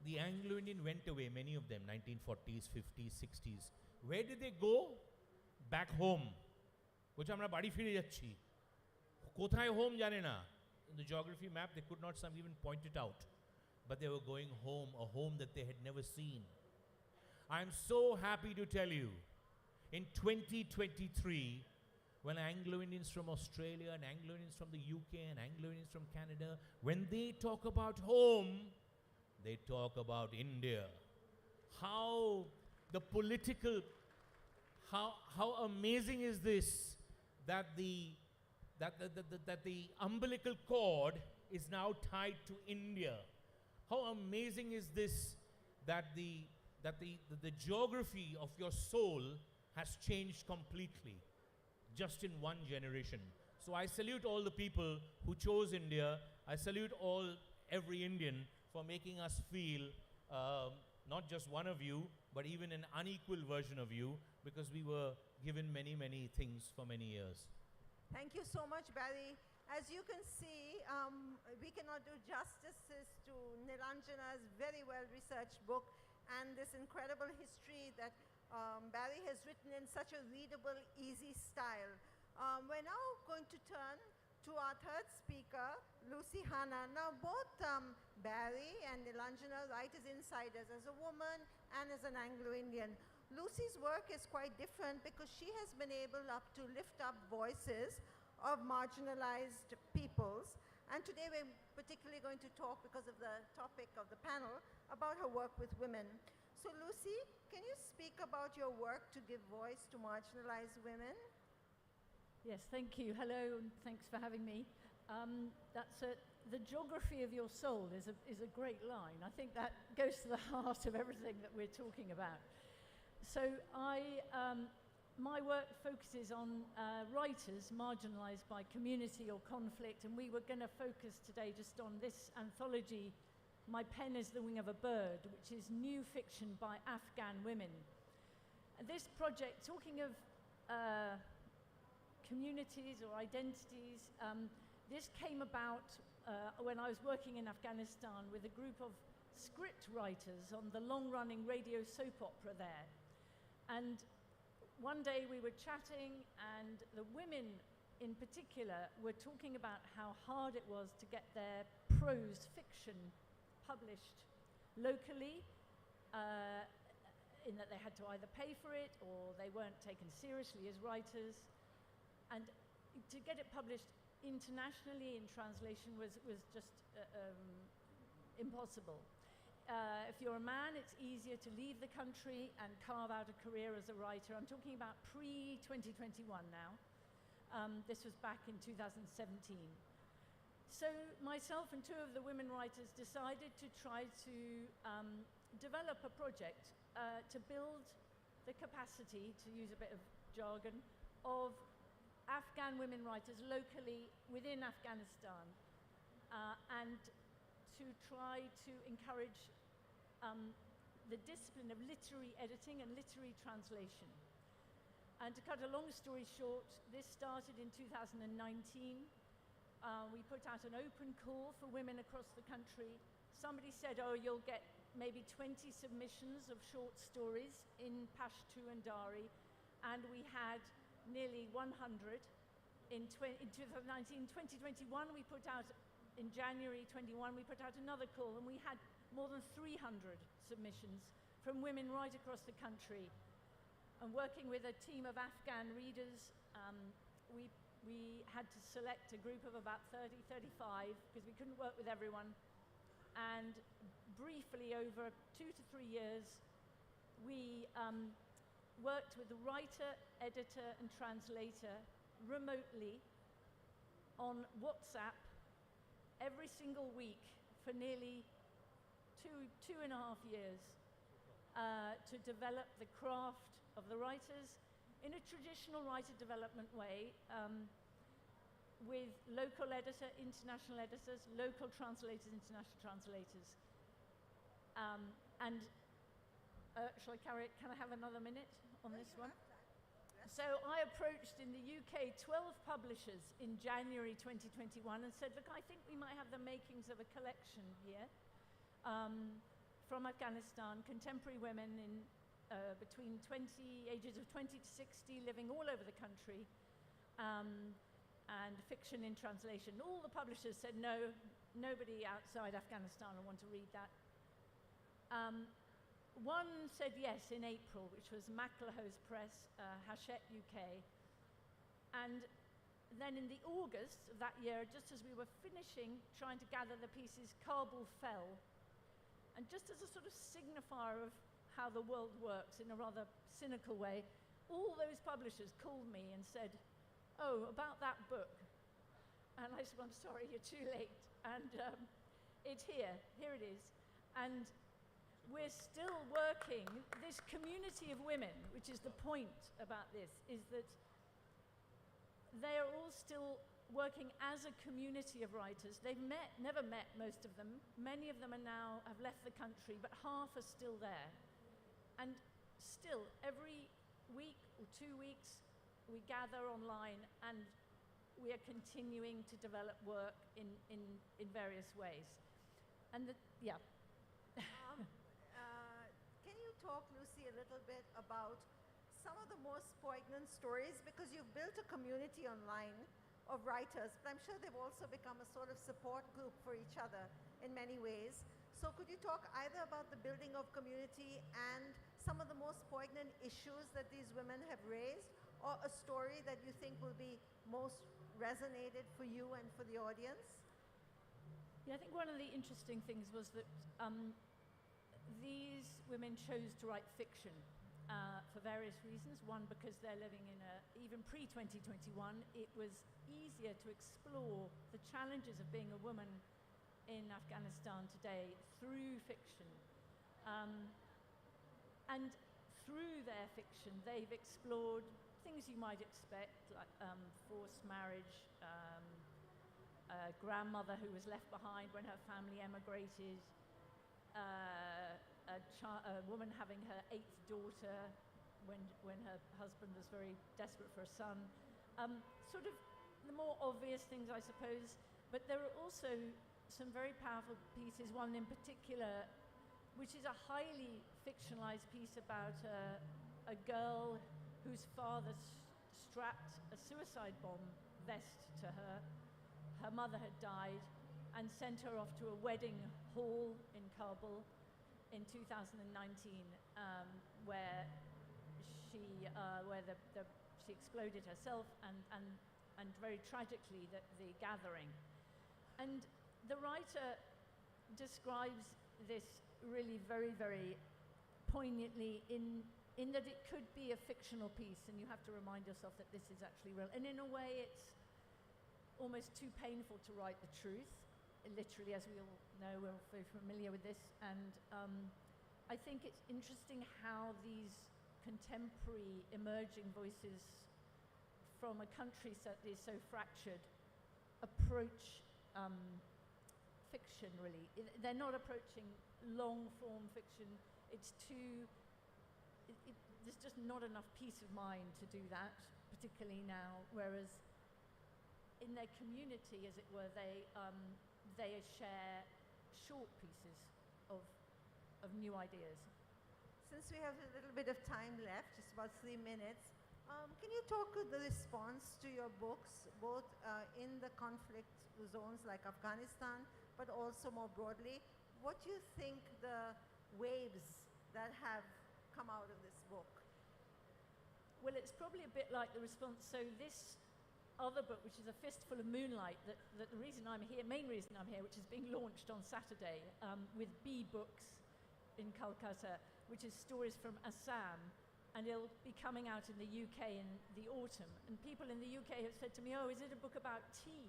the Anglo-Indian went away, many of them, 1940s, 50s, 60s. Where did they go? Back home. Which আমরা বাড়ি ফিরে যাচ্ছি কোথায় home জানে না in the geography map they could not even point it out, but they were going home, a home that they had never seen. I'm so happy to tell you, in 2023, when Anglo-Indians from Australia and Anglo-Indians from the UK and Anglo-Indians from Canada, when they talk about home, they talk about India. How the political, how amazing is this that the umbilical cord is now tied to India. How amazing is this that the geography of your soul has changed completely just in one generation. So I salute all the people who chose India. I salute every Indian for making us feel not just one of you, but even an unequal version of you, because we were given many, many things for many years. Thank you so much, Barry. As you can see, we cannot do justice to Nilanjana's very well-researched book and this incredible history that Barry has written in such a readable, easy style. We're now going to turn to our third speaker, Lucy Hanna. Now, both Barry and Nilanjana write as insiders, as a woman and as an Anglo-Indian. Lucy's work is quite different because she has been able to lift up voices of marginalized peoples. And today we're particularly going to talk, because of the topic of the panel, about her work with women. So Lucy, can you speak about your work to give voice to marginalized women? Yes, thank you. Hello, and thanks for having me. The geography of your soul is a great line. I think that goes to the heart of everything that we're talking about. So my work focuses on writers marginalized by community or conflict, and we were going to focus today just on this anthology, My Pen is the Wing of a Bird, which is new fiction by Afghan women. And this project, talking of communities or identities, this came about when I was working in Afghanistan with a group of script writers on the long-running radio soap opera there. And one day we were chatting, and the women in particular were talking about how hard it was to get their prose fiction published locally, in that they had to either pay for it or they weren't taken seriously as writers. And to get it published internationally in translation was just impossible. If you're a man, it's easier to leave the country and carve out a career as a writer. I'm talking about pre-2021 now. This was back in 2017. So myself and two of the women writers decided to try to develop a project to build the capacity, to use a bit of jargon, of Afghan women writers locally within Afghanistan, and to try to encourage the discipline of literary editing and literary translation. And to cut a long story short, this started in 2019. We put out an open call for women across the country. Somebody said, oh, you'll get maybe 20 submissions of short stories in Pashto and Dari, and we had nearly 100 in 2019. 2021, we put out, in January 21, we put out another call, and we had more than 300 submissions from women right across the country. And working with a team of Afghan readers, we had to select a group of about 30, 35, because we couldn't work with everyone. And briefly, over 2 to 3 years, we worked with the writer, editor, and translator remotely on WhatsApp every single week for nearly two and a half years to develop the craft of the writers in a traditional writer development way, with local editor, international editors, local translators, international translators. Shall I carry it? Can I have another minute on this one? So I approached in the UK 12 publishers in January 2021 and said, look, I think we might have the makings of a collection here from Afghanistan, contemporary women in between ages of 20 to 60, living all over the country, and fiction in translation. All the publishers said no, nobody outside Afghanistan will want to read that. One said yes in April, which was Macleho's Press, Hachette UK. And then in the August of that year, just as we were finishing trying to gather the pieces, Kabul fell. And just as a sort of signifier of how the world works in a rather cynical way, all those publishers called me and said, oh, about that book. And I said, well, I'm sorry, you're too late. And it's here it is. And we're still working, this community of women, which is the point about this, is that they are all still working as a community of writers. They've never met, most of them. Many of them have left the country, but half are still there. And still, every week or 2 weeks, we gather online and we are continuing to develop work in various ways. And Can you talk, Lucy, a little bit about some of the most poignant stories? Because you've built a community online of writers, but I'm sure they've also become a sort of support group for each other in many ways. So could you talk either about the building of community and some of the most poignant issues that these women have raised, or a story that you think will be most resonated for you and for the audience? Yeah, I think one of the interesting things was that these women chose to write fiction for various reasons. One, because they're living in even pre-2021, it was easier to explore the challenges of being a woman in Afghanistan today through fiction. And through their fiction, they've explored things you might expect, like forced marriage, a grandmother who was left behind when her family emigrated, a woman having her 8th daughter when her husband was very desperate for a son. Sort of the more obvious things, I suppose, but there are also some very powerful pieces, one in particular, which is a highly fictionalized piece about a girl whose father strapped a suicide bomb vest to her. Her mother had died and sent her off to a wedding hall in Kabul in 2019, where she exploded herself and very tragically the gathering. And the writer describes this really very, very poignantly in that it could be a fictional piece, and you have to remind yourself that this is actually real. And in a way, it's almost too painful to write the truth. Literally, as we all know, we're all very familiar with this. And I think it's interesting how these contemporary emerging voices from a country that is so fractured approach fiction, really. They're not approaching long-form fiction. It's too... there's just not enough peace of mind to do that, particularly now, whereas in their community, as it were, they share short pieces of new ideas. Since we have a little bit of time left, just about 3 minutes, can you talk to the response to your books, both in the conflict zones like Afghanistan, but also more broadly? What do you think the waves that have come out of this book? Well, it's probably a bit like the response. So this other book, which is A Fistful of Moonlight, that the reason I'm here, main reason I'm here, which is being launched on Saturday with B Books in Calcutta, which is stories from Assam, and it'll be coming out in the UK in the autumn. And people in the UK have said to me, oh, is it a book about tea?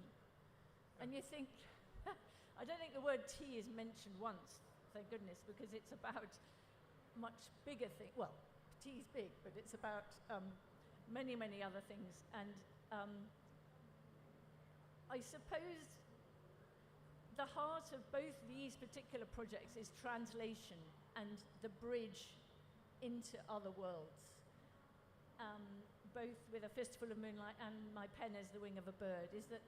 And you think, I don't think the word tea is mentioned once, thank goodness, because it's about much bigger things. Well, tea's big, but it's about many, many other things. And I suppose the heart of both these particular projects is translation and the bridge into other worlds. Both with A Fistful of Moonlight and My Pen as the Wing of a Bird, is that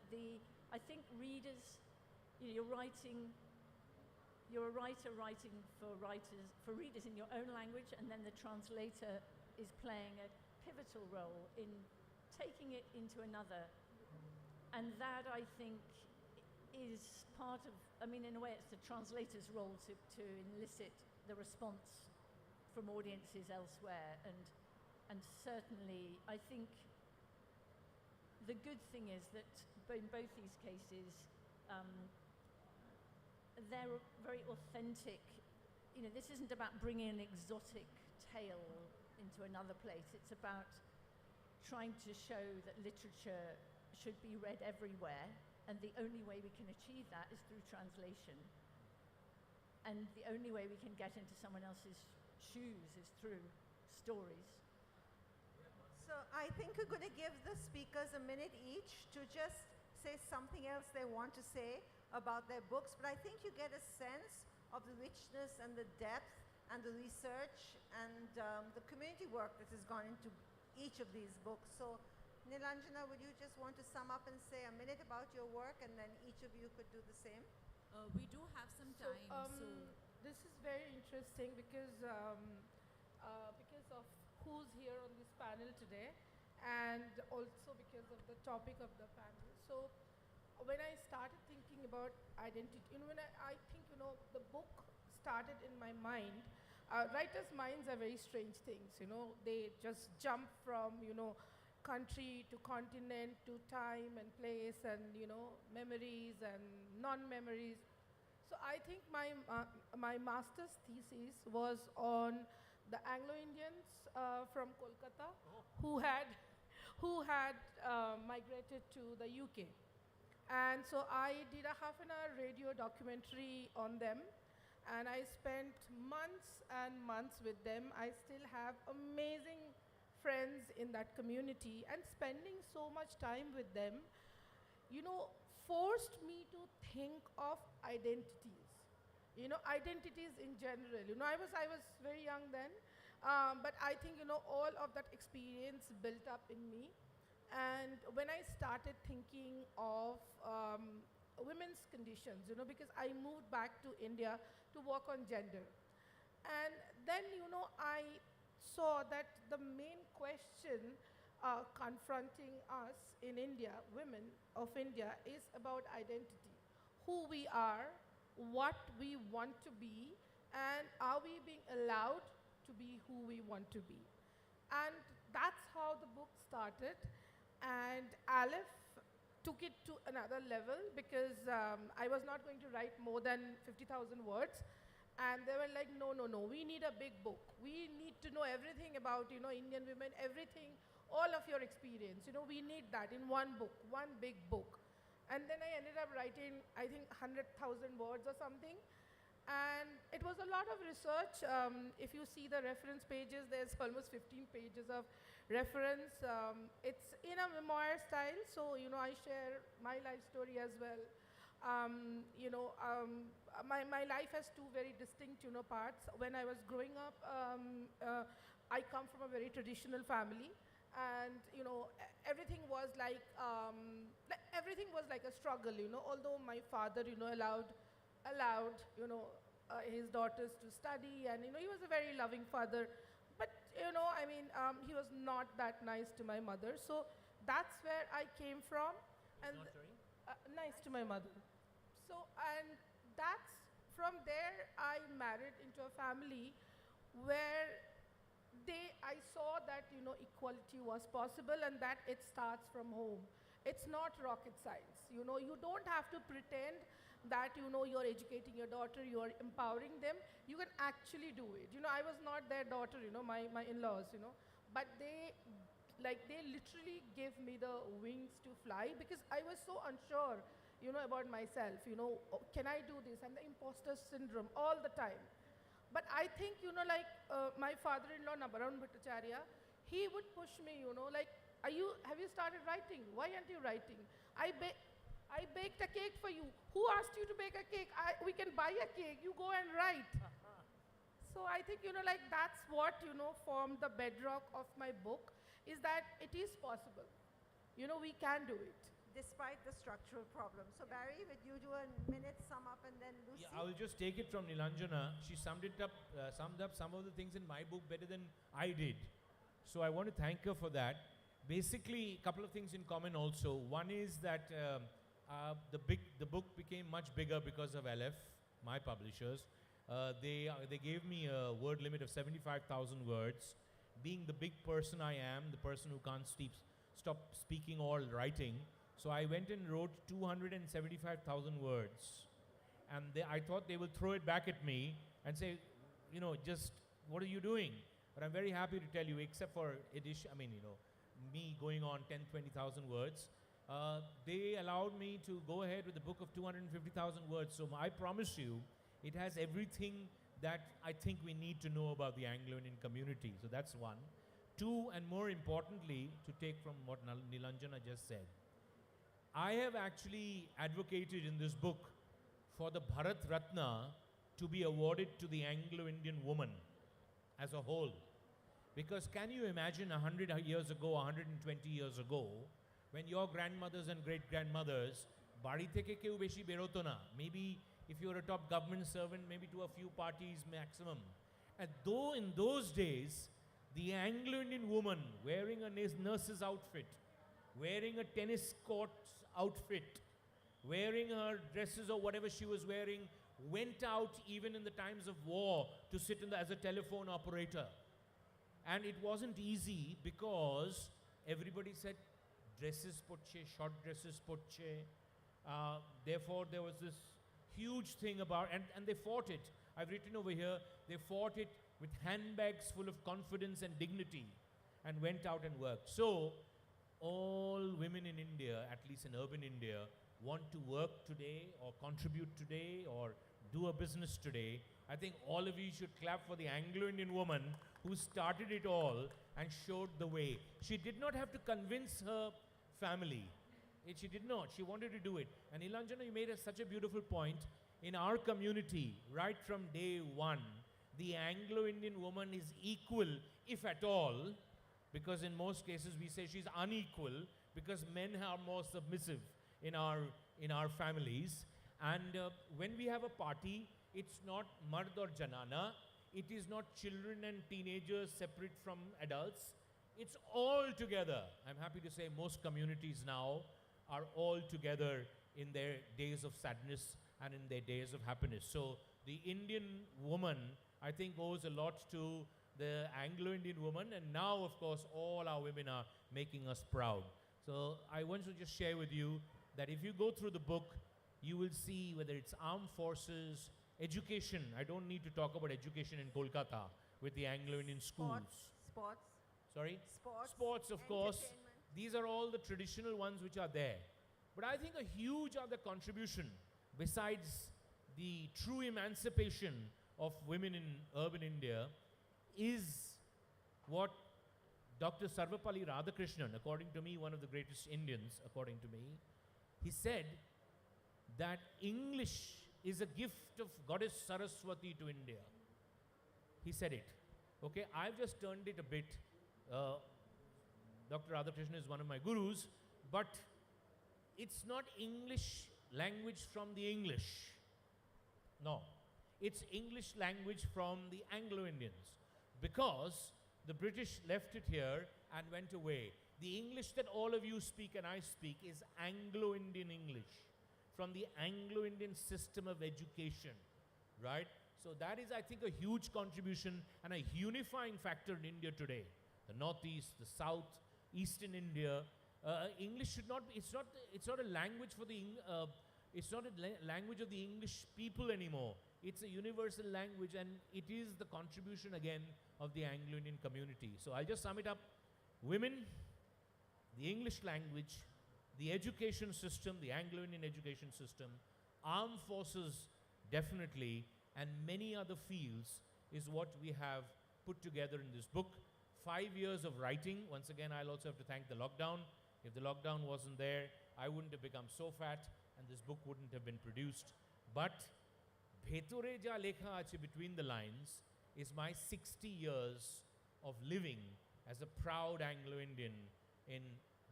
I think readers, you're a writer writing for readers in your own language, and then the translator is playing a pivotal role in taking it into another. And that, I think, is part of, in a way, it's the translator's role to elicit the response from audiences elsewhere. And certainly, I think the good thing is that in both these cases, they're very authentic. This isn't about bringing an exotic tale into another place. It's about trying to show that literature should be read everywhere, and the only way we can achieve that is through translation. And the only way we can get into someone else's shoes is through stories. So I think we're going to give the speakers a minute each to just say something else they want to say about their books, but I think you get a sense of the richness and the depth and the research and the community work that has gone into each of these books. So Nilanjana, would you just want to sum up and say a minute about your work, and then each of you could do the same? We do have some time, so this is very interesting because of who's here on this panel today, and also because of the topic of the panel. So when I started thinking about identity, when I think, the book started in my mind. Writers' minds are very strange things, they just jump from, country to continent to time and place and, memories and non-memories. So I think my master's thesis was on the Anglo-Indians from Kolkata who had migrated to the UK. And so I did a half-an-hour radio documentary on them, and I spent months and months with them. I still have amazing friends in that community, and spending so much time with them, forced me to think of identities. Identities in general. I was very young then, but I think, all of that experience built up in me. And when I started thinking of women's conditions, because I moved back to India to work on gender. And then, I saw that the main question confronting us in India, women of India, is about identity. Who we are, what we want to be, and are we being allowed to be who we want to be? And that's how the book started. And Aleph took it to another level, because I was not going to write more than 50,000 words. And they were like, no, we need a big book. We need to know everything about, Indian women, everything, all of your experience. We need that in one book, one big book. And then I ended up writing, I think, 100,000 words or something. And it was a lot of research. If you see the reference pages, there's almost 15 pages of reference. It's in a memoir style, so, I share my life story as well. My life has two very distinct, parts. When I was growing up, I come from a very traditional family, and everything was like a struggle. Although my father, allowed his daughters to study, and he was a very loving father. But he was not that nice to my mother. So that's where I came from, and nice to my mother. So, and that's from there I married into a family where I saw that equality was possible, and that it starts from home. It's not rocket science. You don't have to pretend that you're educating your daughter, you're empowering them. You can actually do it. I was not their daughter, my in-laws, but they literally gave me the wings to fly, because I was so unsure. about myself, oh, can I do this? And the imposter syndrome all the time. But I think, like my father-in-law, Nabaran Bhattacharya, he would push me, like, have you started writing? Why aren't you writing? I baked a cake for you. Who asked you to bake a cake? We can buy a cake. You go and write. So I think, like that's what, formed the bedrock of my book, is that it is possible. We can do it. Despite the structural problems. So Barry, would you do a minute sum up and then Lucy? Yeah, I will just take it from Nilanjana. She summed up some of the things in my book better than I did. So I want to thank her for that. Basically, a couple of things in common also. One is that the book became much bigger because of LF, my publishers. They gave me a word limit of 75,000 words. Being the big person I am, the person who can't stop speaking or writing, so I went and wrote 275,000 words. And I thought they would throw it back at me and say, just what are you doing? But I'm very happy to tell you, except for edition, me going on 10, 20,000 words, they allowed me to go ahead with a book of 250,000 words. So I promise you, it has everything that I think we need to know about the Anglo-Indian community. So that's one. Two, and more importantly, to take from what Nilanjana just said, I have actually advocated in this book for the Bharat Ratna to be awarded to the Anglo-Indian woman as a whole. Because can you imagine 100 years ago, 120 years ago, when your grandmothers and great-grandmothers, bari theke keu beshi beroto na, maybe if you're a top government servant, maybe to a few parties maximum. And though in those days, the Anglo-Indian woman wearing a nurse's outfit, wearing a tennis court outfit, wearing her dresses or whatever she was wearing, went out even in the times of war to sit as a telephone operator. And it wasn't easy because everybody said, dresses poche, short dresses poche. Therefore, there was this huge thing about, and they fought it. I've written over here, they fought it with handbags full of confidence and dignity and went out and worked. So, all women in India, at least in urban India, want to work today or contribute today or do a business today. I think all of you should clap for the Anglo-Indian woman who started it all and showed the way. She did not have to convince her family. She did not. She wanted to do it. And Nilanjana, you made such a beautiful point. In our community, right from day one, the Anglo-Indian woman is equal, if at all, because in most cases we say she's unequal because men are more submissive in our families. And when we have a party, it's not mard or janana, it is not children and teenagers separate from adults, it's all together. I'm happy to say most communities now are all together in their days of sadness and in their days of happiness. So the Indian woman, I think, owes a lot to the Anglo-Indian woman, and now, of course, all our women are making us proud. So I want to just share with you that if you go through the book, you will see whether it's armed forces, education. I don't need to talk about education in Kolkata with the Anglo-Indian schools. Sports. Sorry? Sports, of course. These are all the traditional ones which are there. But I think a huge other contribution, besides the true emancipation of women in urban India, is what Dr. Sarvapalli Radhakrishnan, according to me, one of the greatest Indians, according to me, he said that English is a gift of Goddess Saraswati to India. He said it. Okay, I've just turned it a bit. Dr. Radhakrishnan is one of my gurus, but it's not English language from the English. No, it's English language from the Anglo-Indians, because the British left it here and went away. The English that all of you speak and I speak is Anglo-Indian English, from the Anglo-Indian system of education, right? So that is, I think, a huge contribution and a unifying factor in India today. The Northeast, the South, Eastern India. English should not be, it's not a language for the, it's not a language of the English people anymore. It's a universal language, and it is the contribution again of the Anglo-Indian community. So I'll just sum it up. Women, the English language, The education system, the Anglo-Indian education system, armed forces definitely, and many other fields is what we have put together in this book. 5 years of writing. Once again, I'll also have to thank the lockdown. If the lockdown wasn't there, I wouldn't have become so fat and this book wouldn't have been produced. But bhetore ja lekha ache between the lines is my 60 years of living as a proud Anglo-Indian in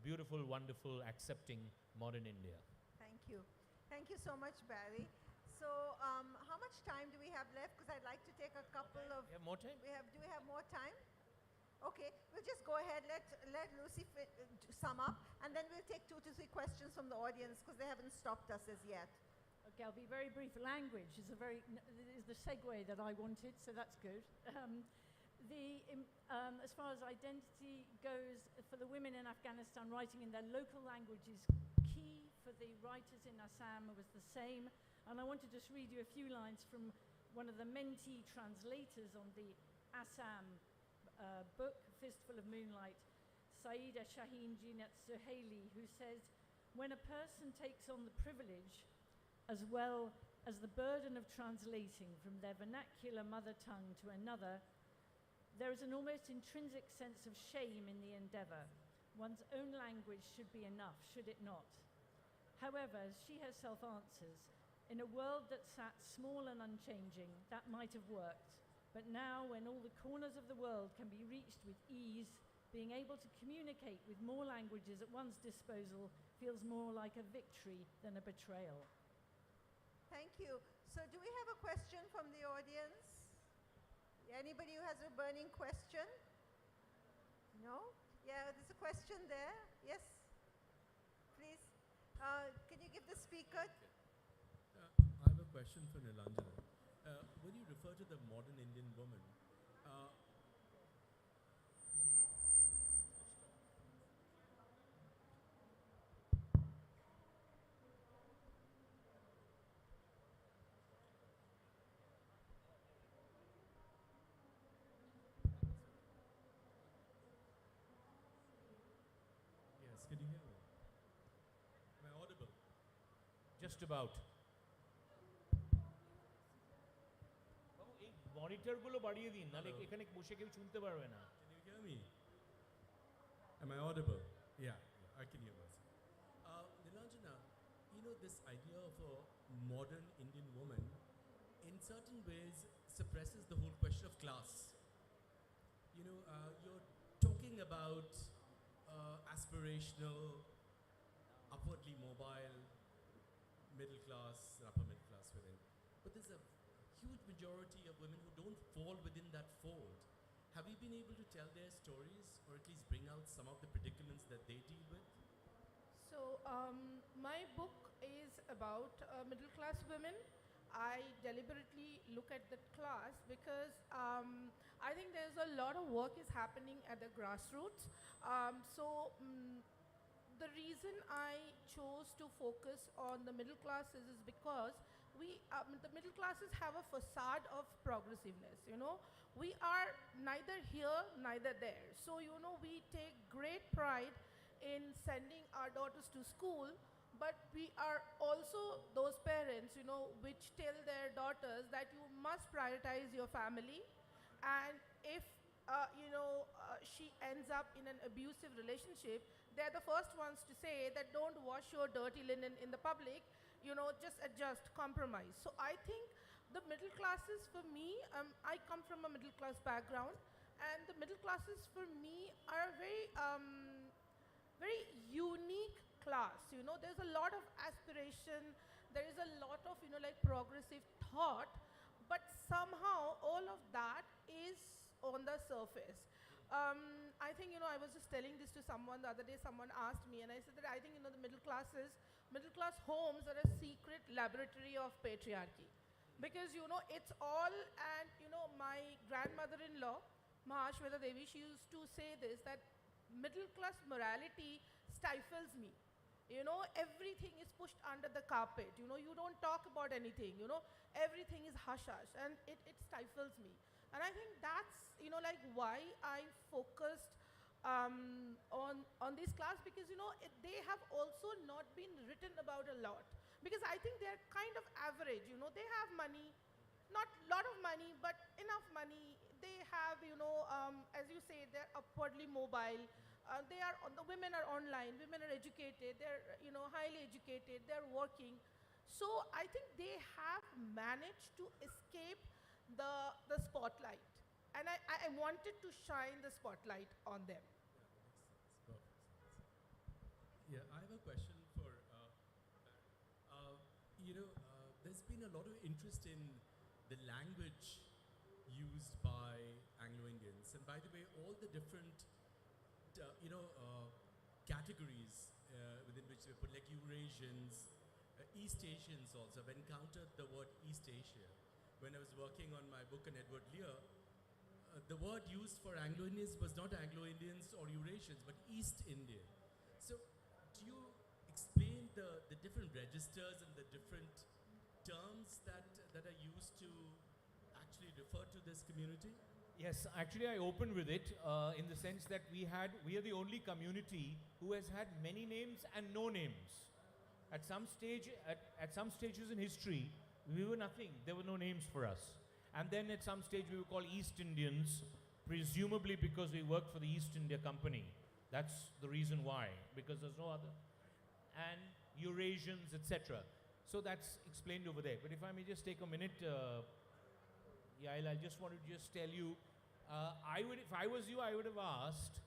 beautiful, wonderful, accepting modern India. Thank you. Thank you so much, Barry. So, how much time do we have left? Because I'd like to take a couple of... We have more time? Do we have more time? Okay, we'll just go ahead, let Lucy sum up, and then we'll take 2 to 3 questions from the audience because they haven't stopped us as yet. Okay, I'll be very brief. Language is the segue that I wanted, so that's good. As far as identity goes, for the women in Afghanistan, writing in their local language is key. For the writers in Assam, it was the same. And I want to just read you a few lines from one of the mentee translators on the Assam book, Fistful of Moonlight, Saida Shaheen Jinat Suhaili, who says, when a person takes on the privilege as well as the burden of translating from their vernacular mother tongue to another, there is an almost intrinsic sense of shame in the endeavor. One's own language should be enough, should it not? However, as she herself answers, in a world that sat small and unchanging, that might have worked. But now, when all the corners of the world can be reached with ease, being able to communicate with more languages at one's disposal feels more like a victory than a betrayal. Thank you. So do we have a question from the audience? Anybody who has a burning question? No? Yeah, there's a question there. Yes? Please. Can you give the speaker? I have a question for Nilanjana. When you refer to the modern Indian woman, yes, can you hear me? Am I audible? Just about. Monitor গুলো বাড়িয়ে দিন নালে এখানে বসে কেউ শুনতে পারবে না Can you hear me? Am I audible? Yeah, I can hear myself. Nilanjana, you know, this idea of a modern Indian woman in certain ways suppresses the whole question of class. You know, you're talking about aspirational, upwardly mobile, middle class, upper middle class within. But there's a huge majority of women who don't fall within that fold. Have you been able to tell their stories or at least bring out some of the predicaments that they deal with? So, my book is about middle class women. I deliberately look at the class because I think there's a lot of work is happening at the grassroots. The reason I chose to focus on the middle classes is because the middle classes have a facade of progressiveness, you know. We are neither here, neither there. So, you know, we take great pride in sending our daughters to school, but we are also those parents, you know, which tell their daughters that you must prioritize your family, and if she ends up in an abusive relationship, they're the first ones to say that don't wash your dirty linen in the public, you know, just adjust, compromise. So I think the middle classes for me, I come from a middle class background, and the middle classes for me are a very unique class. You know, there's a lot of aspiration, there is a lot of, you know, like progressive thought, but somehow all of that is on the surface. I think, you know, I was just telling this to someone the other day. Someone asked me, and I said that I think, you know, the middle class homes are a secret laboratory of patriarchy. Because, you know, it's all, and, you know, my grandmother-in-law, Mahashweta Devi, she used to say this, that middle class morality stifles me. You know, everything is pushed under the carpet. You know, you don't talk about anything. You know, everything is hush-hush, and it stifles me. And I think that's, you know, like why I focused on this class, because they have also not been written about a lot, because I think they're kind of average. They have money, not lot of money, but enough money. They have, as you say, they're upwardly mobile. The women are online, women are educated, they're highly educated, they're working. So I think they have managed to escape the spotlight, and I wanted to shine the spotlight on them. Yeah, I have a question for there's been a lot of interest in the language used by Anglo-Indians, and by the way, all the different categories within which we put, like Eurasians, East Asians also. I've encountered the word East Asia when I was working on my book on Edward Lear. The word used for Anglo-Indians was not Anglo-Indians or Eurasians, but East Indian. So do you explain the different registers and the different terms that are used to actually refer to this community? Yes, actually I opened with it in the sense that we are the only community who has had many names and no names. At some stages in history, we were nothing. There were no names for us. And then at some stage we were called East Indians, presumably because we worked for the East India Company. That's the reason why, because there's no other. And Eurasians, etc. So that's explained over there. But if I may just take a minute, Yael, I just wanted to just tell you, if I was you, I would have asked,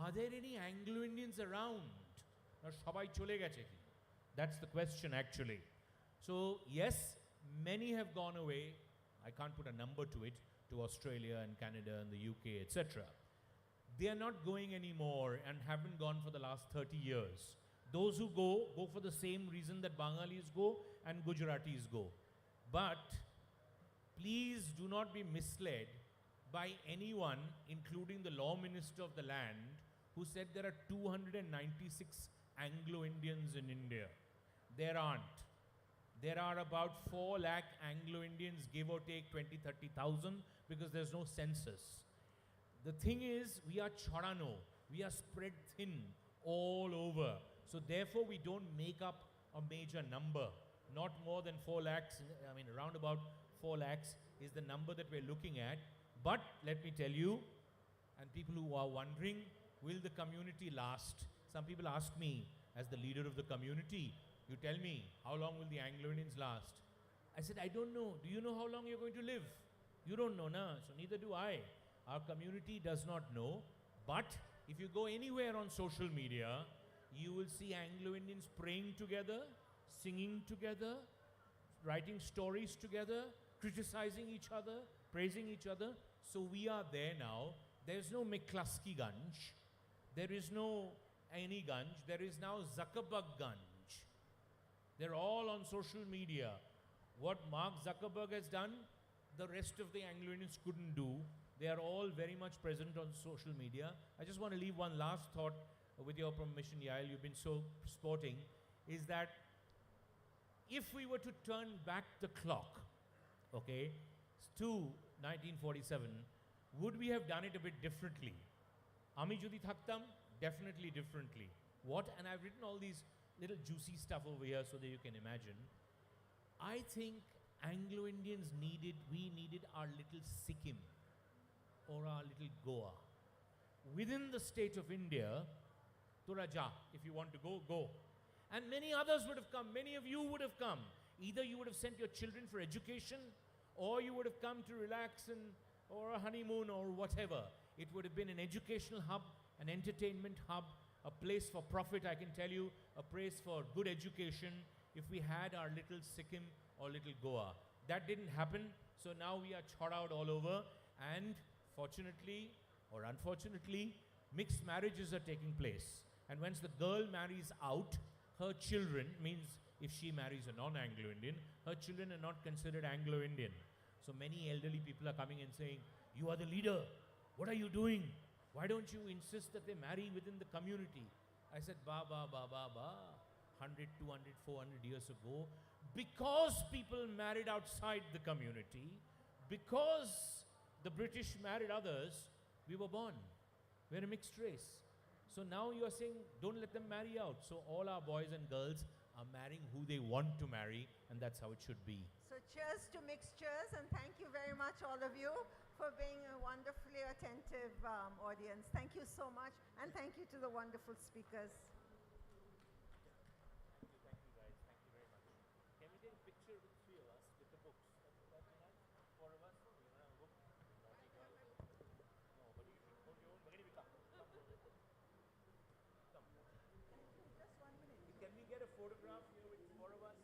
are there any Anglo-Indians around? That's the question actually. So yes, many have gone away. I can't put a number to it, to Australia and Canada and the UK, etc. They are not going anymore and haven't gone for the last 30 years. Those who go for the same reason that Bengalis go and Gujaratis go. But please do not be misled by anyone, including the Law Minister of the land, who said there are 296 Anglo-Indians in India. There aren't. There are about 4 lakh Anglo-Indians, give or take 20,000-30,000, because there's no census. The thing is, we are chorano. We are spread thin all over. So therefore, we don't make up a major number. Not more than 4 lakhs, I mean, around about 4 lakhs is the number that we're looking at. But let me tell you, and people who are wondering, will the community last? Some people ask me, as the leader of the community, you tell me, how long will the Anglo-Indians last? I said, I don't know. Do you know how long you're going to live? You don't know, na? So neither do I. Our community does not know. But if you go anywhere on social media, you will see Anglo-Indians praying together, singing together, writing stories together, criticizing each other, praising each other. So we are there now. There's no McCluskey Ganj. There is no any Ganj. There is now Zuckerberg Ganj. They're all on social media. What Mark Zuckerberg has done, the rest of the Anglo-Indians couldn't do. They are all very much present on social media. I just want to leave one last thought with your permission, Yael. You've been so sporting. Is that if we were to turn back the clock, okay, to 1947, would we have done it a bit differently? Ami jodi thaktam, definitely differently. What? And I've written all these little juicy stuff over here so that you can imagine. I think Anglo-Indians we needed our little Sikkim or our little Goa. Within the state of India, Turaja, if you want to go, go. And many others would have come, many of you would have come. Either you would have sent your children for education, or you would have come to relax or a honeymoon or whatever. It would have been an educational hub, an entertainment hub, a place for profit, I can tell you, a place for good education, if we had our little Sikkim or little Goa. That didn't happen, so now we are chod out all over, and fortunately or unfortunately, mixed marriages are taking place. And once the girl marries out, her children, means if she marries a non-Anglo-Indian, her children are not considered Anglo-Indian. So many elderly people are coming and saying, you are the leader, what are you doing? Why don't you insist that they marry within the community? I said, 100, 200, 400 years ago, because people married outside the community, because the British married others, we were born. We're a mixed race. So now you are saying, don't let them marry out. So all our boys and girls are marrying who they want to marry, and that's how it should be. So cheers to mixtures, and thank you very much, all of you, for being a wonderfully attentive audience. Thank you so much, and thank you to the wonderful speakers. Thank you guys. Thank you very much. Can we take a picture with three of us with the books? That be nice? Four of us? You want to have a book? Naughty girl. No, but you should hold your own. Magari, come. Come. Just 1 minute. Can we get a photograph here with four of us?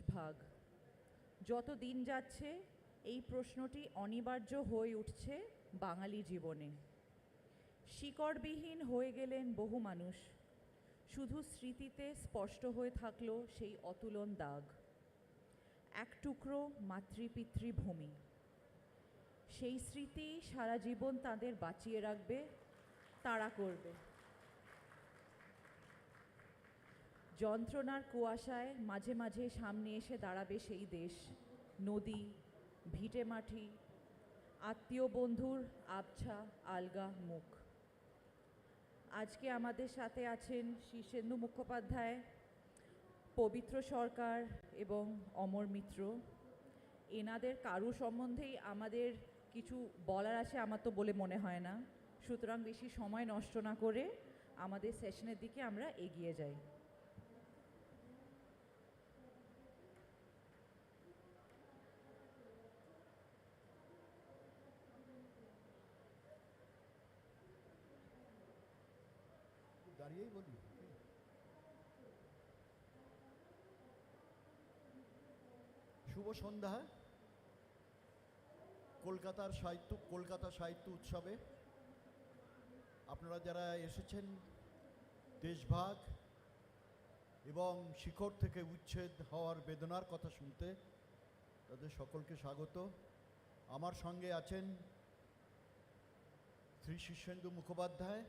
দেশভাগ। যত দিন যাচ্ছে এই প্রশ্নটি অনিবার্য হয়ে উঠছে বাঙালি জীবনে। শিকড়বিহীন হয়ে গেলেন বহু মানুষ, শুধু স্মৃতিতে স্পষ্ট হয়ে থাকলো সেই অতুলন দাগ। এক টুকরো মাতৃপিতৃভূমি, সেই স্মৃতি সারা জীবন তাদের বাঁচিয়ে রাখবে, তাড়া করবে। যন্ত্রণার কুয়াশায় মাঝে মাঝে সামনে এসে দাঁড়াবে সেই দেশ, নদী, ভিটেমাটি, আত্মীয় বন্ধুর আবছা আলগা মুখ। আজকে আমাদের সাথে আছেন শীর্ষেন্দু মুখোপাধ্যায়, পবিত্র সরকার এবং অমর মিত্র। এনাদের কারু সম্বন্ধেই আমাদের কিছু বলার আছে আমার তো বলে মনে হয় না, সুতরাং বেশি সময় নষ্ট না করে আমাদের সেশনের দিকে আমরা এগিয়ে যাই। দাঁড়িয়েই বলি। শুভ সন্ধ্যা। কলকাতা সাহিত্য উৎসবে আপনারা যারা এসেছেন দেশভাগ এবং শিকড় থেকে উচ্ছেদ হওয়ার বেদনার কথা শুনতে, তাদের সকলকে স্বাগত। আমার সঙ্গে আছেন শ্রী শীর্ষেন্দু মুখোপাধ্যায়,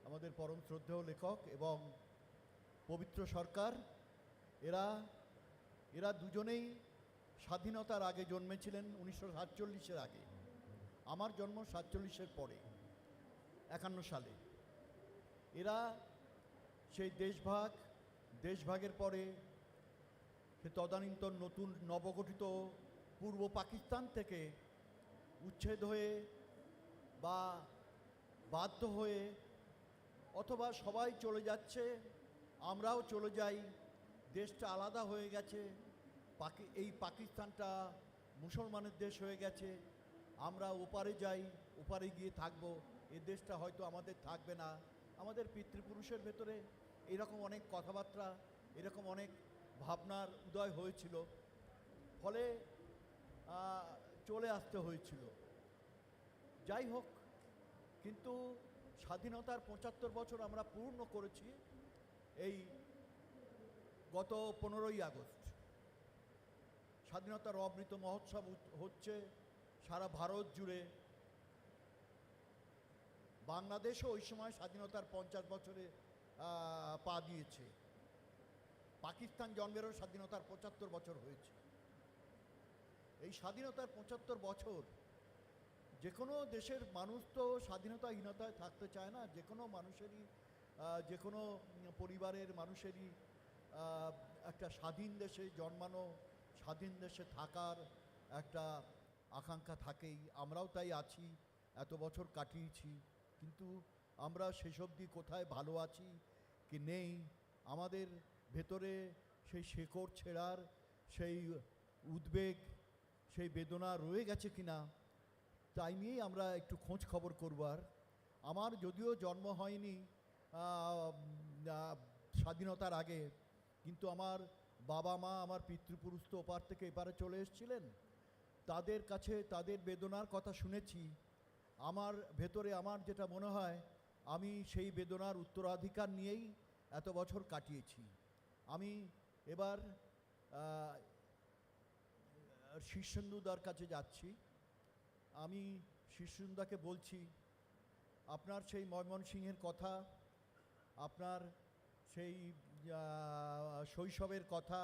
আমাদের পরম শ্রদ্ধেয় লেখক, এবং পবিত্র সরকার। এরা দুজনেই স্বাধীনতার আগে জন্মেছিলেন, 1947-এর আগে। আমার জন্ম 47-এর পরে, 51 সালে। এরা সেই দেশভাগের পরে সে তদানীন্তন নতুন নবগঠিত পূর্ব পাকিস্তান থেকে উচ্ছেদ হয়ে বা বাধ্য হয়ে, অথবা সবাই চলে যাচ্ছে, আমরাও চলে যাই, দেশটা আলাদা হয়ে গেছে, এই পাকিস্তানটা মুসলমানের দেশ হয়ে গেছে, আমরা ওপারে যাই, ওপারে গিয়ে থাকবো, এই দেশটা হয়তো আমাদের থাকবে না। আমাদের পিতৃপুরুষের ভেতরে এরকম অনেক কথাবার্তা, এরকম অনেক ভাবনার উদয় হয়েছিল, ফলে চলে আসতে হয়েছিল। যাই হোক, কিন্তু স্বাধীনতার 75 বছর আমরা পূর্ণ করেছি এই গত 15ই আগস্ট। স্বাধীনতার অমৃত মহোৎসব হচ্ছে সারা ভারত জুড়ে। বাংলাদেশও ওই সময় স্বাধীনতার 50 বছরে পা দিয়েছে। পাকিস্তান জন্মেরও স্বাধীনতার 75 বছর হয়েছে। এই স্বাধীনতার 75 বছর, যে কোনো দেশের মানুষ তো স্বাধীনতাহীনতায় থাকতে চায় না। যে কোনো মানুষেরই, যে কোনো পরিবারের মানুষেরই একটা স্বাধীন দেশে জন্মানো, স্বাধীন দেশে থাকার একটা আকাঙ্ক্ষা থাকেই। আমরাও তাই আছি, এত বছর কাটিয়েছি, কিন্তু আমরা শেষ অবধি কোথায় ভালো আছি কি নেই, আমাদের ভেতরে সেই শেকড় ছেঁড়ার সেই উদ্বেগ, সেই বেদনা রয়ে গেছে কিনা, তাই নিয়েই আমরা একটু খোঁজ খবর করবার। আমার যদিও জন্ম হয়নি স্বাধীনতার আগে, কিন্তু আমার বাবা মা, আমার পিতৃপুরুষ তো ওপার থেকে এপারে চলে এসেছিলেন। তাদের কাছে তাদের বেদনার কথা শুনেছি। আমার ভেতরে আমার যেটা মনে হয়, আমি সেই বেদনার উত্তরাধিকার নিয়েই এত বছর কাটিয়েছি। আমি এবার শীর্ষেন্দুদার কাছে যাচ্ছি। আমি শীর্ষেন্দুদাকে বলছি, আপনার সেই ময়মনসিংহের কথা, আপনার সেই শৈশবের কথা,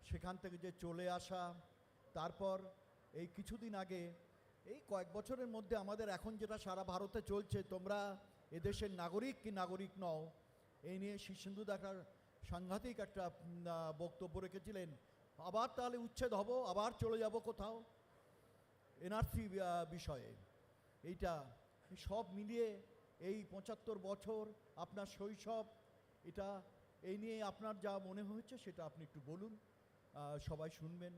সেখান থেকে যে চলে আসা, তারপর এই কিছুদিন আগে, এই কয়েক বছরের মধ্যে আমাদের এখন যেটা সারা ভারতে চলছে, তোমরা এদেশের নাগরিক কি নাগরিক নও, এই নিয়ে শীর্ষেন্দুদা একটা সাংঘাতিক একটা বক্তব্য রেখেছিলেন। আবার তাহলে উচ্ছেদ হব, আবার চলে যাব কোথাও, এনআরসি বিষয়ে। এইটা সব মিলিয়ে এই 75 বছর আপনার শৈশব, এটা এই নিয়ে আপনার যা মনে হয়েছে সেটা আপনি একটু বলুন, সবাই শুনবেন।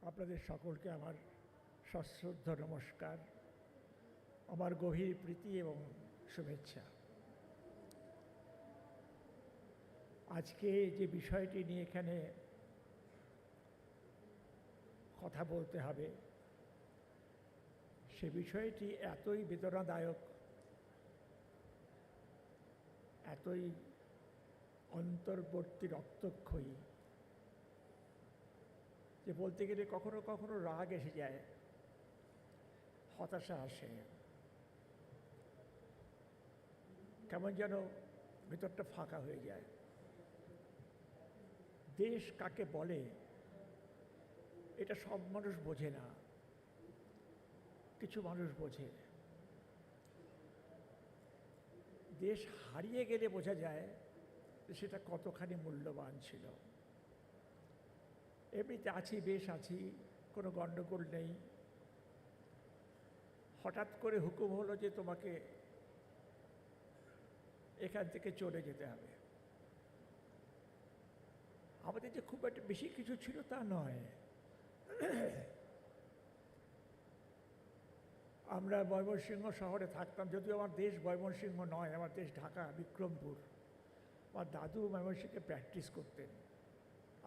আপনাদের সকলকে আমার সশ্রদ্ধ নমস্কার, আমার গভীর প্রীতি এবং শুভেচ্ছা। আজকে যে বিষয়টি নিয়ে এখানে কথা বলতে হবে, সে বিষয়টি এতই বেদনাদায়ক, এতই অন্তর্বর্তী রক্তক্ষয়ী যে বলতে গেলে কখনো কখনো রাগ এসে যায়, হতাশা আসে, কেমন যেন ভেতরটা ফাঁকা হয়ে যায়। দেশ কাকে বলে এটা সব মানুষ বোঝে না, কিছু মানুষ বোঝে। দেশ হারিয়ে গেলে বোঝা যায় যে সেটা কতখানি মূল্যবান ছিল। এমনিতে আছি, বেশ আছি, কোনো গণ্ডগোল নেই, হঠাৎ করে হুকুম হলো যে তোমাকে এখান থেকে চলে যেতে হবে। আমাদের যে খুব একটা বেশি কিছু ছিল তা নয়। আমরা ময়মনসিংহ শহরে থাকতাম, যদিও আমার দেশ ময়মনসিংহ নয়, আমার দেশ ঢাকা, বিক্রমপুর। আমার দাদু ময়মনসিংহে প্র্যাকটিস করতেন,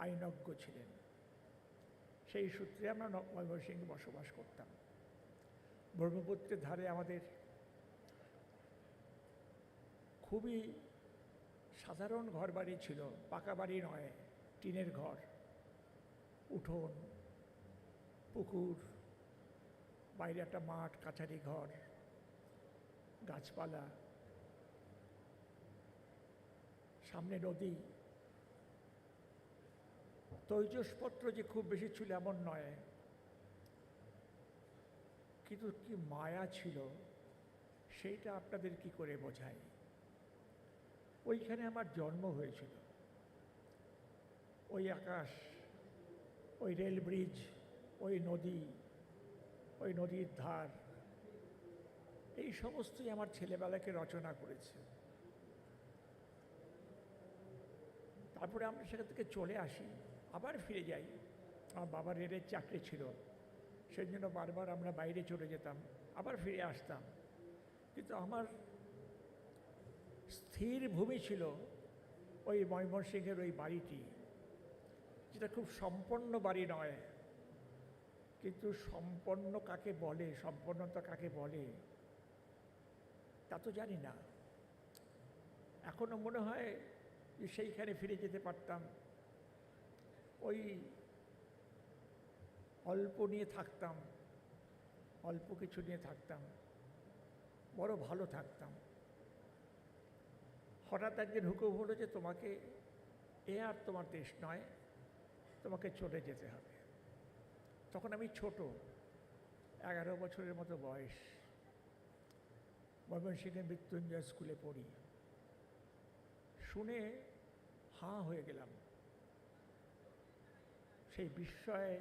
আইনজ্ঞ ছিলেন। সেই সূত্রে আমরা ময়মনসিংহে বসবাস করতাম। ব্রহ্মপুত্রের ধারে আমাদের খুবই সাধারণ ঘরবাড়ি ছিল, পাকা বাড়ি নয়, টিনের ঘর, উঠোন, পুকুর, বাইরে একটা মাঠ, কাছারি ঘর, গাছপালা, সামনে নদী। তৈজসপত্র যে খুব বেশি ছিল এমন নয়, কিন্তু কি মায়া ছিল সেইটা আপনাদের কি করে বোঝাই। ওইখানে আমার জন্ম হয়েছিল। ওই আকাশ, ওই রেল ব্রিজ, ওই নদী, ওই নদীর ধার, এই সমস্তই আমার ছেলেবেলাকে রচনা করেছে। তারপরে আমরা সেখান থেকে চলে আসি, আবার ফিরে যাই। আমার বাবার রেলের চাকরি ছিল, সেই জন্য বারবার আমরা বাইরে চলে যেতাম, আবার ফিরে আসতাম। কিন্তু আমার স্থির ভূমি ছিল ওই ময়মনসিংহের ওই বাড়িটি, যেটা খুব সম্পন্ন বাড়ি নয়, কিন্তু সম্পন্ন কাকে বলে, সম্পন্নতা কাকে বলে তা তো জানি না। এখনো মনে হয় যে সেইখানে ফিরে যেতে পারতাম, ওই অল্প নিয়ে থাকতাম, অল্প কিছু নিয়ে থাকতাম, বড় ভালো থাকতাম। হঠাৎ একদিন হুকুম হলো যে তোমাকে, এ আর তোমার দেশ নয়, তোমাকে চলে যেতে হবে। তখন আমি ছোট, 11 বছরের মতো বয়স, ময়মনসিংহের মৃত্যুঞ্জয় স্কুলে পড়ি। শুনে হাঁ হয়ে গেলাম, সেই বিস্ময়ে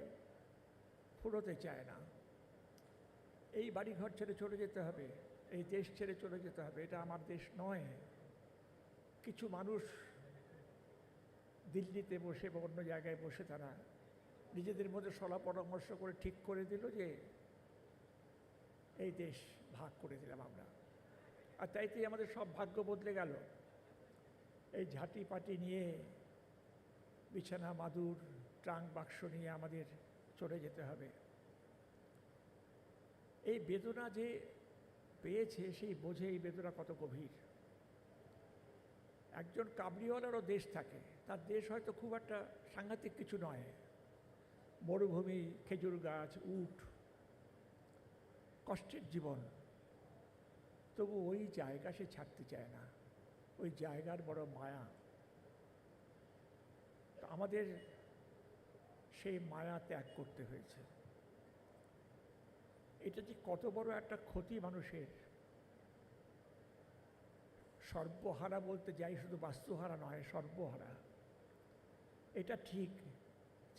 ফুরোতে চায় না। এই বাড়িঘর ছেড়ে চলে যেতে হবে, এই দেশ ছেড়ে চলে যেতে হবে, এটা আমার দেশ নয়। কিছু মানুষ দিল্লিতে বসে বা অন্য জায়গায় বসে তারা নিজেদের মধ্যে সলা পরামর্শ করে ঠিক করে দিল যে এই দেশ ভাগ করে দিলাম আমরা। আর তাইতেই আমাদের সব ভাগ্য বদলে গেল। এই ঝাঁটি পাটি নিয়ে, বিছানা মাদুর, ট্রাঙ্ক বাক্স নিয়ে আমাদের চলে যেতে হবে। এই বেদনা যে পেয়েছে সেই বোঝে এই বেদনা কত গভীর। একজন কাবলিওয়ালারও দেশ থাকে, তার দেশ হয়তো খুব একটা সাংঘাতিক কিছু নয়, মরুভূমি, খেজুর গাছ, উট, কষ্টের জীবন, তবু ওই জায়গা সে ছাড়তে চায় না, ওই জায়গার বড় মায়া। আমাদের সেই মায়া ত্যাগ করতে হয়েছে। এটা যে কত বড় একটা ক্ষতি মানুষের। সর্বহারা বলতে যাই, শুধু বাস্তুহারা নয়, সর্বহারা। এটা ঠিক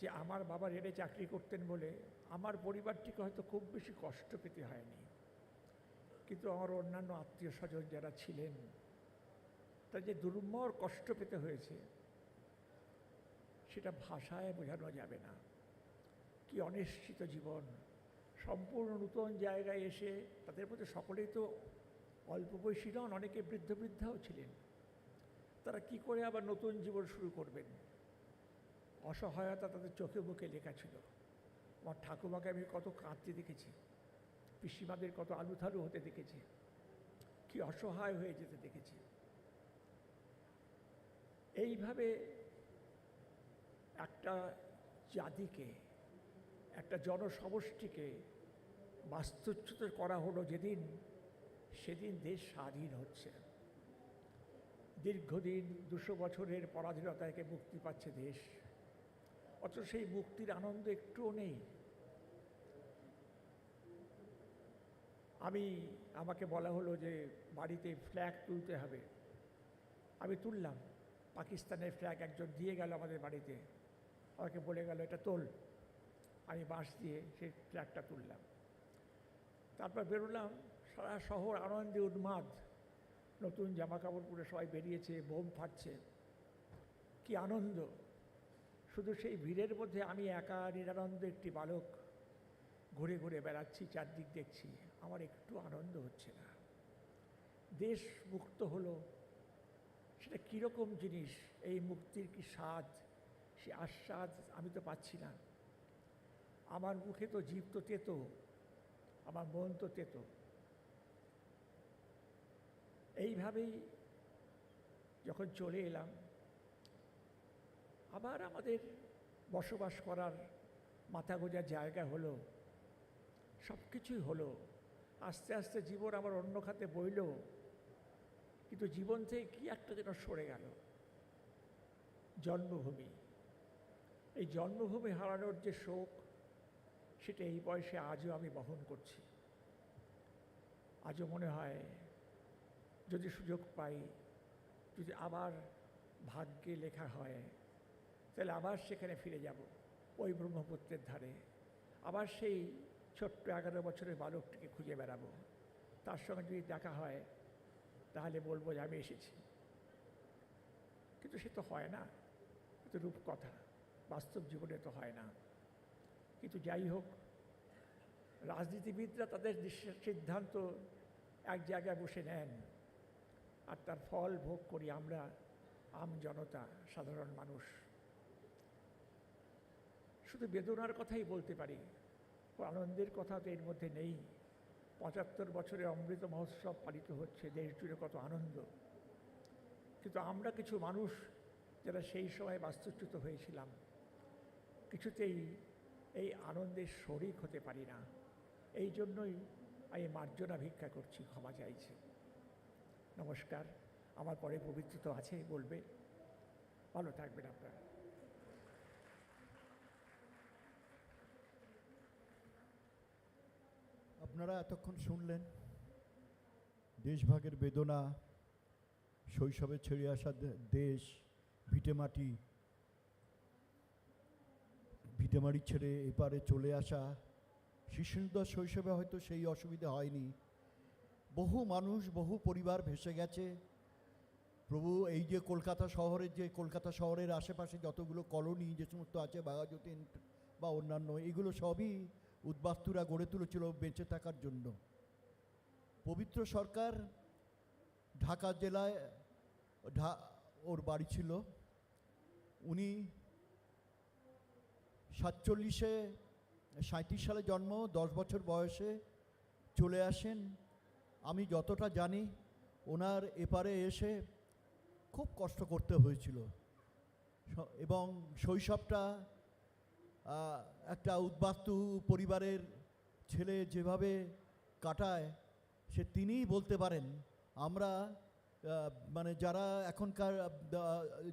যে আমার বাবা রেলে চাকরি করতেন বলে আমার পরিবারটিকে হয়তো খুব বেশি কষ্ট পেতে হয়নি, কিন্তু আমার অন্যান্য আত্মীয় স্বজন যারা ছিলেন তার যে দুর্মর কষ্ট পেতে হয়েছে সেটা ভাষায় বোঝানো যাবে না। কি অনিশ্চিত জীবন, সম্পূর্ণ নূতন জায়গায় এসে তাদের মধ্যে সকলেই তো অল্প বয়সী নন, অনেকে বৃদ্ধাও ছিলেন। তারা কি করে আবার নতুন জীবন শুরু করবেন? অসহায়তা তাদের চোখে মুখে লেখা ছিল। আমার ঠাকুমাকে আমি কত কাঁদতে দেখেছি, পিসিমাদের কত আলুথালু হতে দেখেছি, কি অসহায় হয়ে যেতে দেখেছি। এইভাবে একটা জাতিকে, একটা জনসমষ্টিকে বাস্তুচ্যুত করা হলো যেদিন, সেদিন দেশ স্বাধীন হচ্ছে। দীর্ঘদিন 200 বছরের পরাধীনতা থেকে মুক্তি পাচ্ছে দেশ, অথচ সেই মুক্তির আনন্দ একটুও নেই। আমাকে বলা হলো যে বাড়িতে ফ্ল্যাগ তুলতে হবে, আমি তুললাম। পাকিস্তানের ফ্ল্যাগ একজন দিয়ে গেল আমাদের বাড়িতে, আমাকে বলে গেল এটা তোল। আমি বাঁশ দিয়ে সেই ফ্ল্যাগটা তুললাম। তারপর বেরোলাম, সারা শহর আনন্দে উন্মাদ, নতুন জামা কাপড় পরে সবাই বেরিয়েছে, বোম ফাটছে, কি আনন্দ। শুধু সেই ভিড়ের মধ্যে আমি একা নিরানন্দ একটি বালক ঘুরে ঘুরে বেড়াচ্ছি, চারদিক দেখছি, আমার একটু আনন্দ হচ্ছে না। দেশ মুক্ত হলো, সেটা কীরকম জিনিস, এই মুক্তির কি স্বাদ, সে আস্বাদ আমি তো পাচ্ছি না। আমার মুখে তো জিভ তো তেতো, আমার মন তো তেতো। এইভাবেই যখন চলে এলাম, আবার আমাদের বসবাস করার মাথা গোঁজার জায়গা হলো, সব কিছুই হলো। আস্তে আস্তে জীবন আমার অন্য খাতে বইল, কিন্তু জীবন থেকে কি একটা যেন সরে গেল। জন্মভূমি, এই জন্মভূমি হারানোর যে শোক, সেটা এই বয়সে আজও আমি বহন করছি। আজও মনে হয় যদি সুযোগ পাই, যদি আবার ভাগ্যে লেখা হয়, তাহলে আবার সেখানে ফিরে যাব, ওই ব্রহ্মপুত্রের ধারে। আবার সেই ছোট্ট 11 বছরের বালকটিকে খুঁজে বেড়াবো। তার সঙ্গে যদি দেখা হয়, তাহলে বলবো যে আমি এসেছি। কিন্তু সে তো হয় না, তো রূপকথা, বাস্তব জীবনে তো হয় না। কিন্তু যাই হোক, রাজনীতিবিদরা তাদের সিদ্ধান্ত এক জায়গায় বসে নেন, আর তার ফল ভোগ করি আমরা আম জনতা, সাধারণ মানুষ। শুধু বেদনার কথাই বলতে পারি, আনন্দের কথা তো এর মধ্যে নেই। 75 বছরে অমৃত মহোৎসব পালিত হচ্ছে, দেশ জুড়ে কত আনন্দ। কিন্তু আমরা কিছু মানুষ যারা সেই সময় বাস্তুচ্যুত হয়েছিলাম, কিছুতেই এই আনন্দের শরিক হতে পারি না। এই জন্যই আমি মার্জনা ভিক্ষা করছি, ক্ষমা চাইছি। নমস্কার। আমার পরে পবিত্র তো আছে, বলবে। ভালো থাকবেন আপনারা। আপনারা এতক্ষণ শুনলেন দেশভাগের বেদনা, শৈশবে ছেড়ে আসা দেশ, ভিটেমাটি ছেড়ে এপারে চলে আসা। শিশুদের শৈশবে হয়তো সেই অসুবিধা হয়নি, বহু মানুষ, বহু পরিবার ভেসে গেছে। প্রভু, এই যে কলকাতা শহরের আশেপাশে যতগুলো কলোনি যে সমস্ত আছে, বাঘাযতীন বা অন্যান্য, এগুলো সবই উদ্বাস্তুরা গড়ে তুলেছিল বেঁচে থাকার জন্য। পবিত্র সরকার ঢাকা জেলায় ওর বাড়ি ছিল। উনি 37 সালে জন্ম, 10 বছর বয়সে চলে আসেন। আমি যতটা জানি, ওনার এপারে এসে খুব কষ্ট করতে হয়েছিল, এবং শৈশবটা একটা উদ্বাস্তু পরিবারের ছেলে যেভাবে কাটায়, তিনিই বলতে পারেন। আমরা মানে যারা এখনকার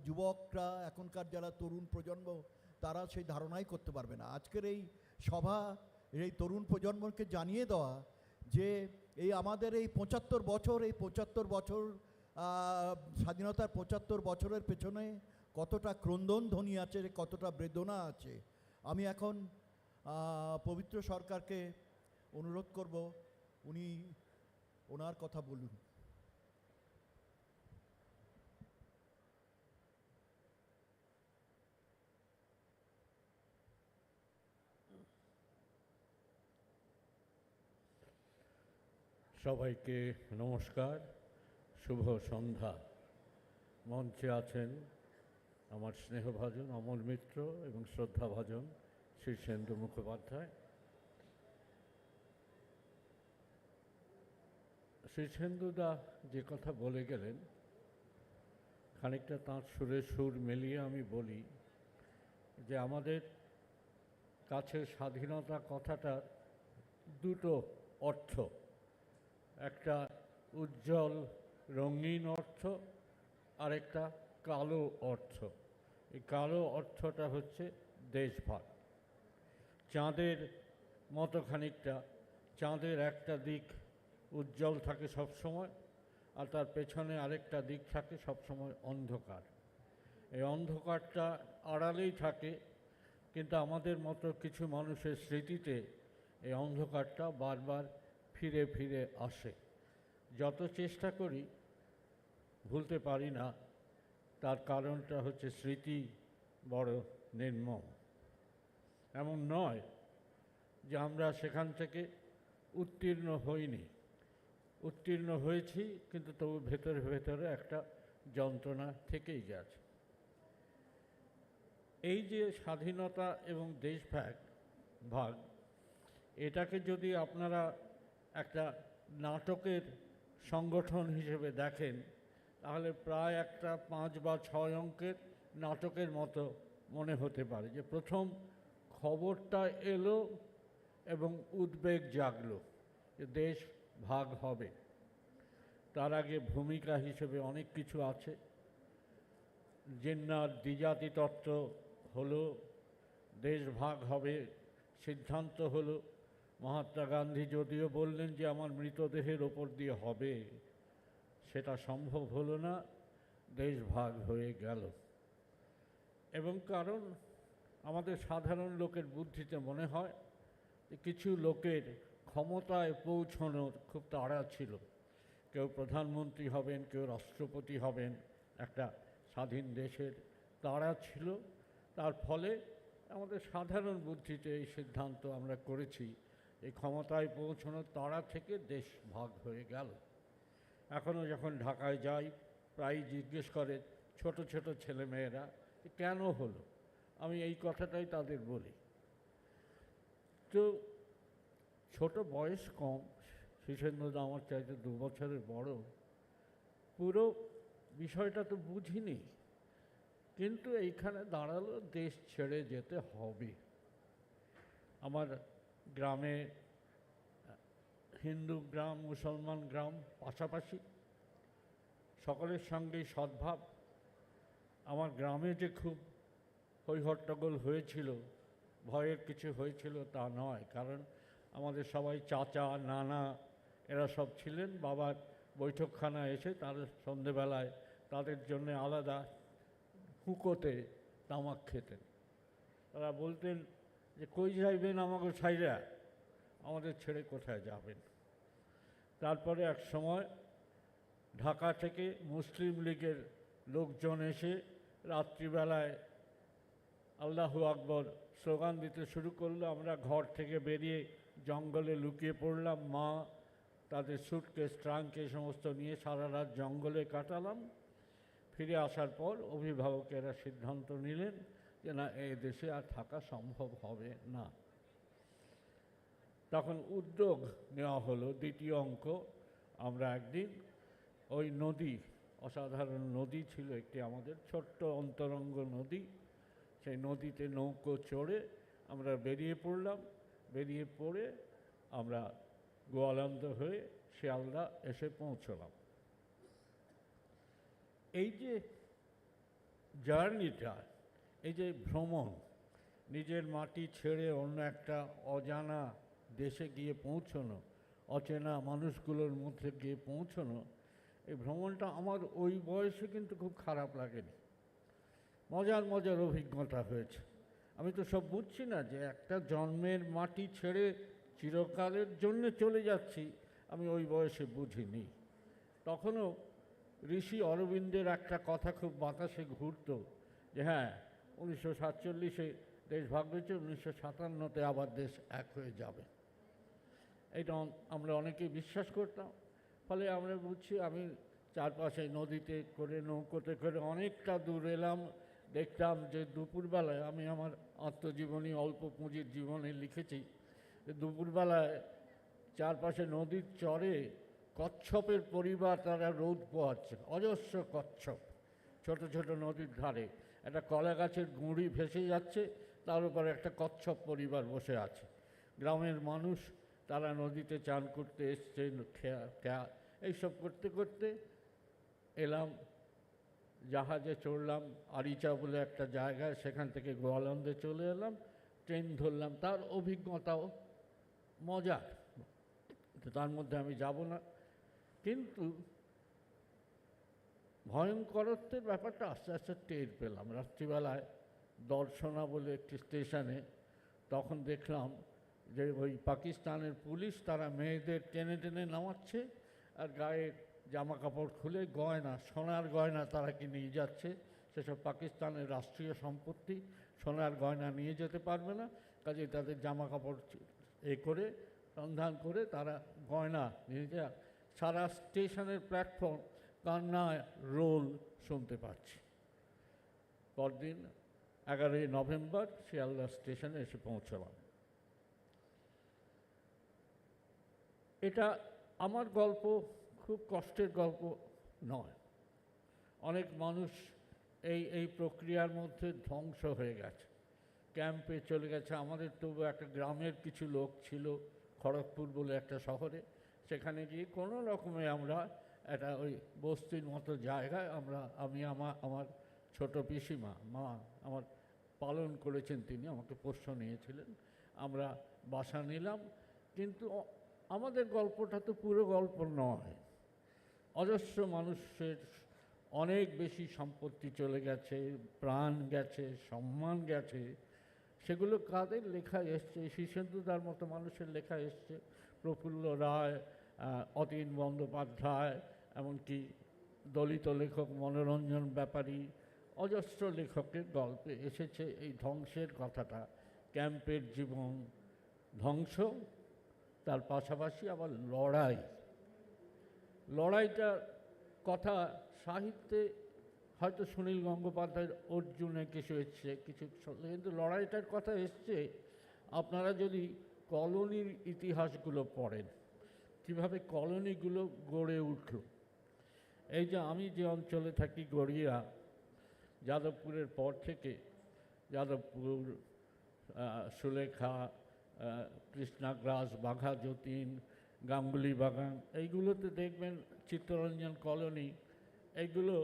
যুবকরা, এখনকার যারা তরুণ প্রজন্ম, তারা সেই ধারণাই করতে পারবে না। আজকের এই সভা এই তরুণ প্রজন্মকে জানিয়ে দেওয়া যে এই আমাদের এই 75 বছর স্বাধীনতার 75 বছরের পেছনে কতটা ক্রন্দন ধ্বনি আছে, কতটা বেদনা আছে। আমি এখন পবিত্র সরকারকে অনুরোধ করব, উনি ওনার কথা বলুন। সবাইকে নমস্কার, শুভ সন্ধ্যা। মঞ্চে আছেন আমার স্নেহভাজন অমল মিত্র এবং শ্রদ্ধাভাজন শীর্ষেন্দু মুখোপাধ্যায়। শীর্ষেন্দুদা যে কথা বলে গেলেন, খানিকটা তাঁর সুরে সুর মিলিয়ে আমি বলি যে আমাদের কাছে স্বাধীনতা কথাটার দুটো অর্থ, একটা উজ্জ্বল রঙিন অর্থ আর একটা কালো অর্থ। এই কালো অর্থটা হচ্ছে দেশভাগ। চাঁদের মতো খানিকটা, চাঁদের একটা দিক উজ্জ্বল থাকে সবসময়, আর তার পেছনে আরেকটা দিক থাকে সবসময় অন্ধকার। এই অন্ধকারটা আড়ালেই থাকে, কিন্তু আমাদের মতো কিছু মানুষের স্মৃতিতে এই অন্ধকারটা বারবার ফিরে ফিরে আসে। যত চেষ্টা করি ভুলতে পারি না, তার কারণটা হচ্ছে স্মৃতি বড় নির্মম। এমন নয় যে আমরা সেখান থেকে উত্তীর্ণ হইনি, উত্তীর্ণ হয়েছি, কিন্তু তবু ভেতরে ভেতরে একটা যন্ত্রণা থেকেই গেছে। এই যে স্বাধীনতা এবং দেশভাগ ভাগ, এটাকে যদি আপনারা একটা নাটকের সংগঠন হিসেবে দেখেন, তাহলে প্রায় একটা 5 বা 6 অঙ্কের নাটকের মতো মনে হতে পারে। যে প্রথম খবরটা এলো এবং উদ্বেগ জাগলো যে দেশ ভাগ হবে। তার আগে ভূমিকা হিসেবে অনেক কিছু আছে। জিন্নার দ্বিজাতি তত্ত্ব হলো, দেশ ভাগ হবে সিদ্ধান্ত হলো। মহাত্মা গান্ধী যদিও বললেন যে আমার মৃতদেহের ওপর দিয়ে হবে, সেটা সম্ভব হলো না, দেশ ভাগ হয়ে গেল। এবং কারণ আমাদের সাধারণ লোকের বুদ্ধিতে মনে হয় যে কিছু লোকের ক্ষমতায় পৌঁছানোর খুব তাড়া ছিল। কেউ প্রধানমন্ত্রী হবেন, কেউ রাষ্ট্রপতি হবেন, একটা স্বাধীন দেশের তাড়া ছিল। তার ফলে আমাদের সাধারণ বুদ্ধিতে এই সিদ্ধান্ত আমরা করেছি, এই ক্ষমতায় পৌঁছানোর তাড়া থেকে দেশ ভাগ হয়ে গেল। এখনও যখন ঢাকায় যাই, প্রায়ই জিজ্ঞেস করে ছোট ছোট ছেলেমেয়েরা কেন হলো, আমি এই কথাটাই তাদের বলি। তো ছোট বয়স কম, শীর্ষেন্দুদা আমার চাইতে 2 বছরের বড়, পুরো বিষয়টা তো বুঝিনি, কিন্তু এইখানে দাঁড়ালো দেশ ছেড়ে যেতে হবে। আমার গ্রামে হিন্দু গ্রাম, মুসলমান গ্রাম পাশাপাশি, সকলের সঙ্গেই সদ্ভাব। আমার গ্রামে যে খুব হইহট্টগোল হয়েছিল, ভয়ের কিছু হয়েছিল তা নয়, কারণ আমাদের সবাই চাচা নানা এরা সব ছিলেন। বাবার বৈঠকখানা এসে তাদের সন্ধেবেলায় তাদের জন্য আলাদা হুঁকোতে তামাক খেতেন। তারা বলতেন যে কই যাইবেন আমাকে ছাইরা, আমাদের ছেড়ে কোথায় যাবেন। তারপরে এক সময় ঢাকা থেকে মুসলিম লীগের লোকজন এসে রাত্রিবেলায় আল্লাহু আকবর স্লোগান দিতে শুরু করলো। আমরা ঘর থেকে বেরিয়ে জঙ্গলে লুকিয়ে পড়লাম। মা তাদের সুটকেস ট্রাঙ্ক এই সমস্ত নিয়ে সারা রাত জঙ্গলে কাটালাম। ফিরে আসার পর অভিভাবকেরা সিদ্ধান্ত নিলেন যে না, এই দেশে আর থাকা সম্ভব হবে না। তখন উদ্যোগ নেওয়া হলো, দ্বিতীয় অঙ্ক, আমরা একদিন ওই নদী, অসাধারণ নদী ছিল একটি আমাদের ছোট্ট অন্তরঙ্গ নদী, সেই নদীতে নৌকো চড়ে আমরা বেরিয়ে পড়লাম। বেরিয়ে পড়ে আমরা গোয়ালন্দ হয়ে শিয়ালদা এসে পৌঁছলাম। এই যে জার্নিটা, এই যে ভ্রমণ, নিজের মাটি ছেড়ে অন্য একটা অজানা দেশে গিয়ে পৌঁছানো, অচেনা মানুষগুলোর মধ্যে গিয়ে পৌঁছানো, এই ভ্রমণটা আমার ওই বয়সে কিন্তু খুব খারাপ লাগেনি। মজার মজার অভিজ্ঞতা হয়েছে। আমি তো সব বুঝছি না যে একটা জন্মের মাটি ছেড়ে চিরকালের জন্য চলে যাচ্ছি, আমি ওই বয়সে বুঝিনি। তখনও ঋষি অরবিন্দের একটা কথা খুব বাতাসে ঘুরত যে হ্যাঁ, 1947-এ দেশ ভাগ হয়েছে, 1957-তে আবার দেশ এক হয়ে যাবে। এটা আমরা অনেকেই বিশ্বাস করতাম। ফলে আমরা বুঝছি, আমি চারপাশে নদীতে করে নৌকোতে করে অনেকটা দূর এলাম, দেখতাম যে দুপুরবেলায়, আমি আমার আত্মজীবনী অল্প পুঁজির জীবনে লিখেছি যে দুপুরবেলায় চারপাশে নদীর চরে কচ্ছপের পরিবার তারা রোদ পোহাচ্ছে, অজস্র কচ্ছপ ছোট ছোট নদীর ধারে। একটা কলা গাছের গুঁড়ি ভেসে যাচ্ছে, তার উপরে একটা কচ্ছপ পরিবার বসে আছে। গ্রামের মানুষ তারা নদীতে চান করতে এসছে, এইসব করতে করতে এলাম, জাহাজে চড়লাম আরিচা বলে একটা জায়গায়, সেখান থেকে গোয়ালন্দে চলে এলাম, ট্রেন ধরলাম। তার অভিজ্ঞতাও মজার, তার মধ্যে আমি যাব না। কিন্তু ভয়ঙ্করত্বের ব্যাপারটা আস্তে আস্তে টের পেলাম। রাত্রিবেলায় দর্শনা বলে একটি স্টেশনে তখন দেখলাম যে ওই পাকিস্তানের পুলিশ তারা মেয়েদের টেনে টেনে নামাচ্ছে আর গায়ে জামা কাপড় খুলে গয়না, সোনার গয়না তারা কি নিয়ে যাচ্ছে। সেসব পাকিস্তানের রাষ্ট্রীয় সম্পত্তি, সোনার গয়না নিয়ে যেতে পারবে না, কাজেই তাদের জামা কাপড় করে সন্ধান করে তারা গয়না নিয়ে যায়। সারা স্টেশনের প্ল্যাটফর্ম কান্নায় রোল শুনতে পাচ্ছি। পরদিন 11ই নভেম্বর শিয়ালদা স্টেশনে এসে পৌঁছলাম। এটা আমার গল্প, খুব কষ্টের গল্প নয়। অনেক মানুষ এই প্রক্রিয়ার মধ্যে ধ্বংস হয়ে গেছে, ক্যাম্পে চলে গেছে। আমাদের তবু একটা গ্রামের কিছু লোক ছিল খড়গপুর বলে একটা শহরে, সেখানে গিয়ে কোনো রকমে আমরা একটা ওই বস্তির মতো জায়গায় আমি আমার ছোট পিসিমা মা আমার পালন করেছেন, তিনি আমাকে পোষ্য নিয়েছিলেন, আমরা বাসা নিলাম। কিন্তু আমাদের গল্পটা তো পুরো গল্প নয়। অজস্র মানুষের অনেক বেশি সম্পত্তি চলে গেছে, প্রাণ গেছে, সম্মান গেছে। সেগুলো কাদের লেখা এসছে? শীর্ষেন্দুদার মতো মানুষের লেখা এসছে, প্রফুল্ল রায়, অতীন বন্দ্যোপাধ্যায়, এমনকি দলিত লেখক মনোরঞ্জন ব্যাপারী, অজস্র লেখকের গল্পে এসেছে এই ধ্বংসের কথাটা। ক্যাম্পের জীবন ধ্বংস, তার পাশাপাশি আবার লড়াইটার কথা সাহিত্যে হয়তো সুনীল গঙ্গোপাধ্যায়ের অর্জুনে কিছু এসছে, কিছু, কিন্তু লড়াইটার কথা এসছে আপনারা যদি কলোনির ইতিহাসগুলো পড়েন, কীভাবে কলোনিগুলো গড়ে উঠল। এই যে আমি যে অঞ্চলে থাকি, গড়িয়া, যাদবপুরের পর থেকে যাদবপুর, সুলেখা, কৃষ্ণাগ্রাস, বাঘা যতীন, গাঙ্গুলি বাগান, এইগুলোতে দেখবেন চিত্তরঞ্জন কলোনি, এইগুলো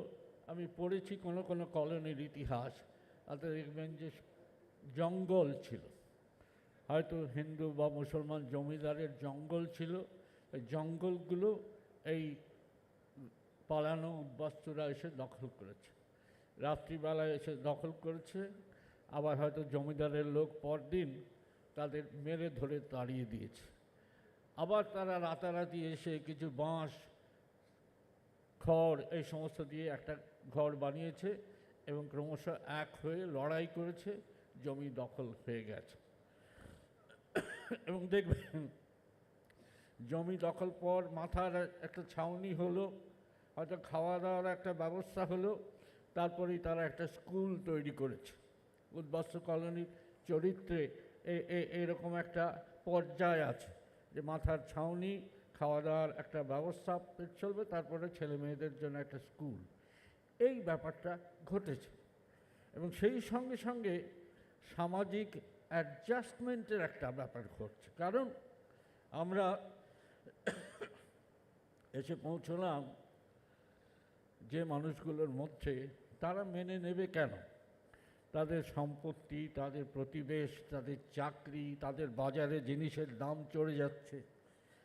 আমি পড়েছি কোনো কোনো কলোনির ইতিহাস। তাতে দেখবেন যে জঙ্গল ছিল, হয়তো হিন্দু বা মুসলমান জমিদারের জঙ্গল ছিল। এই জঙ্গলগুলো এই পালানো উদ্বাস্তুরা এসে দখল করেছে, রাত্রিবেলায় এসে দখল করেছে। আবার হয়তো জমিদারের লোক পরদিন তাদের মেরে ধরে তাড়িয়ে দিয়েছে। আবার তারা রাতারাতি এসে কিছু বাঁশ, খড়, এই সমস্ত দিয়ে একটা ঘর বানিয়েছে এবং ক্রমশ এক হয়ে লড়াই করেছে, জমি দখল হয়ে গেছে। এবং দেখবেন জমি দখল পর মাথার একটা ছাউনি হলো, হয়তো খাওয়া দাওয়ার একটা ব্যবস্থা হলো, তারপরেই তারা একটা স্কুল তৈরি করেছে। উদ্বাস্তু কলোনির চরিত্রে এরকম একটা পর্যায় আছে যে মাথার ছাউনি, খাওয়া দাওয়ার একটা ব্যবস্থা চলবে, তারপরে ছেলে মেয়েদের জন্য একটা স্কুল। এই ব্যাপারটা ঘটেছে এবং সেই সঙ্গে সঙ্গে সামাজিক অ্যাডজাস্টমেন্টের একটা ব্যাপার ঘটছে। কারণ আমরা এসে পৌঁছলাম যে মানুষগুলোর মধ্যে, তারা মেনে নেবে কেন? তাদের সম্পত্তি, তাদের প্রতিবেশ, তাদের চাকরি, তাদের বাজারে জিনিসের দাম চড়ে যাচ্ছে।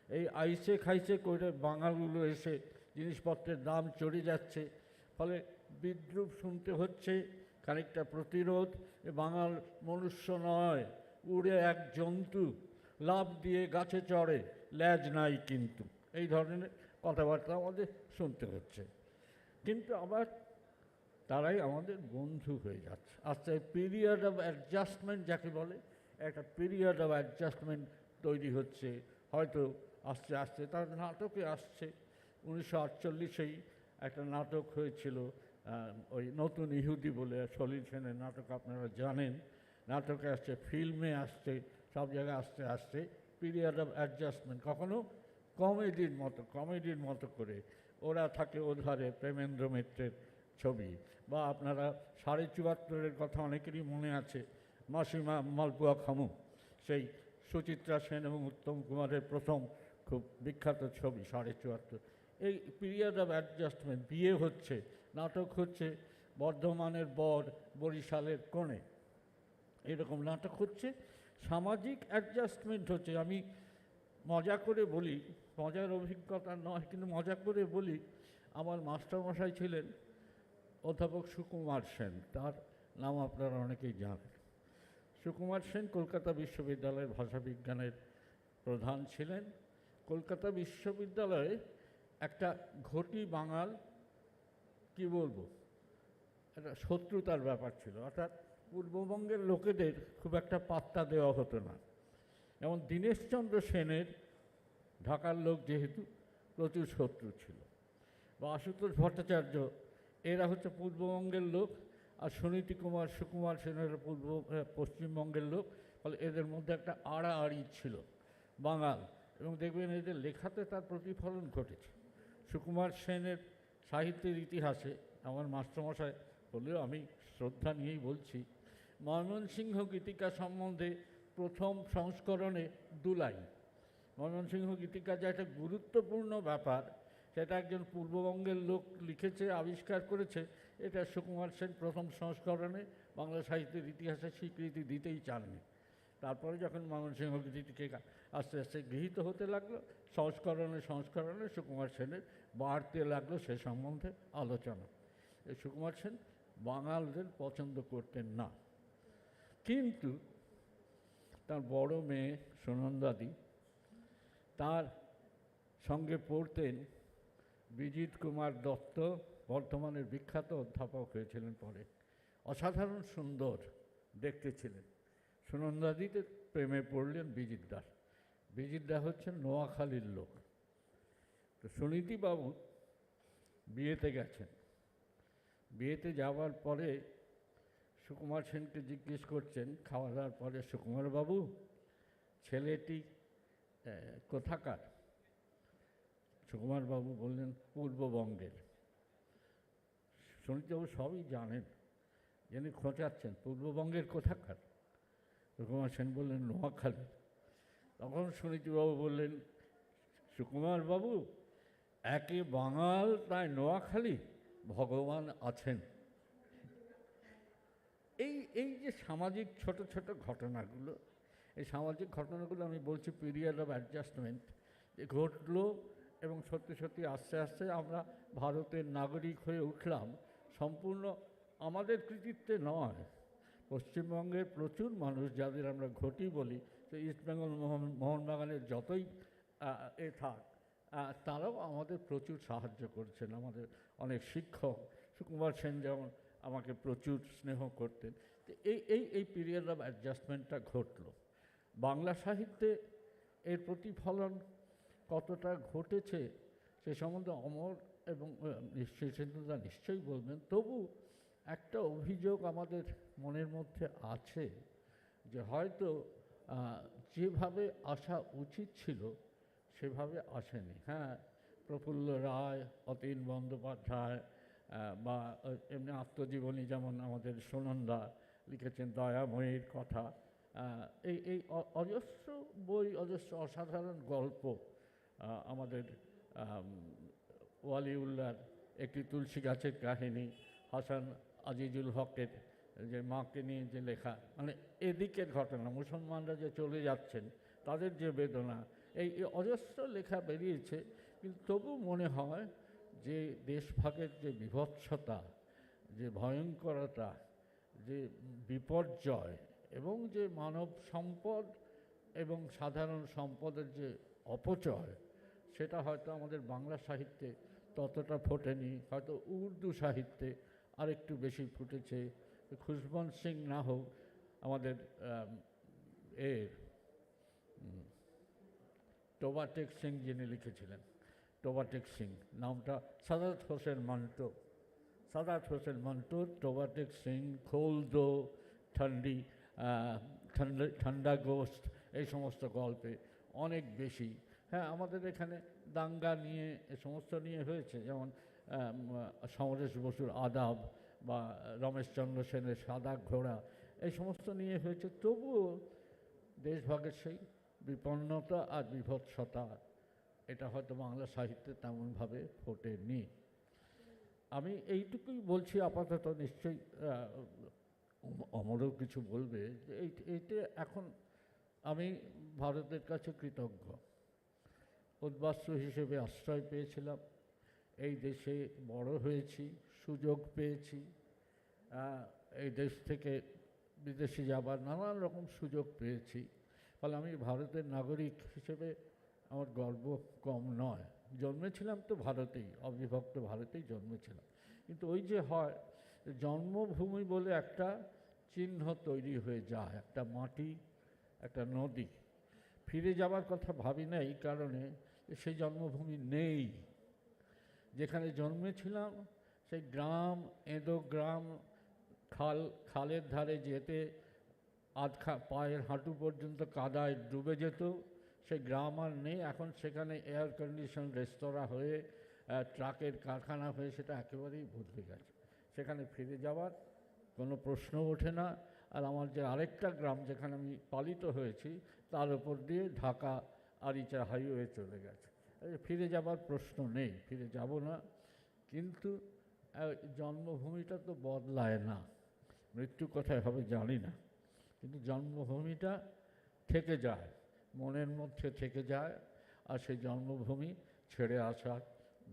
এই আইসে খাইসে করে বাঙালগুলো এসে জিনিসপত্রের দাম চড়ে যাচ্ছে, ফলে বিদ্রূপ শুনতে হচ্ছে, খানিকটা প্রতিরোধ। বাঙাল মনুষ্য নয়, উড়ে এক জন্তু, লাফ দিয়ে গাছে চড়ে, ল্যাজ নাই কিন্তু, এই ধরনের কথাবার্তা আমাদের শুনতে হচ্ছে। কিন্তু আবার তারাই আমাদের বন্ধু হয়ে যাচ্ছে। আস্তে পিরিয়ড অফ অ্যাডজাস্টমেন্ট যাকে বলে, একটা পিরিয়ড অফ অ্যাডজাস্টমেন্ট তৈরি হচ্ছে। হয়তো আস্তে আস্তে তার নাটকে আসছে। 1948-এই একটা নাটক হয়েছিল, ওই নতুন ইহুদি বলে সলিল সেনের নাটক, আপনারা জানেন। নাটকে আসছে, ফিল্মে আসছে, সব জায়গায় আস্তে আস্তে পিরিয়ড অফ অ্যাডজাস্টমেন্ট। কখনো কমেডির মতো করে ওরা থাকে ওধারে, প্রেমেন্দ্র মিত্রের ছবি। বা আপনারা 74.5-এর কথা অনেকেরই মনে আছে, মাসিমা মালপুয়া খামু, সেই সুচিত্রা সেন এবং উত্তম কুমারের প্রথম খুব বিখ্যাত ছবি 74.5। এই পিরিয়ড অফ অ্যাডজাস্টমেন্ট, বিয়ে হচ্ছে, নাটক হচ্ছে বর্ধমানের বর বরিশালের কনে, এরকম নাটক হচ্ছে, সামাজিক অ্যাডজাস্টমেন্ট হচ্ছে। আমি মজা করে বলি, মজার অভিজ্ঞতা নয় কিন্তু মজা করে বলি, আমার মাস্টারমশাই ছিলেন অধ্যাপক সুকুমার সেন, তার নাম আপনারা অনেকেই জানেন। সুকুমার সেন কলকাতা বিশ্ববিদ্যালয়ের ভাষাবিজ্ঞানের প্রধান ছিলেন। কলকাতা বিশ্ববিদ্যালয়ে একটা ঘটি বাঙাল, কি বলবো, একটা শত্রুতার ব্যাপার ছিল, অর্থাৎ পূর্ববঙ্গের লোকেদের খুব একটা পাত্তা দেওয়া হতো না। যেমন দীনেশচন্দ্র সেনের ঢাকার লোক যেহেতু প্রচুর শত্রু ছিল, বা আশুতোষ ভট্টাচার্য, এরা হচ্ছে পূর্ববঙ্গের লোক, আর সুনীতি কুমার সুকুমার সেনের পশ্চিমবঙ্গের লোক, ফলে এদের মধ্যে একটা আড়াআড়ি ছিল বাঙাল, এবং দেখবেন এদের লেখাতে তার প্রতিফলন ঘটেছে। সুকুমার সেনের সাহিত্যের ইতিহাসে আমার মাস্টারমশাই বললেও আমি শ্রদ্ধা নিয়েই বলছি, ময়মনসিংহ গীতিকা সম্বন্ধে প্রথম সংস্করণে 2 লাইন। ময়মনসিংহ গীতিকা যে একটা গুরুত্বপূর্ণ ব্যাপার, সেটা একজন পূর্ববঙ্গের লোক লিখেছে, আবিষ্কার করেছে, এটা সুকুমার সেন প্রথম সংস্করণে বাংলা সাহিত্যের ইতিহাসে স্বীকৃতি দিতেই চাননি। তারপরে যখন ময়মনসিংহ গীতিকা আস্তে আস্তে গৃহীত হতে লাগলো, সংস্করণে সুকুমার সেনের বাড়তে লাগলো সে সম্বন্ধে আলোচনা। এই সুকুমার সেন বাঙালদের পছন্দ করতেন না, কিন্তু তার বড় মেয়ে সুনন্দাদি, তার সঙ্গে পড়তেন বিজিত কুমার দত্ত, বর্ধমানের বিখ্যাত অধ্যাপক হয়েছিলেন পরে, অসাধারণ সুন্দর দেখতে ছিলেন। সুনন্দাদিতে প্রেমে পড়লেন বিজিতদার। বিজিতদা হচ্ছেন নোয়াখালীর লোক। তো সুনীতিবাবু বিয়েতে গেছেন, বিয়েতে যাওয়ার পরে সুকুমার সেনকে জিজ্ঞেস করছেন খাওয়া দাওয়ার পরে, সুকুমারবাবু ছেলেটি কোথাকার? সুকুমারবাবু বললেন পূর্ববঙ্গের। সুনীতিবাবু সবই জানেন, জেনে খোঁচাচ্ছেন, পূর্ববঙ্গের কোথাকার? সুকুমার সেন বললেন নোয়াখালী। তখন সুনীতিবাবু বললেন, সুকুমারবাবু একে বাঙাল তাই নোয়াখালী, ভগবান আছেন। এই যে সামাজিক ছোট ছোট ঘটনাগুলো, এই সামাজিক ঘটনাগুলো আমি বলছি পিরিয়ড অফ অ্যাডজাস্টমেন্ট ঘটলো, এবং সত্যি সত্যি আস্তে আস্তে আমরা ভারতের নাগরিক হয়ে উঠলাম। সম্পূর্ণ আমাদের কৃতিত্বে নয়, পশ্চিমবঙ্গের প্রচুর মানুষ, যাদের আমরা ঘটি বলি, সে ইস্টবেঙ্গল মোহনবাগানের যতই থাক, তারাও আমাদের প্রচুর সাহায্য করেছেন। আমাদের অনেক শিক্ষক, সুকুমার সেন যেমন আমাকে প্রচুর স্নেহ করতেন। তো এই পিরিয়ড অফ অ্যাডজাস্টমেন্টটা ঘটলো। বাংলা সাহিত্যে এর প্রতিফলন কতটা ঘটেছে সে সম্বন্ধে অমর এবং নিশ্চয়ই বলবেন। তবু একটা অভিযোগ আমাদের মনের মধ্যে আছে, যে হয়তো যেভাবে আসা উচিত ছিল সেভাবে আসেনি। হ্যাঁ, প্রফুল্ল রায়, অতীন বন্দ্যোপাধ্যায়, বা এমনি আত্মজীবনী যেমন আমাদের সুনন্দা লিখেছেন দয়াময়ীর কথা, এই অজস্র বই, অজস্র অসাধারণ গল্প, আমাদের ওয়ালিউল্লাহর একটি তুলসী গাছের কাহিনী, হাসান আজিজুল হকের যে মাকে নিয়ে যে লেখা, মানে এদিকের ঘটনা, মুসলমানরা যে চলে যাচ্ছেন তাদের যে বেদনা, এই অজস্র লেখা বেরিয়েছে। কিন্তু তবু মনে হয় যে দেশভাগের যে বিভৎসতা, যে ভয়ঙ্করতা, যে বিপর্যয়, এবং যে মানব সম্পদ এবং সাধারণ সম্পদের যে অপচয়, সেটা হয়তো আমাদের বাংলা সাহিত্যে ততটা ফোটেনি। হয়তো উর্দু সাহিত্যে আরেকটু বেশি ফুটেছে। খুশবন্ত সিং না হোক, আমাদের টোবাটেক সিং যিনি লিখেছিলেন, টোবাটেক সিং নামটা সাদাত হোসেন মান্টো, সাদাত হোসেন মান্টো, টোবাটেক সিং, খোল দো, ঠান্ডি, ঠান্ডা গোস্ট, এই সমস্ত গল্পে অনেক বেশি। হ্যাঁ, আমাদের এখানে দাঙ্গা নিয়ে এ সমস্ত নিয়ে হয়েছে, যেমন সমরেশ বসুর আদাব বা রমেশচন্দ্র সেনের সাদা ঘোড়া, এই সমস্ত নিয়ে হয়েছে। তবুও দেশভাগের সেই বিপন্নতা আর বিভৎসতা, এটা হয়তো বাংলা সাহিত্যে তেমনভাবে ফোটেনি। আমি এইটুকুই বলছি আপাতত, নিশ্চয়ই অমরও কিছু বলবে। যে এইটা এখন আমি ভারতের কাছে কৃতজ্ঞ। উদ্বাস্তু হিসেবে আশ্রয় পেয়েছিলাম, এই দেশে বড় হয়েছি, সুযোগ পেয়েছি, এই দেশ থেকে বিদেশে যাবার নানান রকম সুযোগ পেয়েছি। ফলে আমি ভারতের নাগরিক হিসেবে আমার গর্ব কম নয়। জন্মেছিলাম তো ভারতেই, অবিভক্ত ভারতেই জন্মেছিলাম। কিন্তু ওই যে হয়, জন্মভূমি বলে একটা চিহ্ন তৈরি হয়ে যায়, একটা মাটি, একটা নদী। ফিরে যাবার কথা ভাবি না এই কারণে সেই জন্মভূমি নেই। যেখানে জন্মেছিলাম সেই গ্রাম, এঁদো গ্রাম, খালের ধারে যেতে পায়ের হাঁটু পর্যন্ত কাদায় ডুবে যেত, সেই গ্রাম আর নেই। এখন সেখানে এয়ার কন্ডিশন রেস্তোরাঁ হয়ে, ট্রাকের কারখানা হয়ে সেটা একেবারেই বদলে গেছে। সেখানে ফিরে যাওয়ার কোনো প্রশ্ন ওঠে না। আর আমার যে আরেকটা গ্রাম যেখানে আমি পালিত হয়েছি, তার উপর দিয়ে ঢাকা আরিচা হাইওয়ে চলে গেছে। ফিরে যাবার প্রশ্ন নেই, ফিরে যাব না। কিন্তু জন্মভূমিটা তো বদলায় না, মৃত্যু কোথায় হবে জানি না, কিন্তু জন্মভূমিটা থেকে যায়, মনের মধ্যে থেকে যায়। আর সেই জন্মভূমি ছেড়ে আসার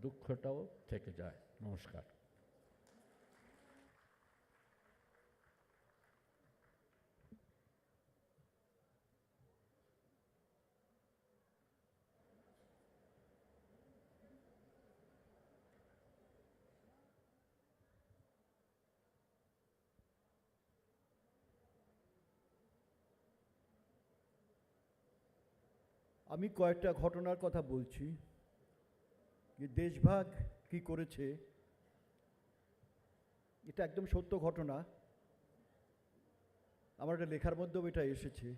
দুঃখটাও থেকে যায়। নমস্কার। আমি কয়েকটা ঘটনার কথা বলছি, যে দেশভাগ কি করেছে। এটা একদম সত্য ঘটনা, আমার একটা লেখার মধ্যেও এটা এসেছে।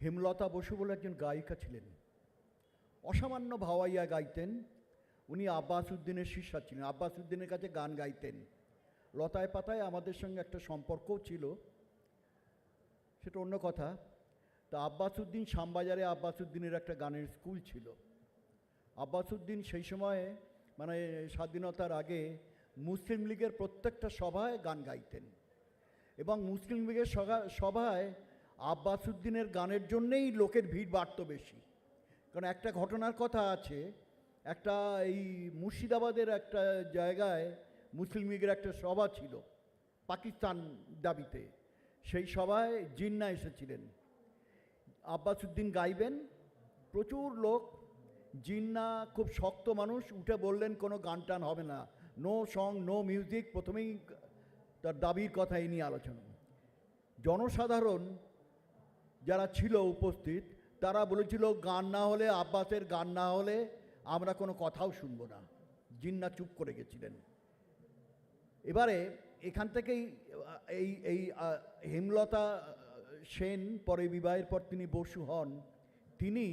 হেমলতা বসু বলে একজন গায়িকা ছিলেন, অসামান্য ভাওয়াইয়া গাইতেন। উনি আব্বাস উদ্দিনের শিষ্যা ছিলেন, আব্বাস উদ্দিনের কাছে গান গাইতেন। লতায় পাতায় আমাদের সঙ্গে একটা সম্পর্কও ছিল, সেটা অন্য কথা। তা আব্বাস উদ্দিন, শ্যামবাজারে আব্বাস উদ্দিনের একটা গানের স্কুল ছিল। আব্বাস উদ্দিন সেই সময়ে, মানে স্বাধীনতার আগে, মুসলিম লীগের প্রত্যেকটা সভায় গান গাইতেন। এবং মুসলিম লীগের সভায় আব্বাস উদ্দিনের গানের জন্যেই লোকের ভিড় বাড়ত বেশি। কারণ একটা ঘটনার কথা আছে, একটা এই মুর্শিদাবাদের একটা জায়গায় মুসলিম লীগের একটা সভা ছিল পাকিস্তান দাবিতে। সেই সভায় জিন্না এসেছিলেন, আব্বাস উদ্দিন গাইবেন, প্রচুর লোক। জিন্না খুব শক্ত মানুষ, উঠে বললেন কোনো গান টান হবে না, নো সং নো মিউজিক। প্রথমেই তার দাবির কথা এই নিয়ে আলোচনা। জনসাধারণ যারা ছিল উপস্থিত, তারা বলেছিল গান না হলে, আব্বাসের গান না হলে আমরা কোনো কথাও শুনব না। জিন্না চুপ করে গেছিলেন। এবারে এখান থেকেই এই হেমলতা সেন, পরে বিবাহের পর তিনি বসু হন, তিনি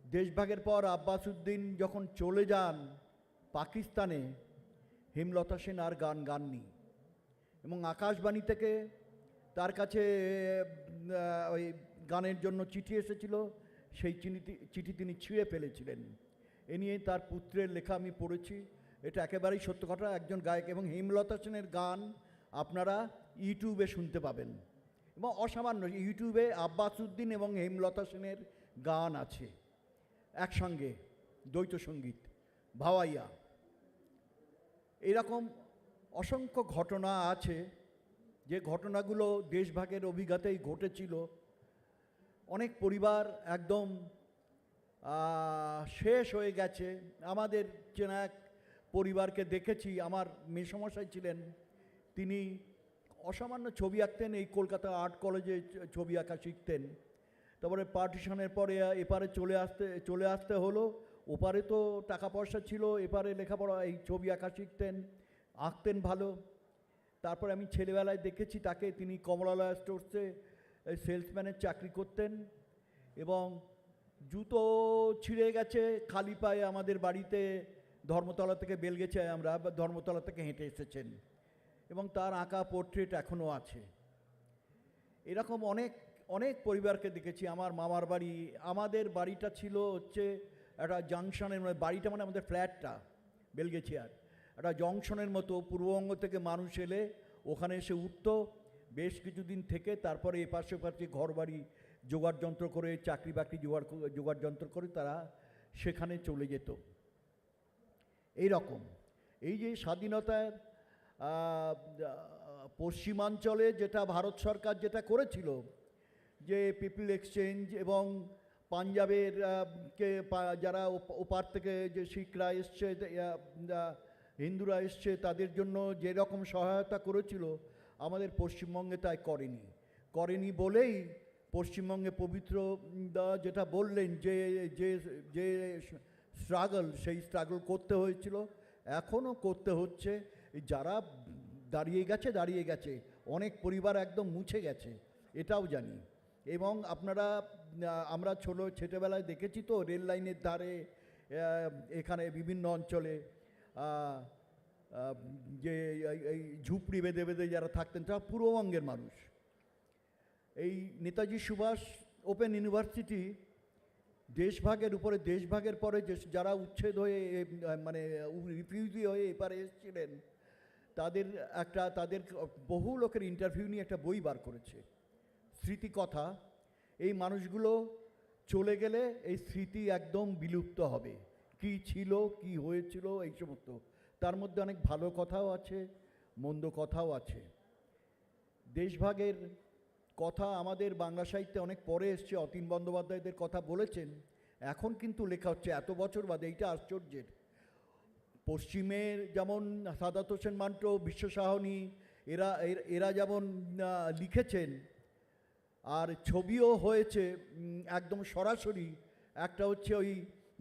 দেশভাগের পর আব্বাস উদ্দিন যখন চলে যান পাকিস্তানে, হেমলতা সেন আর গান গাননি। এবং আকাশবাণী থেকে তার কাছে ওই গানের জন্য চিঠি এসেছিল, সেই চিঠি তিনি ছিঁড়ে ফেলেছিলেন। এ নিয়ে তার পুত্রের লেখা আমি পড়েছি, এটা একেবারেই সত্য ঘটনা। একজন গায়ক, এবং হেমলতা সেনের গান আপনারা ইউটিউবে শুনতে পাবেন। এবং অসামান্য, ইউটিউবে আব্বাস উদ্দিন এবং হেমলতা সেনের গান আছে একসঙ্গে, দ্বৈত সঙ্গীত, ভাওয়াইয়া। এরকম অসংখ্য ঘটনা আছে, যে ঘটনাগুলো দেশভাগের অভিজ্ঞতাই ঘটেছিল। অনেক পরিবার একদম শেষ হয়ে গেছে। আমাদের চেনা এক পরিবারকে দেখেছি, আমার মেসমশাই ছিলেন, তিনি অসামান্য ছবি আঁকতেন, এই কলকাতা আর্ট কলেজে ছবি আঁকা শিখতেন। তারপরে পার্টিশনের পরে এপারে চলে আসতে হলো। ওপারে তো টাকা পয়সা ছিল, এপারে লেখাপড়া, এই ছবি আঁকা শিখতেন, আঁকতেন ভালো। তারপরে আমি ছেলেবেলায় দেখেছি তাকে, তিনি কমলালয়া স্টোর্সে সেলসম্যানের চাকরি করতেন এবং জুতো ছিঁড়ে গেছে খালি পায়ে আমাদের বাড়িতে ধর্মতলা থেকে বেলগেছে, আমরা ধর্মতলা থেকে হেঁটে এসেছেন এবং তার আঁকা পোর্ট্রেট এখনও আছে। এরকম অনেক অনেক পরিবারকে দেখেছি। আমার মামার বাড়ি, আমাদের বাড়িটা ছিল হচ্ছে একটা জাংশনের, মানে বাড়িটা মানে আমাদের ফ্ল্যাটটা বেলগেছিয়ার একটা জংশনের মতো। পূর্ববঙ্গ থেকে মানুষ এলে ওখানে এসে উঠতো, বেশ কিছুদিন থেকে তারপরে এপাশে ওপাশে ঘর বাড়ি জোগাড় যন্ত্র করে, চাকরি বাকরি জোগাড় যন্ত্র করে তারা সেখানে চলে যেত। এই রকম এই যে স্বাধীনতার পশ্চিমাঞ্চলে যেটা ভারত সরকার যেটা করেছিল, যে পিপল এক্সচেঞ্জ এবং পাঞ্জাবের যারা ওপার থেকে যে শিখরা এসছে, হিন্দুরা এসছে, তাদের জন্য যেরকম সহায়তা করেছিল আমাদের পশ্চিমবঙ্গে তাই করেনি বলেই পশ্চিমবঙ্গে পবিত্র দা যেটা বললেন যে যে যে স্ট্রাগল, সেই স্ট্রাগল করতে হয়েছিল, এখনও করতে হচ্ছে। যারা দাঁড়িয়ে গেছে, অনেক পরিবার একদম মুছে গেছে, এটাও জানি। এবং আমরা ছোটোবেলায় দেখেছি তো রেল লাইনের ধারে এখানে বিভিন্ন অঞ্চলে যে এই ঝুপড়ি বেঁধে বেঁধে যারা থাকতেন তারা পূর্ববঙ্গের মানুষ। এই নেতাজি সুভাষ ওপেন ইউনিভার্সিটি দেশভাগের পরে যারা উচ্ছেদ হয়ে মানে রিফিউজি হয়ে এপারে এসেছিলেন, তাদের বহু লোকের ইন্টারভিউ নিয়ে একটা বই বার করেছে, স্মৃতিকথা। এই মানুষগুলো চলে গেলে এই স্মৃতি একদম বিলুপ্ত হবে, কি ছিল, কি হয়েছিল, এই সমস্ত। তার মধ্যে অনেক ভালো কথাও আছে, মন্দ কথাও আছে। দেশভাগের কথা আমাদের বাংলা সাহিত্যে অনেক পরে এসছে, অতীন বন্দ্যোপাধ্যায়দের কথা বলেছেন, এখন কিন্তু লেখা হচ্ছে এত বছর বাদে। এইটা আশ্চর্যের। পশ্চিমের যেমন সাদাত হোসেন মান্টো, বিশ্ব সাহনী, এরা যেমন লিখেছেন, আর ছবিও হয়েছে একদম সরাসরি। একটা হচ্ছে ওই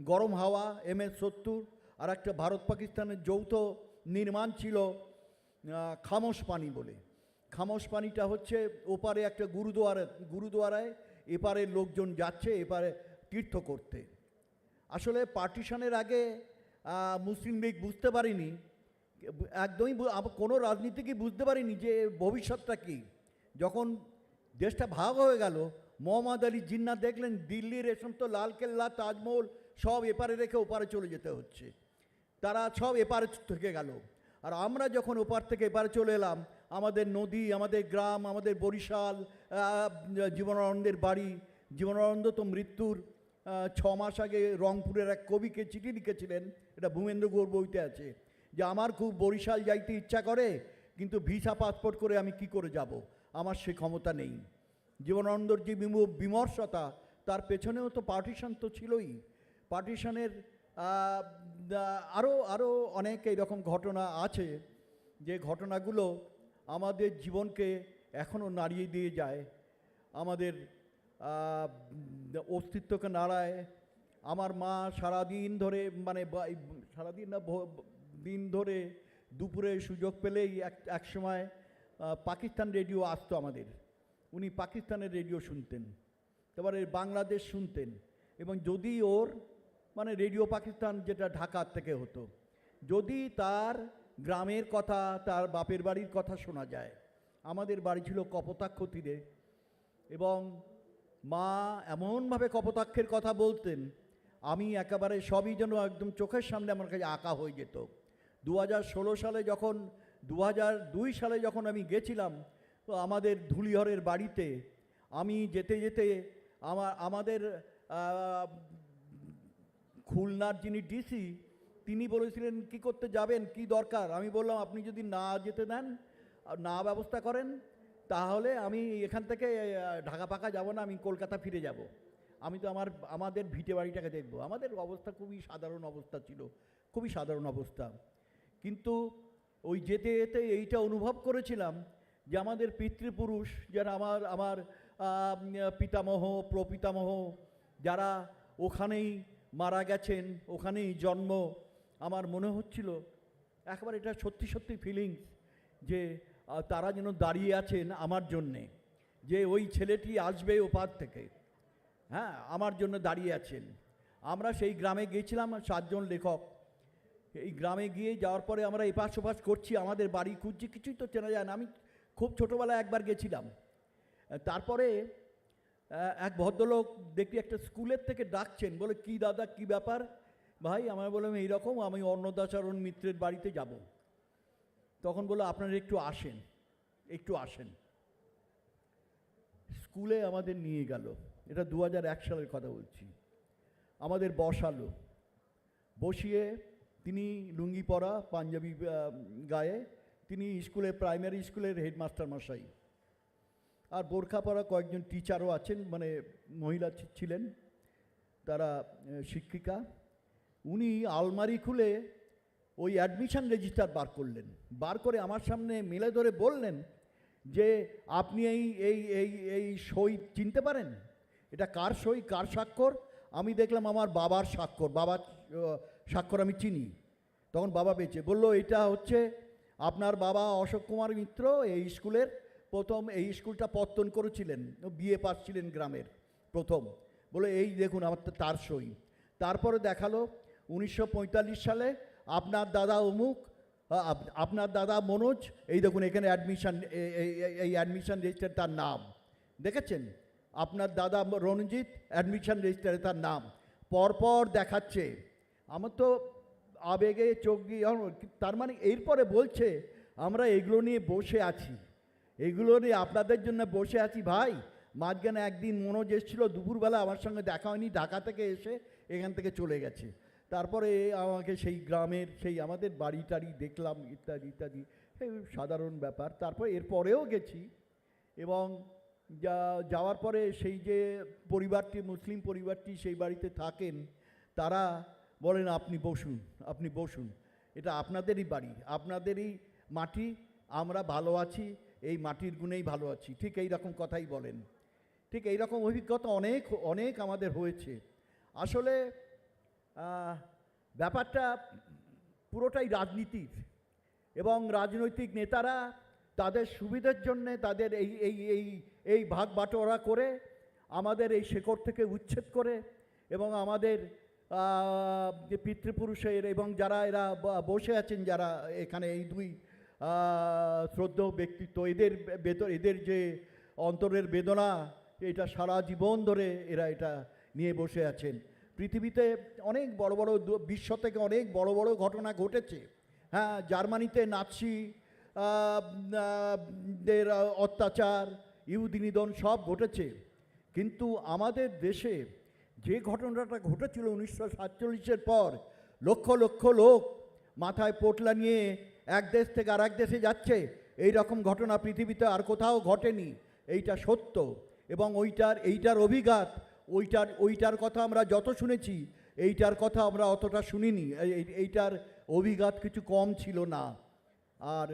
গরম হাওয়া MS-70, আর একটা ভারত পাকিস্তানের যৌথ নির্মাণ ছিল খামোশ পানি বলে। খামোশ পানিটা হচ্ছে ওপারে একটা গুরুদুয়ারায় এপারে লোকজন যাচ্ছে এপারে তীর্থ করতে। আসলে পার্টিশনের আগে মুসলিম লীগ বুঝতে পারেনি, একদমই কোনো রাজনীতিকই বুঝতে পারেনি যে ভবিষ্যৎটা কী। যখন দেশটা ভাগ হয়ে গেল, মোহাম্মদ আলী জিন্না দেখলেন দিল্লির এ সমস্ত লালকেল্লা, তাজমহল সব এপারে রেখে ওপারে চলে যেতে হচ্ছে, তারা সব এপারে থেকে গেল। আর আমরা যখন ওপার থেকে এপারে চলে এলাম, আমাদের নদী, আমাদের গ্রাম, আমাদের বরিশাল, জীবনানন্দের বাড়ি, জীবনানন্দ তো মৃত্যুর 6 মাস আগে রংপুরের এক কবিকে চিঠি লিখেছিলেন, এটা ভূমেন্দ্র গৌর বইতে আছে, যে আমার খুব বরিশাল যাইতে ইচ্ছা করে, কিন্তু ভিসা পাসপোর্ট করে আমি কি করে যাব, আমার সে ক্ষমতা নেই। জীবনানন্দর যে বিমর্ষতা, তার পেছনেও তো পার্টিশন তো ছিলই। পার্টিশনের আরও অনেক এইরকম ঘটনা আছে, যে ঘটনাগুলো আমাদের জীবনকে এখনও নাড়িয়ে দিয়ে যায়, আমাদের অস্তিত্বকে নাড়ায়। আমার মা সারাদিন ধরে, মানে সারাদিন না, দিন ধরে দুপুরে সুযোগ পেলেই এক সময় পাকিস্তান রেডিও আসতো আমাদের, উনি পাকিস্তানের রেডিও শুনতেন, তারপরে বাংলাদেশ শুনতেন। এবং যদি ওর মানে রেডিও পাকিস্তান যেটা ঢাকার থেকে হতো, যদি তার গ্রামের কথা, তার বাপের বাড়ির কথা শোনা যায়। আমাদের বাড়ি ছিল কপোতাক্ষ তীরে, এবং মা এমনভাবে কপোতাক্ষের কথা বলতেন, আমি একেবারে সবই যেন একদম চোখের সামনে আমার কাছে আঁকা হয়ে যেত। 2016 সালে যখন 2002 সালে যখন আমি গেছিলাম তো আমাদের ধুলিহরের বাড়িতে, আমি যেতে যেতে আমাদের খুলনার যিনি ডিসি, তিনি বলেছিলেন কি করতে যাবেন, কি দরকার। আমি বললাম আপনি যদি না যেতে দেন, না ব্যবস্থা করেন, তাহলে আমি এখান থেকে ঢাকা পাকা যাব না, আমি কলকাতা ফিরে যাব। আমি তো আমাদের ভিটে বাড়িটাকে দেখব। আমাদের অবস্থা খুবই সাধারণ অবস্থা ছিল, খুবই সাধারণ অবস্থা। কিন্তু ওই যেতে যেতে এইটা অনুভব করেছিলাম যে আমাদের পিতৃপুরুষ, যারা আমার পিতামহ প্রপিতামহ যারা ওখানেই মারা গেছেন, ওখানেই জন্ম, আমার মনে হচ্ছিল একেবারে এটা সত্যি সত্যি ফিলিংস যে তারা যেন দাঁড়িয়ে আছেন আমার জন্যে, যে ওই ছেলেটি আসবে ওপার থেকে, হ্যাঁ, আমার জন্য দাঁড়িয়ে আছেন। আমরা সেই গ্রামে গিয়েছিলাম 7 জন লেখক। এই গ্রামে গিয়ে যাওয়ার পরে আমরা এপাশ ওপাশ করছি, আমাদের বাড়ি খুঁজছি, কিছুই তো চেনা যায় না। আমি খুব ছোটোবেলায় একবার গেছিলাম। তারপরে এক ভদ্রলোক দেখি একটা স্কুলের থেকে ডাকছেন, বলে কি দাদা কি ব্যাপার ভাই? আমার বললাম এইরকম, আমি অন্নদাচরণ মিত্রের বাড়িতে যাব। তখন বললো আপনারা একটু আসেন, একটু আসেন। স্কুলে আমাদের নিয়ে গেল, এটা 2001 সালের কথা বলছি। আমাদের বসালো, বসিয়ে তিনি লুঙ্গি পরা পাঞ্জাবি গায়ে, তিনি স্কুলে প্রাইমারি স্কুলের হেডমাস্টার মশাই, আর বোরখা পরা কয়েকজন টিচারও আছেন, মানে মহিলা ছিলেন, তারা শিক্ষিকা। উনি আলমারি খুলে ওই অ্যাডমিশন রেজিস্টার বার করলেন, বার করে আমার সামনে মেলে ধরে বললেন যে আপনি এই এই এই এই সই চিনতে পারেন? এটা কার সই, কার স্বাক্ষর? আমি দেখলাম আমার বাবার স্বাক্ষর, বাবার স্বাক্ষর আমি চিনি। তখন বাবা বেঁচে, বললো এটা হচ্ছে আপনার বাবা অশোক কুমার মিত্র এই স্কুলের প্রথম, এই স্কুলটা পত্তন করেছিলেন, বিএ পাস ছিলেন গ্রামের প্রথম। বলে এই দেখুন আমার তার সই। তারপরে দেখালো 1945 সালে আপনার দাদা অমুক, আপনার দাদা মনোজ, এই দেখুন এখানে অ্যাডমিশন, এই অ্যাডমিশন রেজিস্টার তার নাম দেখেছেন, আপনার দাদা রণজিৎ, অ্যাডমিশন রেজিস্টারে তার নাম পরপর দেখাচ্ছে। আমার তো আবেগে চোখ দিয়ে, তার মানে এরপরে বলছে আমরা এগুলো নিয়ে বসে আছি, এগুলো নিয়ে আপনাদের জন্য বসে আছি ভাই। মাঝখানে একদিন মনোজ এসেছিল দুপুরবেলা, আমার সঙ্গে দেখা হয়নি, ঢাকা থেকে এসে এখান থেকে চলে গেছে। তারপরে আমাকে সেই গ্রামের সেই আমাদের বাড়ি টাড়ি দেখলাম, ইত্যাদি ইত্যাদি, সাধারণ ব্যাপার। তারপর এরপরেও গেছি, এবং যাওয়ার পরে সেই যে পরিবারটি, মুসলিম পরিবারটি সেই বাড়িতে থাকেন, তারা বলেন আপনি বসুন, আপনি বসুন, এটা আপনাদেরই বাড়ি, আপনাদেরই মাটি, আমরা ভালো আছি, এই মাটির গুণেই ভালো আছি, ঠিক এই রকম কথাই বলেন। ঠিক এই রকম অভিজ্ঞতা অনেক অনেক আমাদের হয়েছে। আসলে ব্যাপারটা পুরোটাই রাজনীতির, এবং রাজনৈতিক নেতারা তাদের সুবিধার জন্যে তাদের এই এই এই এই ভাগ বাটোয়ারা করে আমাদের এই শেকড় থেকে উচ্ছেদ করে, এবং আমাদের যে পিতৃপুরুষের এবং যারা এরা বসে আছেন, যারা এখানে এই দুই শ্রদ্ধেয় ব্যক্তিত্ব, এদের যে অন্তরের বেদনা, এটা সারা জীবন ধরে এরা এটা নিয়ে বসে আছেন। পৃথিবীতে অনেক বড় বড়, বিশ্ব থেকে অনেক বড় বড় ঘটনা ঘটেছে। হ্যাঁ, জার্মানিতে নাৎসি দের অত্যাচার, ইহুদি নিধন সব ঘটেছে, কিন্তু আমাদের দেশে যে ঘটনাটা ঘটেছিল 1947-এর পর, লক্ষ লক্ষ লোক মাথায় পোটলা নিয়ে এক দেশ থেকে আর এক দেশে যাচ্ছে, এই রকম ঘটনা পৃথিবীতে আর কোথাও ঘটেনি, এইটা সত্য। এবং এইটার অভিঘাত, ওইটার কথা আমরা যত শুনেছি, এইটার কথা আমরা অতটা শুনিনি, এইটার অভিঘাত কিছু কম ছিল না। আর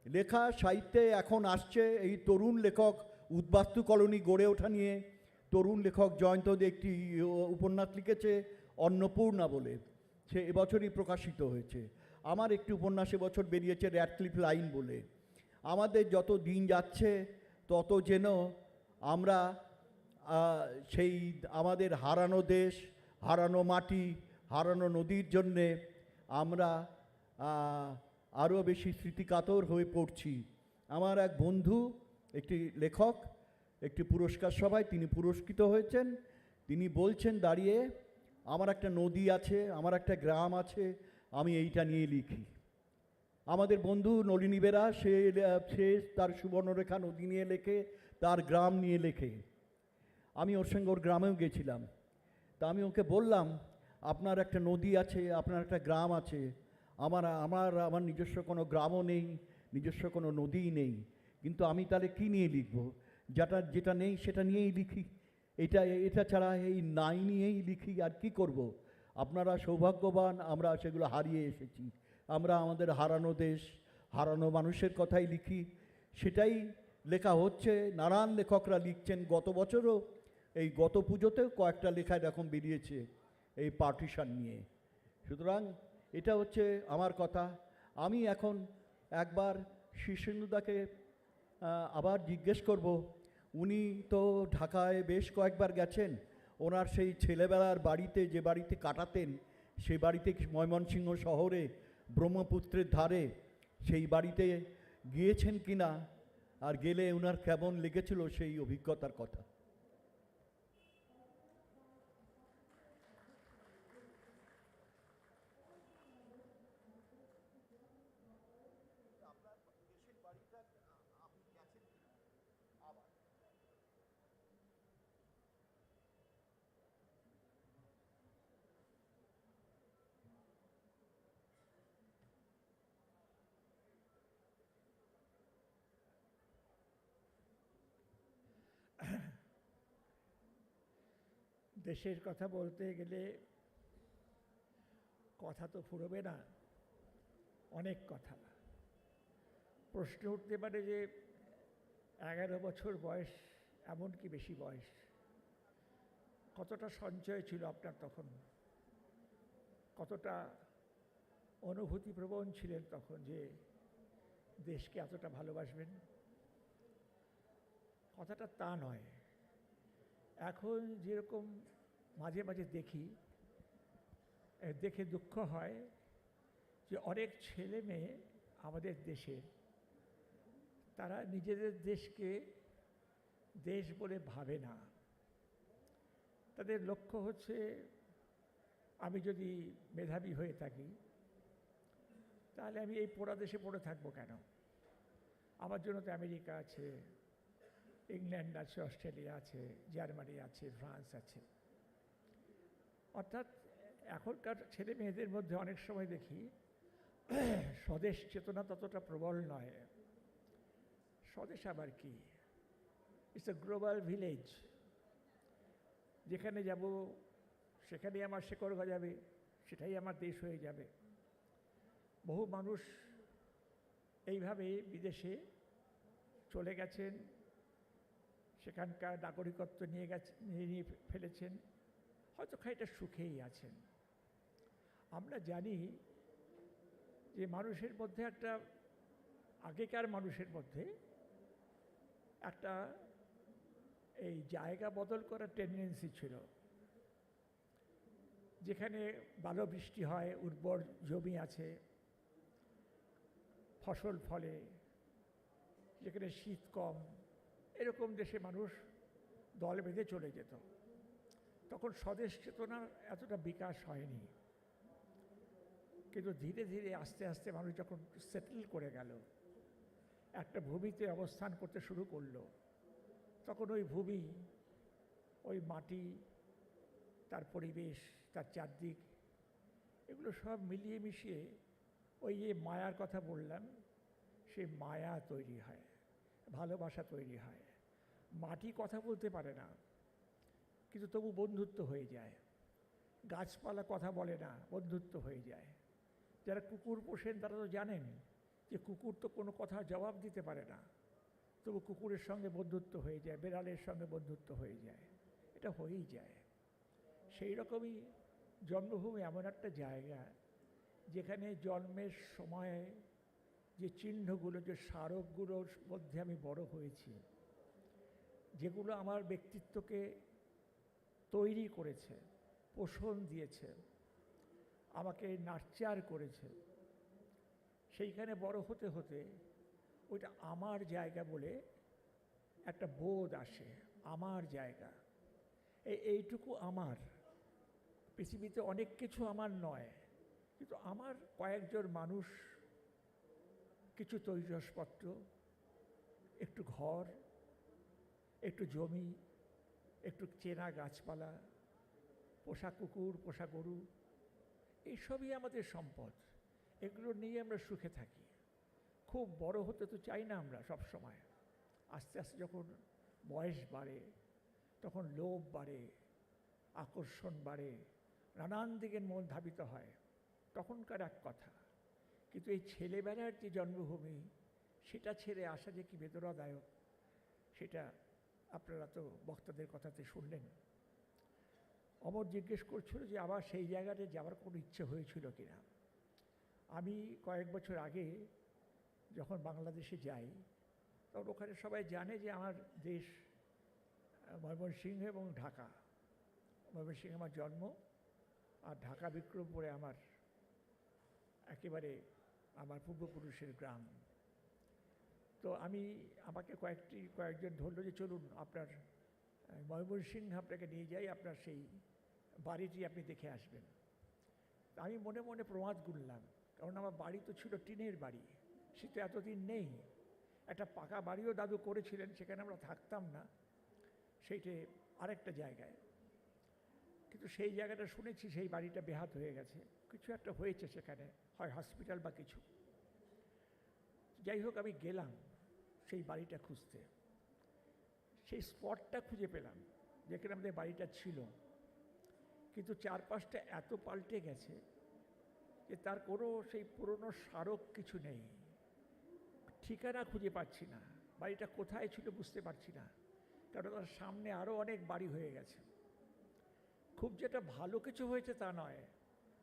লেখা সাহিত্যে এখন আসছে এই তরুণ লেখক, উদ্বাস্তু কলোনি গড়ে ওঠা নিয়ে তরুণ লেখক জয়ন্ত দে একটি উপন্যাস লিখেছে অন্নপূর্ণা বলে, সে এবছরই প্রকাশিত হয়েছে। আমার একটি উপন্যাস এবছর বেরিয়েছে র্যাডক্লিফ লাইন বলে। আমাদের যত দিন যাচ্ছে তত যেন আমরা সেই আমাদের হারানো দেশ, হারানো মাটি, হারানো নদীর জন্যে আমরা আরও বেশি স্মৃতিকাতর হয়ে পড়ছি। আমার এক বন্ধু, একটি লেখক, একটি পুরস্কার সভায় তিনি পুরস্কৃত হয়েছেন, তিনি বলছেন দাঁড়িয়ে, আমার একটা নদী আছে, আমার একটা গ্রাম আছে, আমি এইটা নিয়ে লিখি। আমাদের বন্ধু নলিনী বেরা, সে তার সুবর্ণরেখা নদী নিয়ে লেখে, তার গ্রাম নিয়ে লেখে। আমি ওর সঙ্গে ওর গ্রামেও গেছিলাম, তা আমি ওকে বললাম আপনার একটা নদী আছে, আপনার একটা গ্রাম আছে, আমার নিজস্ব কোনো গ্রামও নেই, নিজস্ব কোনো নদীই নেই, কিন্তু আমি তাহলে কী নিয়ে লিখব? যেটা নেই সেটা নিয়েই লিখি, এটা ছাড়া এই নাই নিয়েই লিখি, আর কি করব? আপনারা সৌভাগ্যবান, আমরা সেগুলো হারিয়ে এসেছি, আমরা আমাদের হারানো দেশ, হারানো মানুষের কথাই লিখি, সেটাই লেখা হচ্ছে, নানান লেখকরা লিখছেন। গত বছরও এই গত পুজোতেও কয়েকটা লেখা এরকম বেরিয়েছে এই পার্টিশন নিয়ে। সুতরাং এটা হচ্ছে আমার কথা। আমি এখন একবার শীর্ষেন্দুদাকে আবার জিজ্ঞেস করব, উনি তো ঢাকায় বেশ কয়েকবার গেছেন, ওনার সেই ছেলেবেলার বাড়িতে যে বাড়িতে কাটাতেন সেই বাড়িতে ময়মনসিংহ শহরে ব্রহ্মপুত্রের ধারে সেই বাড়িতে গিয়েছেন কিনা, আর গেলে ওনার কেমন লেগেছিল সেই অভিজ্ঞতার কথা। দেশের কথা বলতে গেলে কথা তো ফুরবে না, অনেক কথা। প্রশ্ন উঠতে পারে যে 11 বছর বয়স, এমনকি বেশি বয়স, কতটা সঞ্চয় ছিল আপনার তখন, কতটা অনুভূতিপ্রবণ ছিলেন তখন যে দেশকে এতটা ভালোবাসবেন। কথাটা তা নয়। এখন যেরকম মাঝে মাঝে দেখি, দেখে দুঃখ হয় যে অনেক ছেলে মেয়ে আমাদের দেশের, তারা নিজেদের দেশকে দেশ বলে ভাবে না। তাদের লক্ষ্য হচ্ছে, আমি যদি মেধাবী হয়ে থাকি তাহলে আমি এই পোড়া দেশে পড়ে থাকবো কেন? আমার জন্য তো আমেরিকা আছে, ইংল্যান্ড আছে, অস্ট্রেলিয়া আছে, জার্মানি আছে, ফ্রান্স আছে। অর্থাৎ এখনকার ছেলে মেয়েদের মধ্যে অনেক সময় দেখি স্বদেশ চেতনা ততটা প্রবল নয়। স্বদেশ আবার কি? It's a global village. যেখানে যাব সেখানেই আমার শেকড় গজাবে, সেটাই আমার দেশ হয়ে যাবে। বহু মানুষ এইভাবে বিদেশে চলে গেছেন, সেখানকার নাগরিকত্ব নিয়ে ফেলেছেন, হয়তো খানিকটা সুখেই আছেন। আমরা জানি যে মানুষের মধ্যে একটা, আগেকার মানুষের মধ্যে একটা এই জায়গা বদল করার টেন্ডেন্সি ছিল। যেখানে ভালো বৃষ্টি হয়, উর্বর জমি আছে, ফসল ফলে, যেখানে শীত কম, এরকম দেশে মানুষ দল বেঁধে চলে যেত। তখন স্বদেশ চেতনার এতটা বিকাশ হয়নি। কিন্তু ধীরে ধীরে আস্তে আস্তে মানুষ যখন সেটেল করে গেল, একটা ভূমিতে অবস্থান করতে শুরু করলো, তখন ওই ভূমি, ওই মাটি, তার পরিবেশ, তার চারদিক, এগুলো সব মিলিয়ে মিশিয়ে ওই যে মায়ার কথা বললাম, সেই মায়া তৈরি হয়, ভালোবাসা তৈরি হয়। মাটি কথা বলতে পারে না, কিন্তু তবু বন্ধুত্ব হয়ে যায়। গাছপালা কথা বলে না, বন্ধুত্ব হয়ে যায়। যারা কুকুর পোষেন তারা তো জানেন যে কুকুর তো কোনো কথা জবাব দিতে পারে না, তবু কুকুরের সঙ্গে বন্ধুত্ব হয়ে যায়, বেড়ালের সঙ্গে বন্ধুত্ব হয়ে যায়, এটা হয়েই যায়। সেই রকমই জন্মভূমি এমন একটা জায়গা যেখানে জন্মের সময়ে যে চিহ্নগুলো, যে স্মারকগুলোর মধ্যে আমি বড় হয়েছি, যেগুলো আমার ব্যক্তিত্বকে তৈরি করেছে, পোষণ দিয়েছে, আমাকে নার্চার করেছে, সেইখানে বড় হতে হতে ওইটা আমার জায়গা বলে একটা বোধ আসে। আমার জায়গা, এইটুকু আমার। পৃথিবীতে অনেক কিছু আমার নয়, কিন্তু আমার কয়েকজন মানুষ, কিছু তৈজসপত্র, একটু ঘর, একটু জমি, একটু চেনা গাছপালা, পোষা কুকুর, পোষা গরু, এইসবই আমাদের সম্পদ। এগুলো নিয়ে আমরা সুখে থাকি। খুব বড় হতে তো চাই না আমরা সব সময়। আস্তে আস্তে যখন বয়স বাড়ে, তখন লোভ বাড়ে, আকর্ষণ বাড়ে, নানান দিকে মন ধাবিত হয়, তখনকার এক কথা। কিন্তু এই ছেলেবেলার যে জন্মভূমি, সেটা ছেড়ে আসা যে কি বেদনাদায়ক। সেটা আপনারা তো বক্তাদের কথাতে শুনলেন। অমর জিজ্ঞেস করছিল যে আবার সেই জায়গাতে যাওয়ার কোনো ইচ্ছে হয়েছিল কিনা। আমি কয়েক বছর আগে যখন বাংলাদেশে যাই তখন ওখানে সবাই জানে যে আমার দেশ ময়মনসিংহ এবং ঢাকা। ময়মনসিংহে আমার জন্ম, আর ঢাকা বিক্রমপুরে আমার একেবারে আমার পূর্বপুরুষের গ্রাম। তো আমাকে কয়েকজন ধরলো যে চলুন আপনার ময়মনসিংহ আপনাকে নিয়ে যাই, আপনার সেই বাড়িটি আপনি দেখে আসবেন। আমি মনে মনে প্রমাদ গুনলাম, কারণ আমার বাড়ি তো ছিল টিনের বাড়ি, সে তো এতদিন নেই। একটা পাকা বাড়িও দাদু করেছিলেন, সেখানে আমরা থাকতাম না, সেইটে আরেকটা জায়গায়। কিন্তু সেই জায়গাটা শুনেছি সেই বাড়িটা বেহাত হয়ে গেছে, কিছু একটা হয়েছে সেখানে, হয় হসপিটাল বা কিছু। যাই হোক, আমি গেলাম সেই বাড়িটা খুঁজতে। সেই স্পটটা খুঁজে পেলাম যেখানে আমাদের বাড়িটা ছিল, কিন্তু চারপাশটা এত পাল্টে গেছে যে তার কোনো সেই পুরনো স্মারক কিছু নেই। ঠিকানা খুঁজে পাচ্ছি না, বাড়িটা কোথায় ছিল বুঝতে পারছি না, কারণ তার সামনে আরও অনেক বাড়ি হয়ে গেছে। খুব যেটা ভালো কিছু হয়েছে তা নয়,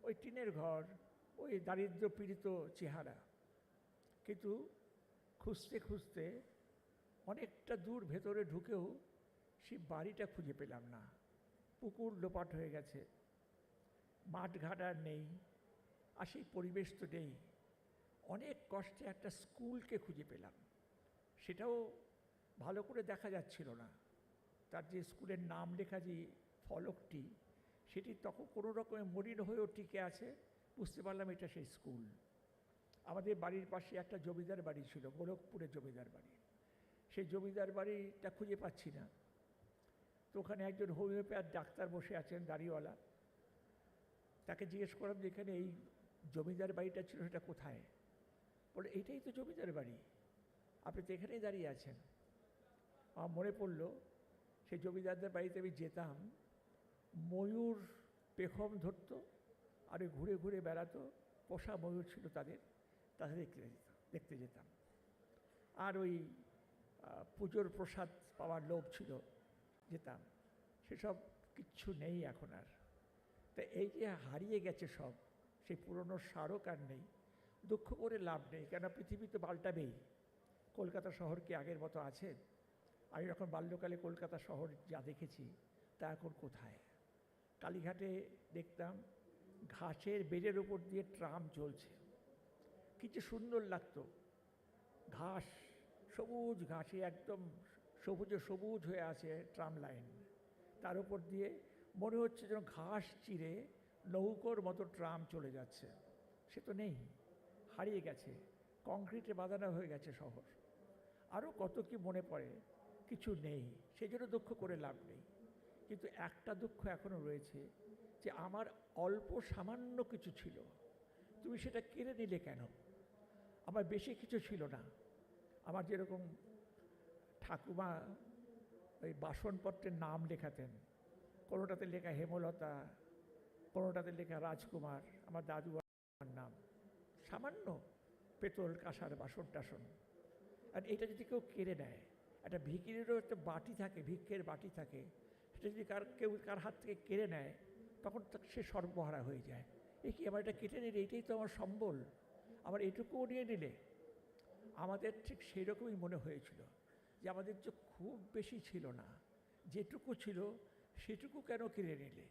ওই টিনের ঘর, ওই দারিদ্র পীড়িত চেহারা। কিন্তু খুঁজতে খুঁজতে অনেকটা দূর ভেতরে ঢুকেও সেই বাড়িটা খুঁজে পেলাম না। পুকুর লোপাট হয়ে গেছে, মাঠঘাট আর নেই, আর সেই পরিবেশ তো নেই। অনেক কষ্টে একটা স্কুলকে খুঁজে পেলাম, সেটাও ভালো করে দেখা যাচ্ছিল না। তার যে স্কুলের নাম লেখা যে ফলকটি, সেটি তখন কোনো রকমে মলিন হয়েও টিকে আছে। বুঝতে পারলাম এটা সেই স্কুল। আমাদের বাড়ির পাশে একটা জমিদার বাড়ি ছিল, গোলকপুরের জমিদার বাড়ি। সেই জমিদার বাড়িটা খুঁজে পাচ্ছি না। তো ওখানে একজন হোমিওপ্যাথ ডাক্তার বসে আছেন, দাড়িওয়ালা। তাকে জিজ্ঞেস করলাম যে এখানে এই জমিদার বাড়িটা ছিল, সেটা কোথায়? বলে এইটাই তো জমিদার বাড়ি, আপনি তো এখানেই দাঁড়িয়ে আছেন। আমার মনে পড়ল সেই জমিদারদের বাড়িতে আমি যেতাম, ময়ূর পেখম ধরত আর ঘুরে ঘুরে বেড়াতো, পোষা ময়ূর ছিল তাদের, তাদের দেখতে যেতাম। আর ওই পুজোর প্রসাদ পাওয়ার লোভ ছিল, যেতাম। সেসব কিচ্ছু নেই এখন আর। তা এই যে হারিয়ে গেছে সব, সেই পুরনো স্মারক আর নেই। দুঃখ করে লাভ নেই, কেন পৃথিবী তো পাল্টাবেই। কলকাতা শহর কি আগের মতো আছে? আমি যখন বাল্যকালে কলকাতা শহর যা দেখেছি তা এখন কোথায়? কালীঘাটে দেখতাম ঘাসের বেড়ের উপর দিয়ে ট্রাম চলছে, কি যে সুন্দর লাগতো। ঘাস, সবুজ ঘাসে একদম সবুজে সবুজ হয়ে আছে ট্রাম লাইন, তার উপর দিয়ে মনে হচ্ছে যেন ঘাস চিরে নৌকোর মতো ট্রাম চলে যাচ্ছে। সে তো নেই, হারিয়ে গেছে, কংক্রিটে বাঁধানো হয়ে গেছে শহর। আরও কত কি মনে পড়ে, কিছু নেই, সেই জন্য দুঃখ করে লাভ নেই। কিন্তু একটা দুঃখ এখনও রয়েছে, যে আমার অল্প সামান্য কিছু ছিল, তুমি সেটা কেড়ে নিলে কেন? আমার বেশি কিছু ছিল না। আমার যেরকম ঠাকুমা ওই বাসনপত্রের নাম লেখাতেন, কোনোটাতে লেখা হেমলতা, কোনোটাতে লেখা রাজকুমার, আমার দাদু নাম, সামান্য পেতল কাঁসার বাসন টাসন। আর এটা যদি কেউ কেড়ে নেয়, একটা ভিখিরিরও একটা বাটি থাকে, ভিক্ষের বাটি থাকে, সেটা যদি কেউ কার হাত থেকে কেড়ে নেয়, তখন সে সর্বহারা হয়ে যায়। এ কি, আমার এটা কেটে নিলে, এটাই তো আমার সম্বল, আমার এটুকুও নিয়ে নিলে। আমাদের ঠিক সেই রকমই মনে হয়েছিল, যে আমাদের যে খুব বেশি ছিল না, যেটুকু ছিল সেটুকু কেন কেড়ে নিলে?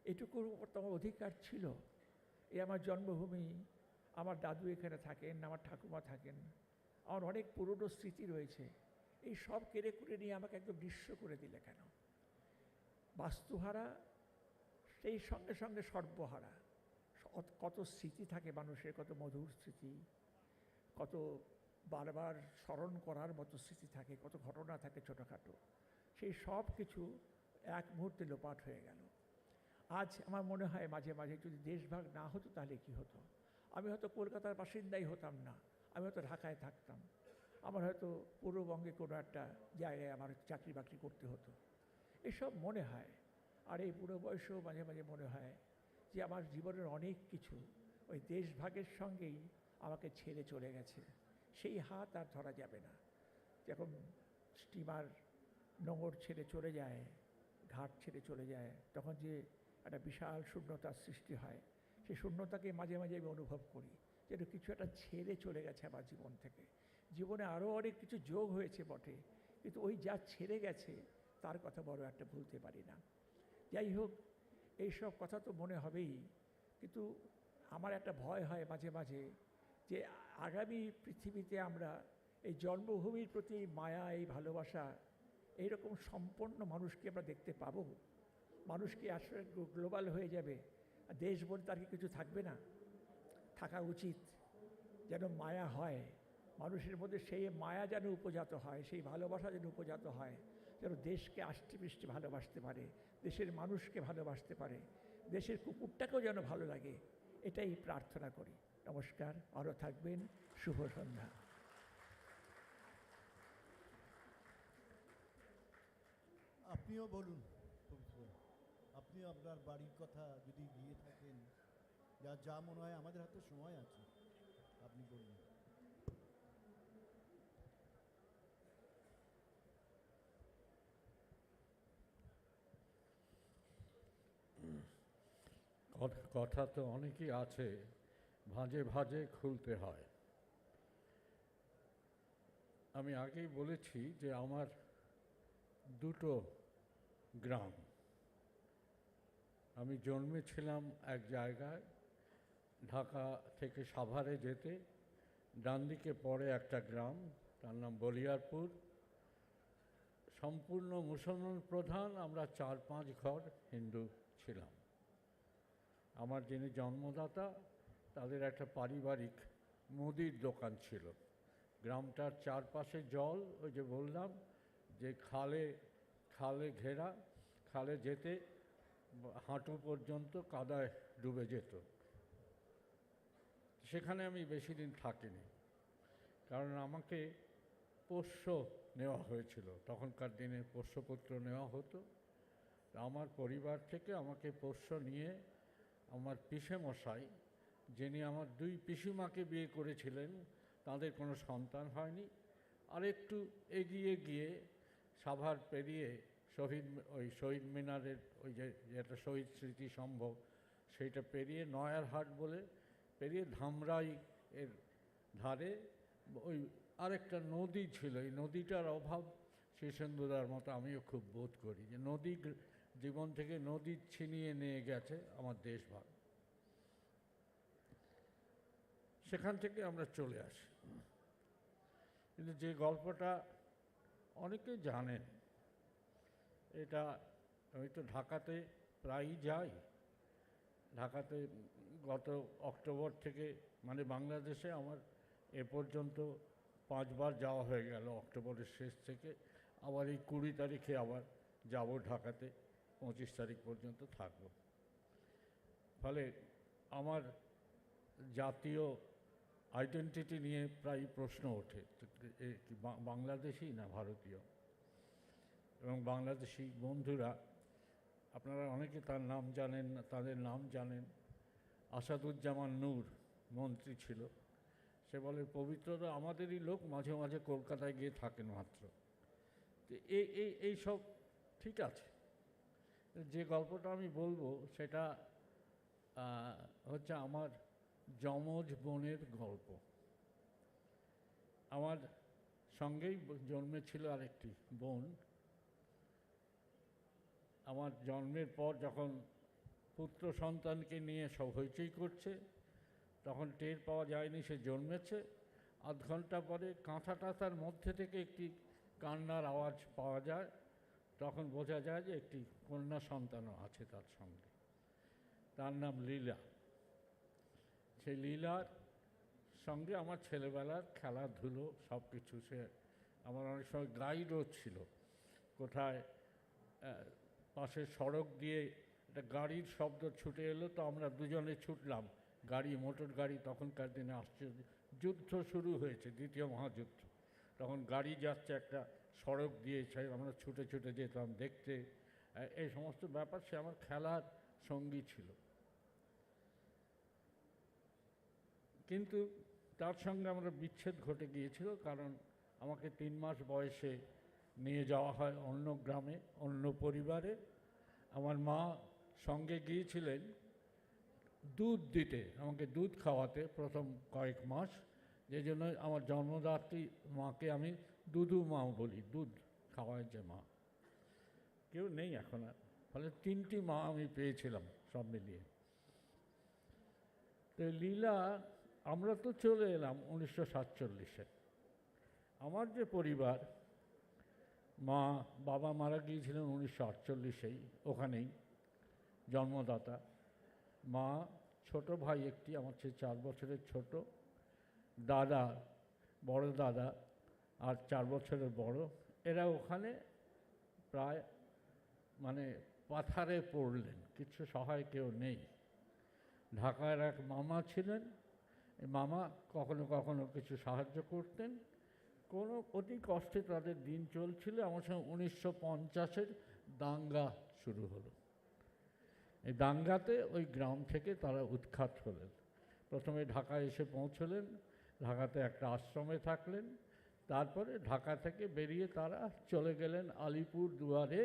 এটুকুর উপর তো আমার অধিকার ছিল। এ আমার জন্মভূমি, আমার দাদু এখানে থাকেন, আমার ঠাকুমা থাকেন, আমার অনেক পুরনো স্মৃতি রয়েছে। এই সব কেড়ে কুড়ে নিয়ে আমাকে একদম নিঃস্ব করে দিলে কেন? বাস্তুহারা, সেই সঙ্গে সঙ্গে সর্বহারা। কত স্মৃতি থাকে মানুষের, কত মধুর স্মৃতি, কত বারবার স্মরণ করার মতো স্মৃতি থাকে, কত ঘটনা থাকে ছোটোখাটো, সেই সব কিছু এক মুহূর্তে লোপাট হয়ে গেল। আজ আমার মনে হয় মাঝে মাঝে, যদি দেশভাগ না হতো তাহলে কি হতো? আমি হয়তো কলকাতার বাসিন্দাই হতাম না, আমি হয়তো ঢাকায় থাকতাম, আমার হয়তো পূর্ববঙ্গে কোনো একটা জায়গায় আমার চাকরি বাকরি করতে হতো। এসব মনে হয়। আর এই বুড়ো বয়সেও মাঝে মাঝে মনে হয় যে আমার জীবনের অনেক কিছু ওই দেশভাগের সঙ্গেই আমাকে ছেড়ে চলে গেছে। সেই হাত আর ধরা যাবে না। যখন স্টিমার নোঙর ছেড়ে চলে যায়, ঘাট ছেড়ে চলে যায়, তখন যে একটা বিশাল শূন্যতার সৃষ্টি হয়, সেই শূন্যতাকে মাঝে মাঝে আমি অনুভব করি, যেন কিছু একটা ছেড়ে চলে গেছে আমার জীবন থেকে। জীবনে আরও অনেক কিছু যোগ হয়েছে বটে, কিন্তু ওই যা ছেড়ে গেছে তার কথা বড় একটা ভুলতে পারি না। যাই হোক, এইসব কথা তো মনে হবেই, কিন্তু আমার একটা ভয় হয় মাঝে মাঝে যে আগামী পৃথিবীতে আমরা এই জন্মভূমির প্রতি এই মায়া, এই ভালোবাসা, এইরকম সম্পন্ন মানুষকে আমরা দেখতে পাবো? মানুষকে আসলে গ্লোবাল হয়ে যাবে, আর দেশ বলে তার কি কিছু থাকবে না? থাকা উচিত, যেন মায়া হয় মানুষের মধ্যে, সেই মায়া যেন উপজাত হয়, সেই ভালোবাসা যেন উপজাত হয়, যেন দেশকে আষ্টেপৃষ্টে ভালোবাসতে পারে, দেশের মানুষকে ভালোবাসতে পারে, দেশের কুকুরটাকেও যেন ভালো লাগে, এটাই প্রার্থনা করি। নমস্কার, আরও থাকবেন, শুভ সন্ধ্যা। আপনিও বলুন, আপনি আপনার বাড়ির কথা যদি গিয়ে থাকেন, যা মনে হয়। আমাদের হাতে সময় আছে, আপনি বলুন। কথা তো অনেকই আছে, ভাঁজে ভাঁজে খুলতে হয়। আমি আগেই বলেছি যে আমার দুটো গ্রাম। আমি জন্মেছিলাম এক জায়গায়, ঢাকা থেকে সাভারে যেতে ডান দিকে পড়ে একটা গ্রাম, তার নাম বলিয়ারপুর। সম্পূর্ণ মুসলমান প্রধান, আমরা 4-5 ঘর হিন্দু ছিলাম। আমার যিনি জন্মদাতা, তাদের একটা পারিবারিক মুদির দোকান ছিল। গ্রামটার চারপাশে জল, ওই যে বললাম যে খালে ঘেরা, খালে যেতে হাঁটু পর্যন্ত কাদায় ডুবে যেত। সেখানে আমি বেশি দিন থাকিনি, কারণ আমাকে পোষ্য নেওয়া হয়েছিল। তখনকার দিনে পোষ্যপুত্র নেওয়া হতো। আমার পরিবার থেকে আমাকে পোষ্য নিয়ে আমার পিসেমশাই, যিনি আমার 2 পিসিমাকে বিয়ে করেছিলেন, তাদের কোনো সন্তান হয়নি। আর একটু এগিয়ে গিয়ে সাভার পেরিয়ে শহীদ মিনারের ওই যে যেটা শহীদ স্মৃতি সম্ভব, সেইটা পেরিয়ে নয়ারহাট বলে পেরিয়ে ধামরাই এর ধারে ওই আরেকটা নদী ছিল। এই নদীটার অভাব শীর্ষেন্দুদার মতো আমিও খুব বোধ করি, যে নদী জীবন থেকে নদী ছিনিয়ে নিয়ে গেছে আমার দেশভাগ। সেখান থেকে আমরা চলে আসি। কিন্তু যে গল্পটা অনেকে জানেন, এটা আমি তো ঢাকাতে প্রায়ই যাই। ঢাকাতে গত অক্টোবর থেকে, মানে বাংলাদেশে আমার এ পর্যন্ত 5 বার যাওয়া হয়ে গেল। অক্টোবরের শেষ থেকে আবার এই 20 তারিখে আবার যাব ঢাকাতে, 25 তারিখ পর্যন্ত থাকব। ফলে আমার জাতীয় আইডেন্টিটি নিয়ে প্রায় প্রশ্ন ওঠে, বাংলাদেশি না ভারতীয়। এবং বাংলাদেশি বন্ধুরা, আপনারা অনেকে তার নাম জানেন না, তাদের নাম জানেন। আসাদুজ্জামান নূর মন্ত্রী ছিল, সে বলে পবিত্ররা আমাদেরই লোক, মাঝে মাঝে কলকাতায় গিয়ে থাকেন মাত্র। তো এই সব ঠিক আছে। যে গল্পটা আমি বলবো সেটা হচ্ছে আমার যমজ বোনের গল্প। আমার সঙ্গেই জন্মেছিল আরেকটি বোন। আমার জন্মের পর যখন পুত্র সন্তানকে নিয়ে সব হইচই করছে, তখন টের পাওয়া যায়নি সে জন্মেছে। আধ ঘন্টা পরে কাঁথা টাথার মধ্যে থেকে একটি কান্নার আওয়াজ পাওয়া যায়, তখন বোঝা যায় যে একটি কন্যা সন্তানও আছে তার সঙ্গে। তার নাম লীলা। সেই লীলার সঙ্গে আমার ছেলেবেলার খেলাধুলো সব কিছু। সে আমার অনেক সময় গাইডও ছিল। কোথায় পাশের সড়ক দিয়ে একটা গাড়ির শব্দ ছুটে এলো, তো আমরা দুজনে ছুটলাম। গাড়ি, মোটর গাড়ি, তখনকার দিনে আশ্চর্য, যুদ্ধ শুরু হয়েছে, দ্বিতীয় মহাযুদ্ধ। তখন গাড়ি যাচ্ছে একটা সড়ক দিয়ে, আমরা ছুটে ছুটে যেতাম দেখতে। এই সমস্ত ব্যাপার সে আমার খেলার সঙ্গী ছিল। কিন্তু তার সঙ্গে আমরা বিচ্ছেদ ঘটে গিয়েছিল, কারণ আমাকে 3 মাস বয়সে নিয়ে যাওয়া হয় অন্য গ্রামে, অন্য পরিবারে। আমার মা সঙ্গে গিয়েছিলেন দুধ দিতে, আমাকে দুধ খাওয়াতে প্রথম কয়েক মাস, যে জন্য আমার জন্মদাত্রী মাকে আমি দুধু মা বলি, দুধ খাওয়ায় যে মা। কেউ নেই এখন আর, ফলে 3টি মা আমি পেয়েছিলাম সব মিলিয়ে। তো লীলা, আমরা তো চলে এলাম 1947-এ। আমার যে পরিবার, মা বাবা মারা গিয়েছিলেন 1948-এই, ওখানেই জন্মদাতা। মা, ছোট ভাই একটি আমার চেয়ে 4 বছরের ছোট, দাদা, বড় দাদা আর 4 বছরের বড়, এরা ওখানে প্রায় মানে পাথারে পড়লেন, কিছু সহায় কেউ নেই। ঢাকার এক মামা ছিলেন, এই মামা কখনো কখনো কিছু সাহায্য করতেন, কোনো অতি কষ্টে তাদের দিন চলছিল। আমার সঙ্গে 1950-এর দাঙ্গা শুরু হলো। এই দাঙ্গাতে ওই গ্রাম থেকে তারা উৎখাত হলেন। প্রথমে ঢাকায় এসে পৌঁছলেন, ঢাকাতে একটা আশ্রমে থাকলেন, তারপরে ঢাকা থেকে বেরিয়ে তারা চলে গেলেন আলিপুর দুয়ারে।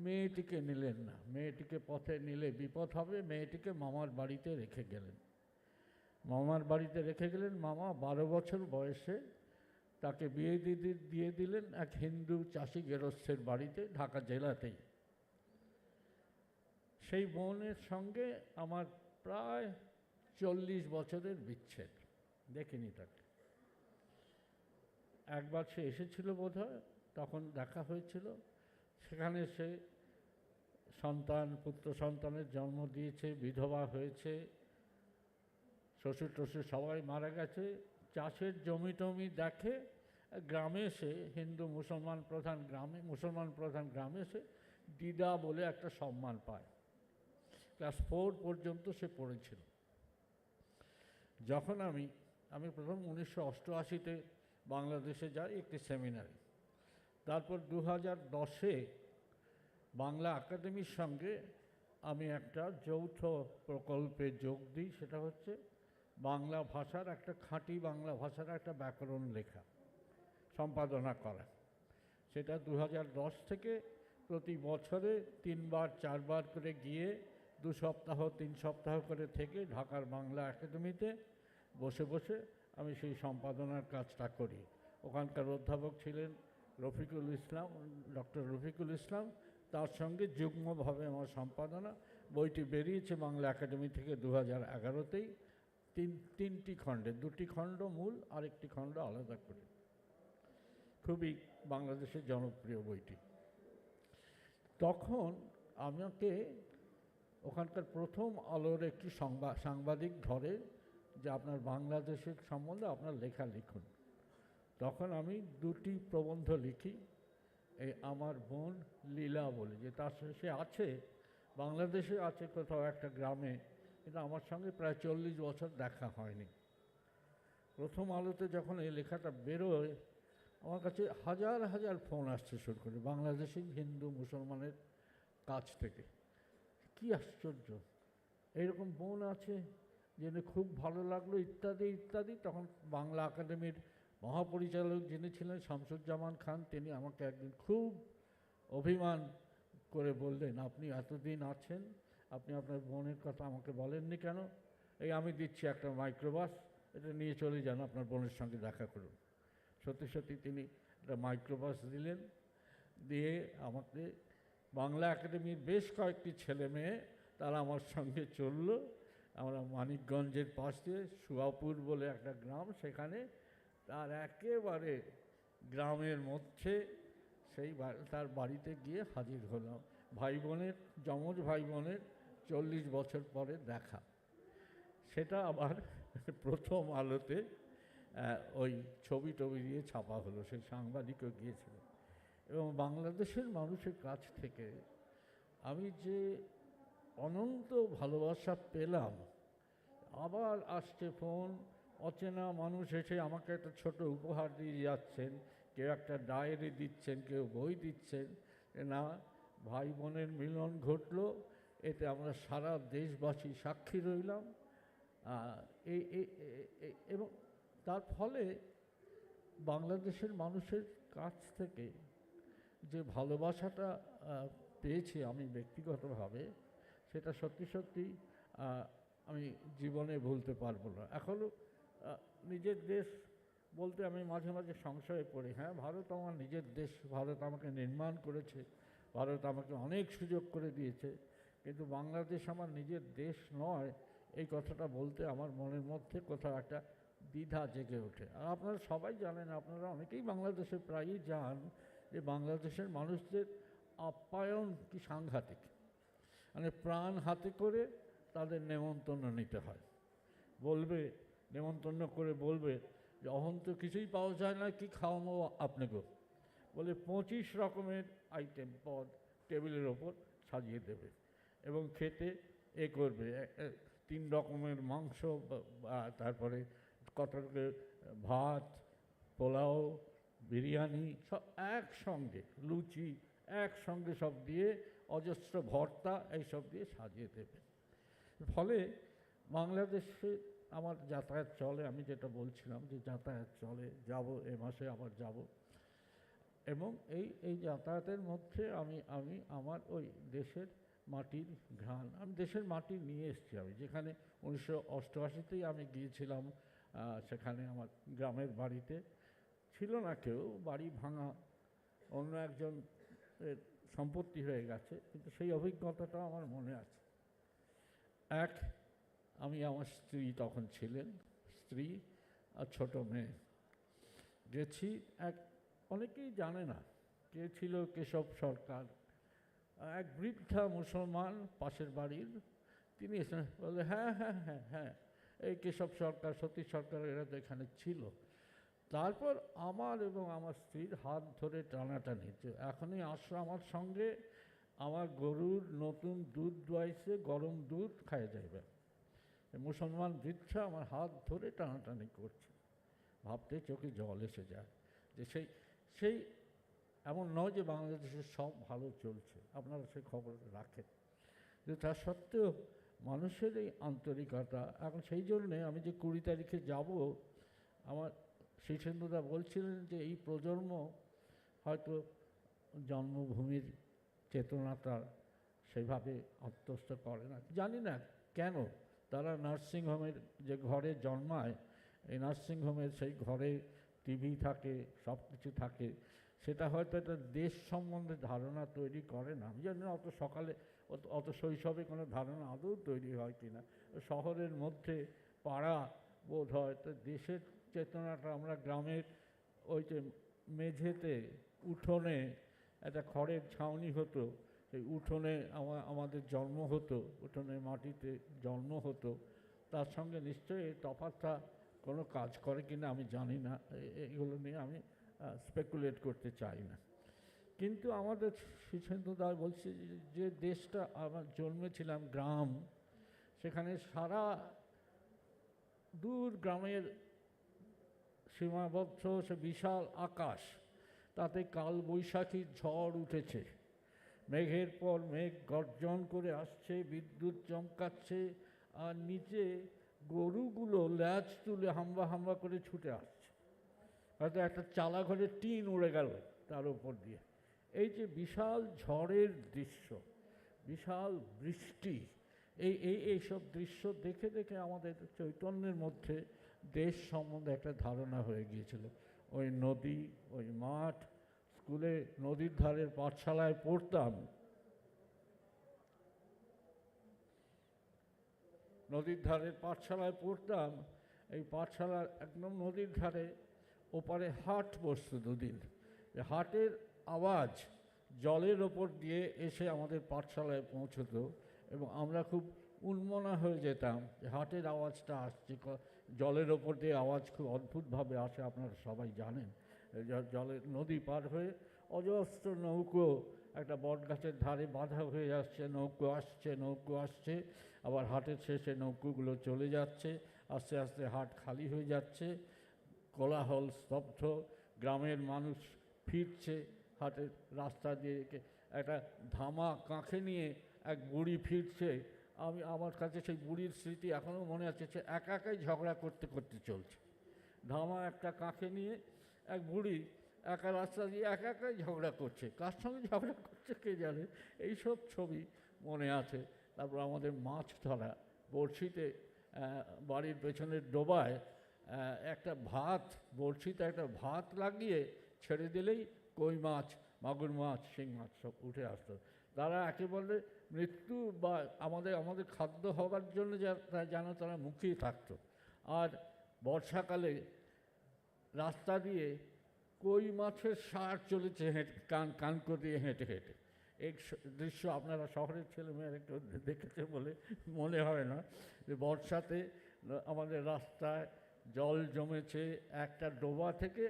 মেয়েটিকে নিলেন না, মেয়েটিকে পথে নিলে বিপদ হবে, মেয়েটিকে মামার বাড়িতে রেখে গেলেন। মামার বাড়িতে রেখে গেলেন। মামা 12 বছর বয়সে তাকে বিয়ে দিয়ে দিলেন এক হিন্দু চাষি গেরস্থের বাড়িতে, ঢাকা জেলাতেই। সেই বোনের সঙ্গে আমার প্রায় 40 বছরের বিচ্ছেদ, দেখিনি তাকে। একবার সে এসেছিল বোধহয়, তখন দেখা হয়েছিল। সেখানে সে পুত্র সন্তানের জন্ম দিয়েছে, বিধবা হয়েছে, শ্বশুর টশুর সবাই মারা গেছে। চাষের জমি টমি দেখে গ্রামে এসে, হিন্দু মুসলমান প্রধান গ্রামে এসে দিদা বলে একটা সম্মান পায়। ক্লাস 4 পর্যন্ত সে পড়েছিল। যখন আমি প্রথম 1988-তে বাংলাদেশে যাই একটি সেমিনারে, তারপর 2010-এ বাংলা একাডেমির সঙ্গে আমি একটা যৌথ প্রকল্পে যোগ দিই। সেটা হচ্ছে বাংলা ভাষার একটা খাঁটি বাংলা ভাষার একটা ব্যাকরণ লেখা, সম্পাদনা করা। সেটা 2010 থেকে প্রতি বছরে 3-4 বার করে গিয়ে 2 সপ্তাহ 3 সপ্তাহ করে থেকে ঢাকার বাংলা একাডেমিতে বসে বসে আমি সেই সম্পাদনার কাজটা করি। ওখানকার অধ্যাপক ছিলেন ডক্টর রফিকুল ইসলাম, তার সঙ্গে যুগ্মভাবে আমার সম্পাদনা। বইটি বেরিয়েছে বাংলা একাডেমি থেকে 2011-তেই, 3টি খণ্ডে, 2টি খণ্ড মূল, আরেকটি খণ্ড আলাদা করে। খুবই বাংলাদেশের জনপ্রিয় বইটি। তখন আমাকে ওখানকার প্রথম আলোর একটি সাংবাদিক ধরে যে আপনার বাংলাদেশের সম্বন্ধে আপনার লেখা লিখুন। তখন আমি 2টি প্রবন্ধ লিখি। এই আমার বোন লীলা বলে, যে তার সঙ্গে সে আছে, বাংলাদেশে আছে কোথাও একটা গ্রামে, কিন্তু আমার সঙ্গে প্রায় 40 বছর দেখা হয়নি। প্রথম আলোতে যখন এই লেখাটা বেরোয়, আমার কাছে হাজার হাজার ফোন আসছে শুরু করে বাংলাদেশি হিন্দু মুসলমানের কাছ থেকে। কি আশ্চর্য, এইরকম বোন আছে, জেনে খুব ভালো লাগলো, ইত্যাদি ইত্যাদি। তখন বাংলা একাডেমির মহাপরিচালক যিনি ছিলেন শামসুজ্জামান খান, তিনি আমাকে একদিন খুব অভিমান করে বললেন, আপনি এতদিন আছেন, আপনি আপনার বোনের কথা আমাকে বলেননি কেন? এই আমি দিচ্ছি একটা মাইক্রোবাস, এটা নিয়ে চলে যান, আপনার বোনের সঙ্গে দেখা করুন। সত্যি সত্যি তিনি একটা মাইক্রোবাস দিলেন, দিয়ে আমাকে বাংলা একাডেমির বেশ কয়েকটি ছেলে মেয়ে তারা আমার সঙ্গে চলল। আমরা মানিকগঞ্জের পাশ দিয়ে সুয়াপুর বলে একটা গ্রাম, সেখানে তার একেবারে গ্রামের মধ্যে তার বাড়িতে গিয়ে হাজির হলাম। যমজ ভাই বোনের 40 বছর পরে দেখা। সেটা আবার প্রথম আলোতে ওই ছবি দিয়ে ছাপা হলো, সেই সাংবাদিকও গিয়েছিল। এবং বাংলাদেশের মানুষের কাছ থেকে আমি যে অনন্ত ভালোবাসা পেলাম। আবার আসছে ফোন, অচেনা মানুষ এসে আমাকে একটা ছোট উপহার দিয়ে যাচ্ছেন, কেউ একটা ডায়েরি দিচ্ছেন, কেউ বই দিচ্ছেন। না, ভাই বোনের মিলন ঘটলো, এতে আমরা সারা দেশবাসী সাক্ষী রইলাম। এবং তার ফলে বাংলাদেশের মানুষের কাছ থেকে যে ভালোবাসাটা পেয়েছি আমি ব্যক্তিগতভাবে, সেটা সত্যি সত্যি আমি জীবনে ভুলতে পারবো না। এখনও নিজের দেশ বলতে আমি মাঝে মাঝে সংশয়ে পড়ি। হ্যাঁ, ভারত আমার নিজের দেশ, ভারত আমাকে নির্মাণ করেছে, ভারত আমাকে অনেক সুযোগ করে দিয়েছে, কিন্তু বাংলাদেশ আমার নিজের দেশ নয়, এই কথাটা বলতে আমার মনের মধ্যে কোথাও একটা দ্বিধা জেগে ওঠে। আর আপনারা সবাই জানেন, আপনারা অনেকেই বাংলাদেশে প্রায়ই যান, যে বাংলাদেশের মানুষদের আপ্যায়ন কি সাংঘাতিক। মানে প্রাণ হাতে করে তাদের নেমন্তন্ন নিতে হয়, বলবে নেমন্তন্ন করে বলবে যে অহন তো কিছুই পাওয়া যায় না, কি খাওয়াবো আপনাকে, বলে 25 রকমের আইটেম পদ টেবিলের ওপর সাজিয়ে দেবে এবং খেতে করবে 3 রকমের মাংস, তারপরে কত ভাত, পোলাও, বিরিয়ানি, সব একসঙ্গে, লুচি একসঙ্গে সব দিয়ে, অজস্র ভর্তা এইসব দিয়ে সাজিয়ে দেবে। ফলে বাংলাদেশে আমার যাতায়াত চলে, আমি যেটা বলছিলাম যে যাতায়াত চলে, যাব এ মাসে আবার যাব, এবং এই যাতায়াতের মধ্যে আমি আমার ওই দেশের মাটির ঘ্রাণ, আমি দেশের মাটি নিয়ে এসেছি। আমি যেখানে 1988তেই আমি গিয়েছিলাম, সেখানে আমার গ্রামের বাড়িতে ছিল না কেউ, বাড়ি ভাঙা, অন্য একজন সম্পত্তি হয়ে গেছে, কিন্তু সেই অভিজ্ঞতাটা আমার মনে আছে। আমি আমার স্ত্রী তখন ছিলেন, স্ত্রী আর ছোট মেয়ে, গেছি। অনেকেই জানে না কে ছিল কেশব সরকার, এক বৃদ্ধা মুসলমান পাশের বাড়ির, তিনি এসে বলে হ্যাঁ হ্যাঁ হ্যাঁ হ্যাঁ এই কেশব সরকার, সতীশ সরকার, এরা তো এখানে ছিল। তারপর আমার এবং আমার স্ত্রীর হাত ধরে টানাটানি, যে এখনই আসো আমার সঙ্গে, আমার গরুর নতুন দুধ দোয়াইছে, গরম দুধ খাইয়ে যাইবে। মুসলমান বৃদ্ধা আমার হাত ধরে টানাটানি করছে, ভাবতে চোখে জল এসে যায় যে সেই এমন নয় যে বাংলাদেশে সব ভালো চলছে, আপনারা সেই খবর রাখেন, যে তা সত্ত্বেও মানুষের এই আন্তরিকতা। এখন সেই জন্যে আমি যে 20 তারিখে যাব, আমার শীর্ষেন্দুদা বলছিলেন যে এই প্রজন্ম হয়তো জন্মভূমির চেতনাটা সেভাবে আত্মস্থ করে না, জানি না কেন। তারা নার্সিংহোমের যে ঘরে জন্মায়, এই নার্সিংহোমের সেই ঘরে টিভি থাকে, সব কিছু থাকে, সেটা হয়তো একটা দেশ সম্বন্ধে ধারণা তৈরি করে না। আমি জানি না অত সকালে অত শৈশবে কোনো ধারণা আদৌ তৈরি হয় কি না। শহরের মধ্যে পাড়া বোধ হয়, তো দেশের চেতনাটা আমরা গ্রামের ওই যে মেঝেতে, উঠোনে একটা খড়ের ছাউনি হতো, এই উঠোনে আমাদের জন্ম হতো, উঠোনে মাটিতে জন্ম হতো, তার সঙ্গে নিশ্চয়ই এই তফাৎটা কোনো কাজ করে কিনা আমি জানি না, এগুলো নিয়ে আমি স্পেকুলেট করতে চাই না। কিন্তু আমাদের শীর্ষেন্দুদা বলছে যে দেশটা আমার জন্মেছিলাম, গ্রাম, সেখানে সারা দূর গ্রামের সীমাবদ্ধ সে বিশাল আকাশ, তাতে কাল বৈশাখীর ঝড় উঠেছে, মেঘের পর মেঘ গর্জন করে আসছে, বিদ্যুৎ চমকাচ্ছে, আর নিচে গরুগুলো ল্যাজ তুলে হাম্বা হাম্বা করে ছুটে আসছে, হয়তো একটা চালা ঘরের টিন উড়ে গেল তার উপর দিয়ে। এই যে বিশাল ঝড়ের দৃশ্য, বিশাল বৃষ্টি, এইসব দৃশ্য দেখে দেখে আমাদের চৈতন্যের মধ্যে দেশ সম্বন্ধে একটা ধারণা হয়ে গিয়েছিল। ওই নদী, ওই মাঠ, স্কুলে নদীর ধারের পাঠশালায় পড়তাম, নদীর ধারের পাঠশালায় পড়তাম, এই পাঠশালার একদম নদীর ধারে ওপারে হাট বসত দুদিন, হাটের আওয়াজ জলের ওপর দিয়ে এসে আমাদের পাঠশালায় পৌঁছতো, এবং আমরা খুব উন্মনা হয়ে যেতাম যে হাটের আওয়াজটা আসছে, জলের ওপর দিয়ে আওয়াজ খুব অদ্ভুতভাবে আসে, আপনারা সবাই জানেন। জলের নদী পার হয়ে অজস্র নৌকো একটা বট গাছের ধারে বাঁধা হয়ে আসছে, নৌকো আসছে, নৌকো আসছে, আবার হাটের শেষে নৌকোগুলো চলে যাচ্ছে, আস্তে আস্তে হাট খালি হয়ে যাচ্ছে, কোলাহল, স্তব্ধ, গ্রামের মানুষ ফিরছে হাটের রাস্তা দিয়ে, একটা ধামা কাঁখে নিয়ে এক বুড়ি ফিরছে। আমার কাছে সেই বুড়ির স্মৃতি এখনও মনে আছে, সে একা একাই ঝগড়া করতে করতে চলছে, ধামা একটা কাঁখে নিয়ে এক বুড়ি একা রাস্তা দিয়ে একা একাই ঝগড়া করছে, কার সঙ্গে ঝগড়া করছে কে জানে। এইসব ছবি মনে আছে। তারপর আমাদের মাছ ধরা, বড়শিতে বাড়ির পেছনের ডোবায় একটা ভাত, বড়শিতে একটা ভাত লাগিয়ে ছেড়ে দিলেই কই মাছ, মাগুর মাছ, শিং মাছ সব উঠে আসতো। তারা একেবারে মৃত্যু বা আমাদের খাদ্য হওয়ার জন্য যেন তারা মুখিয়ে থাকতো। আর বর্ষাকালে রাস্তা দিয়ে কই মাছের সার চলেছে কানকো দিয়ে হেঁটে হেঁটে। এই দৃশ্য আপনারা শহরের ছেলেমেয়েরা একটু দেখেছে বলে মনে হয় না, যে বর্ষাতে আমাদের রাস্তায় জল জমেছে, একটা ডোবা থেকে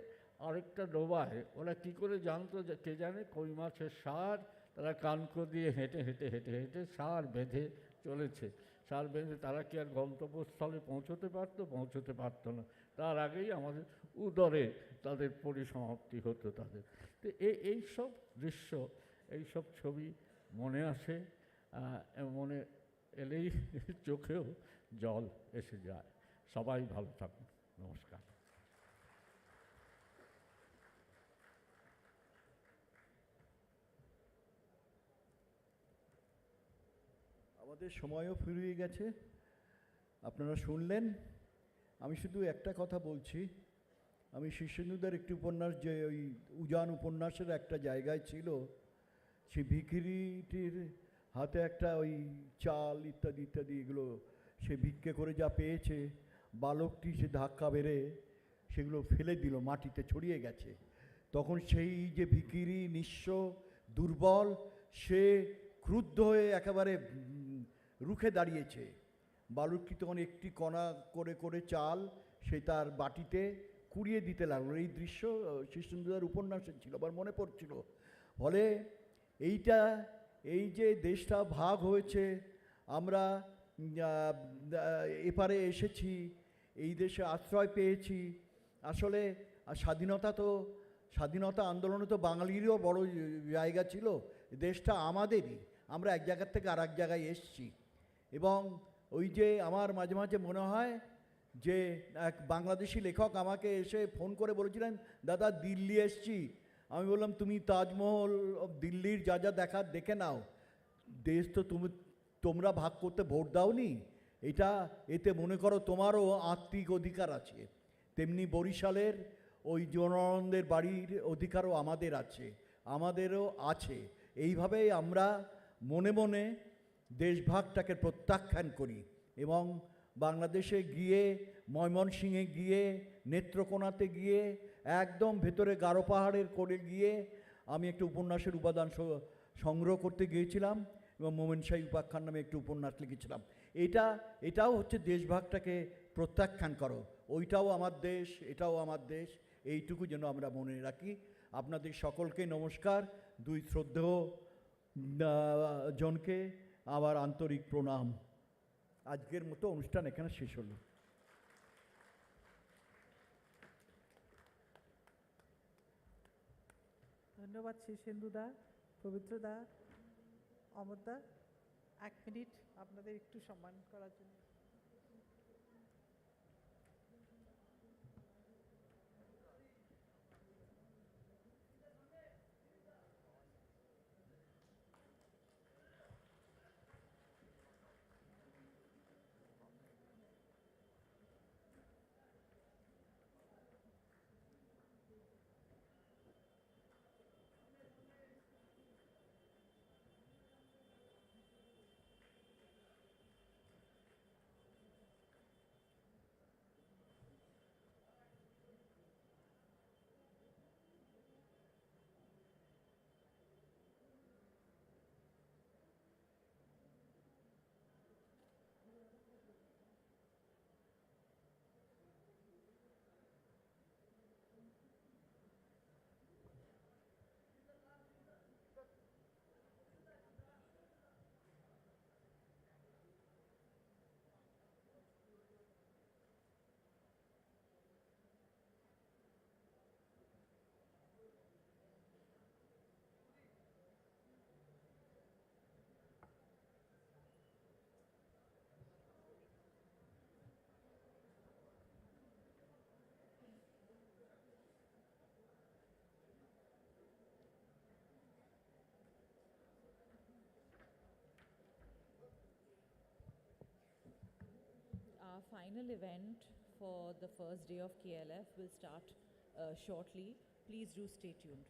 আরেকটা ডোবায় ওরা কী করে জানতো যে কে জানে কই মাছের সার, তারা কানকো দিয়ে হেঁটে হেঁটে হেঁটে হেঁটে সার বেঁধে চলেছে। সার বেঁধে তারা কি আর গন্তব্যস্থলে পৌঁছতে পারতো না। তার আগেই আমাদের উদরে তাদের পরিসমাপ্তি হতো তাদের। তো এইসব দৃশ্য, এইসব ছবি মনে আসে, মনে এলেই চোখেও জল এসে যায়। সবাই ভালো থাকুন, নমস্কার। আমাদের সময়ও ফুরিয়ে গেছে, আপনারা শুনলেন। আমি শুধু একটা কথা বলছি, আমি শীর্ষেন্দুদার একটি উপন্যাস, যে ওই উজান উপন্যাসের একটা জায়গায় ছিল, সেই ভিখিরিটির হাতে একটা ওই চাল ইত্যাদি ইত্যাদি এগুলো সে ভিক্ষে করে যা পেয়েছে, বালকটি সে ধাক্কা বেড়ে সেগুলো ফেলে দিল, মাটিতে ছড়িয়ে গেছে। তখন সেই যে ভিখিরি, নিঃস্ব, দুর্বল, সে ক্রুদ্ধ হয়ে একেবারে রুখে দাঁড়িয়েছে। বালকটি তখন একটি কণা করে করে চাল সে তার বাটিতে কুড়িয়ে দিতে লাগলো। এই দৃশ্য শীর্ষেন্দুদার উপন্যাসে ছিল, আবার মনে পড়ছিল। ফলে এই যে দেশটা ভাগ হয়েছে, আমরা এপারে এসেছি, এই দেশে আশ্রয় পেয়েছি, আসলে স্বাধীনতা আন্দোলনে তো বাঙালিরও বড় জায়গা ছিল। দেশটা আমাদেরই, আমরা এক জায়গার থেকে আর এক জায়গায় এসছি। এবং ওই যে আমার মাঝে মাঝে মনে হয় যে এক বাংলাদেশি লেখক আমাকে এসে ফোন করে বলেছিলেন, দাদা দিল্লি এসছি। আমি বললাম, তুমি তাজমহল, দিল্লির যা যা দেখার দেখে নাও, দেশ তো তোমরা ভাগ করতে ভোট দাওনি, এতে মনে করো তোমারও আত্মিক অধিকার আছে। তেমনি বরিশালের ওই জনানন্দের বাড়ির অধিকারও আমাদেরও আছে। এইভাবেই আমরা মনে মনে দেশভাগটাকে প্রত্যাখ্যান করি এবং বাংলাদেশে গিয়ে, ময়মনসিংহে গিয়ে, নেত্রকোনাতে গিয়ে, একদম ভেতরে গারো পাহাড়ের করে গিয়ে আমি একটা উপন্যাসের উপাদান সংগ্রহ করতে গিয়েছিলাম এবং মোমেন শাহী উপাখ্যান নামে একটি উপন্যাস লিখেছিলাম। এটাও হচ্ছে দেশভাগটাকে প্রত্যাখ্যান করো। ওইটাও আমার দেশ, এটাও আমার দেশ, এইটুকু যেন আমরা মনে রাখি। আপনাদের সকলকে নমস্কার, দুই শ্রদ্ধেয় জনকে আবার আন্তরিক প্রণাম। আজকের মতো অনুষ্ঠান এখানে শেষ হলো। ধন্যবাদ শীর্ষেন্দুদা, পবিত্রদা, অমরদা। 1 মিনিট আপনাদের একটু সম্মান করার জন্য। final event for the first day of KLF will start shortly. Please do stay tuned.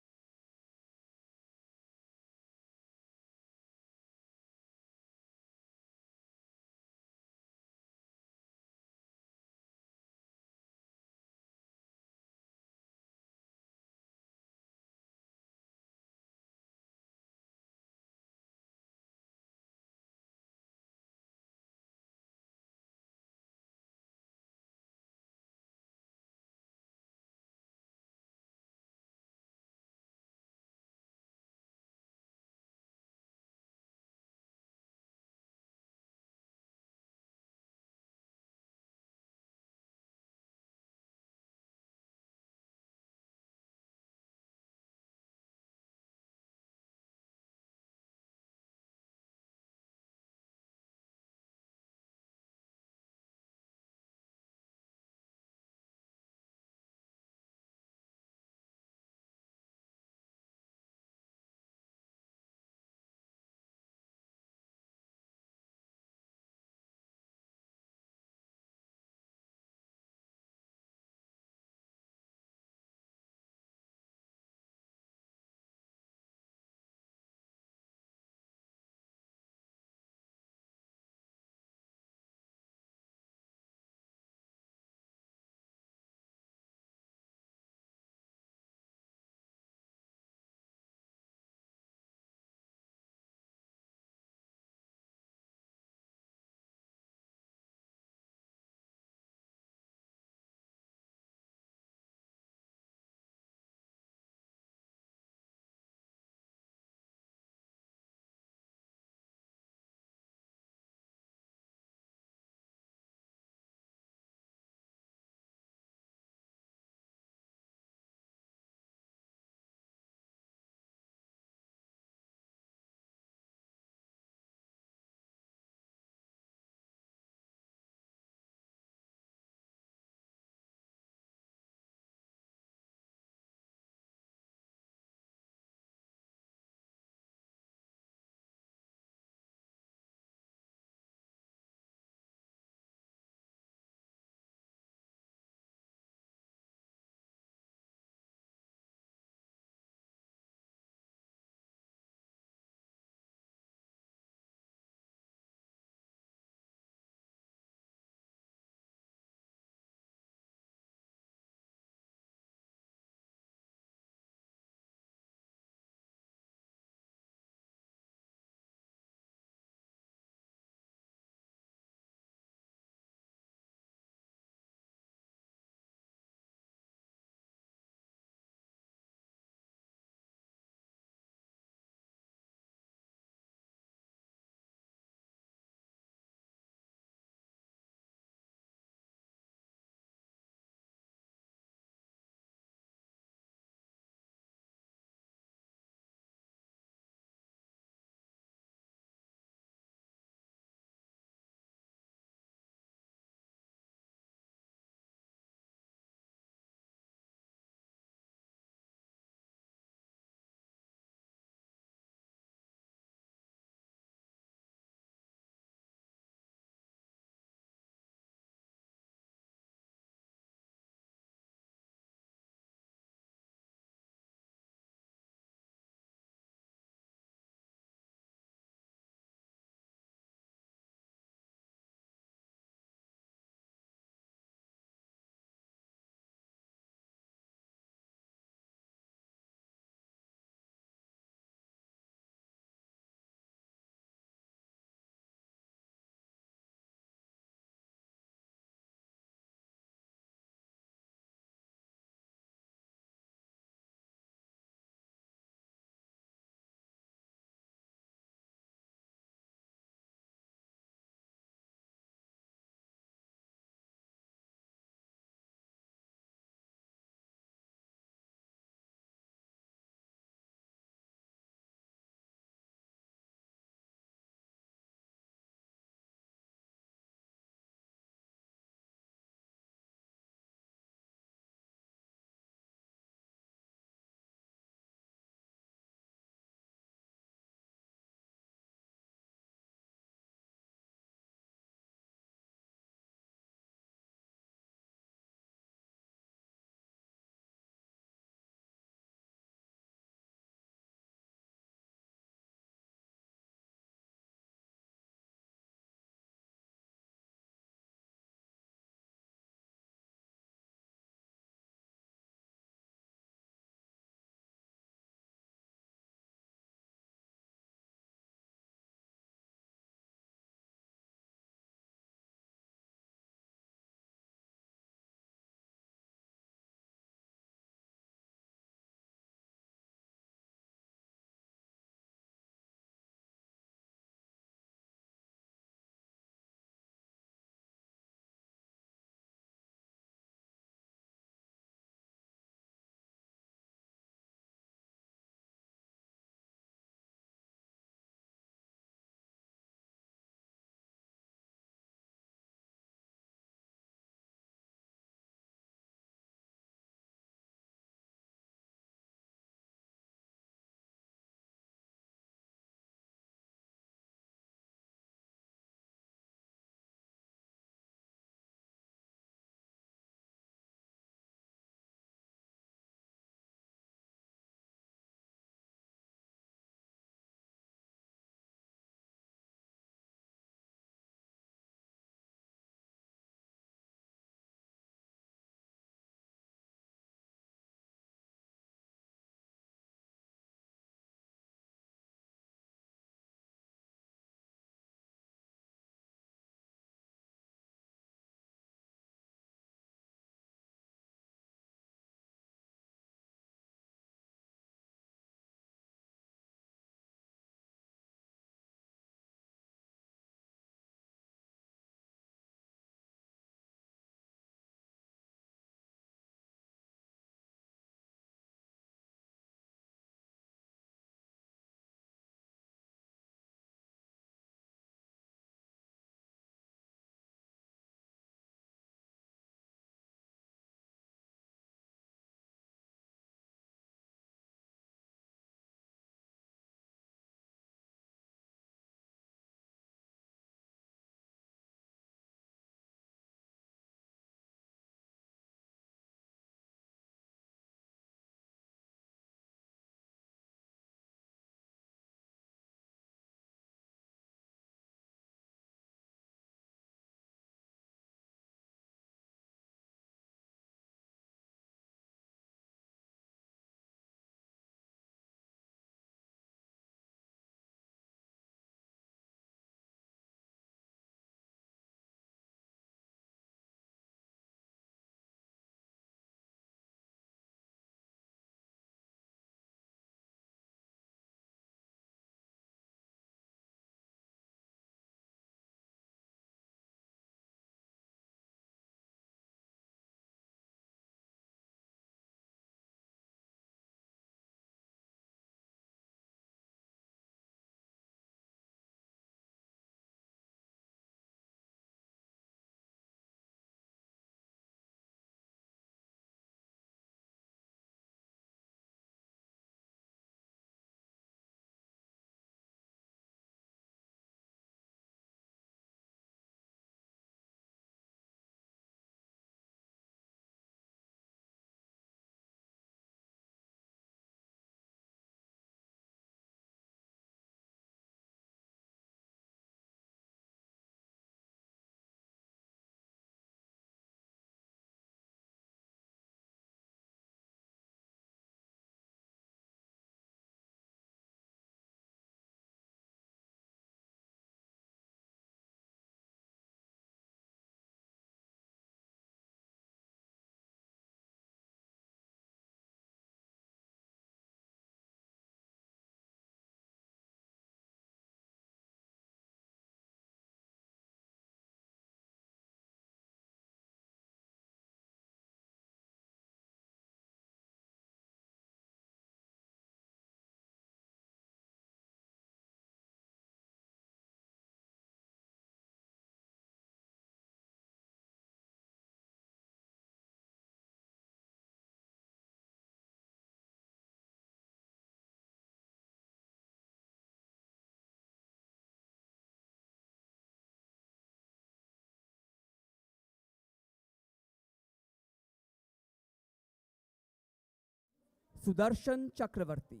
Sudarshan Chakravarti.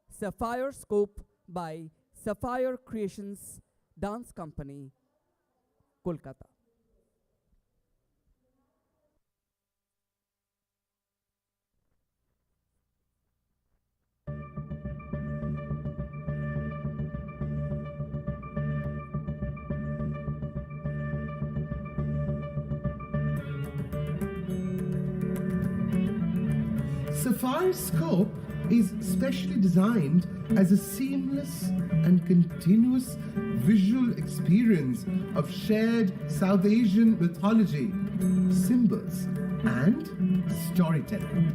Sapphire Scope by Sapphire Creations Dance Company, Kolkata. Sapphire Scope is specially designed as a seamless and continuous visual experience of shared South Asian mythology, symbols, and storytelling.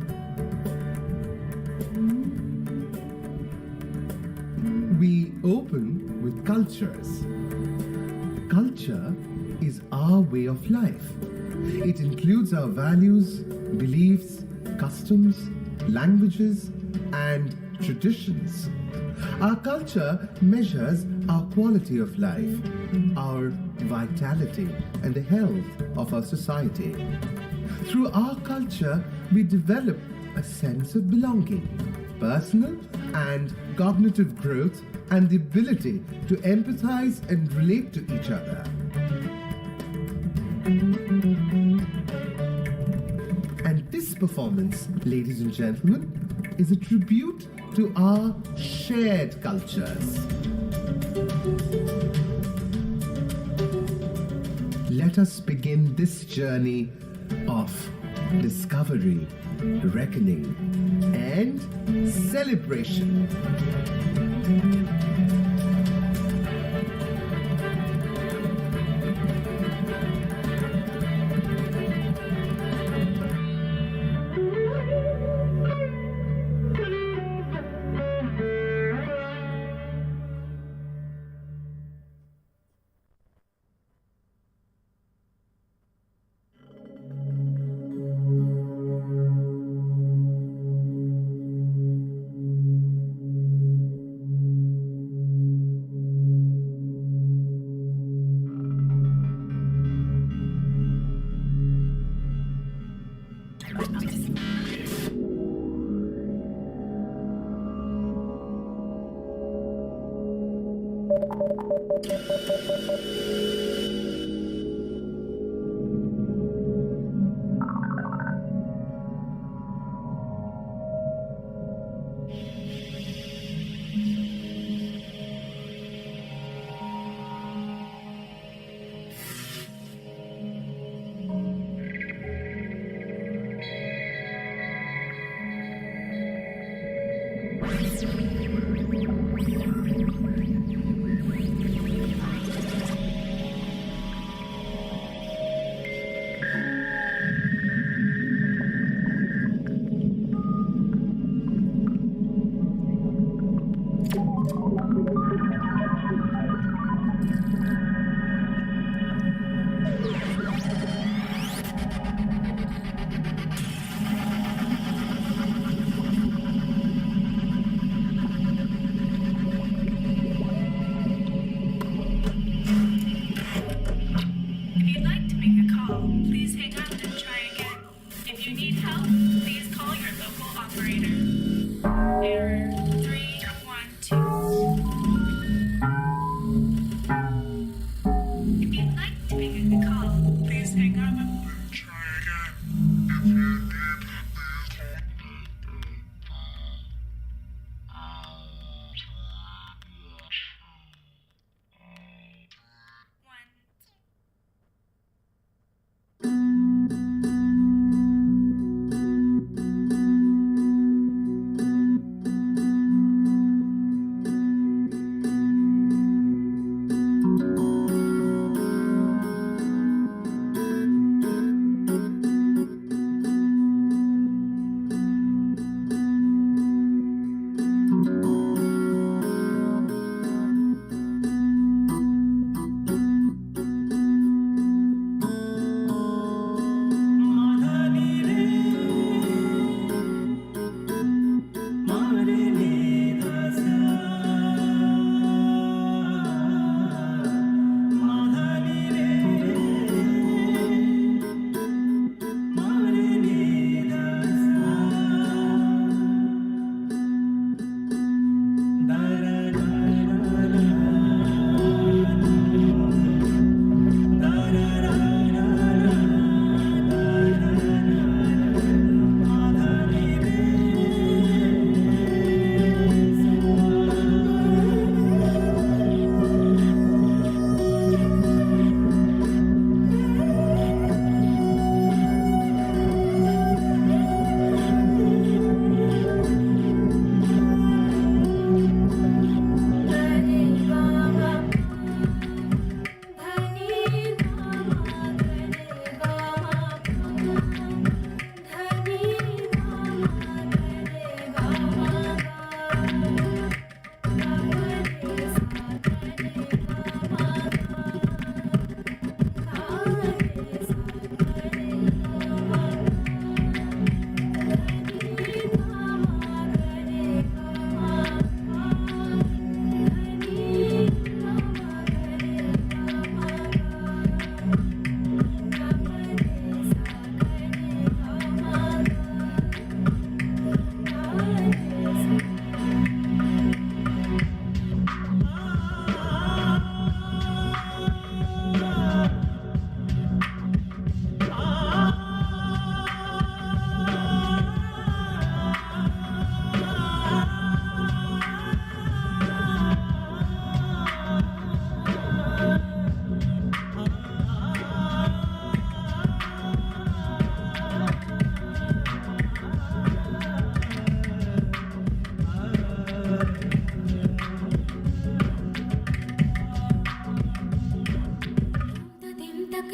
We open with cultures. Culture is our way of life. It includes our values, beliefs, customs, languages, and traditions. Our culture measures our quality of life, our vitality, and the health of our society. Through our culture, we develop a sense of belonging, personal and cognitive growth, and the ability to empathize and relate to each other. And this performance, ladies and gentlemen, is a tribute to our shared cultures. Let us begin this journey of discovery, reckoning, and celebration.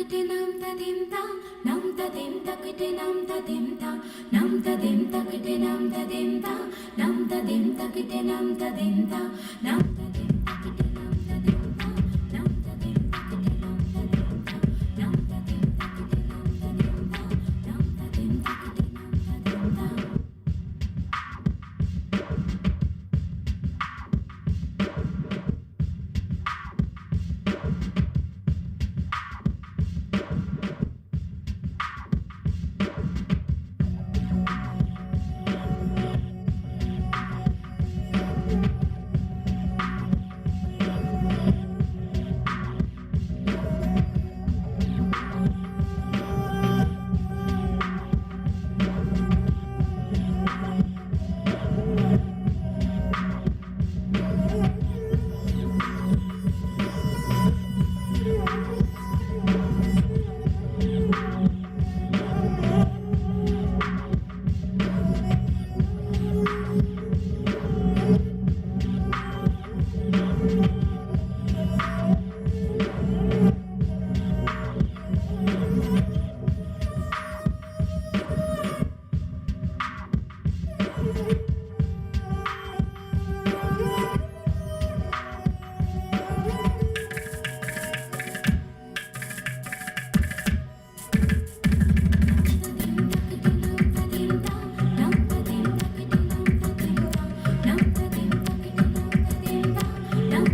takite nam tadim ta, nam tadim takite nam tadim ta, nam tadim takite nam tadim ta, nam tadim takite nam tadim ta, nam tadim takite nam tadim ta, nam tadim takite nam tadim ta, nam tadim takite nam tadim ta, nam tadim takite nam tadim ta. Nam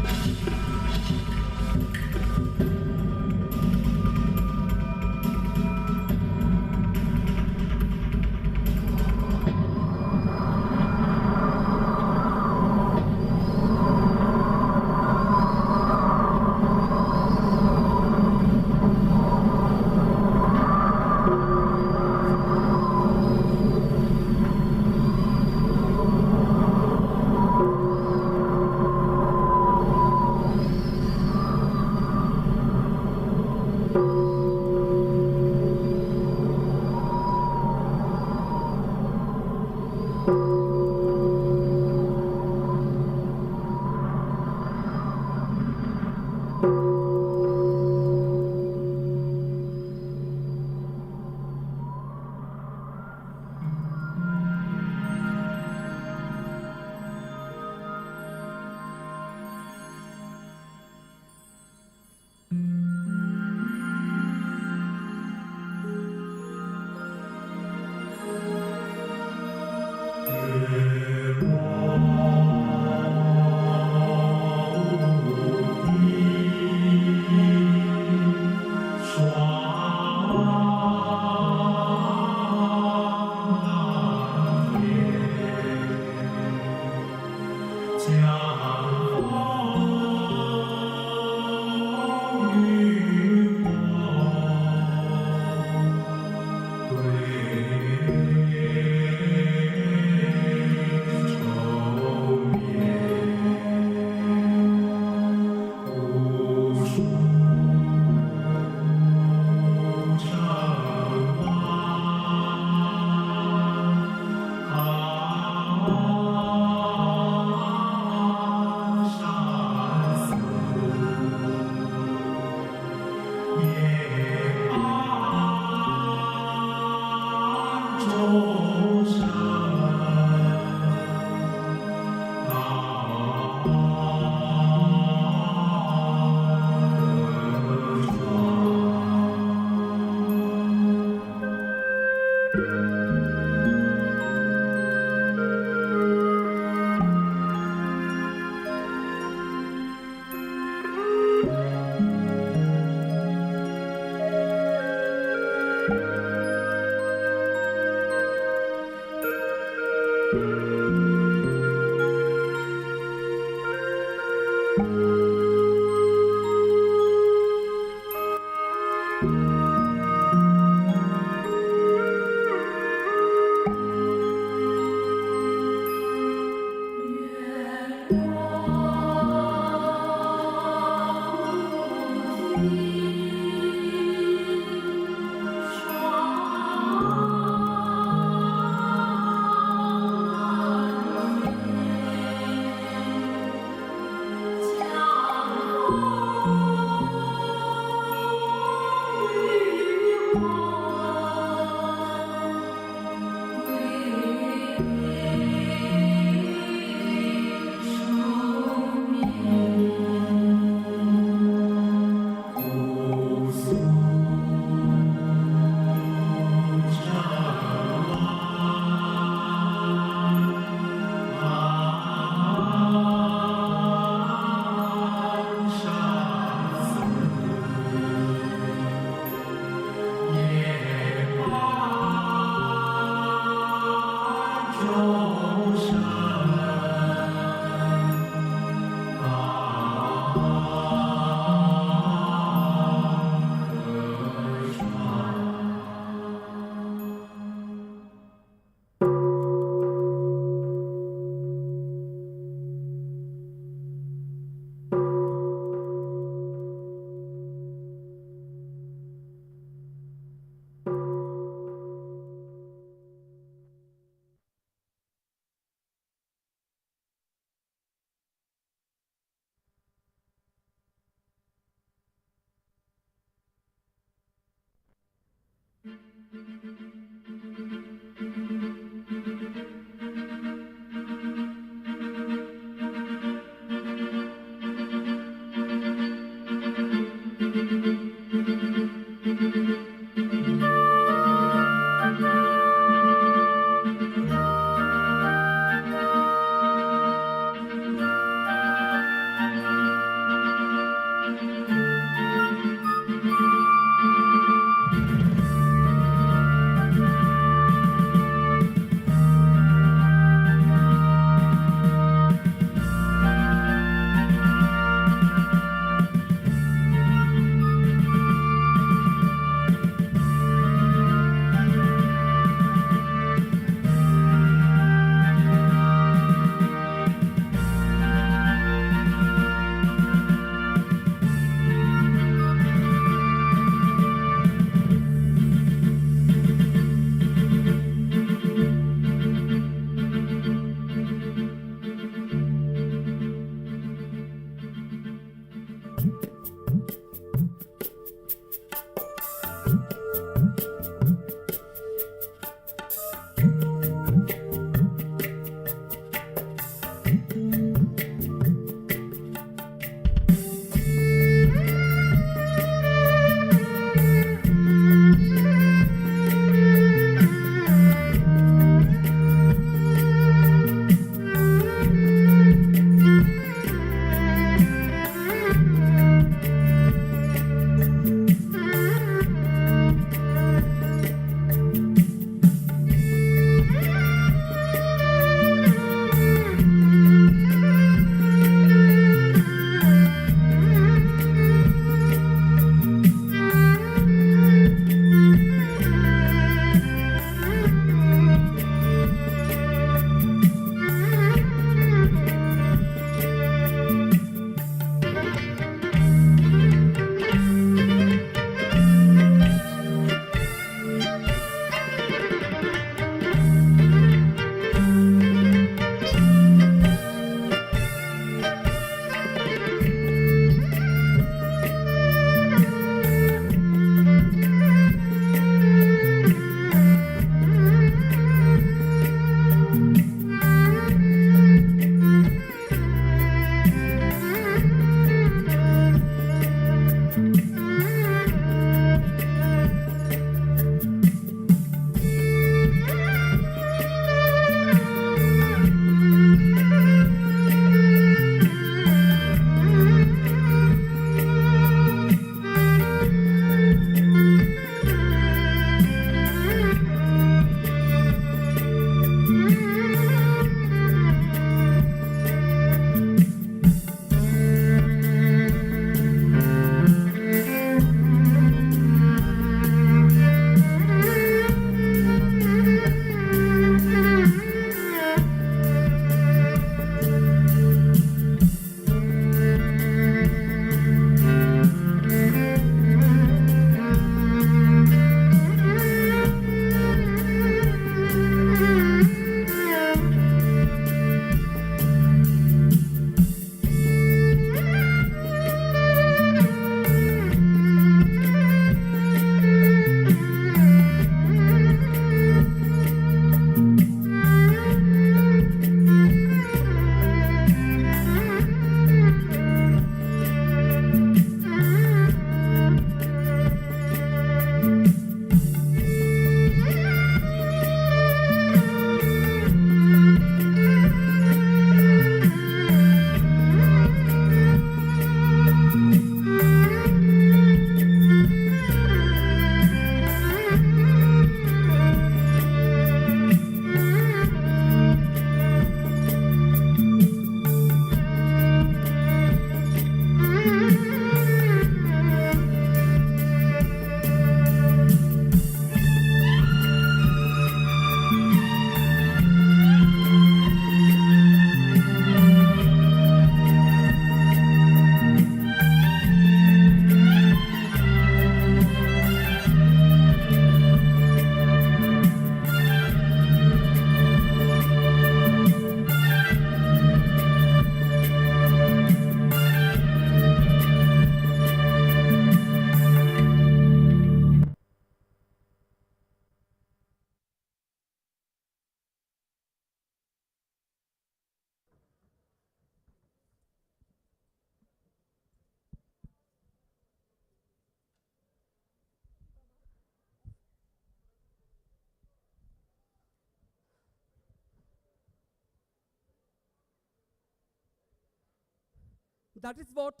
That is what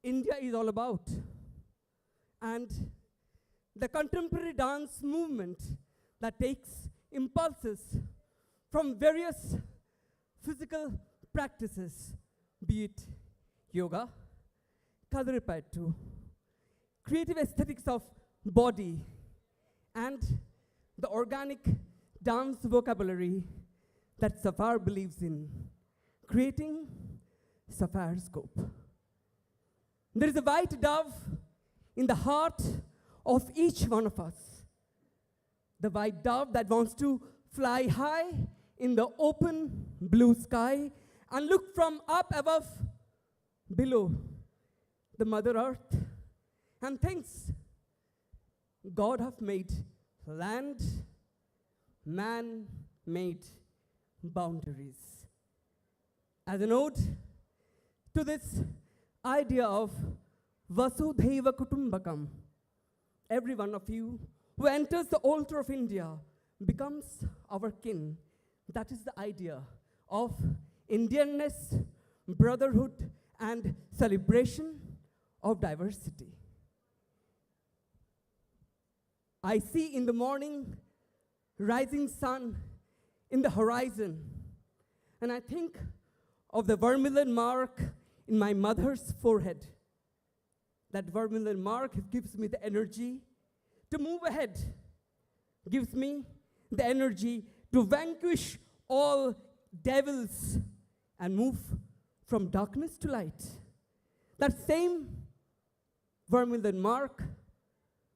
India is all about. And the contemporary dance movement that takes impulses from various physical practices, be it yoga, Kadaripattu, creative aesthetics of body, and the organic dance vocabulary that Sapphire believes in, creating Sapphire Scope. There is a white dove in the heart of each one of us. The white dove that wants to fly high in the open blue sky and look from up above, below the Mother Earth, and thinks God have made land, man made boundaries. As an ode to this idea of Vasudhaiva Kutumbakam, every one of you who enters the altar of India becomes our kin. That is the idea of Indianness, brotherhood, and celebration of diversity. I see in the morning rising sun in the horizon, and I think of the vermilion mark in my mother's forehead. That vermilion mark gives me the energy to move ahead, gives me the energy to vanquish all devils and move from darkness to light. That same vermilion mark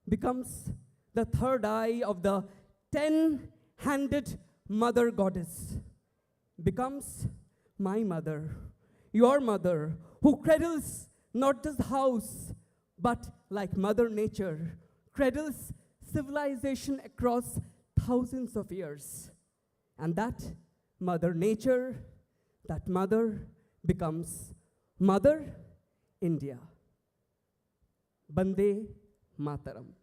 becomes the third eye of the 10-handed mother goddess, becomes my mother, your mother, who cradles not just the house, but like Mother Nature, cradles civilization across thousands of years. And that Mother Nature, that mother becomes Mother India. Bande Mataram.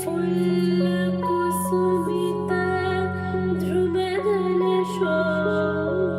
Full Kusumita Drumedana Show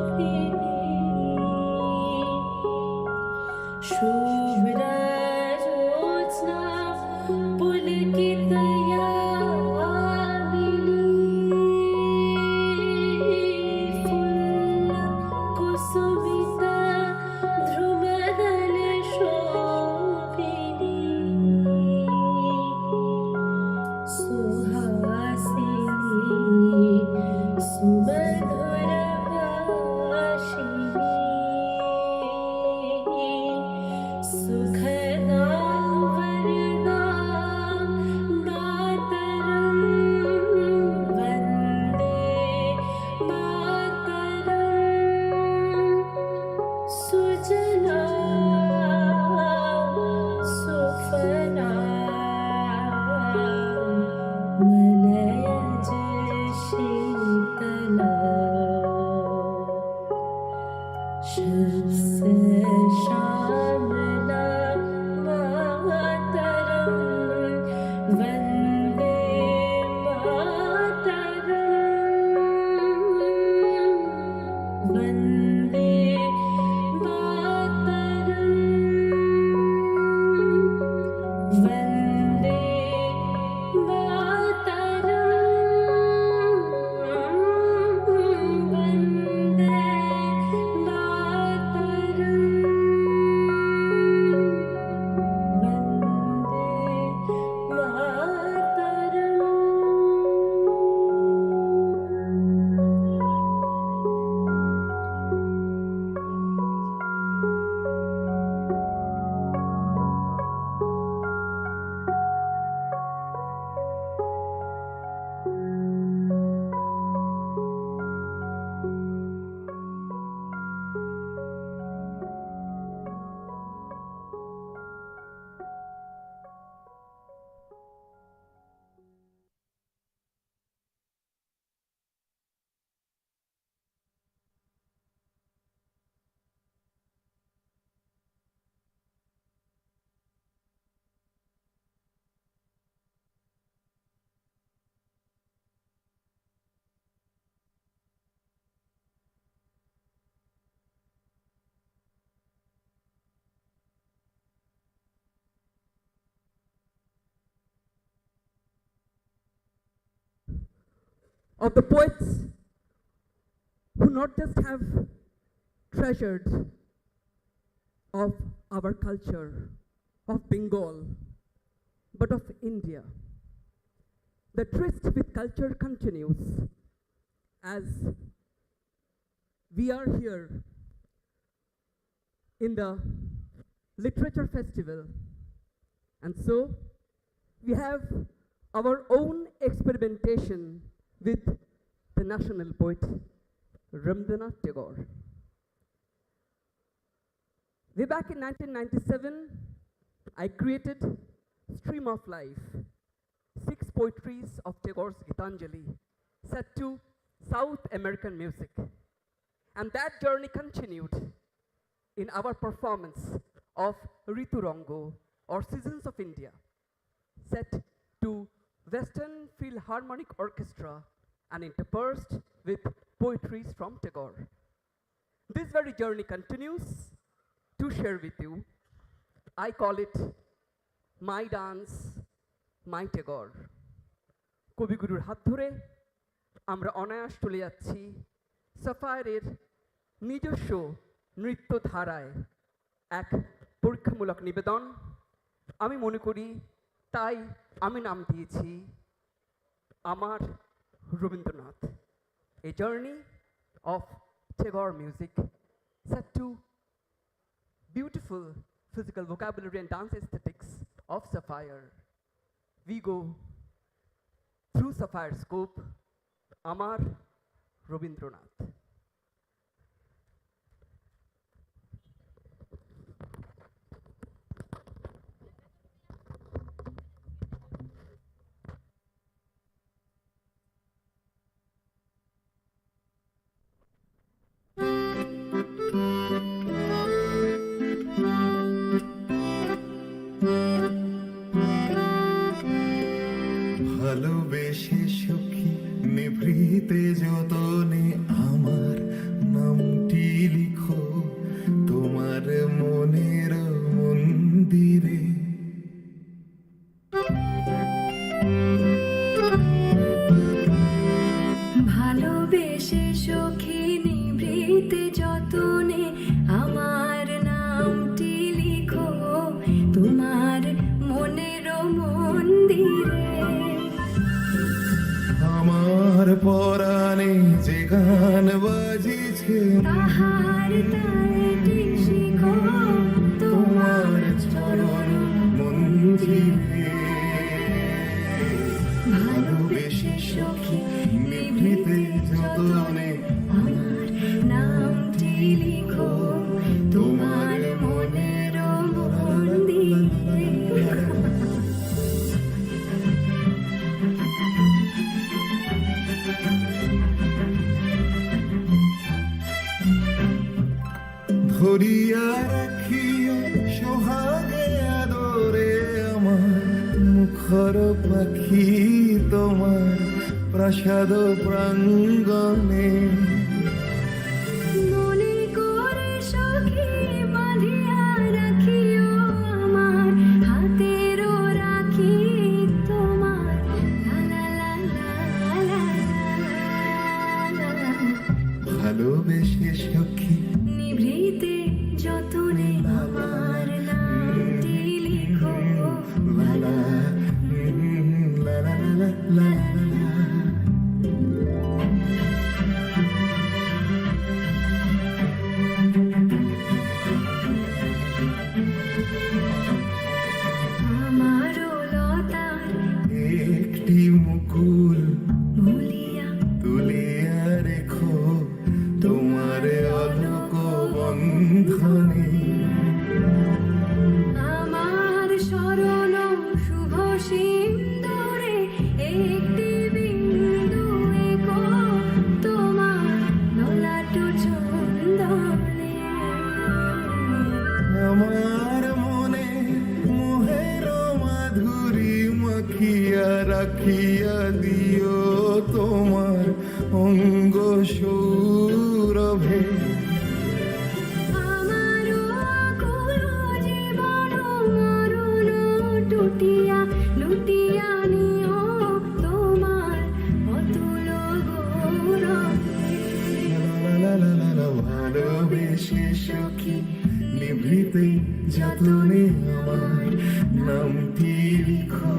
of the poets who not just have treasured of our culture, of Bengal, but of India. The tryst with culture continues as we are here in the Literature Festival. And so we have our own experimentation with the national poet, Rabindranath Tagore. Way back in 1997, I created Stream of Life, 6 poetries of Tagore's Gitanjali, set to South American music. And that journey continued in our performance of Riturango, or Seasons of India, set to Western Philharmonic Orchestra and interspersed with poetries from Tagore. This very journey continues to share with you. I call it My Dance, My Tagore. কবিগুরুর হাত ধরে আমরা অনায়াস চলে যাচ্ছি সাফায়ারের নিজস্ব নৃত্য ধারায় এক পরীক্ষামূলক নিবেদন। আমি মনে করি তাই আমি নাম দিয়েছি আমার Rabindranath, a journey of Tagore music set to beautiful physical vocabulary and dance aesthetics of Sapphire. We go through Sapphire's scope, Amar Rabindranath. ভালোবেসে সখী নিভৃতে যতনে আমার নামটি লিখো তোমার মনের মন্দিরে। ভালোবেসে সখী নিভৃতে যতনে আমার নামটি লিখো তোমার মনের মন্দিরে। আমার পরাণে যে গান বাজিছে তাহার তালে শিখো তোমার চরণ মন্দিরে। ভালোবেসে সখী নিভৃতে যতনে আমার নামটি লিখো তোমার মনের মন্দিরে। ধরিয়া রাখিও সোহাগে আদরে আমার মুখর পাখি তোমার প্রাসাদ প্রাঙ্গণে। মনে করে সখী বাঁধিয়া রাখিও আমার হাতের রাখি তোমার লা লা লা লা লা লা। ভালোবেসে সখী নিভৃতে যতনে আমার নামটি লিখো লা লা লা লা লা লা লা। আমারও লতার একটি মুকুল ভুলিয়া তুলিয়া রেখো তোমার অলোক বন্ধনে। আমার শরণ শুভ সিন্দুরে একটি বিন্দু এগো তোমার ললাট চন্দনে। আমার মনে মোহের মাধুরী মাখিয়া রাখিয়া দিও তোমার অঙ্গ সৌরভে। আমারও ভালোবেসে সখী নিভৃতে যতনে আমার নামটি লিখো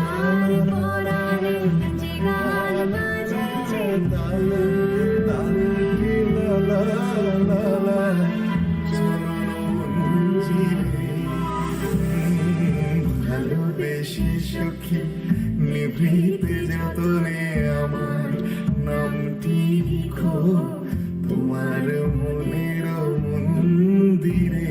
আমার পরাণে যে গান বাজে যে ভালোবেসে সখী নিভৃতে যতনে আমার নামটি লিখো তোমার মনের মন্দিরে।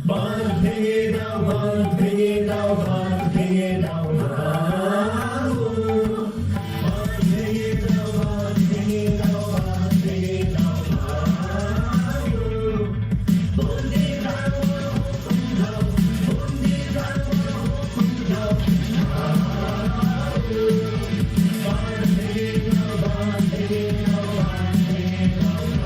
বাঁধ ভেঙে দাও, বাঁধ ভেঙে দাও, বাঁধ ভেঙে দাও না। বাঁধ ভেঙে দাও, বাঁধ ভেঙে দাও, বাঁধ ভেঙে দাও না। বন্দী রাখো, হুকুম দাও, বন্দী রাখো, হুকুম দাও। বাঁধ ভেঙে দাও, বাঁধ ভেঙে দাও, বাঁধ ভেঙে দাও না।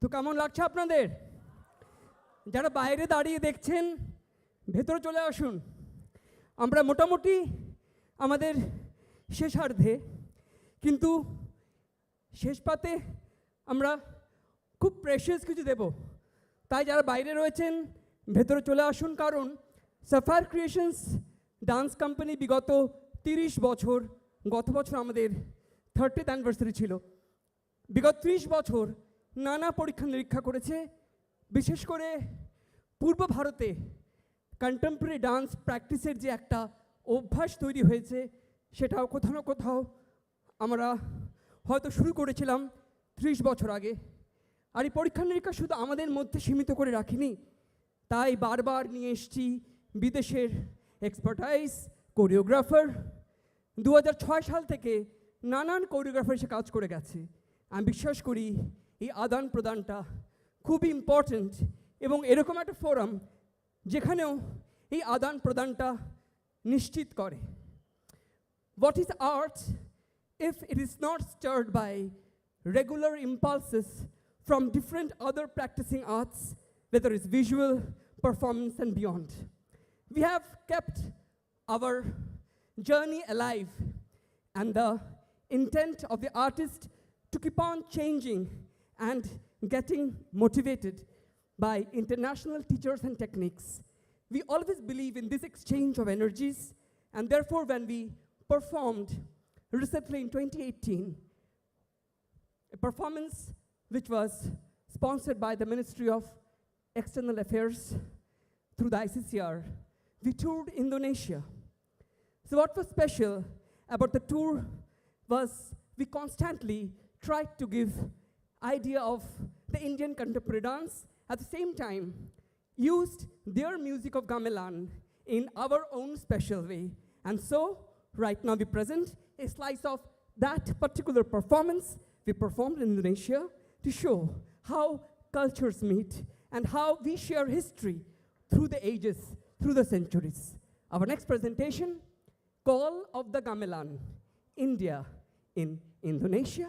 তো কেমন লাগছে আপনাদের? যারা বাইরে দাঁড়িয়ে দেখছেন ভেতরে চলে আসুন। আমরা মোটামুটি আমাদের শেষার্ধে, কিন্তু শেষ পাতে আমরা খুব প্রেশিয়াস কিছু দেব। তাই যারা বাইরে রয়েছেন ভেতরে চলে আসুন, কারণ সাফায়ার ক্রিয়েশনস ডান্স কোম্পানি বিগত 30 বছর, গত বছর আমাদের 30th অ্যানিভার্সারি ছিল, বিগত 30 বছর নানা পরীক্ষা নিরীক্ষা করেছে। বিশেষ করে পূর্ব ভারতে কন্টেম্পোরারি ডান্স প্র্যাকটিসের যে একটা অভ্যাস তৈরি হয়েছে, সেটাও কোথাও না কোথাও আমরা হয়তো শুরু করেছিলাম 30 বছর আগে। আর এই পরীক্ষা নিরীক্ষা শুধু আমাদের মধ্যে সীমিত করে রাখিনি, তাই বারবার নিয়ে এসছি বিদেশের এক্সপার্টাইজ, কোরিওগ্রাফার। 2006 সাল থেকে নানান কোরিওগ্রাফার এসে কাজ করে গেছে। আমি বিশ্বাস করি এই আদান প্রদানটা খুবই ইম্পর্ট্যান্ট, এবং এরকম একটা ফোরাম যেখানেও এই আদান প্রদানটা নিশ্চিত করে। What is art if it is not stirred by regular impulses from different other practicing arts, whether it's visual, performance, and beyond? We have kept our journey alive, and the intent of the artist to keep on changing and getting motivated by international teachers and techniques. We always believe in this exchange of energies, and therefore when we performed recently in 2018 a performance which was sponsored by the Ministry of External Affairs through the ICCR. We toured Indonesia. So what was special about the tour was we constantly tried to give idea of the Indian contemporary dance, at the same time used their music of gamelan in our own special way. And so, right now we present a slice of that particular performance we performed in Indonesia to show how cultures meet and how we share history through the ages, through the centuries. Our next presentation, Call of the Gamelan, India in Indonesia,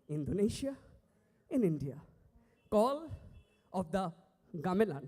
Indonesia in India. Call of the Gamelan.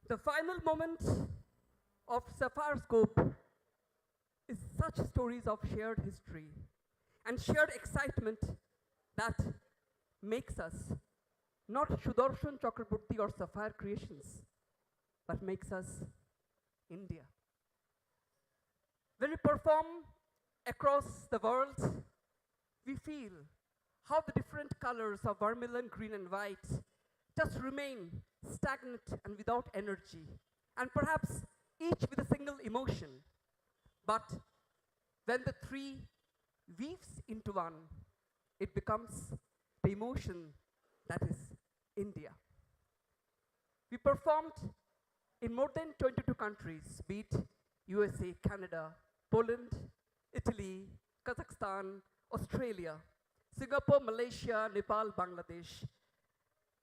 The final moment of Sapphire Scope is such stories of shared history and shared excitement that makes us not Sudarshan Chakraborty or Sapphire Creations, but makes us India. When we perform across the world, we feel how the different colors of vermilion, green and white just remain stagnant and without energy, and perhaps each with a single emotion. But when the three weaves into one, it becomes the emotion that is India. We performed in more than 22 countries, be it USA, Canada, Poland, Italy, Kazakhstan, Australia, Singapore, Malaysia, Nepal, Bangladesh,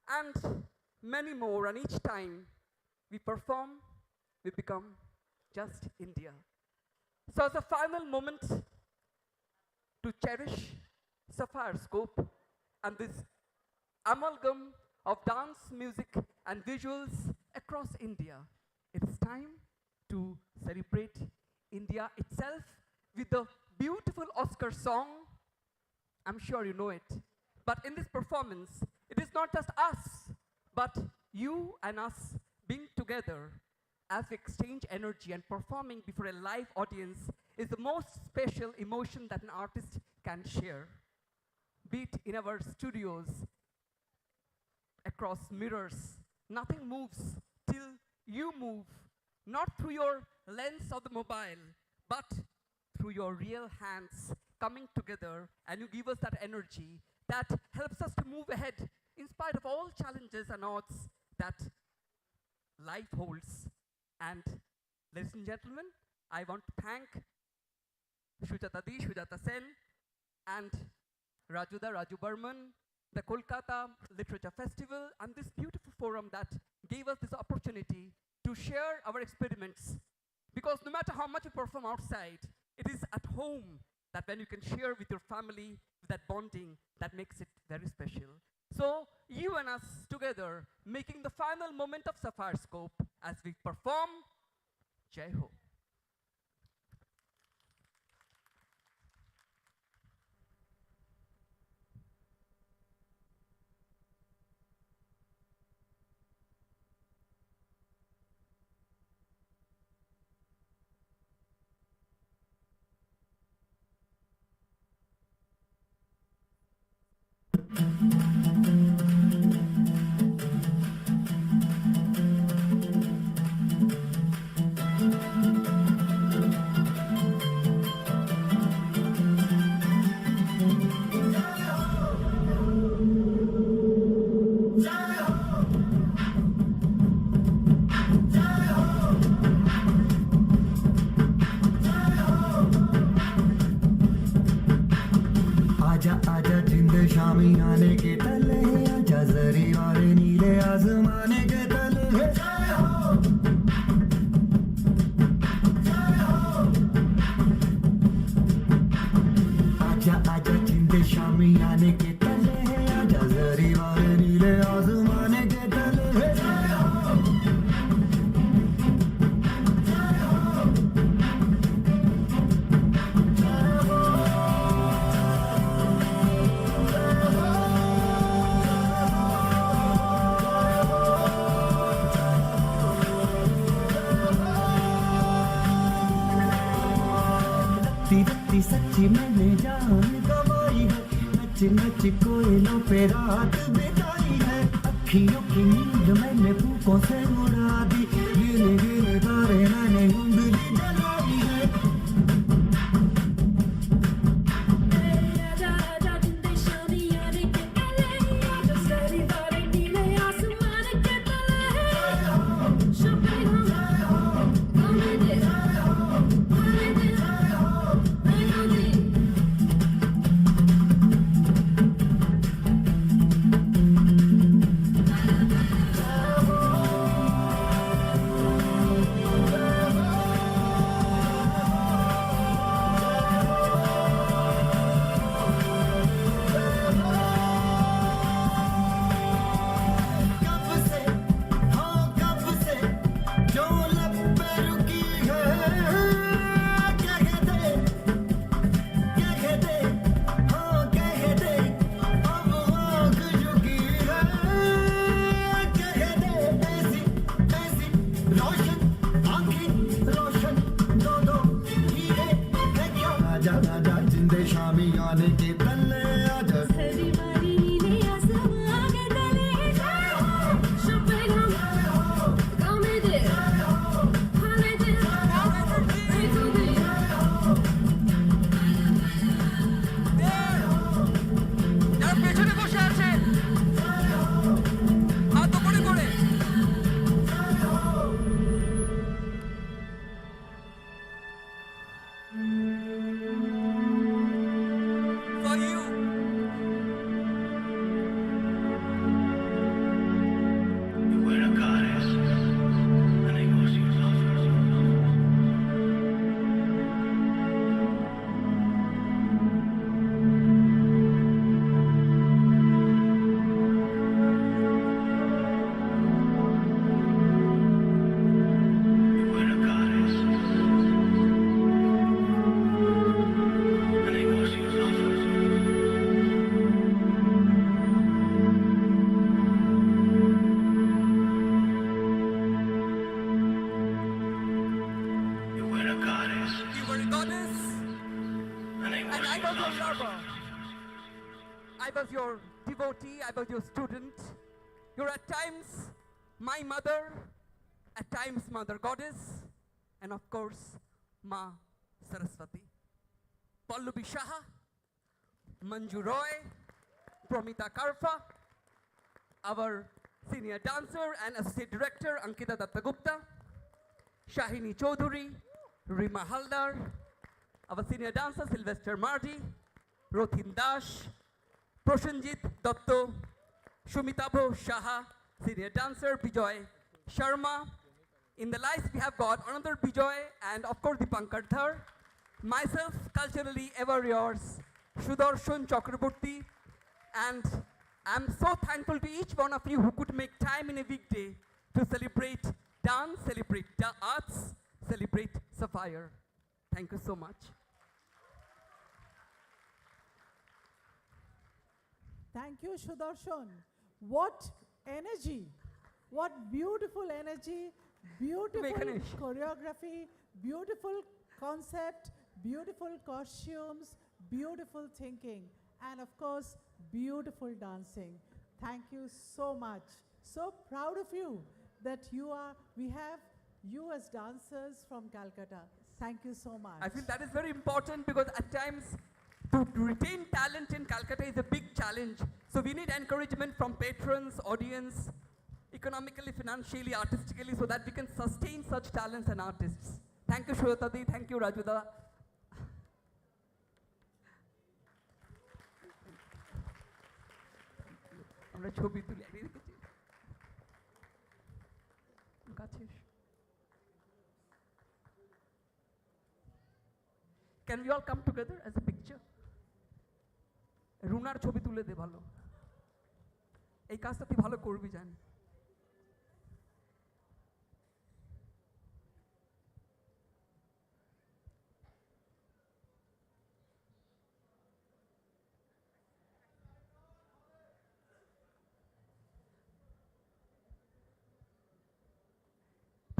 and many more. And each time we perform, we become just India. So as a final moment to cherish Sapphire Scope and this amalgam of dance, music, and visuals across India, it is time to celebrate India itself with the beautiful Oscar song. I'm sure you know it. But in this performance, it is not just us, but you and us being together as we exchange energy, and performing before a live audience is the most special emotion that an artist can share. Be it in our studios, across mirrors, nothing moves till you move, not through your lens of the mobile, but through your real hands coming together, and you give us that energy that helps us to move ahead in spite of all challenges and odds that life holds. And ladies and gentlemen, I want to thank Shujata Sen, and Raju Burman, the Kolkata Literature Festival, and this beautiful forum that gave us this opportunity to share our experiments. Because no matter how much you perform outside, it is at home that when you can share with your family, with that bonding, that makes it very special. So you and us together, making the final moment of Sapphire Scope as we perform Jai Ho. आजा आजा जिंद शामी आने के तले, आजा जरी वाले नीले आसमाने के तले। जय हो, जय हो। आजा आजा जिंद शामी आने के तले, आजा जरी वाले नीले आसमाने के तले। जय हो, जय हो, जय हो। रत्ती सच्ची मैंने जान गवाई है, नच नच कोयलों पे रात बिताई है। अखियों की नींद मैंने फूकों से उड़ा दी, गिने गिने तारे मैंने उंगली जलाई है। आजा आजा जिंदे शामी आने के तले, आजा सारी तारे नीले आसमान के तले। जय हो, शुक्र हो, जय हो, गाने दे, जय हो, गाने दे, जय हो, melody। जय हो, was your devotee, I was your student. You're at times my mother, at times Mother Goddess, and of course, Ma Saraswati. Pallavi Shaha, Manju Roy, Pramita Karfa, our senior dancer and associate director Ankita Dattagupta, Shahini Chaudhuri, Rima Haldar, our senior dancer Sylvester Mardi, Rothin Dash, Proshanjit Dotto, Shumitabho Shaha, senior dancer Bijoy Sharma. In the lights we have got another Bijoy and of course Dipankar Dhar. Myself, culturally ever yours, Sudarshan Chakraborty, and I'm so thankful to each one of you who could make time in a weekday to celebrate dance, celebrate arts, celebrate Sapphire. Thank you so much. Thank you, Sudarshan. What energy! What beautiful energy, beautiful choreography, beautiful concept, beautiful costumes, beautiful thinking, and of course, beautiful dancing. Thank you so much. So proud of you that we have you as dancers from Calcutta. Thank you so much. I feel that is very important because at times to retain talent in Calcutta is a big challenge. So we need encouragement from patrons, audience, economically, financially, artistically, so that we can sustain such talents and artists. Thank you, Shwetadi. Thank you, Rajuda. আমরা ছবি তুলে রেখেছি কাছে Can we all come together as a picture? রুনার ছবি তুলে দে ভালো এই কাজটা তুই ভালো করবি জানি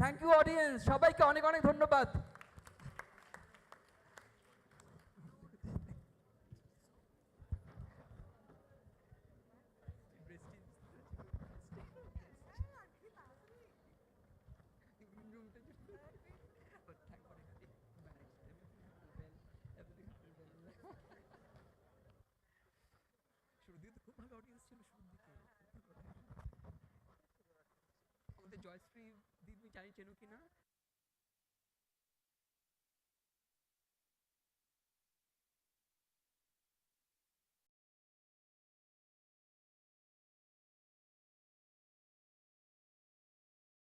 থ্যাংক ইউ অডিয়েন্স সবাইকে অনেক অনেক ধন্যবাদ খুব ভালো অডিয়েন্স ছিল শুরুর দিকে আমাদের জয়শ্রী দিদি জানি চেনো কিনা